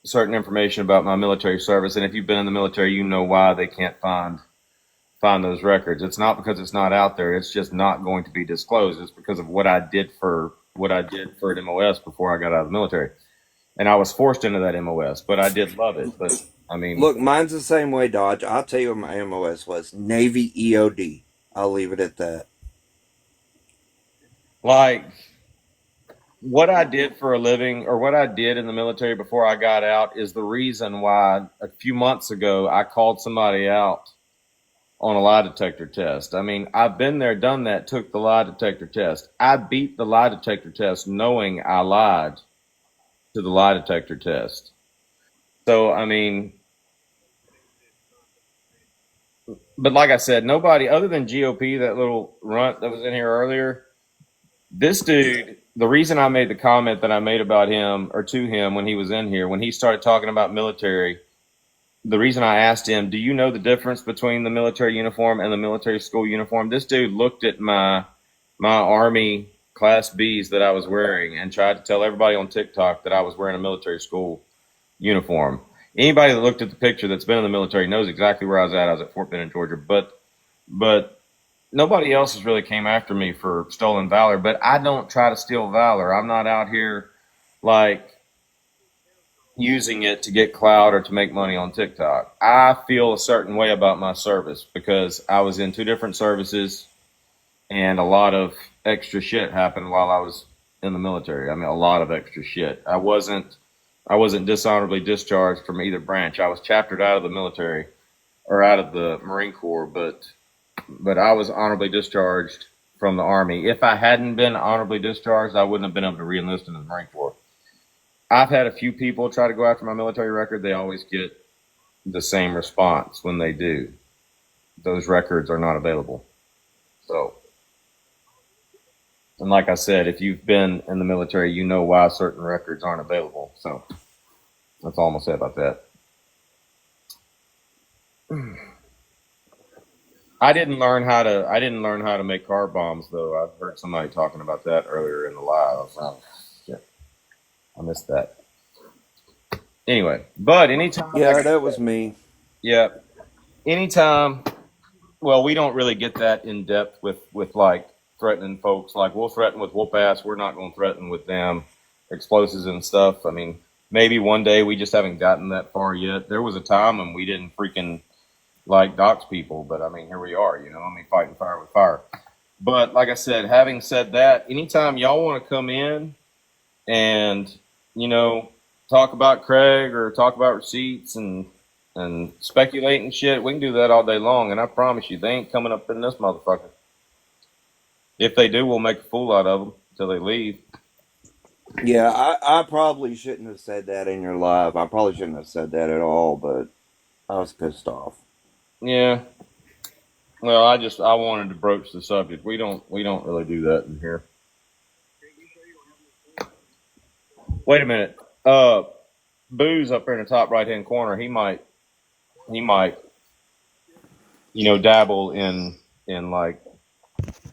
S8: certain information about my military service, and if you've been in the military, you know why they can't find those records. It's not because it's not out there. It's just not going to be disclosed. It's because of what I did for at MOS before I got out of the military, and I was forced into that MOS, but I did love it. But I mean,
S12: look, mine's the same way, Dodge. I'll tell you what my MOS was: Navy EOD. I'll leave it at that.
S8: Like, what I did for a living, or what I did in the military before I got out, is the reason why a few months ago I called somebody out on a lie detector test. I mean, I've been there, done that, took the lie detector test. I beat the lie detector test knowing I lied to the lie detector test. So, I mean, but like I said, nobody other than GOP, that little runt that was in here earlier, this dude... the reason I made the comment that I made about him, or to him, when he was in here, when he started talking about military, the reason I asked him, do you know the difference between the military uniform and the military school uniform? This dude looked at my Army Class Bs that I was wearing and tried to tell everybody on TikTok that I was wearing a military school uniform. Anybody that looked at the picture that's been in the military knows exactly where I was at. I was at Fort Benning, Georgia. But nobody else has really came after me for stolen valor, but I don't try to steal valor. I'm not out here like using it to get clout or to make money on TikTok. I feel a certain way about my service because I was in 2 different services and a lot of extra shit happened while I was in the military. I mean, a lot of extra shit. I wasn't dishonorably discharged from either branch. I was chaptered out of the military or out of the Marine Corps, but I was honorably discharged from the Army. If I hadn't been honorably discharged, I wouldn't have been able to re-enlist in the Marine Corps. I've had a few people try to go after my military record. They always get the same response when they do. Those records are not available. So, and like I said, if you've been in the military, you know why certain records aren't available. So that's all I'm gonna say about that. I didn't learn how to make car bombs though. I heard somebody talking about that earlier in the live. Shit. I missed that. Anyway, but anytime.
S12: Yeah, that was me.
S8: Yeah. Anytime. Well, we don't really get that in depth with like threatening folks. Like we'll threaten with whoop ass. We're not going to threaten with damn explosives and stuff. I mean, maybe one day we just haven't gotten that far yet. There was a time when we didn't freaking like dox people, but I mean, here we are, you know, I mean, fighting fire with fire. But like I said, having said that, anytime y'all want to come in and, you know, talk about Craig or talk about receipts and speculate and shit, we can do that all day long. And I promise you, they ain't coming up in this motherfucker. If they do, we'll make a fool out of them until they leave.
S12: Yeah, I probably shouldn't have said that in your live. I probably shouldn't have said that at all, but I was pissed off.
S8: Yeah. Well, I wanted to broach the subject. We don't really do that in here. Wait a minute. Boo's up there in the top right hand corner. He might, you know, dabble in like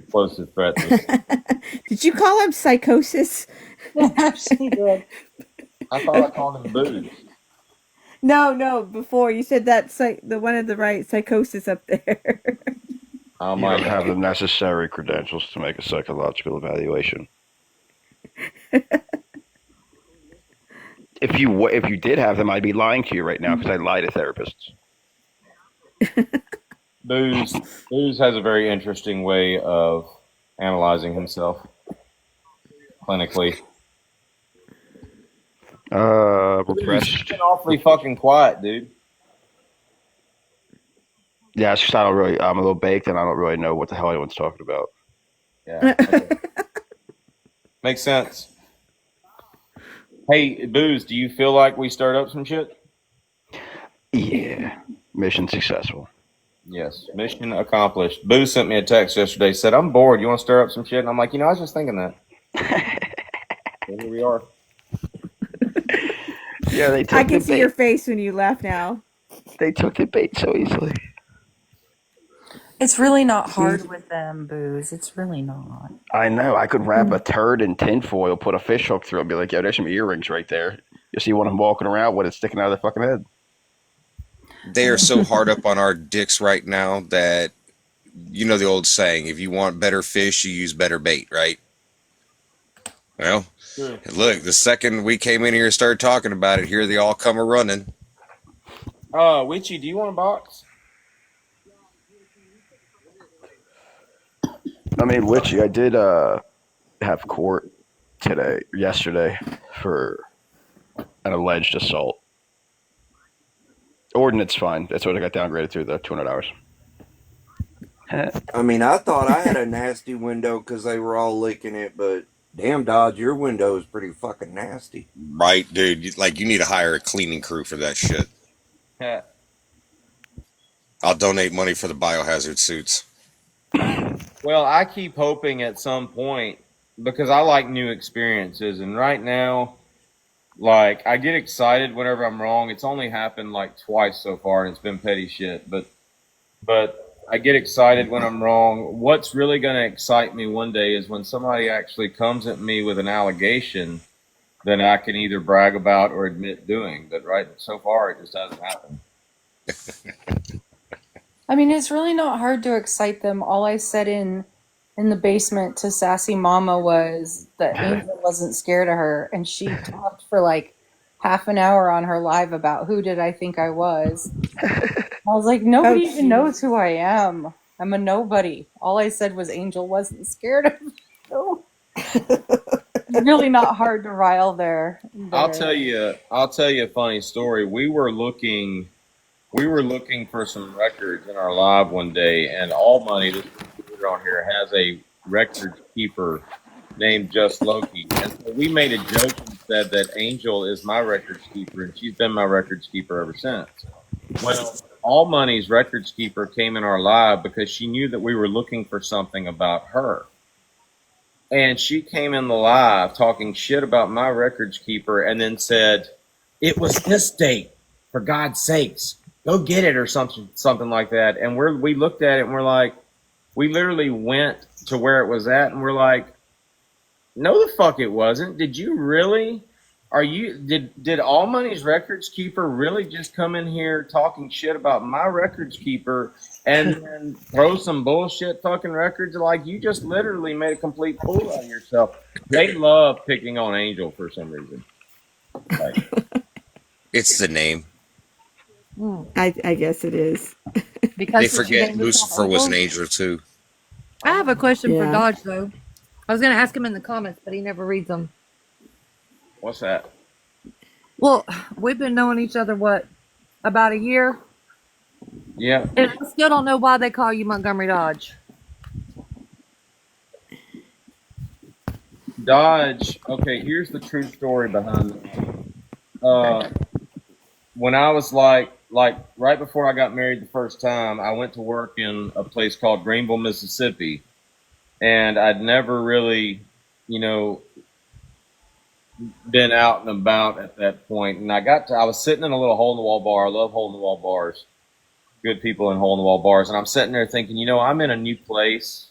S8: explosive threats.
S2: Did you call him psychosis?
S14: She did.
S8: I thought I called him Boo.
S2: No, before you said that the one at the right, psychosis up there.
S8: Oh
S17: You
S8: my
S17: don't have
S8: God.
S17: the necessary credentials to make a psychological evaluation. If you did have them, I'd be lying to you right now because I lie to therapists.
S8: Booze has a very interesting way of analyzing himself clinically.
S17: Repressed.
S8: You've been awfully fucking quiet, dude.
S17: Yeah, it's just I'm a little baked and I don't really know what the hell anyone's talking about.
S8: Yeah. Okay. Makes sense. Hey, Booze, do you feel like we stirred up some shit?
S17: Yeah. Mission successful.
S8: Yes. Mission accomplished. Booze sent me a text yesterday, said, I'm bored. You want to stir up some shit? And I'm like, you know, I was just thinking that. So here we are.
S17: Yeah, they took
S2: I can
S17: the
S2: see
S17: bait.
S2: your face when you laugh now.
S17: They took the bait so easily.
S16: It's really not hard with them, Booze. It's really not.
S17: I know. I could wrap a turd in tinfoil, put a fish hook through it, and be like, yo, there's some earrings right there. You see one of them walking around with it sticking out of their fucking head.
S11: They are so hard up on our dicks right now that, you know the old saying, if you want better fish, you use better bait, right? Well, look, the second we came in here and started talking about it, here they all come a-running.
S8: Witchy, do you want a box?
S17: I mean, Witchy, I did have court yesterday, for an alleged assault. Ordinance fine. That's what I got downgraded to, though, $200.
S12: I mean, I thought I had a nasty window because they were all licking it, but damn, Dodge, your window is pretty fucking nasty.
S11: Right, dude. You need to hire a cleaning crew for that shit.
S8: Yeah.
S11: I'll donate money for the biohazard suits.
S8: Well, I keep hoping at some point, because I like new experiences, and right now, like, I get excited whenever I'm wrong. It's only happened like twice so far, and it's been petty shit, but I get excited when I'm wrong. What's really going to excite me one day is when somebody actually comes at me with an allegation that I can either brag about or admit doing. But right so far, it just hasn't happened.
S16: I mean, it's really not hard to excite them. All I said in the basement to Sassy Mama was that Angel wasn't scared of her, and she talked for like half an hour on her live about who did I think I was. I was like, nobody even knows who I am. I'm a nobody. All I said was Angel wasn't scared of you. It's really not hard to rile there.
S8: I'll tell you a funny story. We were looking for some records in our live one day, and All Money, this computer on here, has a record keeper named Just Loki. And so we made a joke and said that Angel is my records keeper, and she's been my records keeper ever since. Well, All Money's records keeper came in our live because she knew that we were looking for something about her. And she came in the live talking shit about my records keeper and then said, "It was this date, for God's sakes. Go get it," or something like that. And we looked at it and we're like, we literally went to where it was at and we're like, no the fuck it wasn't. Did you really? Did All Money's records keeper really just come in here talking shit about my records keeper and then throw some bullshit fucking records? Like, you just literally made a complete fool out of yourself. They love picking on Angel for some reason. Like,
S11: it's the name.
S2: I guess it is.
S11: They forget Lucifer was an angel too.
S18: I have a question for
S2: Yeah.
S18: Dodge, though. I was going to ask him in the comments, but he never reads them.
S8: what's that?
S18: Well, we've been knowing each other, what, about a year?
S8: Yeah.
S18: And I still don't know why they call you Montgomery Dodge.
S8: Dodge. Okay, here's the true story behind it. When I was like right before I got married the first time, I went to work in a place called Greenville, Mississippi, and I'd never really, been out and about at that point. And I was sitting in a little hole in the wall bar. I love hole in the wall bars. Good people in hole in the wall bars. And I'm sitting there thinking, I'm in a new place.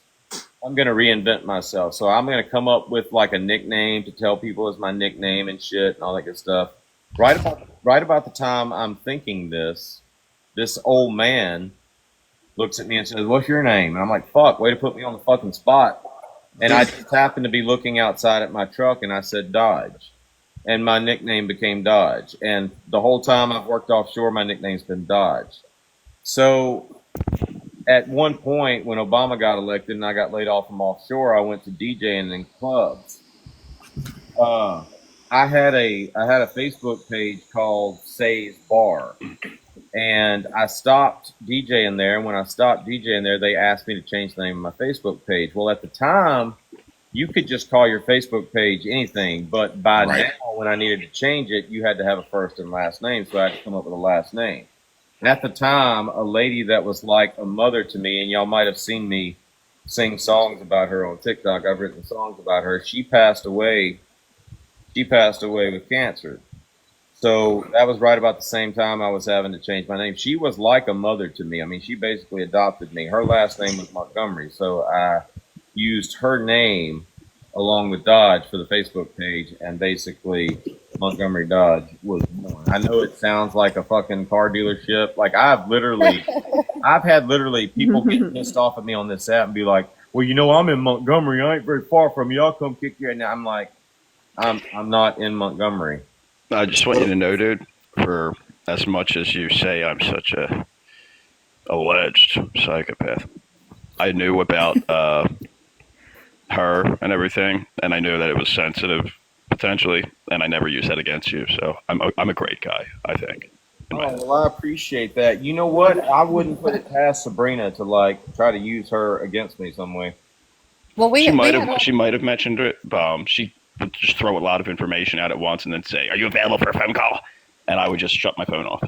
S8: I'm going to reinvent myself. So I'm going to come up with like a nickname to tell people is my nickname and shit and all that good stuff. Right about the time I'm thinking this old man looks at me and says, "What's your name?" And I'm like, fuck, way to put me on the fucking spot. And I just happened to be looking outside at my truck and I said Dodge. And my nickname became Dodge. And the whole time I've worked offshore, my nickname's been Dodge. So at one point when Obama got elected and I got laid off from offshore, I went to DJing in clubs. I had a Facebook page called Say's Bar, and I stopped DJing there. And when I stopped DJing there, they asked me to change the name of my Facebook page. Well, at the time, you could just call your Facebook page anything, but by now, when I needed to change it, you had to have a first and last name, so I had to come up with a last name. And at the time, a lady that was like a mother to me, and y'all might have seen me sing songs about her on TikTok. I've written songs about her. She passed away. She passed away with cancer. So that was right about the same time I was having to change my name. She was like a mother to me. I mean, she basically adopted me. Her last name was Montgomery, so I used her name along with Dodge for the Facebook page, and basically Montgomery Dodge was born. I know it sounds like a fucking car dealership. Like, I've had literally people get pissed off at me on this app and be like, "Well, I'm in Montgomery. I ain't very far from you. I'll come kick you." And I'm like, I'm not in Montgomery.
S17: I just want you to know, dude, for as much as you say I'm such a alleged psychopath, I knew about her and everything, and I knew that it was sensitive, potentially, and I never used that against you. So I'm a great guy, I think.
S8: Oh, well, I appreciate that. You know what? I wouldn't put it past Sabrina to try to use her against me some way.
S18: Well,
S17: she might have mentioned it. She would just throw a lot of information out at once and then say, "Are you available for a phone call?" And I would just shut my phone off.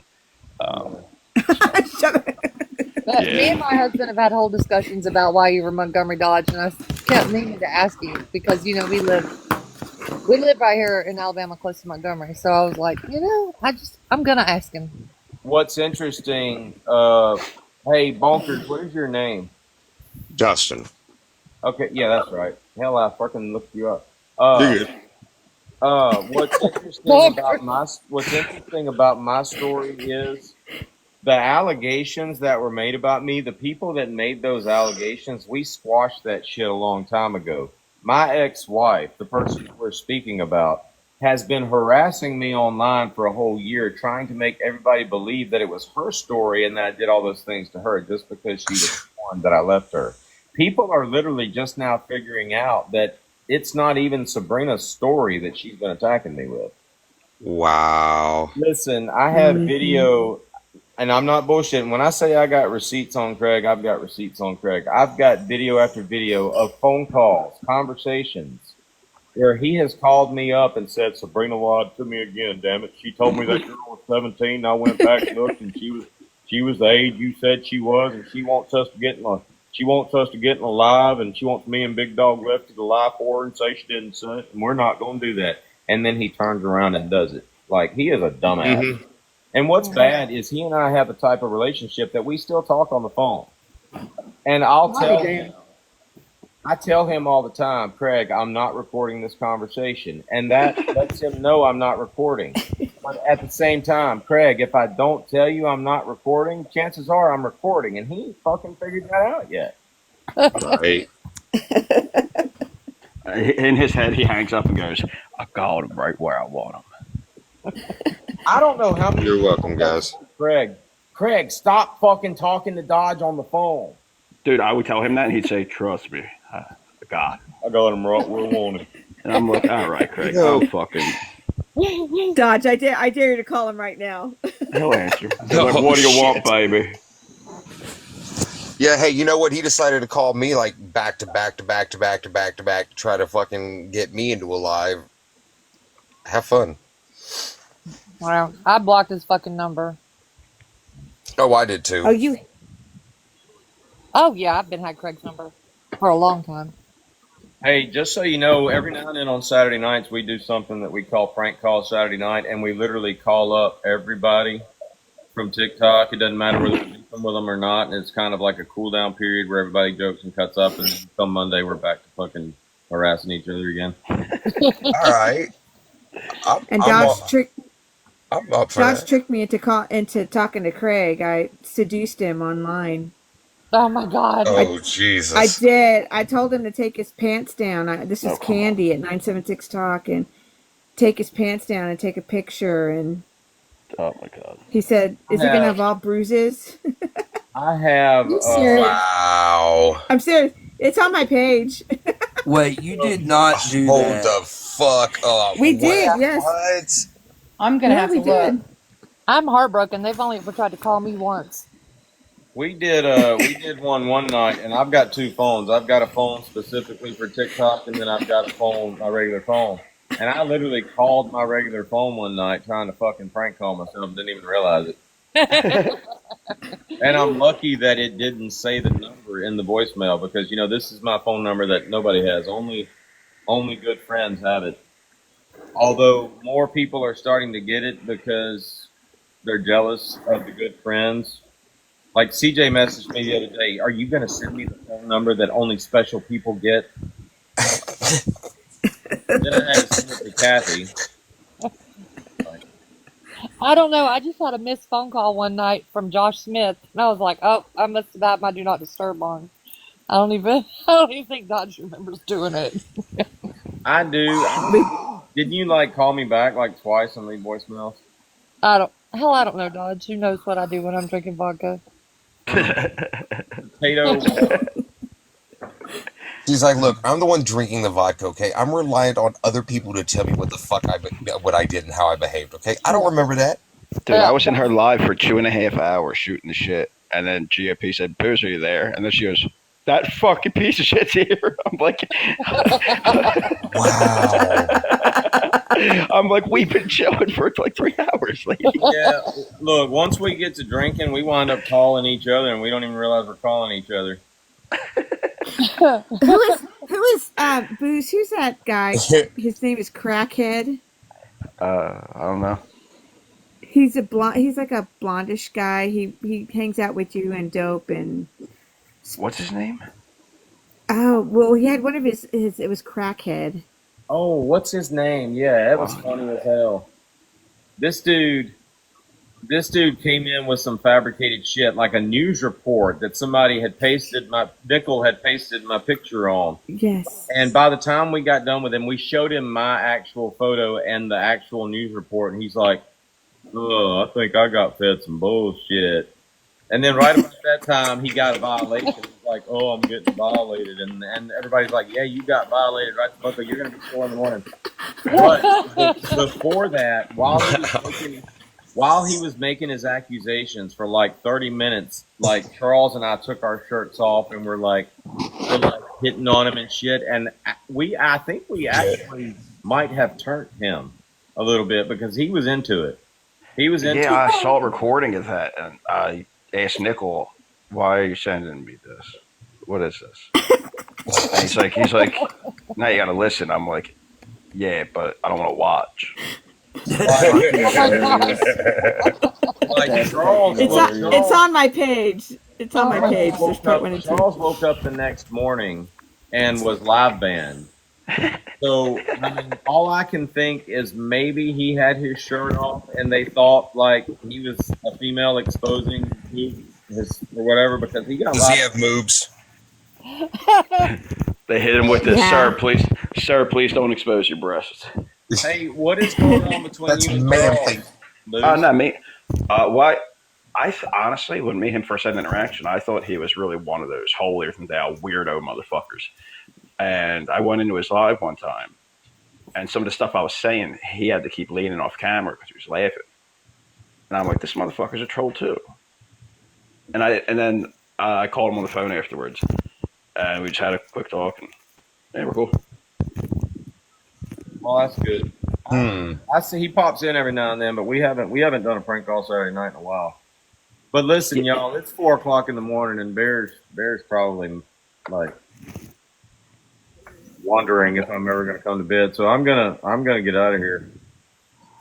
S18: But me and my husband have had whole discussions about why you were Montgomery Dodge, and I kept meaning to ask you because we live right here in Alabama, close to Montgomery. So I was like, I'm gonna ask him.
S8: What's interesting? Hey, Bonkers, what is your name?
S11: Dustin.
S8: Okay, yeah, that's right. Hell, I fucking looked you up.
S11: Dude.
S8: What's interesting about my story is the allegations that were made about me. The people that made those allegations, we squashed that shit a long time ago. My ex-wife, the person we're speaking about, has been harassing me online for a whole year, trying to make everybody believe that it was her story and that I did all those things to her just because she was warned that I left her. People are literally just now figuring out that it's not even Sabrina's story that she's been attacking me with.
S11: Wow.
S8: Listen, I have video, and I'm not bullshitting. When I say I got receipts on Craig, I've got receipts on Craig. I've got video after video of phone calls, conversations, where he has called me up and said, Sabrina lied to me again, damn it. She told me that girl was 17, and I went back and looked, and she was the age you said she was, and she wants us to get alive, and she wants me and Big Dog Lefty to lie for her and say she didn't say it, and we're not going to do that. And then he turns around and does it. Like, he is a dumbass.
S11: Mm-hmm.
S8: And what's bad is he and I have the type of relationship that we still talk on the phone. And I tell him all the time, Craig, I'm not recording this conversation. And that lets him know I'm not recording. But at the same time, Craig, if I don't tell you I'm not recording, chances are I'm recording. And he ain't fucking figured that out yet.
S11: Right.
S17: In his head, he hangs up and goes, I got him right where I want him.
S8: I don't know how many.
S11: You're welcome, guys.
S8: Craig, stop fucking talking to Dodge on the phone.
S17: Dude, I would tell him that, and he'd say, trust me. God.
S8: I got him right where I want him.
S17: And I'm like, all right, Craig, I'm fucking...
S2: Dodge, I dare you to call him right now.
S17: He'll answer. He's like, what do you want, baby?
S11: Yeah, hey, you know what? He decided to call me like back to back to try to fucking get me into a live. Have fun.
S18: Wow. I blocked his fucking number.
S11: Oh, I did too.
S18: Oh, yeah, I've been had Craig's number for a long time.
S8: Hey, just so you know, every now and then on Saturday nights, we do something that we call Prank Call Saturday Night, and we literally call up everybody from TikTok. It doesn't matter whether we're beefing with them or not, and it's kind of like a cool down period where everybody jokes and cuts up, and then come Monday, we're back to fucking harassing each other again.
S11: All right.
S2: Dodge tricked me into talking to Craig. I seduced him online.
S18: Oh my God.
S11: Oh, Jesus.
S2: I did. I told him to take his pants down. This is Candy at 976 Talk, and take his pants down and take a picture. And
S17: oh my God.
S2: He said, "Is he gonna have all bruises?"
S8: I have.
S11: Wow.
S2: I'm serious. It's on my page.
S12: Wait, you did not do
S11: Hold
S12: that.
S11: the fuck up.
S2: We did, yes.
S11: What?
S18: I'm gonna
S2: Yeah,
S18: have to
S2: we
S18: look.
S2: did.
S18: I'm heartbroken. They've only ever tried to call me once.
S8: We did one night, and I've got two phones. I've got a phone specifically for TikTok, and then I've got a phone, my regular phone. And I literally called my regular phone one night trying to fucking prank call myself, didn't even realize it. And I'm lucky that it didn't say the number in the voicemail, because, you know, this is my phone number that nobody has. Only good friends have it. Although more people are starting to get it because they're jealous of the good friends. Like CJ messaged me the other day, are you going to send me the phone number that only special people get? Then I had to send it to Kathy.
S18: I don't know. I just had a missed phone call one night from Josh Smith, and I was like, "Oh, I must have had my do not disturb on." I don't even think Dodge remembers doing it.
S8: I do. Didn't you like call me back like twice and leave voicemails?
S18: I don't know, Dodge. Who knows what I do when I'm drinking vodka?
S8: Potato.
S11: She's like, look, I'm the one drinking the vodka, okay? I'm reliant on other people to tell me what the fuck what I did and how I behaved, okay? I don't remember that.
S17: Dude, I was in her live for 2.5 hours shooting the shit. And then GOP said, Booze, are you there? And then she goes, that fucking piece of shit's here. I'm like,
S11: wow.
S17: I'm like, we've been chilling for like 3 hours, lady.
S8: Yeah, look, once we get to drinking, we wind up calling each other, and we don't even realize we're calling each other.
S2: Who is Booze? Who's that guy? His name is Crackhead.
S17: I don't know.
S2: He's like a blondish guy. He hangs out with you and Dope and.
S17: What's his name?
S2: Oh well, he had one of his. It was Crackhead.
S8: Oh, what's his name? Yeah, that was funny as hell. This dude, this dude came in with some fabricated shit, like a news report that somebody had Nickel had pasted my picture on.
S2: Yes.
S8: And by the time we got done with him, we showed him my actual photo and the actual news report, and he's like, "Oh, I think I got fed some bullshit." And then right about that time, he got a violation. He's like, "Oh, I'm getting violated," and everybody's like, "Yeah, you got violated, right, Bucko? You're gonna be 4 in the morning." But before that, while he was making his accusations for like 30 minutes, like Charles and I took our shirts off and we're like hitting on him and shit. And I think we actually might have turned him a little bit because he was into it. He was into it.
S17: Yeah, I saw a recording of that, and I asked Nickel, "Why are you sending me this? What is this?" And he's like, "Now you got to listen." I'm like, "Yeah, but I don't want to watch."
S2: It's on my page. It's on my page. There's part 1 and 2.
S8: Charles woke up the next morning and was live banned. So I mean, all I can think is maybe he had his shirt off and they thought like he was a female exposing his or whatever because he got.
S11: Does he have moobs?
S17: They hit him with this, sir, please don't expose your breasts.
S8: Hey, what is going on between you and Charles?
S17: Not me. Why? Honestly, when me and him first had an interaction, I thought he was really one of those holier than thou weirdo motherfuckers. And I went into his live one time, and some of the stuff I was saying, he had to keep leaning off camera because he was laughing. And I'm like, this motherfucker's a troll too. And then I called him on the phone afterwards, and we just had a quick talk, and yeah, we're cool.
S8: Well, that's good. I see he pops in every now and then, but we haven't done a prank call Saturday night in a while. But listen, y'all, it's 4 o'clock in the morning, and Bear's probably like wondering if I'm ever gonna come to bed. So I'm gonna get out of here.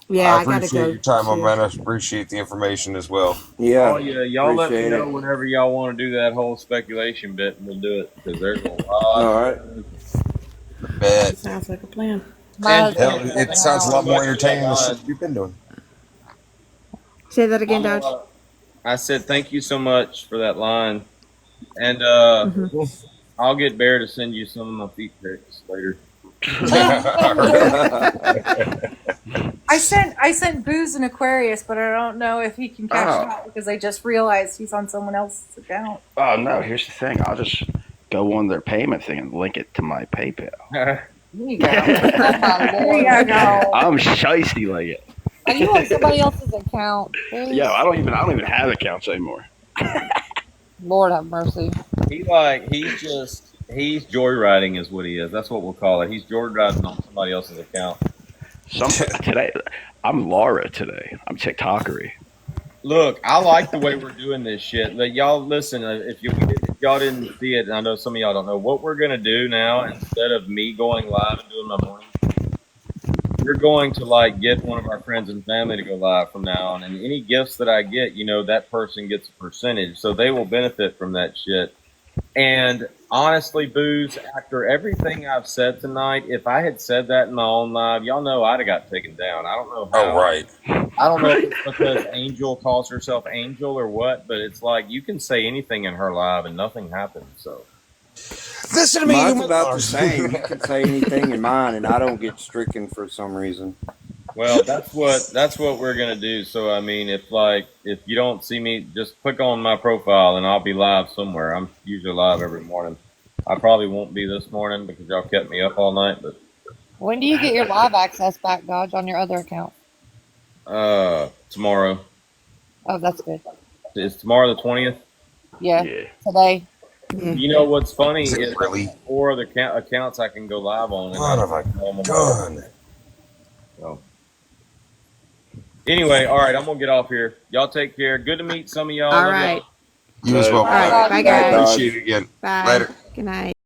S2: Yeah,
S11: I appreciate your time, my man. I appreciate the information as well.
S8: Yeah. Oh yeah, y'all let me know whenever y'all want to do that whole speculation bit, and we'll do it because there's a lot.
S11: All right. Bet.
S10: Sounds like a plan.
S11: And it sounds a lot more entertaining than the shit you've been doing.
S2: Say that again, Dodge.
S8: I said thank you so much for that line, and I'll get Bear to send you some of my feet pics later.
S16: I sent Booze an Aquarius, but I don't know if he can cash it out because I just realized he's on someone else's account.
S17: Oh no! Here's the thing. I'll just go on their payment thing and link it to my PayPal.
S16: There you go. There you go.
S17: I'm shiesty like it.
S18: Are you on somebody else's account? Please?
S17: Yeah, I don't even have accounts anymore.
S18: Lord have mercy.
S8: He's joyriding is what he is. That's what we'll call it. He's joyriding on somebody else's account.
S17: Today, I'm Laura today. I'm TikTokery.
S8: Look, I like the way we're doing this shit. Like, y'all listen, if y'all didn't see it, and I know some of y'all don't know, what we're going to do now, instead of me going live and doing my morning, we're going to like get one of our friends and family to go live from now on. And any gifts that I get, that person gets a percentage. So they will benefit from that shit. And honestly, Booze, after everything I've said tonight, if I had said that in my own live, y'all know I'd have got taken down. I don't know how.
S11: Oh, right.
S8: I don't know if it's because Angel calls herself Angel or what, but it's like you can say anything in her live and nothing happens. So
S11: listen to me.
S12: Mine's about the same. You can say anything in mine, and I don't get stricken for some reason.
S8: Well, that's what we're gonna do. So I mean, if you don't see me, just click on my profile and I'll be live somewhere. I'm usually live every morning. I probably won't be this morning because y'all kept me up all night. But
S18: When do you get your live access back, Dodge, on your other account?
S8: tomorrow.
S18: Oh, that's good.
S8: Is tomorrow the 20th?
S18: Yeah. Today.
S8: You know what's funny
S11: Is it
S8: is
S11: really?
S8: 4 other accounts I can go live on.
S11: Son of a gun.
S8: So. Anyway, all right, I'm gonna get off here. Y'all take care. Good to meet some of y'all.
S2: All right.
S11: You as well.
S2: All right. Bye, guys.
S11: Appreciate it again.
S2: Bye.
S11: Later.
S2: Good night.